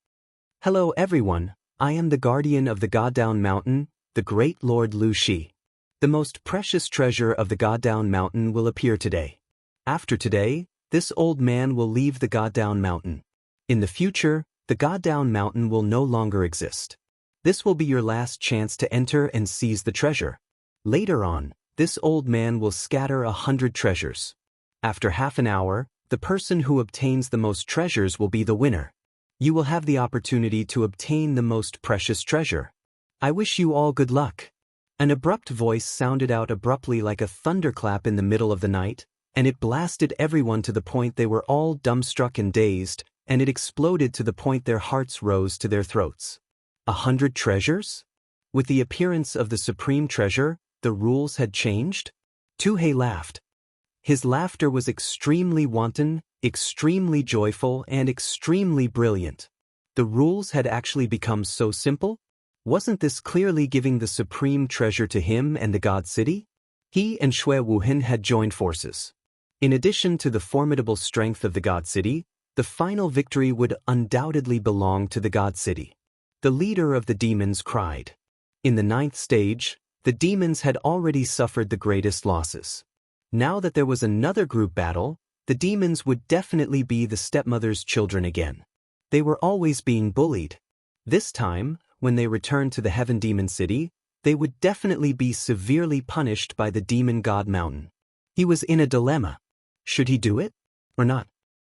Hello everyone, I am the guardian of the God-Down Mountain, the great Lord Lu Shi. The most precious treasure of the God-Down Mountain will appear today. After today, this old man will leave the God-Down Mountain. In the future, the God-Down Mountain will no longer exist. This will be your last chance to enter and seize the treasure. Later on, this old man will scatter 100 treasures. After half an hour, the person who obtains the most treasures will be the winner. You will have the opportunity to obtain the most precious treasure. I wish you all good luck. An abrupt voice sounded out abruptly like a thunderclap in the middle of the night, and it blasted everyone to the point they were all dumbstruck and dazed, and it exploded to the point their hearts rose to their throats. 100 treasures? With the appearance of the supreme treasure, the rules had changed? Tu He laughed. His laughter was extremely wanton, extremely joyful, and extremely brilliant. The rules had actually become so simple? Wasn't this clearly giving the supreme treasure to him and the God City? He and Xue Wuhan had joined forces. In addition to the formidable strength of the God City, the final victory would undoubtedly belong to the God City. The leader of the demons cried. In the 9th stage, the demons had already suffered the greatest losses. Now that there was another group battle, the demons would definitely be the stepmother's children again. They were always being bullied. This time, when they returned to the Heaven Demon City, they would definitely be severely punished by the Demon God Mountain. He was in a dilemma. Should he do it or not?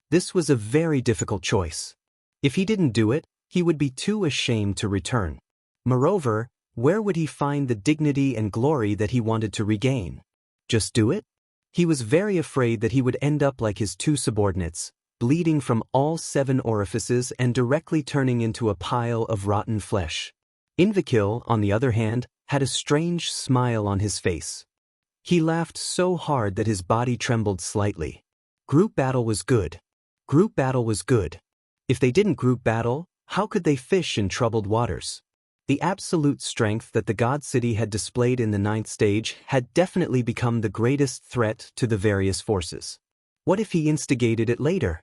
This was a very difficult choice. If he didn't do it, he would be too ashamed to return. Moreover, where would he find the dignity and glory that he wanted to regain? Just do it? He was very afraid that he would end up like his two subordinates, bleeding from all 7 orifices and directly turning into a pile of rotten flesh. Invekil, on the other hand, had a strange smile on his face. He laughed so hard that his body trembled slightly. Group battle was good. Group battle was good. If they didn't group battle, how could they fish in troubled waters? The absolute strength that the God City had displayed in the 9th stage had definitely become the greatest threat to the various forces. What if he instigated it later?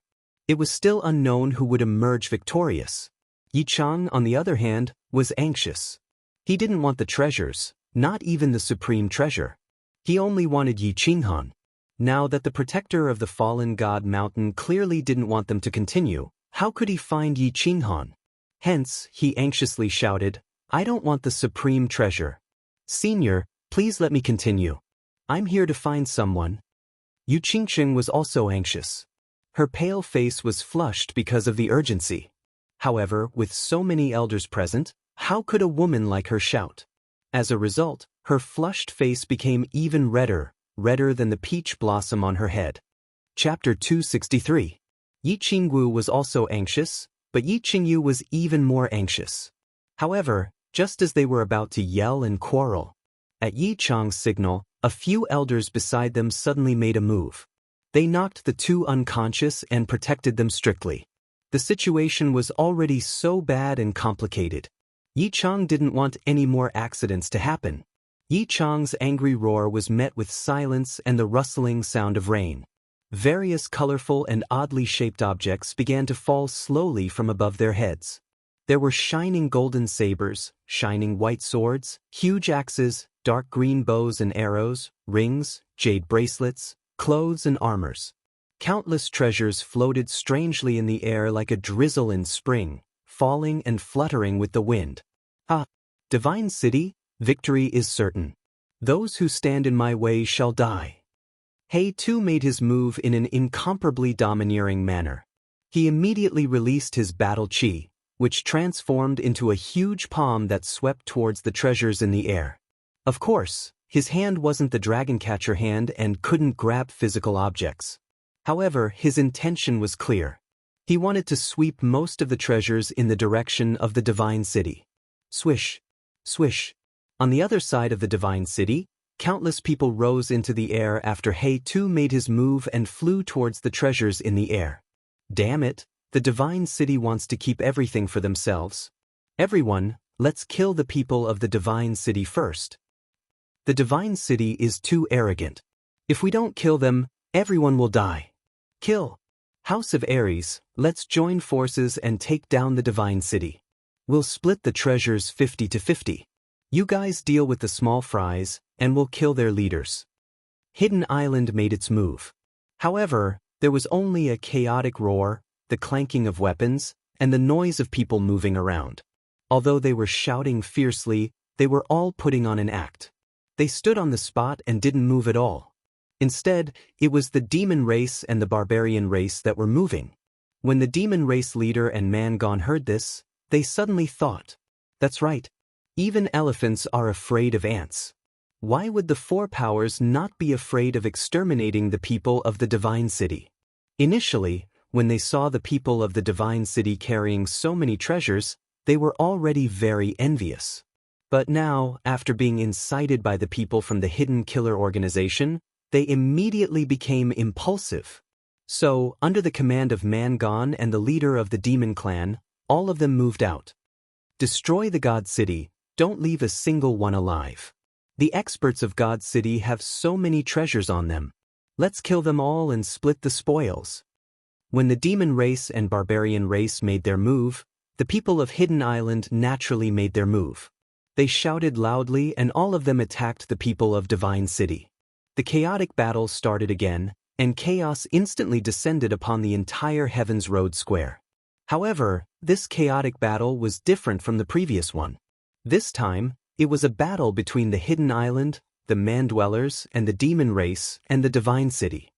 It was still unknown who would emerge victorious. Yi Chang, on the other hand, was anxious. He didn't want the treasures, not even the supreme treasure. He only wanted Yi Qinghan. Now that the protector of the fallen god mountain clearly didn't want them to continue, how could he find Yi Qinghan? Hence, he anxiously shouted, I don't want the supreme treasure. Senior, please let me continue. I'm here to find someone. Yu Qingqing was also anxious. Her pale face was flushed because of the urgency. However, with so many elders present, how could a woman like her shout? As a result, her flushed face became even redder than the peach blossom on her head. Chapter 263. Yi Qingwu was also anxious, but Yi Qingyu was even more anxious. However, just as they were about to yell and quarrel, at Yi Chang's signal, a few elders beside them suddenly made a move. They knocked the two unconscious and protected them strictly. The situation was already so bad and complicated. Yi Chang didn't want any more accidents to happen. Yi Chang's angry roar was met with silence and the rustling sound of rain. Various colorful and oddly shaped objects began to fall slowly from above their heads. There were shining golden sabers, shining white swords, huge axes, dark green bows and arrows, rings, jade bracelets, clothes and armors. Countless treasures floated strangely in the air like a drizzle in spring, falling and fluttering with the wind. Ah, divine city, victory is certain. Those who stand in my way shall die. He too made his move in an incomparably domineering manner. He immediately released his battle chi, which transformed into a huge palm that swept towards the treasures in the air. Of course, his hand wasn't the dragon catcher hand and couldn't grab physical objects. However, his intention was clear. He wanted to sweep most of the treasures in the direction of the divine city. Swish, swish. On the other side of the divine city, countless people rose into the air after He too made his move and flew towards the treasures in the air. Damn it, the divine city wants to keep everything for themselves. Everyone, let's kill the people of the divine city first. The divine city is too arrogant. If we don't kill them, everyone will die. Kill. House of Aries, let's join forces and take down the divine city. We'll split the treasures 50-50. You guys deal with the small fries, and we'll kill their leaders. Hidden Island made its move. However, there was only a chaotic roar, the clanking of weapons, and the noise of people moving around. Although they were shouting fiercely, they were all putting on an act. They stood on the spot and didn't move at all. Instead, it was the demon race and the barbarian race that were moving. When the demon race leader and Mangon heard this, they suddenly thought, that's right, even elephants are afraid of ants. Why would the four powers not be afraid of exterminating the people of the divine city? Initially, when they saw the people of the divine city carrying so many treasures, they were already very envious. But now, after being incited by the people from the hidden killer organization, they immediately became impulsive. So, under the command of Mangon and the leader of the demon clan, all of them moved out. Destroy the God City, don't leave a single one alive. The experts of God City have so many treasures on them. Let's kill them all and split the spoils. When the demon race and barbarian race made their move, the people of Hidden Island naturally made their move. They shouted loudly and all of them attacked the people of Divine City. The chaotic battle started again, and chaos instantly descended upon the entire Heaven's Road Square. However, this chaotic battle was different from the previous one. This time, it was a battle between the Hidden Island, the Man-Dwellers, and the Demon Race, and the Divine City.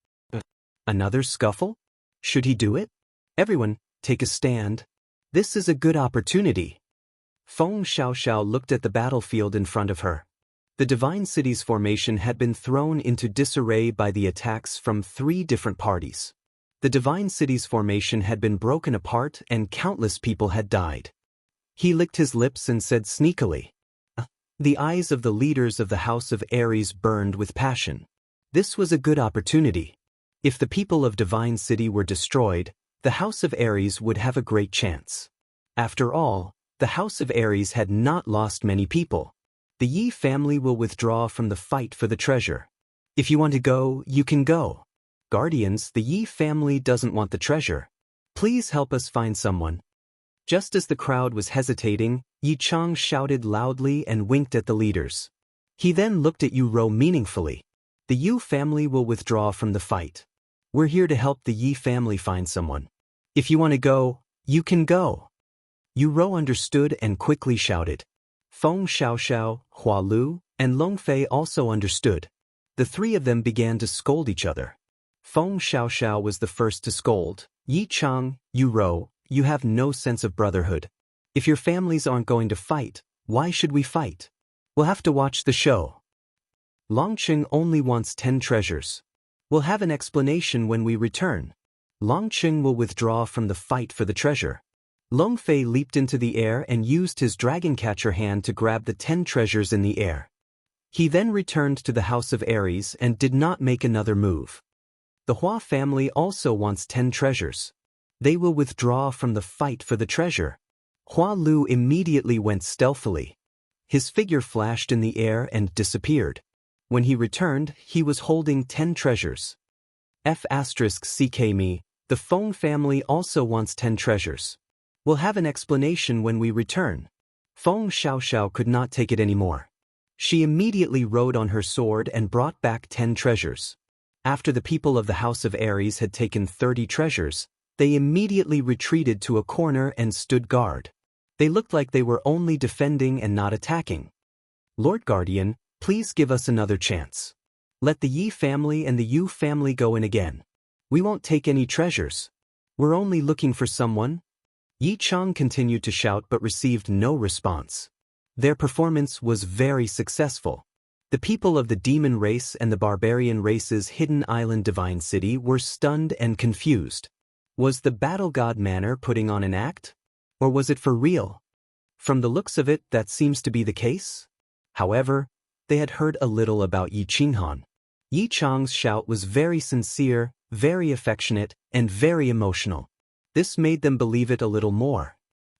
Another scuffle? Should he do it? Everyone, take a stand. This is a good opportunity. Feng Xiaoxiao looked at the battlefield in front of her. The Divine City's formation had been thrown into disarray by the attacks from 3 different parties. The Divine City's formation had been broken apart and countless people had died. He licked his lips and said sneakily. The eyes of the leaders of the House of Aries burned with passion. This was a good opportunity. If the people of Divine City were destroyed, the House of Aries would have a great chance. After all, the House of Aries had not lost many people. The Yi family will withdraw from the fight for the treasure. If you want to go, you can go. Guardians, the Yi family doesn't want the treasure. Please help us find someone. Just as the crowd was hesitating, Yi Chang shouted loudly and winked at the leaders. He then looked at Yu Rou meaningfully. The Yu family will withdraw from the fight. We're here to help the Yi family find someone. If you want to go, you can go. Yu Rou understood and quickly shouted. Feng Xiaoxiao, Hua Lu, and Long Fei also understood. The 3 of them began to scold each other. Feng Xiaoxiao was the first to scold. Yi Chang, Yu Rou, you have no sense of brotherhood. If your families aren't going to fight, why should we fight? We'll have to watch the show. Longqing only wants 10 treasures. We'll have an explanation when we return. Longqing will withdraw from the fight for the treasure. Long Fei leaped into the air and used his dragon catcher hand to grab the 10 treasures in the air. He then returned to the House of Aries and did not make another move. The Hua family also wants 10 treasures. They will withdraw from the fight for the treasure. Hua Lu immediately went stealthily. His figure flashed in the air and disappeared. When he returned, he was holding 10 treasures. F*CK me, the Feng family also wants 10 treasures. We'll have an explanation when we return. Feng Xiaoxiao could not take it anymore. She immediately rode on her sword and brought back 10 treasures. After the people of the House of Aries had taken 30 treasures, they immediately retreated to a corner and stood guard. They looked like they were only defending and not attacking. Lord Guardian, please give us another chance. Let the Yi family and the Yu family go in again. We won't take any treasures. We're only looking for someone. Yi Chang continued to shout but received no response. Their performance was very successful. The people of the demon race and the barbarian race's hidden island divine city were stunned and confused. Was the battle god Manor putting on an act? Or was it for real? From the looks of it, that seems to be the case. However, they had heard a little about Yi Qinghan. Yi Chang's shout was very sincere, very affectionate, and very emotional. This made them believe it a little more.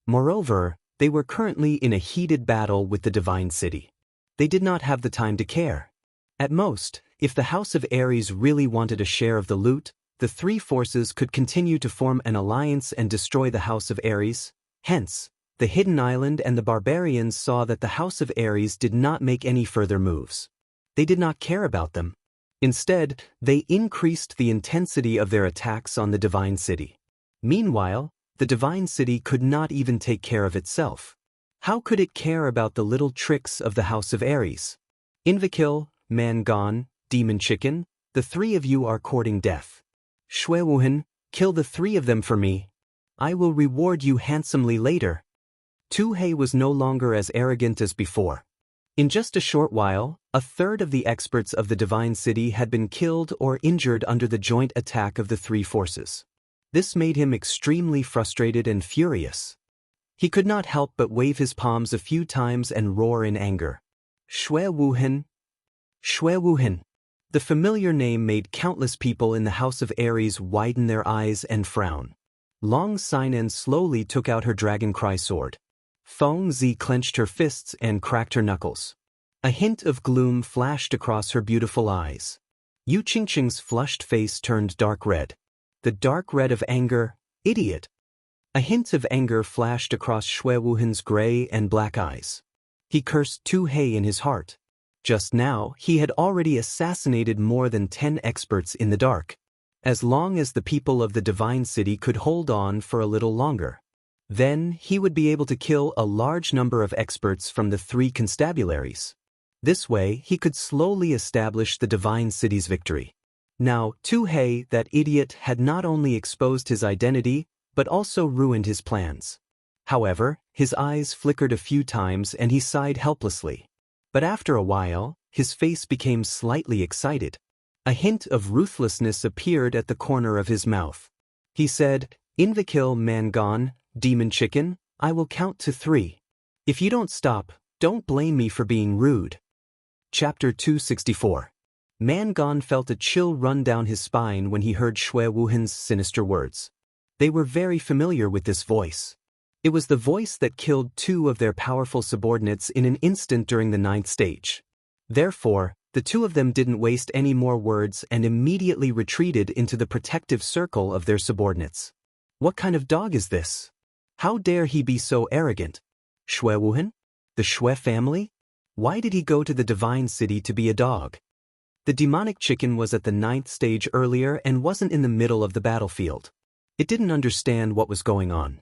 Moreover, they were currently in a heated battle with the divine city. They did not have the time to care. At most, if the House of Aries really wanted a share of the loot, the three forces could continue to form an alliance and destroy the House of Aries. Hence, the Hidden Island and the barbarians saw that the House of Aries did not make any further moves. They did not care about them. Instead, they increased the intensity of their attacks on the divine city. Meanwhile, the divine city could not even take care of itself. How could it care about the little tricks of the House of Aries? Invikill, Man Gone, Demon Chicken, the three of you are courting death. Shui Wuhan, kill the three of them for me. I will reward you handsomely later. Tu Hei was no longer as arrogant as before. In just a short while, a third of the experts of the divine city had been killed or injured under the joint attack of the three forces. This made him extremely frustrated and furious. He could not help but wave his palms a few times and roar in anger. Shui Wuhan. Shui Wuhan. The familiar name made countless people in the House of Aries widen their eyes and frown. Long Sinan slowly took out her dragon cry sword. Feng Zi clenched her fists and cracked her knuckles. A hint of gloom flashed across her beautiful eyes. Yu Qingqing's flushed face turned dark red. The dark red of anger, idiot. A hint of anger flashed across Shui Wuhan's gray and black eyes. He cursed Tu Hei in his heart. Just now, he had already assassinated more than 10 experts in the dark. As long as the people of the divine city could hold on for a little longer. Then, he would be able to kill a large number of experts from the three constabularies. This way, he could slowly establish the divine city's victory. Now, Tu Hei, that idiot, had not only exposed his identity, but also ruined his plans. However, his eyes flickered a few times and he sighed helplessly. But after a while, his face became slightly excited. A hint of ruthlessness appeared at the corner of his mouth. He said, Invikill Man Gone, Demon Chicken, I will count to 3. If you don't stop, don't blame me for being rude. Chapter 264. Man Gone felt a chill run down his spine when he heard Shui Wuhan's sinister words. They were very familiar with this voice. It was the voice that killed 2 of their powerful subordinates in an instant during the 9th stage. Therefore, the 2 of them didn't waste any more words and immediately retreated into the protective circle of their subordinates. What kind of dog is this? How dare he be so arrogant? Shui Wuhan? The Shui family? Why did he go to the divine city to be a dog? The demonic chicken was at the 9th stage earlier and wasn't in the middle of the battlefield. It didn't understand what was going on.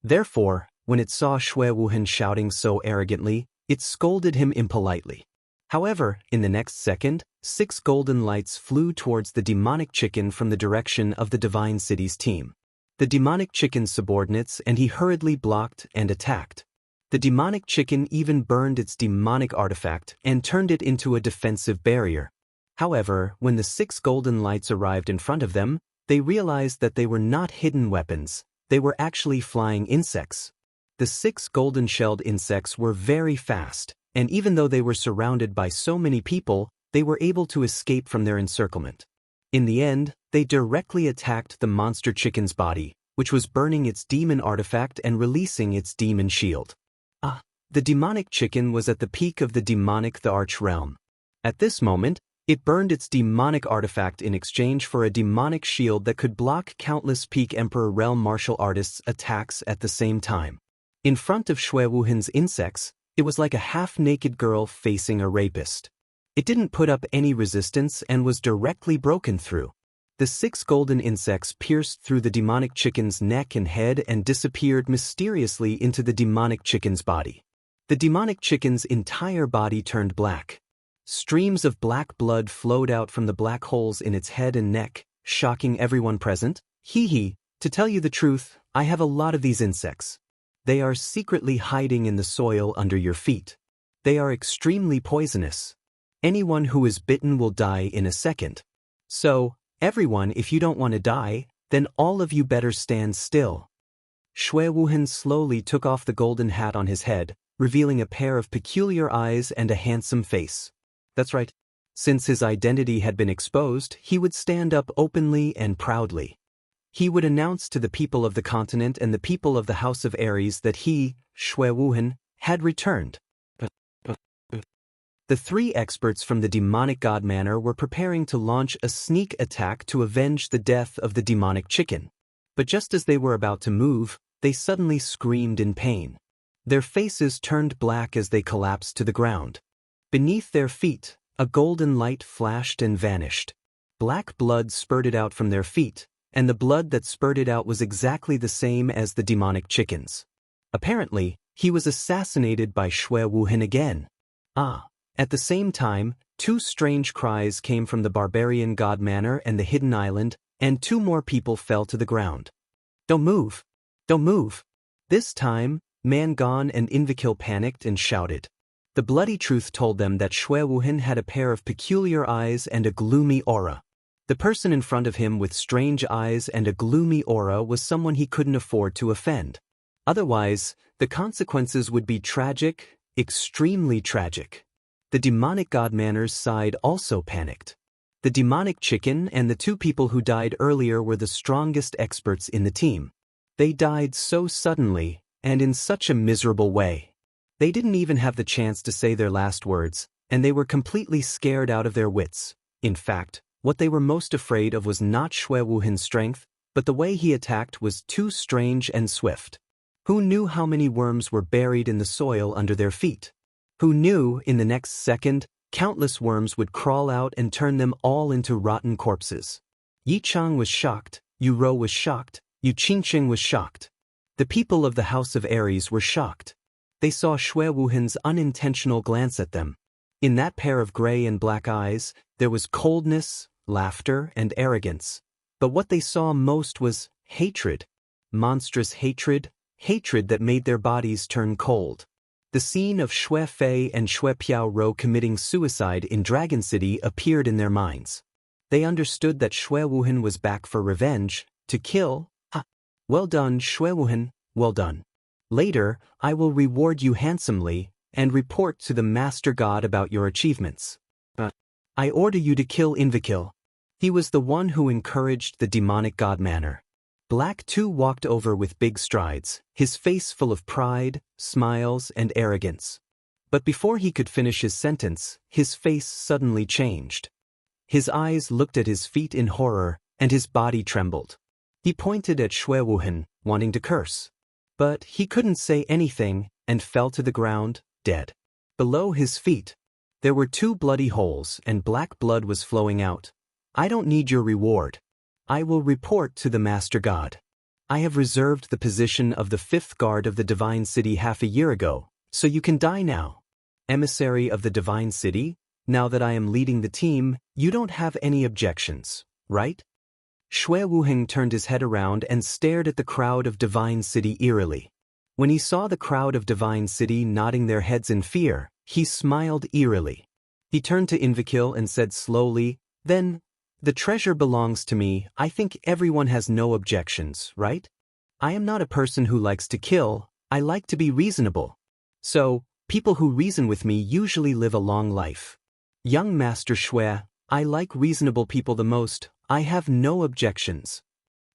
Therefore, when it saw Shui Wuhan shouting so arrogantly, it scolded him impolitely. However, in the next second, 6 golden lights flew towards the demonic chicken from the direction of the divine city's team. The demonic chicken's subordinates and he hurriedly blocked and attacked. The demonic chicken even burned its demonic artifact and turned it into a defensive barrier. However, when the 6 golden lights arrived in front of them, they realized that they were not hidden weapons, they were actually flying insects. The 6 golden-shelled insects were very fast, and even though they were surrounded by so many people, they were able to escape from their encirclement. In the end, they directly attacked the monster chicken's body, which was burning its demon artifact and releasing its demon shield. The demonic chicken was at the peak of the demonic the arch realm. At this moment, It burned its demonic artifact in exchange for a demonic shield that could block countless peak Emperor realm martial artists' attacks at the same time. In front of Xue Wuhan's insects, it was like a half-naked girl facing a rapist. It didn't put up any resistance and was directly broken through. The 6 golden insects pierced through the demonic chicken's neck and head and disappeared mysteriously into the demonic chicken's body. The demonic chicken's entire body turned black. Streams of black blood flowed out from the black holes in its head and neck, shocking everyone present. Hee, to tell you the truth, I have a lot of these insects. They are secretly hiding in the soil under your feet. They are extremely poisonous. Anyone who is bitten will die in a second. So, everyone, if you don't want to die, then all of you better stand still. Xue Wuhan slowly took off the golden hat on his head, revealing a pair of peculiar eyes and a handsome face. That's right. Since his identity had been exposed, he would stand up openly and proudly. He would announce to the people of the continent and the people of the House of Aries that he, Xue Wuhan, had returned. The 3 experts from the demonic god manor were preparing to launch a sneak attack to avenge the death of the demonic chicken. But just as they were about to move, they suddenly screamed in pain. Their faces turned black as they collapsed to the ground. Beneath their feet, a golden light flashed and vanished. Black blood spurted out from their feet, and the blood that spurted out was exactly the same as the demonic chicken's. Apparently, he was assassinated by Xue Wuhan again. At the same time, 2 strange cries came from the barbarian god manor and the hidden island, and 2 more people fell to the ground. Don't move! Don't move! This time, Mangon and Invakil panicked and shouted. The bloody truth told them that Xue Wuhan had a pair of peculiar eyes and a gloomy aura. The person in front of him with strange eyes and a gloomy aura was someone he couldn't afford to offend. Otherwise, the consequences would be tragic, extremely tragic. The demonic god manor's side also panicked. The demonic chicken and the 2 people who died earlier were the strongest experts in the team. They died so suddenly, and in such a miserable way. They didn't even have the chance to say their last words, and they were completely scared out of their wits. In fact, what they were most afraid of was not Xue Wuhan's strength, but the way he attacked was too strange and swift. Who knew how many worms were buried in the soil under their feet? Who knew, in the next second, countless worms would crawl out and turn them all into rotten corpses? Yi Chang was shocked, Yu Rou was shocked, Yu Qingqing was shocked. The people of the House of Aries were shocked. They saw Xue Wuhan's unintentional glance at them. In that pair of gray and black eyes, there was coldness, laughter, and arrogance. But what they saw most was hatred. Monstrous hatred, hatred that made their bodies turn cold. The scene of Xue Fei and Xue Piao committing suicide in Dragon City appeared in their minds. They understood that Xue Wuhan was back for revenge, to kill. Well done, Xue Wuhan, well done. Later, I will reward you handsomely, and report to the Master God about your achievements. But I order you to kill Invakil. He was the one who encouraged the demonic god manor. Black 2 walked over with big strides, his face full of pride, smiles, and arrogance. But before he could finish his sentence, his face suddenly changed. His eyes looked at his feet in horror, and his body trembled. He pointed at Xue Wuhan, wanting to curse. But he couldn't say anything, and fell to the ground, dead. Below his feet, there were 2 bloody holes and black blood was flowing out. I don't need your reward. I will report to the Master God. I have reserved the position of the 5th guard of the Divine City half a year ago, so you can die now. Emissary of the Divine City, now that I am leading the team, you don't have any objections, right? Xue Wuhan turned his head around and stared at the crowd of Divine City eerily. When he saw the crowd of Divine City nodding their heads in fear, he smiled eerily. He turned to Invakil and said slowly, "Then, the treasure belongs to me. I think everyone has no objections, right? I am not a person who likes to kill, I like to be reasonable. So, people who reason with me usually live a long life. Young Master Xue, I like reasonable people the most. I have no objections."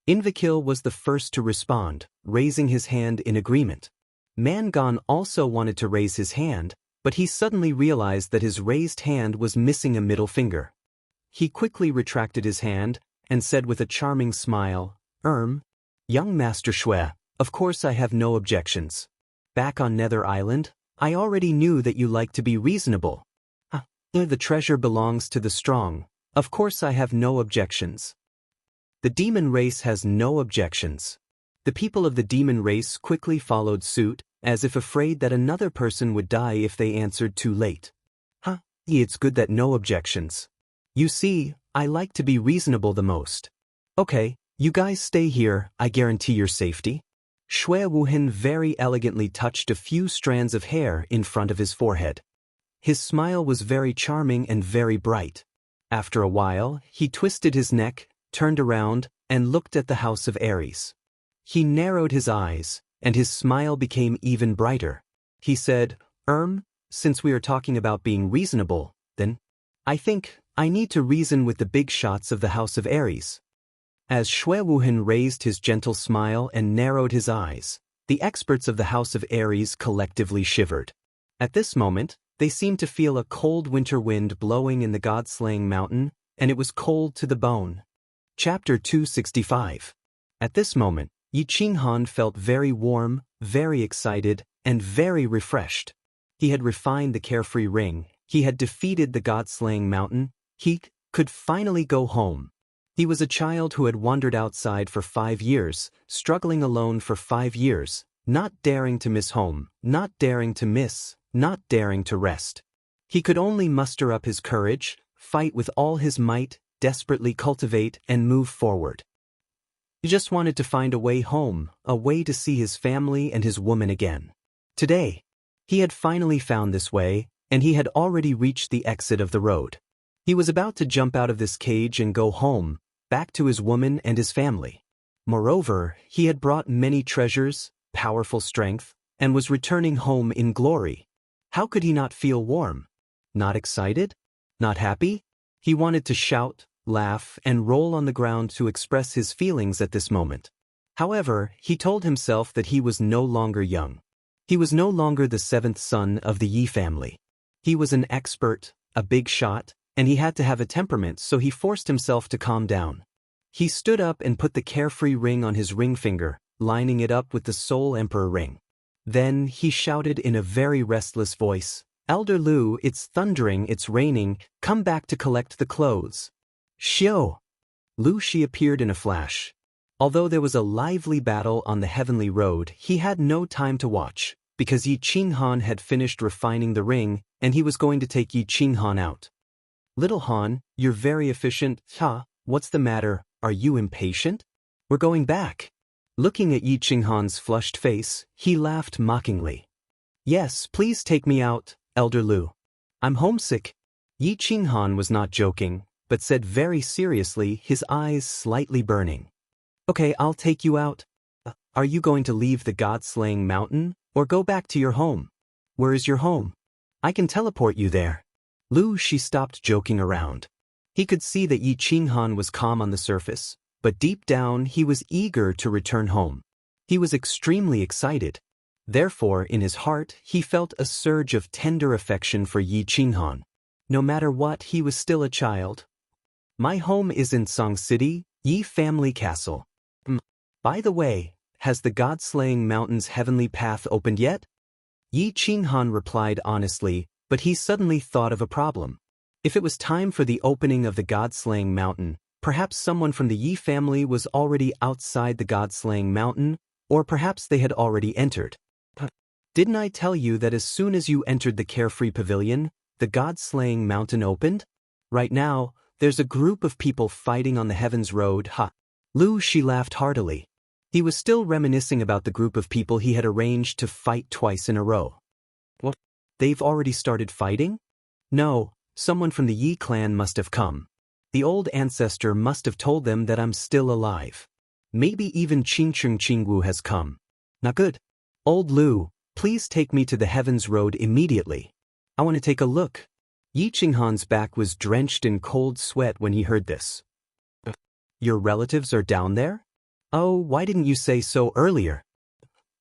Invakil was the first to respond, raising his hand in agreement. Mangon also wanted to raise his hand, but he suddenly realized that his raised hand was missing a middle finger. he quickly retracted his hand and said with a charming smile, Young Master Shui, of course I have no objections. Back on Nether Island, I already knew that you like to be reasonable. The treasure belongs to the strong. Of course I have no objections. The demon race has no objections. The people of the demon race quickly followed suit, as if afraid that another person would die if they answered too late. It's good that no objections. You see, I like to be reasonable the most. Okay, you guys stay here, I guarantee your safety. Shui Wuhan very elegantly touched a few strands of hair in front of his forehead. His smile was very charming and very bright. After a while, he twisted his neck, turned around, and looked at the House of Aries. He narrowed his eyes, and his smile became even brighter. He said, since we are talking about being reasonable, then I think I need to reason with the big shots of the House of Aries. As Shui Wuhan raised his gentle smile and narrowed his eyes, the experts of the House of Aries collectively shivered. At this moment, they seemed to feel a cold winter wind blowing in the God-slaying mountain, and it was cold to the bone. Chapter 265. At this moment, Yi Qinghan felt very warm, very excited, and very refreshed. He had refined the carefree ring, he had defeated the God-slaying mountain, he could finally go home. He was a child who had wandered outside for 5 years, struggling alone for 5 years, not daring to miss home, not daring to miss, not daring to rest. He could only muster up his courage, fight with all his might, desperately cultivate and move forward. He just wanted to find a way home, a way to see his family and his woman again. Today, he had finally found this way, and he had already reached the exit of the road. He was about to jump out of this cage and go home, back to his woman and his family. Moreover, he had brought many treasures, powerful strength, and was returning home in glory. How could he not feel warm? Not excited? Not happy? He wanted to shout, laugh, and roll on the ground to express his feelings at this moment. However, he told himself that he was no longer young. He was no longer the 7th son of the Yi family. He was an expert, a big shot, and he had to have a temperament, so he forced himself to calm down. He stood up and put the carefree ring on his ring finger, lining it up with the Soul Emperor ring. Then he shouted in a very restless voice, Elder Lu, it's thundering, it's raining, come back to collect the clothes. Xiao! Lu Shi appeared in a flash. Although there was a lively battle on the heavenly road, he had no time to watch, because Yi Qinghan had finished refining the ring, and he was going to take Yi Qinghan out. Little Han, you're very efficient. What's the matter, are you impatient? We're going back. Looking at Yi Qinghan's flushed face, he laughed mockingly. Yes, please take me out, Elder Lu. I'm homesick. Yi Qinghan was not joking, but said very seriously, his eyes slightly burning. Okay, I'll take you out. Are you going to leave the God-slaying mountain, or go back to your home? Where is your home? I can teleport you there. Lu Shi stopped joking around. He could see that Yi Qinghan was calm on the surface, but deep down he was eager to return home. He was extremely excited. Therefore, in his heart, he felt a surge of tender affection for Yi Qinghan. No matter what, he was still a child. My home is in Song City, Yi family castle. By the way, has the God-slaying mountain's heavenly path opened yet? Yi Qinghan replied honestly, but he suddenly thought of a problem. If it was time for the opening of the God-slaying mountain, perhaps someone from the Yi family was already outside the God-slaying mountain, or perhaps they had already entered. Didn't I tell you that as soon as you entered the carefree pavilion, the God-slaying mountain opened? Right now, there's a group of people fighting on the Heavens Road. Lu Shi laughed heartily. He was still reminiscing about the group of people he had arranged to fight twice in a row. What? They've already started fighting? No, someone from the Yi clan must have come. The old ancestor must have told them that I'm still alive. Maybe even Qingcheng Qingwu has come. Not good. Old Lu, please take me to the Heavens Road immediately. I want to take a look. Yi Qinghan's back was drenched in cold sweat when he heard this. Your relatives are down there? Oh, why didn't you say so earlier?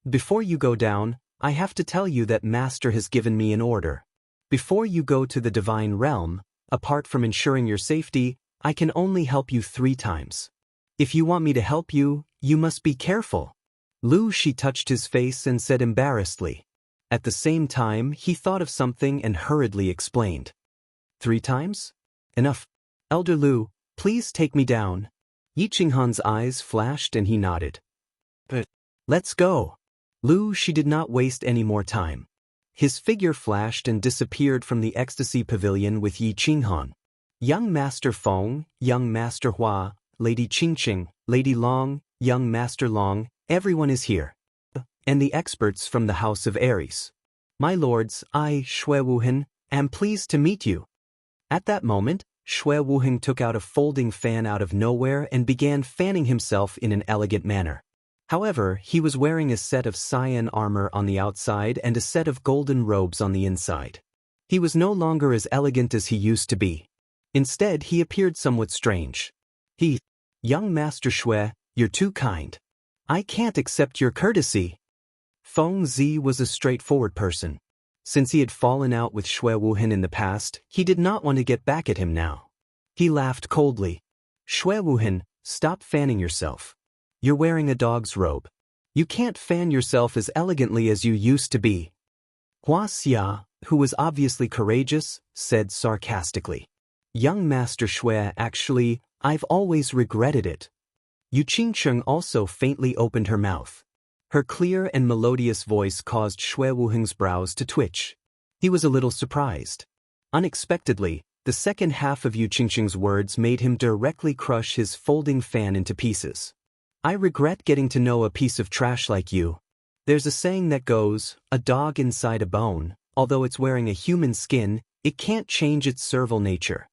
Before you go down, I have to tell you that Master has given me an order. Before you go to the divine realm, apart from ensuring your safety, I can only help you 3 times. If you want me to help you, you must be careful. Lu Shi touched his face and said embarrassedly. At the same time, he thought of something and hurriedly explained. 3 times? Enough. Elder Lu, please take me down. Yi Qinghan's eyes flashed and he nodded. But let's go. Lu Shi did not waste any more time. His figure flashed and disappeared from the ecstasy pavilion with Yi Qinghan. Young Master Feng, Young Master Hua, Lady Qingqing, Lady Long, Young Master Long, everyone is here. And the experts from the House of Aries. My lords, I, Shui Wuhan, am pleased to meet you. At that moment, Shui Wuhan took out a folding fan out of nowhere and began fanning himself in an elegant manner. However, he was wearing a set of cyan armor on the outside and a set of golden robes on the inside. He was no longer as elegant as he used to be. Instead, he appeared somewhat strange. Young Master Shui, you're too kind. I can't accept your courtesy. Feng Zi was a straightforward person. Since he had fallen out with Shui Wuhan in the past, he did not want to get back at him now. He laughed coldly. Shui Wuhan, stop fanning yourself. You're wearing a dog's robe. You can't fan yourself as elegantly as you used to be. Wuxia, who was obviously courageous, said sarcastically. Young Master Shui, actually, I've always regretted it. Yu Qingqing also faintly opened her mouth. Her clear and melodious voice caused Shui Wuhan's brows to twitch. He was a little surprised. Unexpectedly, the second half of Yu Qingqing's words made him directly crush his folding fan into pieces. I regret getting to know a piece of trash like you. There's a saying that goes, a dog inside a bone, although it's wearing a human skin, it can't change its servile nature.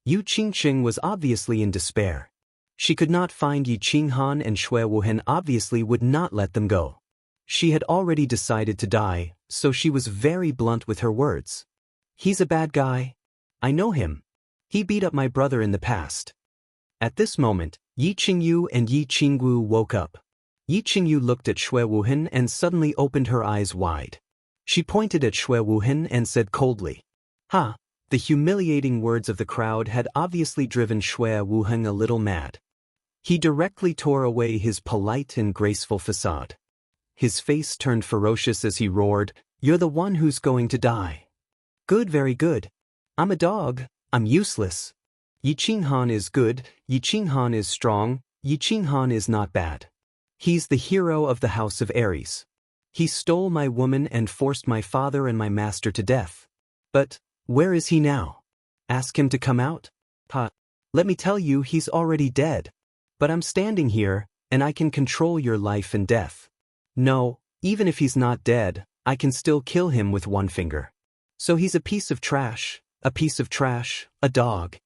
Yu Qingqing was obviously in despair. She could not find Yi Qinghan and Shui Wuhan obviously would not let them go. She had already decided to die, so she was very blunt with her words. He's a bad guy. I know him. He beat up my brother in the past. At this moment, Yi Qingyu and Yi Qingwu woke up. Yi Qingyu looked at Shui Wuhan and suddenly opened her eyes wide. She pointed at Shui Wuhan and said coldly. Ha! The humiliating words of the crowd had obviously driven Shui Wuhan a little mad. He directly tore away his polite and graceful facade. His face turned ferocious as he roared, You're the one who's going to die. Good, very good. I'm a dog, I'm useless. Yi Qinghan is good, Yi Qinghan is strong, Yi Qinghan is not bad. He's the hero of the House of Aries. He stole my woman and forced my father and my master to death. But where is he now? Ask him to come out? Let me tell you, he's already dead. But I'm standing here, and I can control your life and death. No, even if he's not dead, I can still kill him with one finger. So he's a piece of trash, a dog.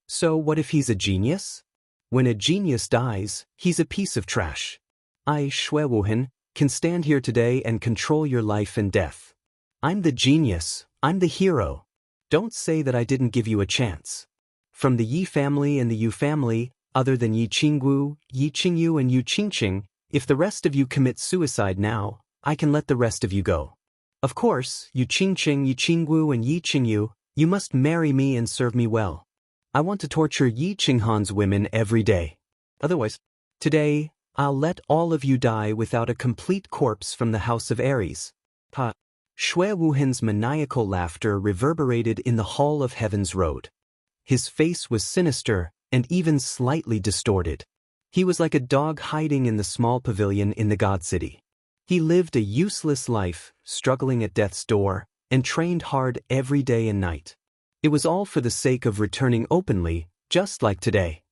So what if he's a genius? When a genius dies, he's a piece of trash. I, Shui Wuhan, can stand here today and control your life and death. I'm the genius, I'm the hero. Don't say that I didn't give you a chance. From the Yi family and the Yu family, other than Yi Qingwu, Yi Qingyu and Yu Qingqing, if the rest of you commit suicide now, I can let the rest of you go. Of course, Yu Qingqing, Yi Qingwu and Yi Qingyu, you must marry me and serve me well. I want to torture Yi Qinghan's women every day. Otherwise, today, I'll let all of you die without a complete corpse from the House of Aries. Shui Wuhan's maniacal laughter reverberated in the Hall of Heaven's Road. His face was sinister and even slightly distorted. He was like a dog hiding in the small pavilion in the God City. He lived a useless life, struggling at death's door, and trained hard every day and night. It was all for the sake of returning openly, just like today.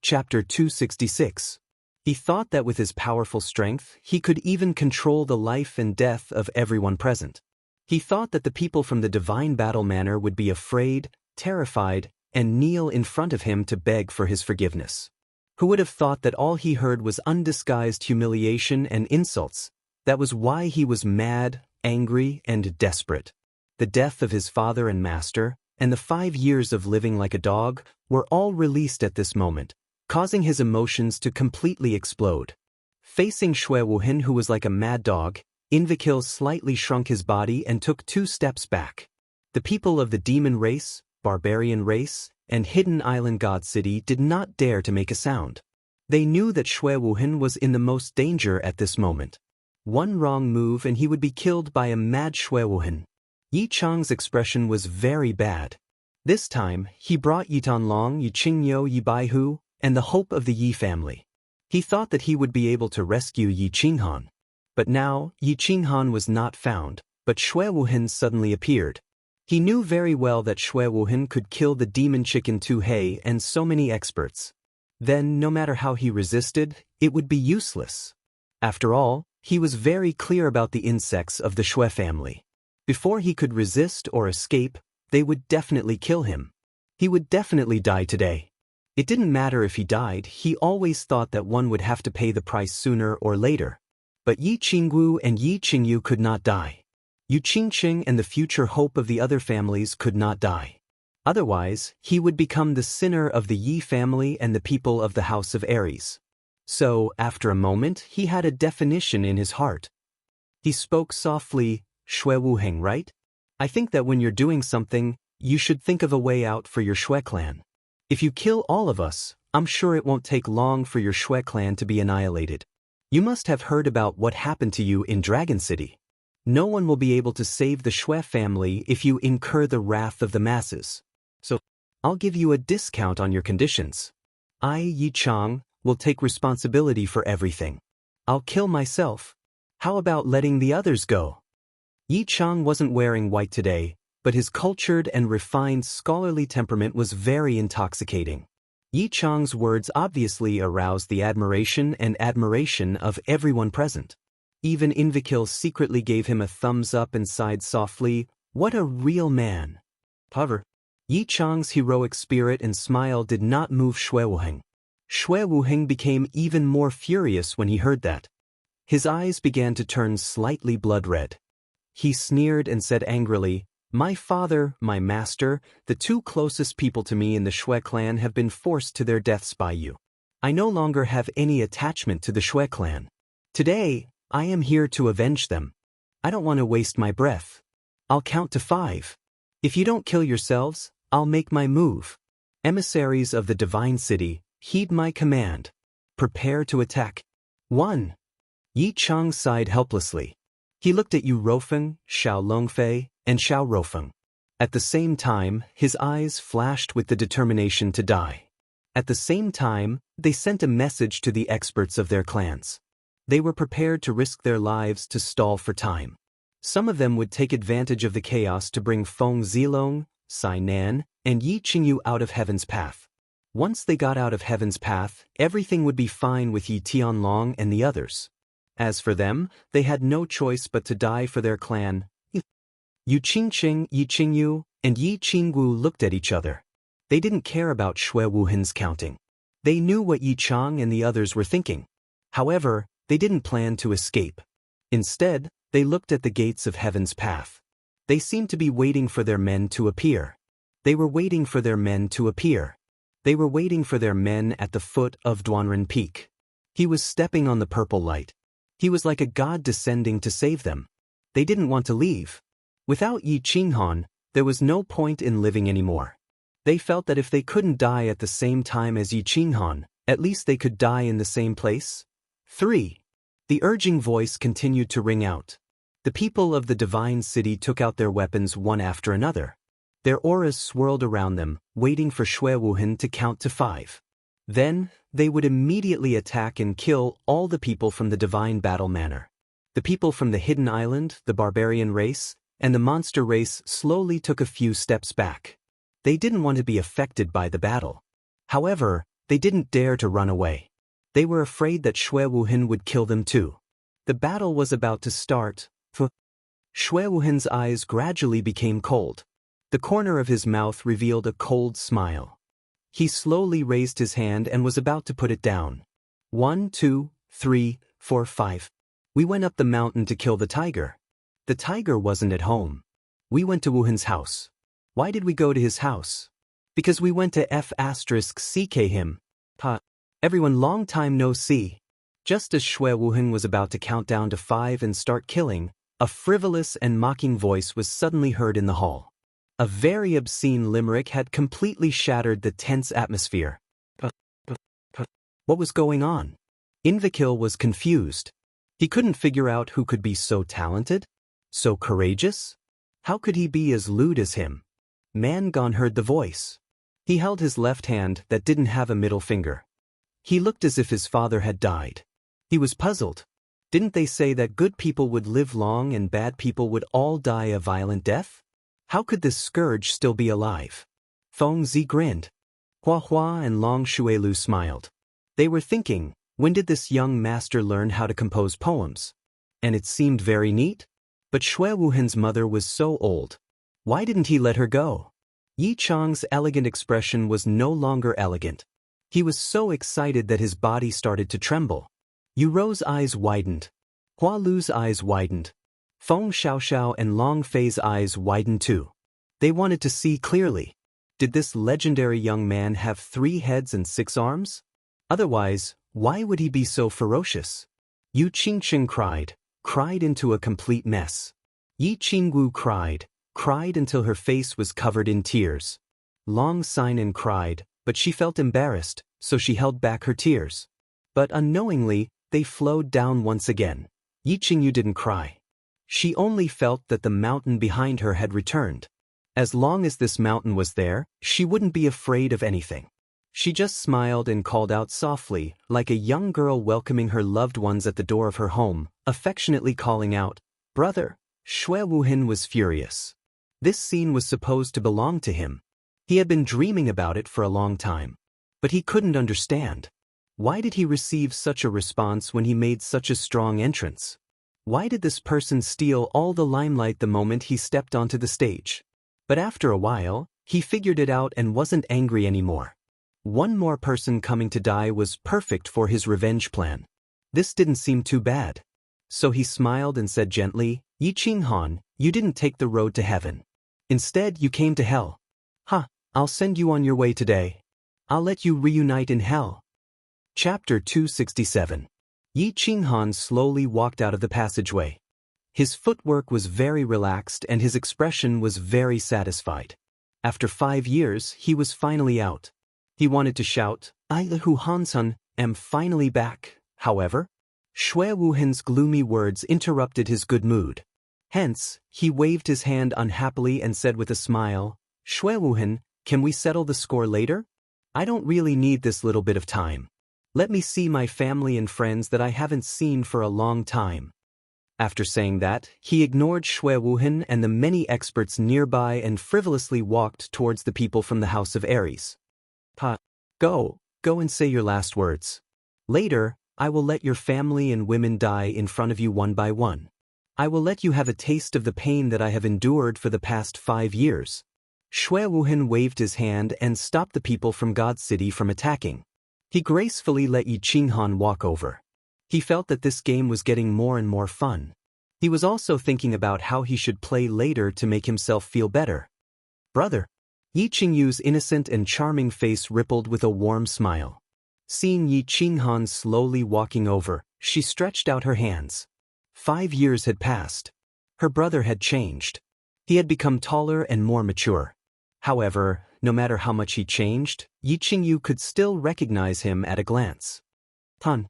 Chapter 266. He thought that with his powerful strength, he could even control the life and death of everyone present. He thought that the people from the Divine Battle Manor would be afraid, terrified, and kneel in front of him to beg for his forgiveness. Who would have thought that all he heard was undisguised humiliation and insults? That was why he was mad, angry, and desperate. The death of his father and master, and the 5 years of living like a dog, were all released at this moment, causing his emotions to completely explode. Facing Shui Wuhan, who was like a mad dog, Invakil slightly shrunk his body and took 2 steps back. The people of the demon race, barbarian race, and Hidden Island God City did not dare to make a sound. They knew that Xue Wuhan was in the most danger at this moment. One wrong move and he would be killed by a mad Xue Wuhan. Yi Chang's expression was very bad. This time, he brought Yi Tanlong, Yi Qingyo, Yi Baihu, and the hope of the Yi family. He thought that he would be able to rescue Yi Qinghan. But now, Yi Qinghan was not found, but Xue Wuhan suddenly appeared. He knew very well that Xue Wuhan could kill the demon chicken Tu Hei and so many experts. Then, no matter how he resisted, it would be useless. After all, he was very clear about the insects of the Xue family. Before he could resist or escape, they would definitely kill him. He would definitely die today. It didn't matter if he died, he always thought that one would have to pay the price sooner or later. But Yi Qingwu and Yi Qingyu could not die. Yu Qingqing and the future hope of the other families could not die. Otherwise, he would become the sinner of the Yi family and the people of the House of Aries. So, after a moment, he had a definition in his heart. He spoke softly, Xue Wuheng, right? I think that when you're doing something, you should think of a way out for your Xue clan. If you kill all of us, I'm sure it won't take long for your Xue clan to be annihilated. You must have heard about what happened to you in Dragon City. No one will be able to save the Xue family if you incur the wrath of the masses. So, I'll give you a discount on your conditions. I, Yi Chang, will take responsibility for everything. I'll kill myself. How about letting the others go? Yi Chang wasn't wearing white today, but his cultured and refined scholarly temperament was very intoxicating. Yi Chang's words obviously aroused the admiration of everyone present. Even Invekil secretly gave him a thumbs up and sighed softly, "What a real man." However, Yi Chang's heroic spirit and smile did not move Xue Wuheng. Xue Wuheng became even more furious when he heard that. His eyes began to turn slightly blood red. He sneered and said angrily, "My father, my master, the two closest people to me in the Xue clan have been forced to their deaths by you. I no longer have any attachment to the Xue clan. Today, I am here to avenge them. I don't want to waste my breath. I'll count to 5. If you don't kill yourselves, I'll make my move. Emissaries of the Divine City, heed my command. Prepare to attack." 1. Yi Chang sighed helplessly. He looked at Yu Rofeng, Xiao Longfei, and Xiao Rofeng. At the same time, his eyes flashed with the determination to die. At the same time, they sent a message to the experts of their clans. They were prepared to risk their lives to stall for time. Some of them would take advantage of the chaos to bring Feng Zilong, Sai Nan, and Yi Qingyu out of Heaven's path. Once they got out of Heaven's path, everything would be fine with Yi Tianlong and the others. As for them, they had no choice but to die for their clan. Yu Qingqing, Yi Qingyu, and Yi Qingwu looked at each other. They didn't care about Xue Wuhan's counting. They knew what Yi Chang and the others were thinking. However, they didn't plan to escape. Instead, they looked at the gates of Heaven's path. They seemed to be waiting for their men to appear. They were waiting for their men to appear. They were waiting for their men at the foot of Duanren Peak. He was stepping on the purple light. He was like a god descending to save them. They didn't want to leave. Without Yi Qinghan, there was no point in living anymore. They felt that if they couldn't die at the same time as Yi Qinghan, at least they could die in the same place. 3. The urging voice continued to ring out. The people of the Divine City took out their weapons one after another. Their auras swirled around them, waiting for Xue Wuhan to count to 5. Then, they would immediately attack and kill all the people from the Divine Battle Manor. The people from the Hidden Island, the Barbarian race, and the Monster race slowly took a few steps back. They didn't want to be affected by the battle. However, they didn't dare to run away. They were afraid that Xue Wuhan would kill them too. The battle was about to start. Xue Wuhan's eyes gradually became cold. The corner of his mouth revealed a cold smile. He slowly raised his hand and was about to put it down. 1, 2, 3, 4, 5. We went up the mountain to kill the tiger. The tiger wasn't at home. We went to Wuhan's house. Why did we go to his house? Because we went to F***ck him. Everyone, long time no see. Just as Xue Wuhan was about to count down to 5 and start killing, a frivolous and mocking voice was suddenly heard in the hall. A very obscene limerick had completely shattered the tense atmosphere. What was going on? Invakil was confused. He couldn't figure out who could be so talented, so courageous. How could he be as lewd as him? Mangon heard the voice. He held his left hand that didn't have a middle finger. He looked as if his father had died. He was puzzled. Didn't they say that good people would live long and bad people would all die a violent death? How could this scourge still be alive? Feng Zi grinned. Hua Hua and Long Shuelu smiled. They were thinking, when did this young master learn how to compose poems? And it seemed very neat. But Shui Wuhan's mother was so old. Why didn't he let her go? Yi Chang's elegant expression was no longer elegant. He was so excited that his body started to tremble. Yu Rou's eyes widened. Hua Lu's eyes widened. Feng Xiaoxiao and Long Fei's eyes widened too. They wanted to see clearly. Did this legendary young man have 3 heads and 6 arms? Otherwise, why would he be so ferocious? Yu Qingqing cried into a complete mess. Yi Qingwu cried until her face was covered in tears. Long Sinan cried, but she felt embarrassed, so she held back her tears. But unknowingly, they flowed down once again. Yi Qingyu didn't cry. She only felt that the mountain behind her had returned. As long as this mountain was there, she wouldn't be afraid of anything. She just smiled and called out softly, like a young girl welcoming her loved ones at the door of her home, affectionately calling out, "Brother." Shui Wuhan was furious. This scene was supposed to belong to him. He had been dreaming about it for a long time. But he couldn't understand. Why did he receive such a response when he made such a strong entrance? Why did this person steal all the limelight the moment he stepped onto the stage? But after a while, he figured it out and wasn't angry anymore. One more person coming to die was perfect for his revenge plan. This didn't seem too bad. So he smiled and said gently, "Yi Qinghan, you didn't take the road to heaven. Instead, you came to hell. I'll send you on your way today. I'll let you reunite in hell." Chapter 267. Yi Qinghan slowly walked out of the passageway. His footwork was very relaxed and his expression was very satisfied. After 5 years, he was finally out. He wanted to shout, "I Hu Hansun am finally back." However, Shui Wuhan's gloomy words interrupted his good mood. Hence, he waved his hand unhappily and said with a smile, "Shui Wuhan, can we settle the score later? I don't really need this little bit of time. Let me see my family and friends that I haven't seen for a long time." After saying that, he ignored Shui Wuhan and the many experts nearby and frivolously walked towards the people from the House of Aries. Go and say your last words. Later, I will let your family and women die in front of you one by one. I will let you have a taste of the pain that I have endured for the past 5 years. Shui Wuhan waved his hand and stopped the people from God's city from attacking. He gracefully let Yi Qinghan walk over. He felt that this game was getting more and more fun. He was also thinking about how he should play later to make himself feel better. "Brother." Yi Qingyu's innocent and charming face rippled with a warm smile. Seeing Yi Qinghan slowly walking over, she stretched out her hands. 5 years had passed. Her brother had changed. He had become taller and more mature. However, no matter how much he changed, Yi Qingyu could still recognize him at a glance. "Hun."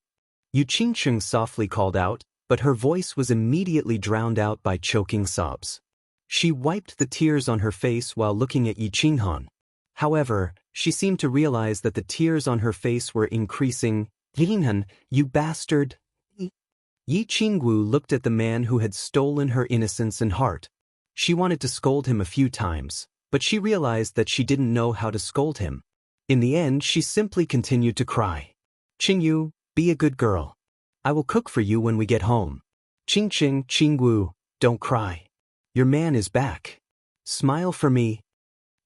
Yu Qingqing softly called out, but her voice was immediately drowned out by choking sobs. She wiped the tears on her face while looking at Yi Qinghan. However, she seemed to realize that the tears on her face were increasing. "Yinhan, you bastard!" Yi Qingwu looked at the man who had stolen her innocence and heart. She wanted to scold him a few times, but she realized that she didn't know how to scold him. In the end, she simply continued to cry. "Qingyu, be a good girl. I will cook for you when we get home. Qingwu, don't cry. Your man is back. Smile for me."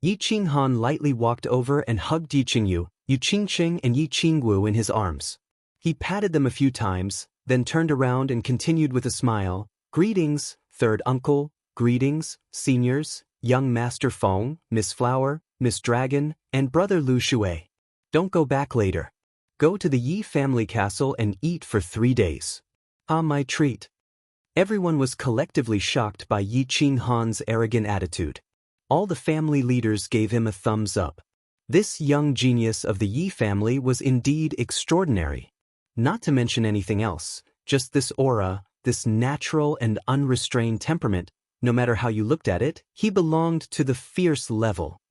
Yi Qinghan lightly walked over and hugged Yi Qingyu, Yu Qingqing and Yi Qingwu in his arms. He patted them a few times, then turned around and continued with a smile, "Greetings, third uncle, greetings, seniors, young Master Feng, Miss Flower, Miss Dragon, and Brother Lu Shui. Don't go back later. Go to the Yi family castle and eat for 3 days. Ah, my treat." Everyone was collectively shocked by Yi Qinghan's arrogant attitude. All the family leaders gave him a thumbs up. This young genius of the Yi family was indeed extraordinary. Not to mention anything else, just this aura, this natural and unrestrained temperament, no matter how you looked at it, he belonged to the fierce level.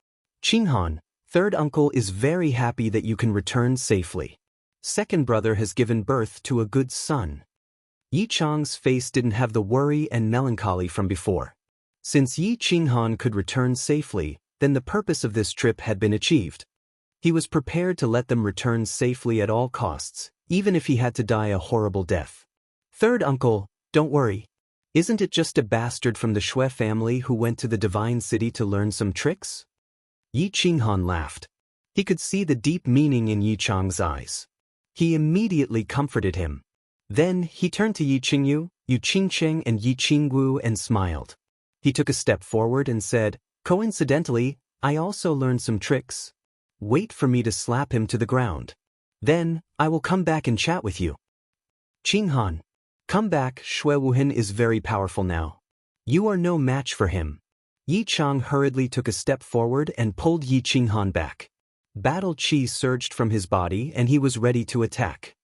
Qinghan, third uncle, is very happy that you can return safely. Second brother has given birth to a good son. Yi Chang's face didn't have the worry and melancholy from before. Since Yi Qinghan could return safely, then the purpose of this trip had been achieved. He was prepared to let them return safely at all costs, even if he had to die a horrible death. Third uncle, don't worry. Isn't it just a bastard from the Shui family who went to the divine city to learn some tricks? Yi Qinghan laughed. He could see the deep meaning in Yi Chang's eyes. He immediately comforted him. Then he turned to Yi Qingyu, Yu Qingcheng and Yi Qingwu and smiled. He took a step forward and said, "Coincidentally, I also learned some tricks. Wait for me to slap him to the ground. Then, I will come back and chat with you." Qinghan, come back, Shui Wuhan is very powerful now. You are no match for him. Yi Chang hurriedly took a step forward and pulled Yi Qinghan back. Battle chi surged from his body and he was ready to attack.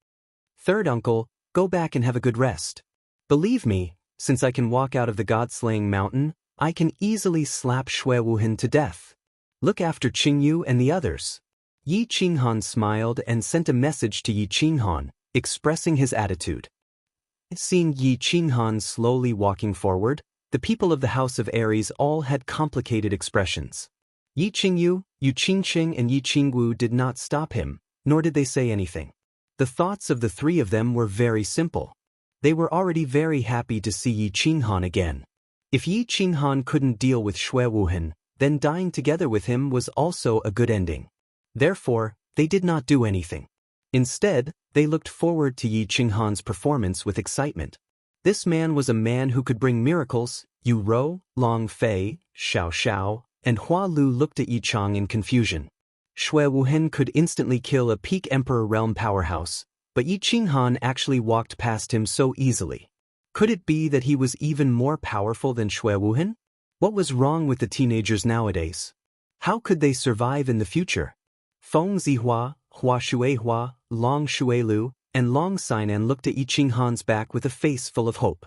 Third uncle, go back and have a good rest. Believe me, since I can walk out of the god-slaying mountain, I can easily slap Shui Wuhan to death. Look after Qingyu and the others. Yi Qinghan smiled and sent a message to Yi Qinghan, expressing his attitude. Seeing Yi Qinghan slowly walking forward, the people of the House of Aries all had complicated expressions. Yi Qingyu, Yu Qingcheng and Yi Qingwu did not stop him, nor did they say anything. The thoughts of the three of them were very simple. They were already very happy to see Yi Qinghan again. If Yi Qinghan couldn't deal with Shui Wuhan, then dying together with him was also a good ending. Therefore, they did not do anything. Instead, they looked forward to Yi Qinghan's performance with excitement. This man was a man who could bring miracles. Yu Rou, Long Fei, Xiao Xiao, and Hua Lu looked at Yi Chang in confusion. Shui Wuhan could instantly kill a peak Emperor realm powerhouse, but Yi Qinghan actually walked past him so easily. Could it be that he was even more powerful than Shui Wuhan? What was wrong with the teenagers nowadays? How could they survive in the future? Feng Zihua, Hua Shuihua, Long Shuilu, and Long Sainan looked at Yi Qinghan's back with a face full of hope.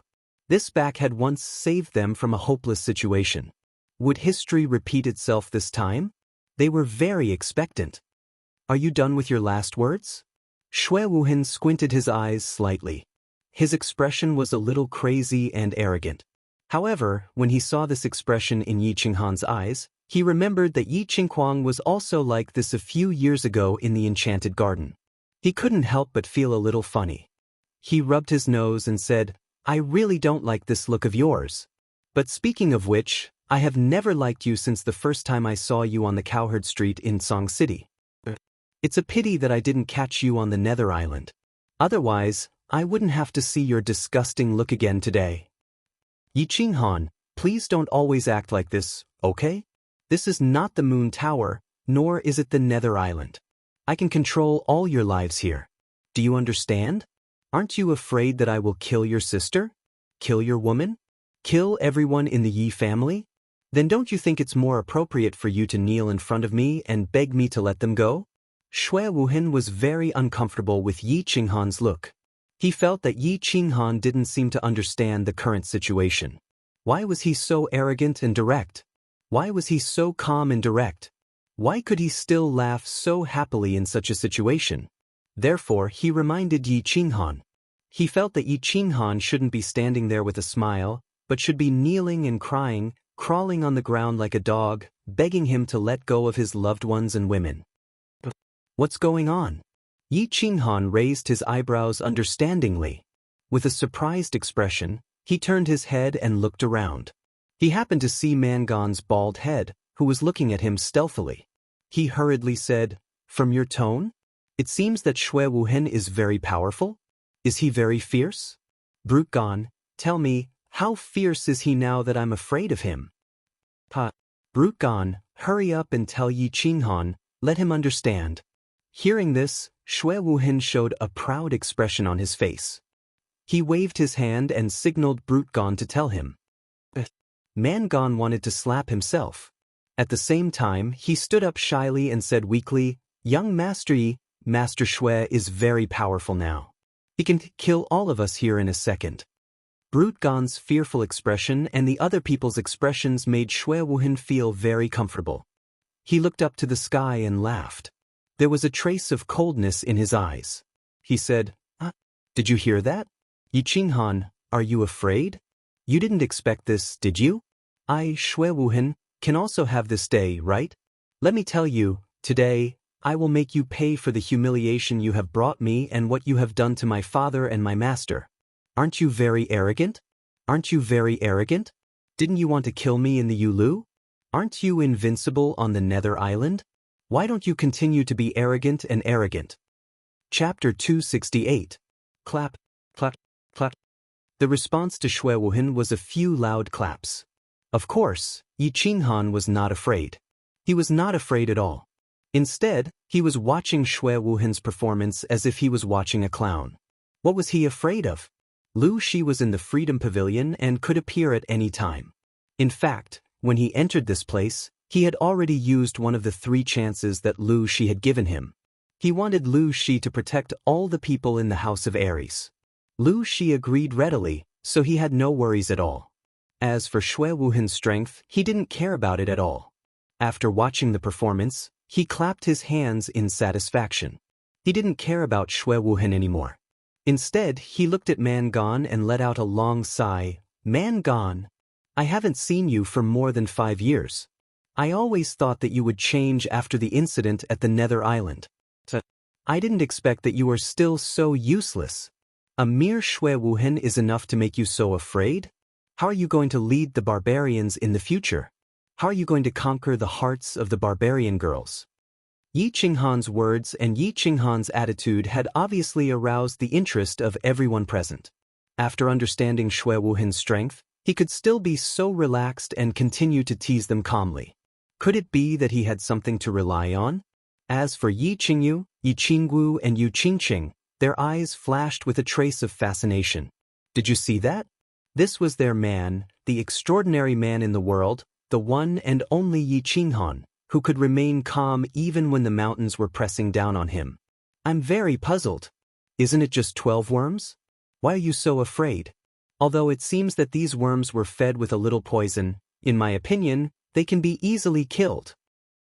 This back had once saved them from a hopeless situation. Would history repeat itself this time? They were very expectant. Are you done with your last words? Shui Wuhan squinted his eyes slightly. His expression was a little crazy and arrogant. However, when he saw this expression in Yi Qinghan's eyes, he remembered that Yi Qinghuang was also like this a few years ago in the Enchanted Garden. He couldn't help but feel a little funny. He rubbed his nose and said, "I really don't like this look of yours. But speaking of which, I have never liked you since the first time I saw you on the Cowherd Street in Song City. It's a pity that I didn't catch you on the Nether Island. Otherwise, I wouldn't have to see your disgusting look again today." Yi Qinghan, please don't always act like this, okay? This is not the Moon Tower, nor is it the Nether Island. I can control all your lives here. Do you understand? Aren't you afraid that I will kill your sister? Kill your woman? Kill everyone in the Yi family? Then don't you think it's more appropriate for you to kneel in front of me and beg me to let them go? Shui Wuhan was very uncomfortable with Yi Qinghan's look. He felt that Yi Qinghan didn't seem to understand the current situation. Why was he so arrogant and direct? Why was he so calm and direct? Why could he still laugh so happily in such a situation? Therefore, he reminded Yi Qinghan. He felt that Yi Qinghan shouldn't be standing there with a smile, but should be kneeling and crying, crawling on the ground like a dog, begging him to let go of his loved ones and women. What's going on? Yi Qinghan raised his eyebrows understandingly. With a surprised expression, he turned his head and looked around. He happened to see Mangon's bald head, who was looking at him stealthily. He hurriedly said, "From your tone? It seems that Shui Wuhan is very powerful? Is he very fierce? Brute Gon, tell me, how fierce is he now that I'm afraid of him?" Brute Gon, hurry up and tell Yi Qinghan, let him understand. Hearing this, Shui Wuhan showed a proud expression on his face. He waved his hand and signaled Brute Gon to tell him. Man Gon wanted to slap himself. At the same time, he stood up shyly and said weakly, "Young Master Yi, Master Shui is very powerful now. He can kill all of us here in a second." Brute Gan's fearful expression and the other people's expressions made Shui Wuhan feel very comfortable. He looked up to the sky and laughed. There was a trace of coldness in his eyes. He said, "Did you hear that? Yi Qinghan, are you afraid? You didn't expect this, did you? I, Shui Wuhan, can also have this day, right? Let me tell you, today, I will make you pay for the humiliation you have brought me and what you have done to my father and my master. Aren't you very arrogant? Aren't you very arrogant? Didn't you want to kill me in the Yulu? Aren't you invincible on the Nether Island? Why don't you continue to be arrogant and arrogant?" Chapter 268. Clap, clap, clap. The response to Shui Wuhan was a few loud claps. Of course, Yi Qinghan was not afraid. He was not afraid at all. Instead, he was watching Shui Wuhan's performance as if he was watching a clown. What was he afraid of? Lu Shi was in the Freedom Pavilion and could appear at any time. In fact, when he entered this place, he had already used one of the 3 chances that Lu Shi had given him. He wanted Lu Shi to protect all the people in the House of Aries. Lu Shi agreed readily, so he had no worries at all. As for Shui Wuhan's strength, he didn't care about it at all. After watching the performance, he clapped his hands in satisfaction. He didn't care about Shui Wuhan anymore. Instead, he looked at Man Gan and let out a long sigh. "Man Gan, I haven't seen you for more than 5 years. I always thought that you would change after the incident at the Nether Island. I didn't expect that you are still so useless. A mere Shui Wuhan is enough to make you so afraid? How are you going to lead the barbarians in the future? How are you going to conquer the hearts of the barbarian girls?" Yi Qinghan's words and Yi Qinghan's attitude had obviously aroused the interest of everyone present. After understanding Shui Wuhan's strength, he could still be so relaxed and continue to tease them calmly. Could it be that he had something to rely on? As for Yi Qingyu, Yi Qingwu and Yu Qingqing, their eyes flashed with a trace of fascination. Did you see that? This was their man, the extraordinary man in the world, the one and only Yi Qinghan, who could remain calm even when the mountains were pressing down on him. "I'm very puzzled. Isn't it just 12 worms? Why are you so afraid? Although it seems that these worms were fed with a little poison, in my opinion, they can be easily killed."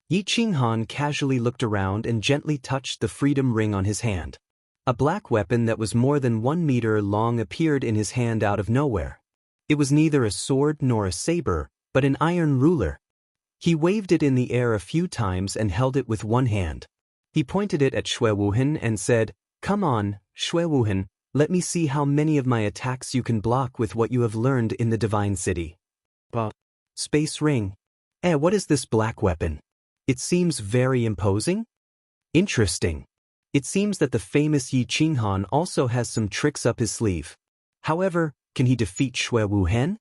Yi Qinghan casually looked around and gently touched the freedom ring on his hand. A black weapon that was more than 1 meter long appeared in his hand out of nowhere. It was neither a sword nor a saber, but an iron ruler. He waved it in the air a few times and held it with one hand. He pointed it at Shui Wuhan and said, "Come on, Shui Wuhan, let me see how many of my attacks you can block with what you have learned in the Divine City." Space ring. What is this black weapon? It seems very imposing. Interesting. It seems that the famous Yi Qinghan also has some tricks up his sleeve. However, can he defeat Shui Wuhan?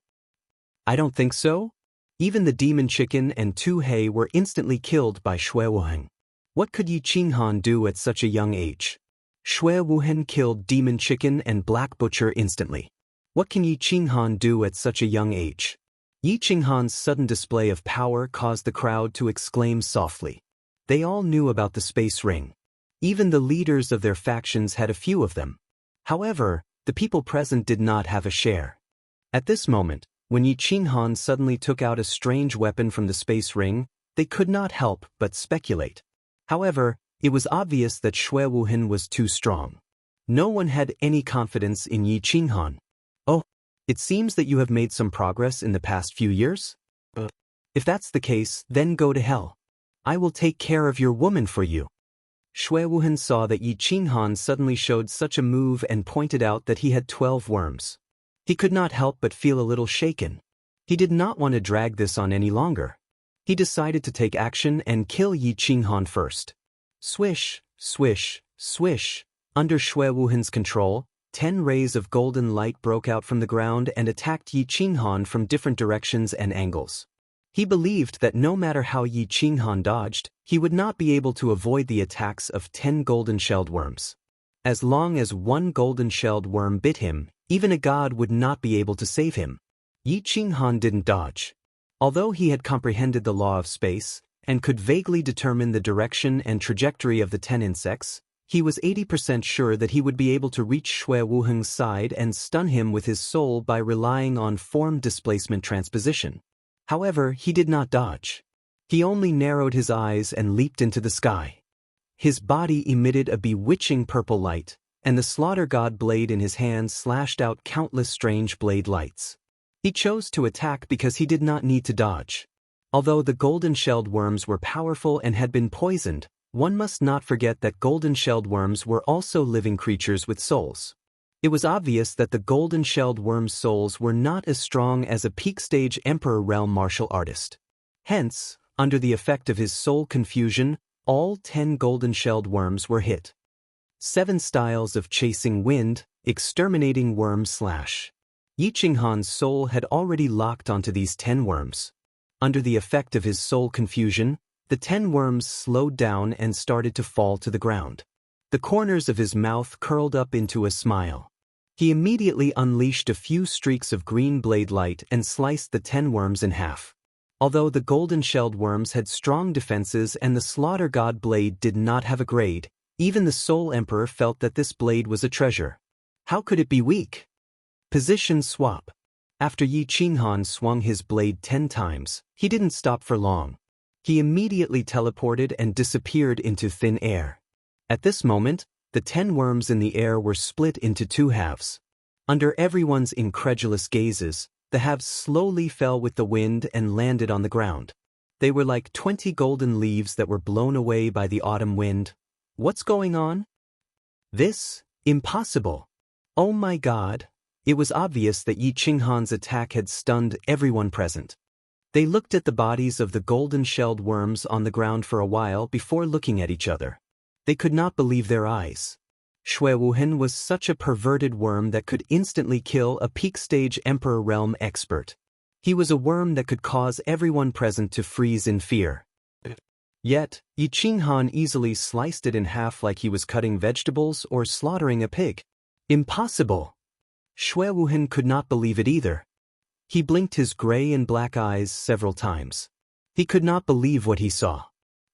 I don't think so. Even the demon chicken and Tu Hei were instantly killed by Shui Wuhan. What could Yi Qinghan do at such a young age? Shui Wuhan killed demon chicken and black butcher instantly. What can Yi Qinghan do at such a young age? Yi Qinghan's sudden display of power caused the crowd to exclaim softly. They all knew about the space ring. Even the leaders of their factions had a few of them. However, the people present did not have a share. At this moment, when Yi Qinghan suddenly took out a strange weapon from the space ring, they could not help but speculate. However, it was obvious that Shui Wuhan was too strong. No one had any confidence in Yi Qinghan. "Oh, it seems that you have made some progress in the past few years? If that's the case, then go to hell. I will take care of your woman for you." Shui Wuhan saw that Yi Qinghan suddenly showed such a move and pointed out that he had 12 worms. He could not help but feel a little shaken. He did not want to drag this on any longer. He decided to take action and kill Yi Qinghan first. Swish, swish, swish. Under Shui Wuhan's control, 10 rays of golden light broke out from the ground and attacked Yi Qinghan from different directions and angles. He believed that no matter how Yi Qinghan dodged, he would not be able to avoid the attacks of 10 golden-shelled worms. As long as one golden-shelled worm bit him, even a god would not be able to save him. Yi Qinghan didn't dodge. Although he had comprehended the law of space, and could vaguely determine the direction and trajectory of the 10 insects, he was 80% sure that he would be able to reach Shui Wuheng's side and stun him with his soul by relying on form displacement transposition. However, he did not dodge. He only narrowed his eyes and leaped into the sky. His body emitted a bewitching purple light, and the slaughter god blade in his hand slashed out countless strange blade lights. He chose to attack because he did not need to dodge. Although the golden-shelled worms were powerful and had been poisoned, one must not forget that golden-shelled worms were also living creatures with souls. It was obvious that the golden-shelled worms' souls were not as strong as a peak-stage Emperor Realm martial artist. Hence, under the effect of his soul confusion, all 10 golden-shelled worms were hit. 7 styles of chasing wind, exterminating worm slash. Yi Qinghan's soul had already locked onto these 10 worms. Under the effect of his soul confusion, the 10 worms slowed down and started to fall to the ground. The corners of his mouth curled up into a smile. He immediately unleashed a few streaks of green blade light and sliced the 10 worms in half. Although the golden-shelled worms had strong defenses and the slaughter god blade did not have a grade, even the Soul Emperor felt that this blade was a treasure. How could it be weak? Position swap. After Yi Qinghan swung his blade 10 times, he didn't stop for long. He immediately teleported and disappeared into thin air. At this moment, the 10 worms in the air were split into 2 halves. Under everyone's incredulous gazes, the halves slowly fell with the wind and landed on the ground. They were like 20 golden leaves that were blown away by the autumn wind. What's going on? This? Impossible. Oh my God. It was obvious that Yi Qinghan's attack had stunned everyone present. They looked at the bodies of the golden-shelled worms on the ground for a while before looking at each other. They could not believe their eyes. Shui Wuheng was such a perverted worm that could instantly kill a peak-stage Emperor Realm expert. He was a worm that could cause everyone present to freeze in fear. Yet, Yi Qinghan easily sliced it in half like he was cutting vegetables or slaughtering a pig. Impossible! Shui Wuheng could not believe it either. He blinked his gray and black eyes several times. He could not believe what he saw.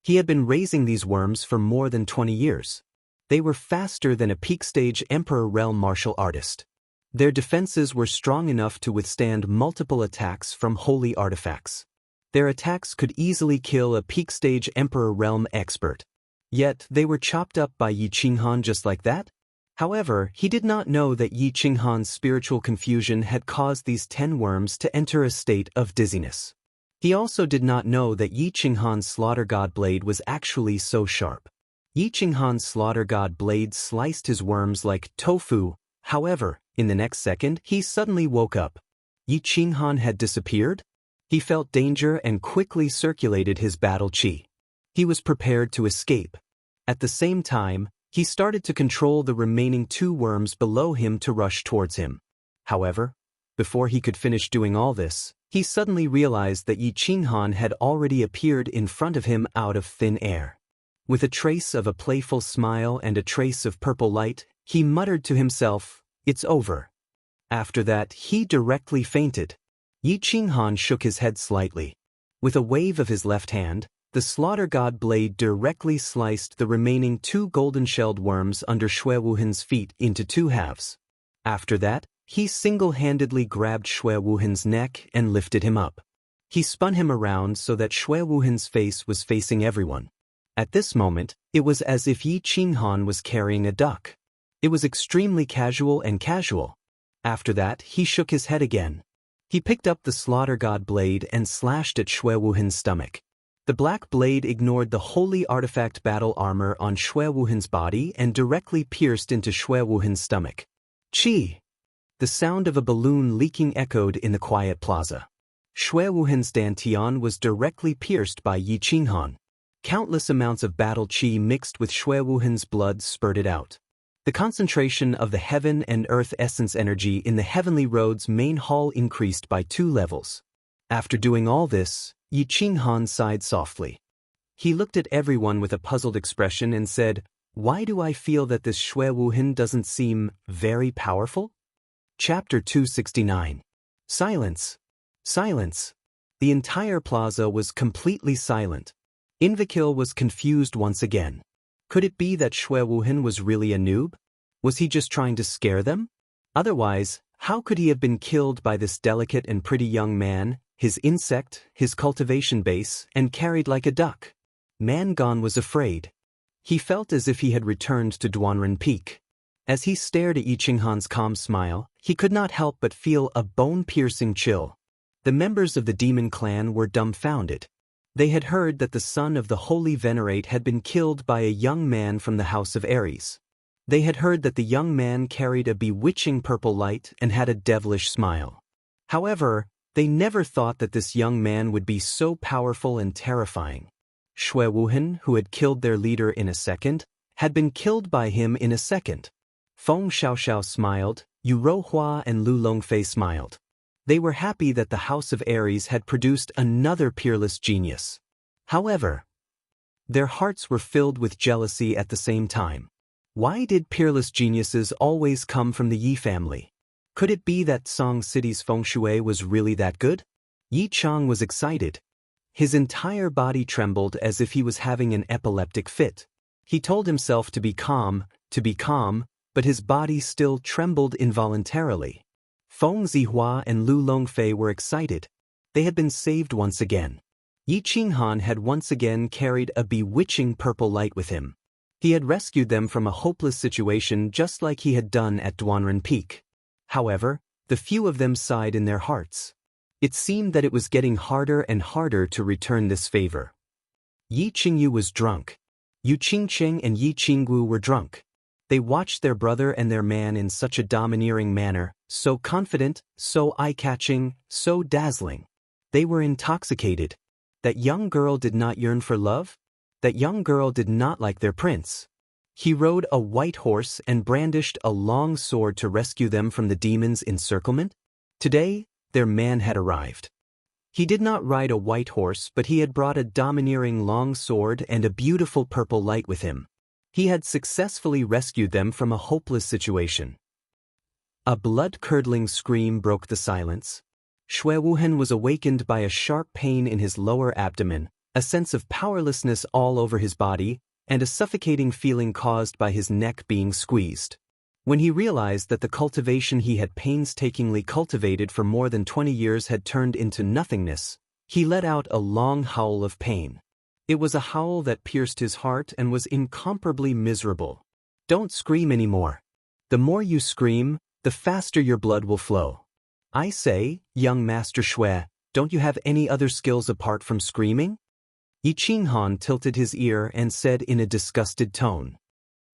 He had been raising these worms for more than 20 years. They were faster than a peak-stage Emperor Realm martial artist. Their defenses were strong enough to withstand multiple attacks from holy artifacts. Their attacks could easily kill a peak-stage Emperor Realm expert. Yet, they were chopped up by Yi Qinghan just like that? However, he did not know that Yi Qinghan's spiritual confusion had caused these 10 worms to enter a state of dizziness. He also did not know that Yi Qinghan's slaughter god blade was actually so sharp. Yi Qinghan's slaughter god blade sliced his worms like tofu. However, in the next second, he suddenly woke up. Yi Qinghan had disappeared? He felt danger and quickly circulated his battle chi. He was prepared to escape. At the same time, he started to control the remaining 2 worms below him to rush towards him. However, before he could finish doing all this, he suddenly realized that Yi Qinghan had already appeared in front of him out of thin air. With a trace of a playful smile and a trace of purple light, he muttered to himself, "It's over." After that, he directly fainted. Yi Qinghan shook his head slightly. With a wave of his left hand, the slaughter god blade directly sliced the remaining 2 golden-shelled worms under Shui Wuheng's feet into 2 halves. After that, he single-handedly grabbed Shui Wuheng's neck and lifted him up. He spun him around so that Shui Wuheng's face was facing everyone. At this moment, it was as if Yi Qinghan was carrying a duck. It was extremely casual and casual. After that, he shook his head again. He picked up the slaughter god blade and slashed at Shui Wuheng's stomach. The black blade ignored the holy artifact battle armor on Shui Wuheng's body and directly pierced into Shui Wuheng's stomach. Chi! The sound of a balloon leaking echoed in the quiet plaza. Shui Wuheng's dantian was directly pierced by Yi Qinghan. Countless amounts of battle chi mixed with Shui Wuheng's blood spurted out. The concentration of the heaven and earth essence energy in the Heavenly Road's main hall increased by 2 levels. After doing all this, Yi Qinghan sighed softly. He looked at everyone with a puzzled expression and said, "Why do I feel that this Shui Wuheng doesn't seem very powerful?" Chapter 269. Silence. Silence. The entire plaza was completely silent. Invakil was confused once again. Could it be that Xue Wuhan was really a noob? Was he just trying to scare them? Otherwise, how could he have been killed by this delicate and pretty young man, his insect, his cultivation base, and carried like a duck? Mangon was afraid. He felt as if he had returned to Duanren Peak. As he stared at Yi Qinghan's calm smile, he could not help but feel a bone-piercing chill. The members of the demon clan were dumbfounded. They had heard that the son of the Holy Venerate had been killed by a young man from the House of Aries. They had heard that the young man carried a bewitching purple light and had a devilish smile. However, they never thought that this young man would be so powerful and terrifying. Xue Wuhan, who had killed their leader in a second, had been killed by him in a second. Feng Xiaoxiao smiled, Yu Rohua and Lu Longfei smiled. They were happy that the House of Aries had produced another peerless genius. However, their hearts were filled with jealousy at the same time. Why did peerless geniuses always come from the Yi family? Could it be that Song City's feng shui was really that good? Yi Chang was excited. His entire body trembled as if he was having an epileptic fit. He told himself to be calm, but his body still trembled involuntarily. Feng Zihua and Lu Longfei were excited. They had been saved once again. Yi Qinghan had once again carried a bewitching purple light with him. He had rescued them from a hopeless situation just like he had done at Duanren Peak. However, the few of them sighed in their hearts. It seemed that it was getting harder and harder to return this favor. Yi Qingyu was drunk. Yu Qingcheng and Yi Qinggu were drunk. They watched their brother and their man in such a domineering manner, so confident, so eye-catching, so dazzling. They were intoxicated. That young girl did not yearn for love? That young girl did not like their prince. He rode a white horse and brandished a long sword to rescue them from the demon's encirclement? Today, their man had arrived. He did not ride a white horse, but he had brought a domineering long sword and a beautiful purple light with him. He had successfully rescued them from a hopeless situation. A blood-curdling scream broke the silence. Xue Wuhan was awakened by a sharp pain in his lower abdomen, a sense of powerlessness all over his body, and a suffocating feeling caused by his neck being squeezed. When he realized that the cultivation he had painstakingly cultivated for more than 20 years had turned into nothingness, he let out a long howl of pain. It was a howl that pierced his heart and was incomparably miserable. Don't scream anymore. The more you scream, the faster your blood will flow. I say, young Master Xue, don't you have any other skills apart from screaming? Yi Qinghan tilted his ear and said in a disgusted tone.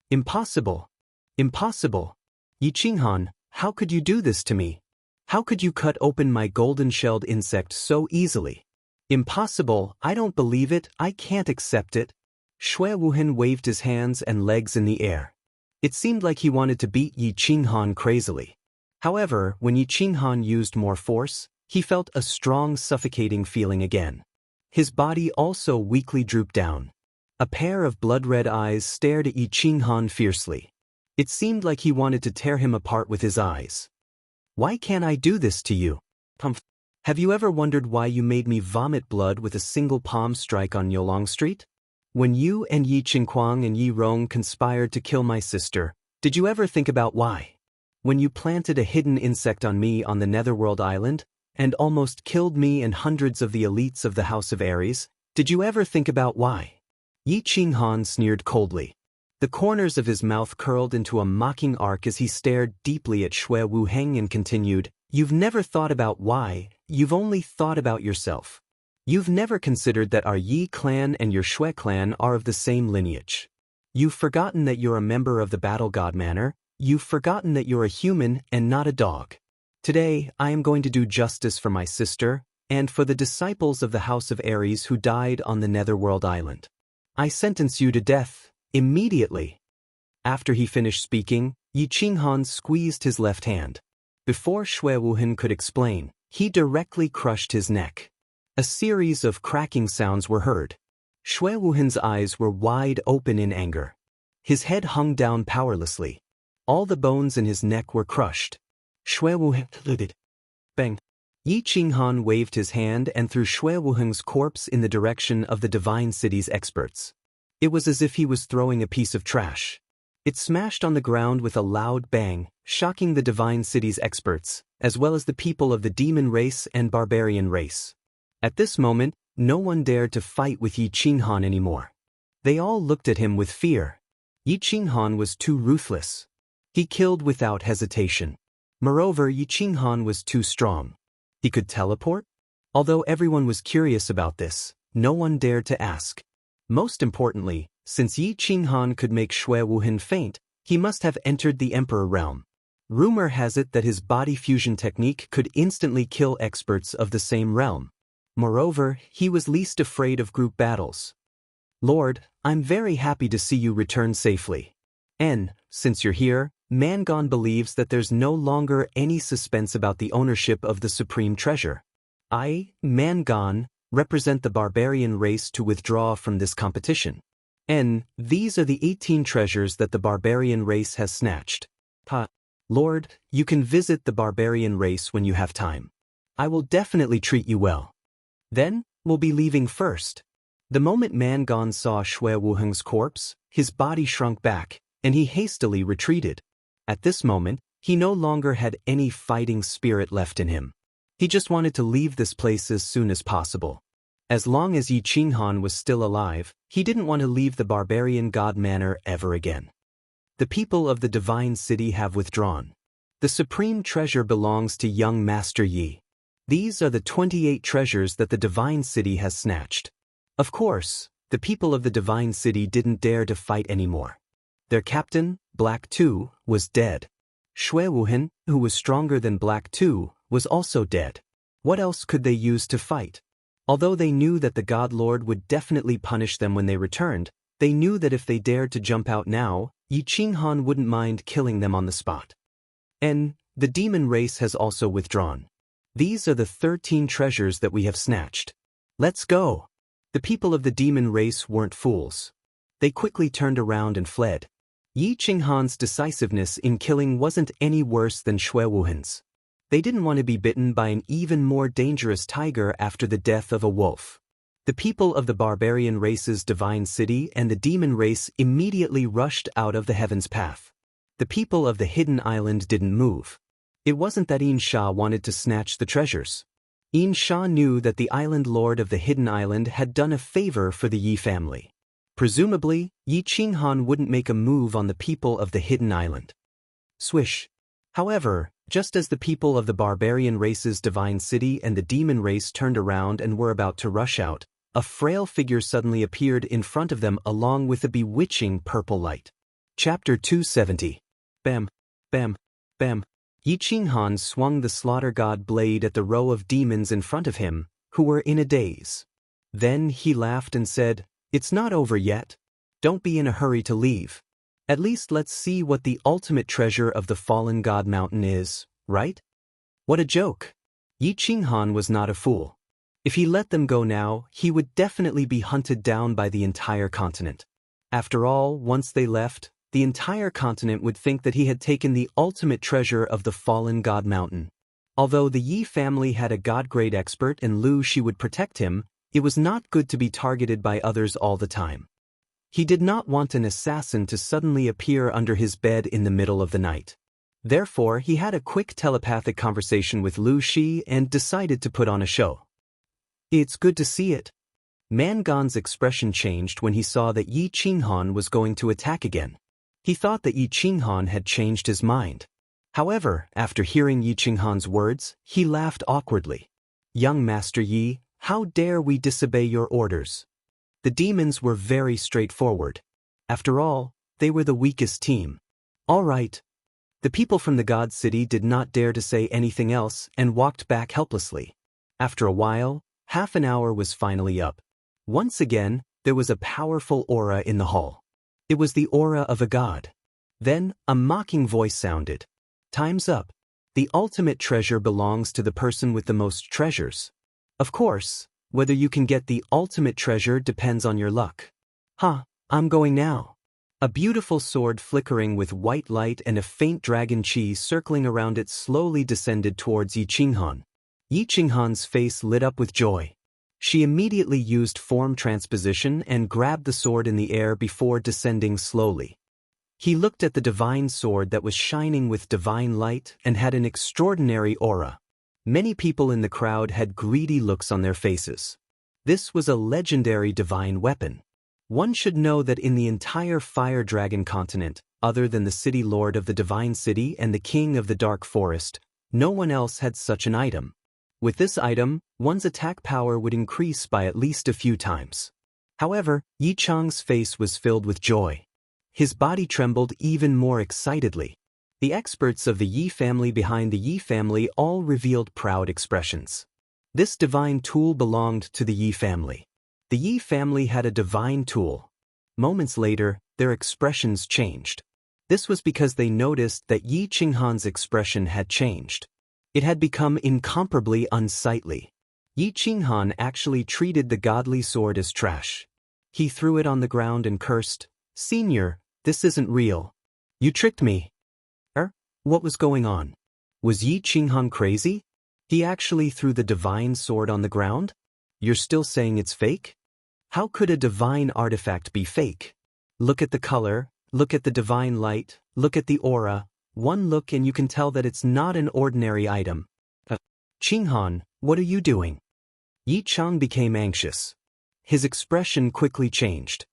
Impossible. Impossible. Yi Qinghan, how could you do this to me? How could you cut open my golden-shelled insect so easily? Impossible, I don't believe it, I can't accept it. Xue Wuhan waved his hands and legs in the air. It seemed like he wanted to beat Yi Qinghan crazily. However, when Yi Qinghan used more force, he felt a strong suffocating feeling again. His body also weakly drooped down. A pair of blood-red eyes stared at Yi Qinghan fiercely. It seemed like he wanted to tear him apart with his eyes. Why can't I do this to you? Have you ever wondered why you made me vomit blood with a single palm strike on Yolong Street? When you and Yi Qingquang and Yi Rong conspired to kill my sister, did you ever think about why? When you planted a hidden insect on me on the Netherworld Island, and almost killed me and hundreds of the elites of the House of Aries, did you ever think about why? Yi Qinghan sneered coldly. The corners of his mouth curled into a mocking arc as he stared deeply at Xue Wuheng and continued, You've never thought about why, you've only thought about yourself. You've never considered that our Yi clan and your Xue clan are of the same lineage. You've forgotten that you're a member of the Battle God Manor, you've forgotten that you're a human and not a dog. Today, I am going to do justice for my sister, and for the disciples of the House of Aries who died on the Netherworld Island. I sentence you to death, immediately. After he finished speaking, Yi Qinghan squeezed his left hand. Before Xue Wuhan could explain, he directly crushed his neck. A series of cracking sounds were heard. Xue Wuhan's eyes were wide open in anger. His head hung down powerlessly. All the bones in his neck were crushed. Xue Wuhan. Bang. Yi Qinghan waved his hand and threw Shui Wuheng's corpse in the direction of the Divine City's experts. It was as if he was throwing a piece of trash. It smashed on the ground with a loud bang, shocking the Divine City's experts, as well as the people of the demon race and barbarian race. At this moment, no one dared to fight with Yi Qinghan anymore. They all looked at him with fear. Yi Qinghan was too ruthless. He killed without hesitation. Moreover, Yi Qinghan was too strong. He could teleport? Although everyone was curious about this, no one dared to ask. Most importantly, since Yi Qinghan could make Shui Wuhen faint, he must have entered the Emperor realm. Rumor has it that his body fusion technique could instantly kill experts of the same realm. Moreover, he was least afraid of group battles. Lord, I'm very happy to see you return safely. And, since you're here, Mangon believes that there's no longer any suspense about the ownership of the supreme treasure. I, Mangon, represent the barbarian race to withdraw from this competition. And these are the 18 treasures that the barbarian race has snatched. Lord, you can visit the barbarian race when you have time. I will definitely treat you well. Then, we'll be leaving first. The moment Mangon saw Shui Wuheng's corpse, his body shrunk back, and he hastily retreated. At this moment, he no longer had any fighting spirit left in him. He just wanted to leave this place as soon as possible. As long as Yi Qinghan was still alive, he didn't want to leave the barbarian god manor ever again. The people of the Divine City have withdrawn. The supreme treasure belongs to young Master Yi. These are the 28 treasures that the Divine City has snatched. Of course, the people of the Divine City didn't dare to fight anymore. Their captain, Black 2, was dead. Shui Wuhen, who was stronger than Black 2, was also dead. What else could they use to fight? Although they knew that the God Lord would definitely punish them when they returned, they knew that if they dared to jump out now, Yi Qinghan wouldn't mind killing them on the spot. And the demon race has also withdrawn. These are the 13 treasures that we have snatched. Let's go! The people of the demon race weren't fools. They quickly turned around and fled. Yi Qinghan's decisiveness in killing wasn't any worse than Shui Wuhen's. They didn't want to be bitten by an even more dangerous tiger after the death of a wolf. The people of the barbarian race's Divine City and the demon race immediately rushed out of the Heaven's Path. The people of the Hidden Island didn't move. It wasn't that Xianxia wanted to snatch the treasures. Xianxia knew that the Island Lord of the Hidden Island had done a favor for the Yi family. Presumably, Yi Qinghan wouldn't make a move on the people of the Hidden Island. Swish. However, just as the people of the barbarian race's Divine City and the demon race turned around and were about to rush out, a frail figure suddenly appeared in front of them along with a bewitching purple light. Chapter 270. Bam, bam, bam. Yi Qinghan swung the slaughter god blade at the row of demons in front of him, who were in a daze. Then he laughed and said, "It's not over yet. Don't be in a hurry to leave. At least let's see what the ultimate treasure of the fallen god mountain is, right?" What a joke! Yi Qinghan was not a fool. If he let them go now, he would definitely be hunted down by the entire continent. After all, once they left, the entire continent would think that he had taken the ultimate treasure of the fallen god mountain. Although the Yi family had a god-grade expert and Lu Shi would protect him, it was not good to be targeted by others all the time. He did not want an assassin to suddenly appear under his bed in the middle of the night. Therefore, he had a quick telepathic conversation with Lu Shi and decided to put on a show. "It's good to see it." Mangon's expression changed when he saw that Yi Qinghan was going to attack again. He thought that Yi Qinghan had changed his mind. However, after hearing Yi Qinghan's words, he laughed awkwardly. "Young Master Yi, how dare we disobey your orders?" The demons were very straightforward. After all, they were the weakest team. All right. The people from the God City did not dare to say anything else and walked back helplessly. After a while, half an hour was finally up. Once again, there was a powerful aura in the hall. It was the aura of a god. Then, a mocking voice sounded. "Time's up. The ultimate treasure belongs to the person with the most treasures. Of course, whether you can get the ultimate treasure depends on your luck." I'm going now." A beautiful sword flickering with white light and a faint dragon chi circling around it slowly descended towards Yi Qinghan. Yi Qinghan's face lit up with joy. She immediately used form transposition and grabbed the sword in the air before descending slowly. He looked at the divine sword that was shining with divine light and had an extraordinary aura. Many people in the crowd had greedy looks on their faces. This was a legendary divine weapon. One should know that in the entire Fire Dragon continent, other than the city lord of the Divine City and the king of the Dark Forest, no one else had such an item. With this item, one's attack power would increase by at least a few times. However, Yi Chang's face was filled with joy. His body trembled even more excitedly. The experts of the Yi family behind the Yi family all revealed proud expressions. This divine tool belonged to the Yi family. The Yi family had a divine tool. Moments later, their expressions changed. This was because they noticed that Yi Qinghan's expression had changed. It had become incomparably unsightly. Yi Qinghan actually treated the godly sword as trash. He threw it on the ground and cursed, "Senior, this isn't real. You tricked me." What was going on? Was Yi Qinghan crazy? He actually threw the divine sword on the ground? You're still saying it's fake? How could a divine artifact be fake? Look at the color, look at the divine light, look at the aura. One look and you can tell that it's not an ordinary item. Qinghan, what are you doing? Yi Chang became anxious. His expression quickly changed.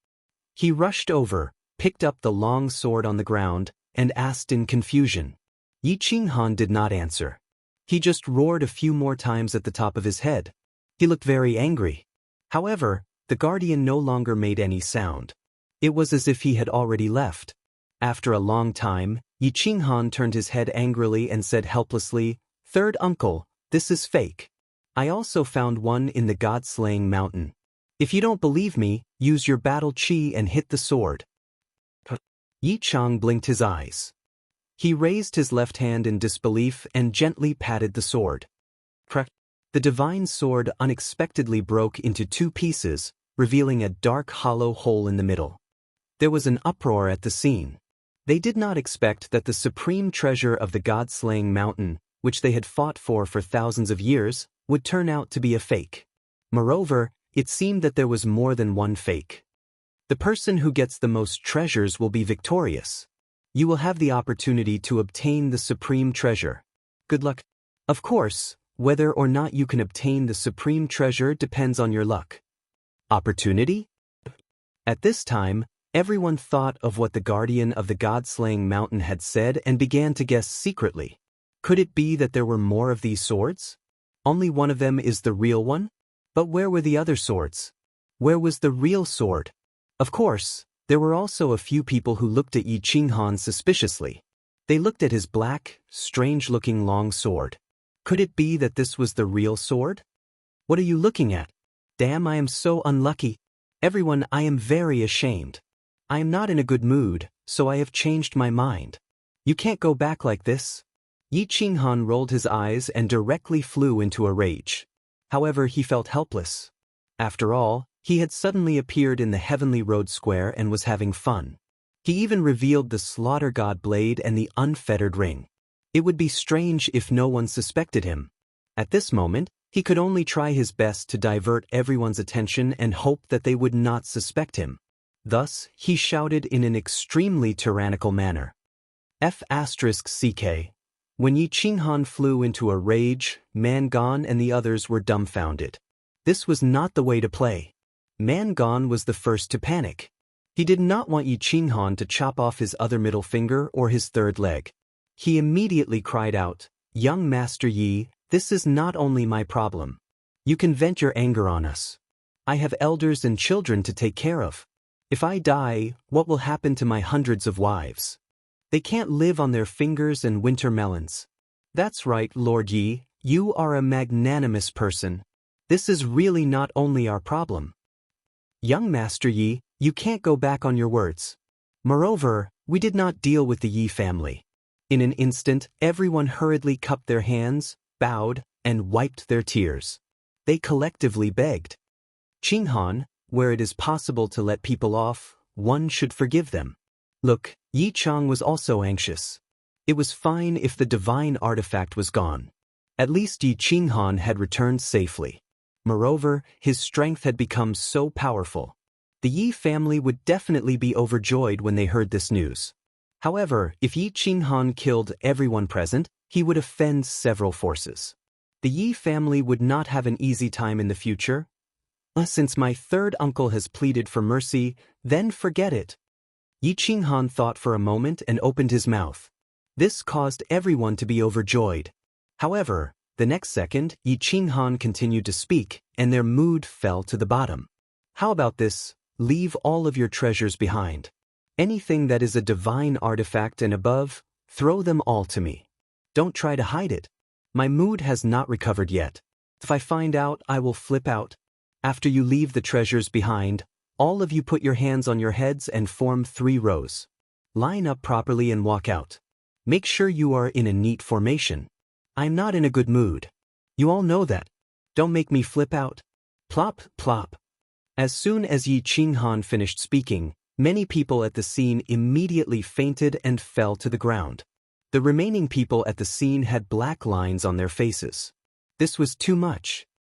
He rushed over, picked up the long sword on the ground, and asked in confusion. Yi Qinghan did not answer. He just roared a few more times at the top of his head. He looked very angry. However, the guardian no longer made any sound. It was as if he had already left. After a long time, Yi Qinghan turned his head angrily and said helplessly, "Third uncle, this is fake. I also found one in the God-slaying mountain. If you don't believe me, use your battle chi and hit the sword." Yi Chang blinked his eyes. He raised his left hand in disbelief and gently patted the sword. The divine sword unexpectedly broke into two pieces, revealing a dark hollow hole in the middle. There was an uproar at the scene. They did not expect that the supreme treasure of the God-slaying mountain, which they had fought for thousands of years, would turn out to be a fake. Moreover, it seemed that there was more than one fake. The person who gets the most treasures will be victorious. You will have the opportunity to obtain the supreme treasure. Good luck. Of course, whether or not you can obtain the supreme treasure depends on your luck. Opportunity? At this time, everyone thought of what the guardian of the God-slaying mountain had said and began to guess secretly. Could it be that there were more of these swords? Only one of them is the real one? But where were the other swords? Where was the real sword? Of course, there were also a few people who looked at Yi Qinghan suspiciously. They looked at his black, strange-looking long sword. Could it be that this was the real sword? What are you looking at? Damn, I am so unlucky. Everyone, I am very ashamed. I am not in a good mood, so I have changed my mind. You can't go back like this. Yi Qinghan rolled his eyes and directly flew into a rage. However, he felt helpless. After all, he had suddenly appeared in the Heavenly Road Square and was having fun. He even revealed the Slaughter God blade and the unfettered ring. It would be strange if no one suspected him. At this moment, he could only try his best to divert everyone's attention and hope that they would not suspect him. Thus, he shouted in an extremely tyrannical manner. F***CK. When Yi Qinghan flew into a rage, Mangon and the others were dumbfounded. This was not the way to play. Mangon was the first to panic. He did not want Yi Qinghan to chop off his other middle finger or his third leg. He immediately cried out, "Young Master Yi, this is not only my problem. You can vent your anger on us. I have elders and children to take care of. If I die, what will happen to my hundreds of wives? They can't live on their fingers and winter melons." "That's right, Lord Yi, you are a magnanimous person. This is really not only our problem. Young Master Yi, you can't go back on your words. Moreover, we did not deal with the Yi family." In an instant, everyone hurriedly cupped their hands, bowed, and wiped their tears. They collectively begged. "Qinghan, where it is possible to let people off, one should forgive them." Look, Yi Chang was also anxious. It was fine if the divine artifact was gone. At least Yi Qinghan had returned safely. Moreover, his strength had become so powerful. The Yi family would definitely be overjoyed when they heard this news. However, if Yi Qinghan killed everyone present, he would offend several forces. The Yi family would not have an easy time in the future. Since my third uncle has pleaded for mercy, then forget it. Yi Qinghan thought for a moment and opened his mouth. This caused everyone to be overjoyed. However, the next second, Yi Qinghan continued to speak, and their mood fell to the bottom. How about this? Leave all of your treasures behind. Anything that is a divine artifact and above, throw them all to me. Don't try to hide it. My mood has not recovered yet. If I find out, I will flip out. After you leave the treasures behind, all of you put your hands on your heads and form 3 rows. Line up properly and walk out. Make sure you are in a neat formation. I'm not in a good mood. You all know that. Don't make me flip out. Plop, plop. As soon as Yi Qinghan finished speaking, many people at the scene immediately fainted and fell to the ground. The remaining people at the scene had black lines on their faces. This was too much.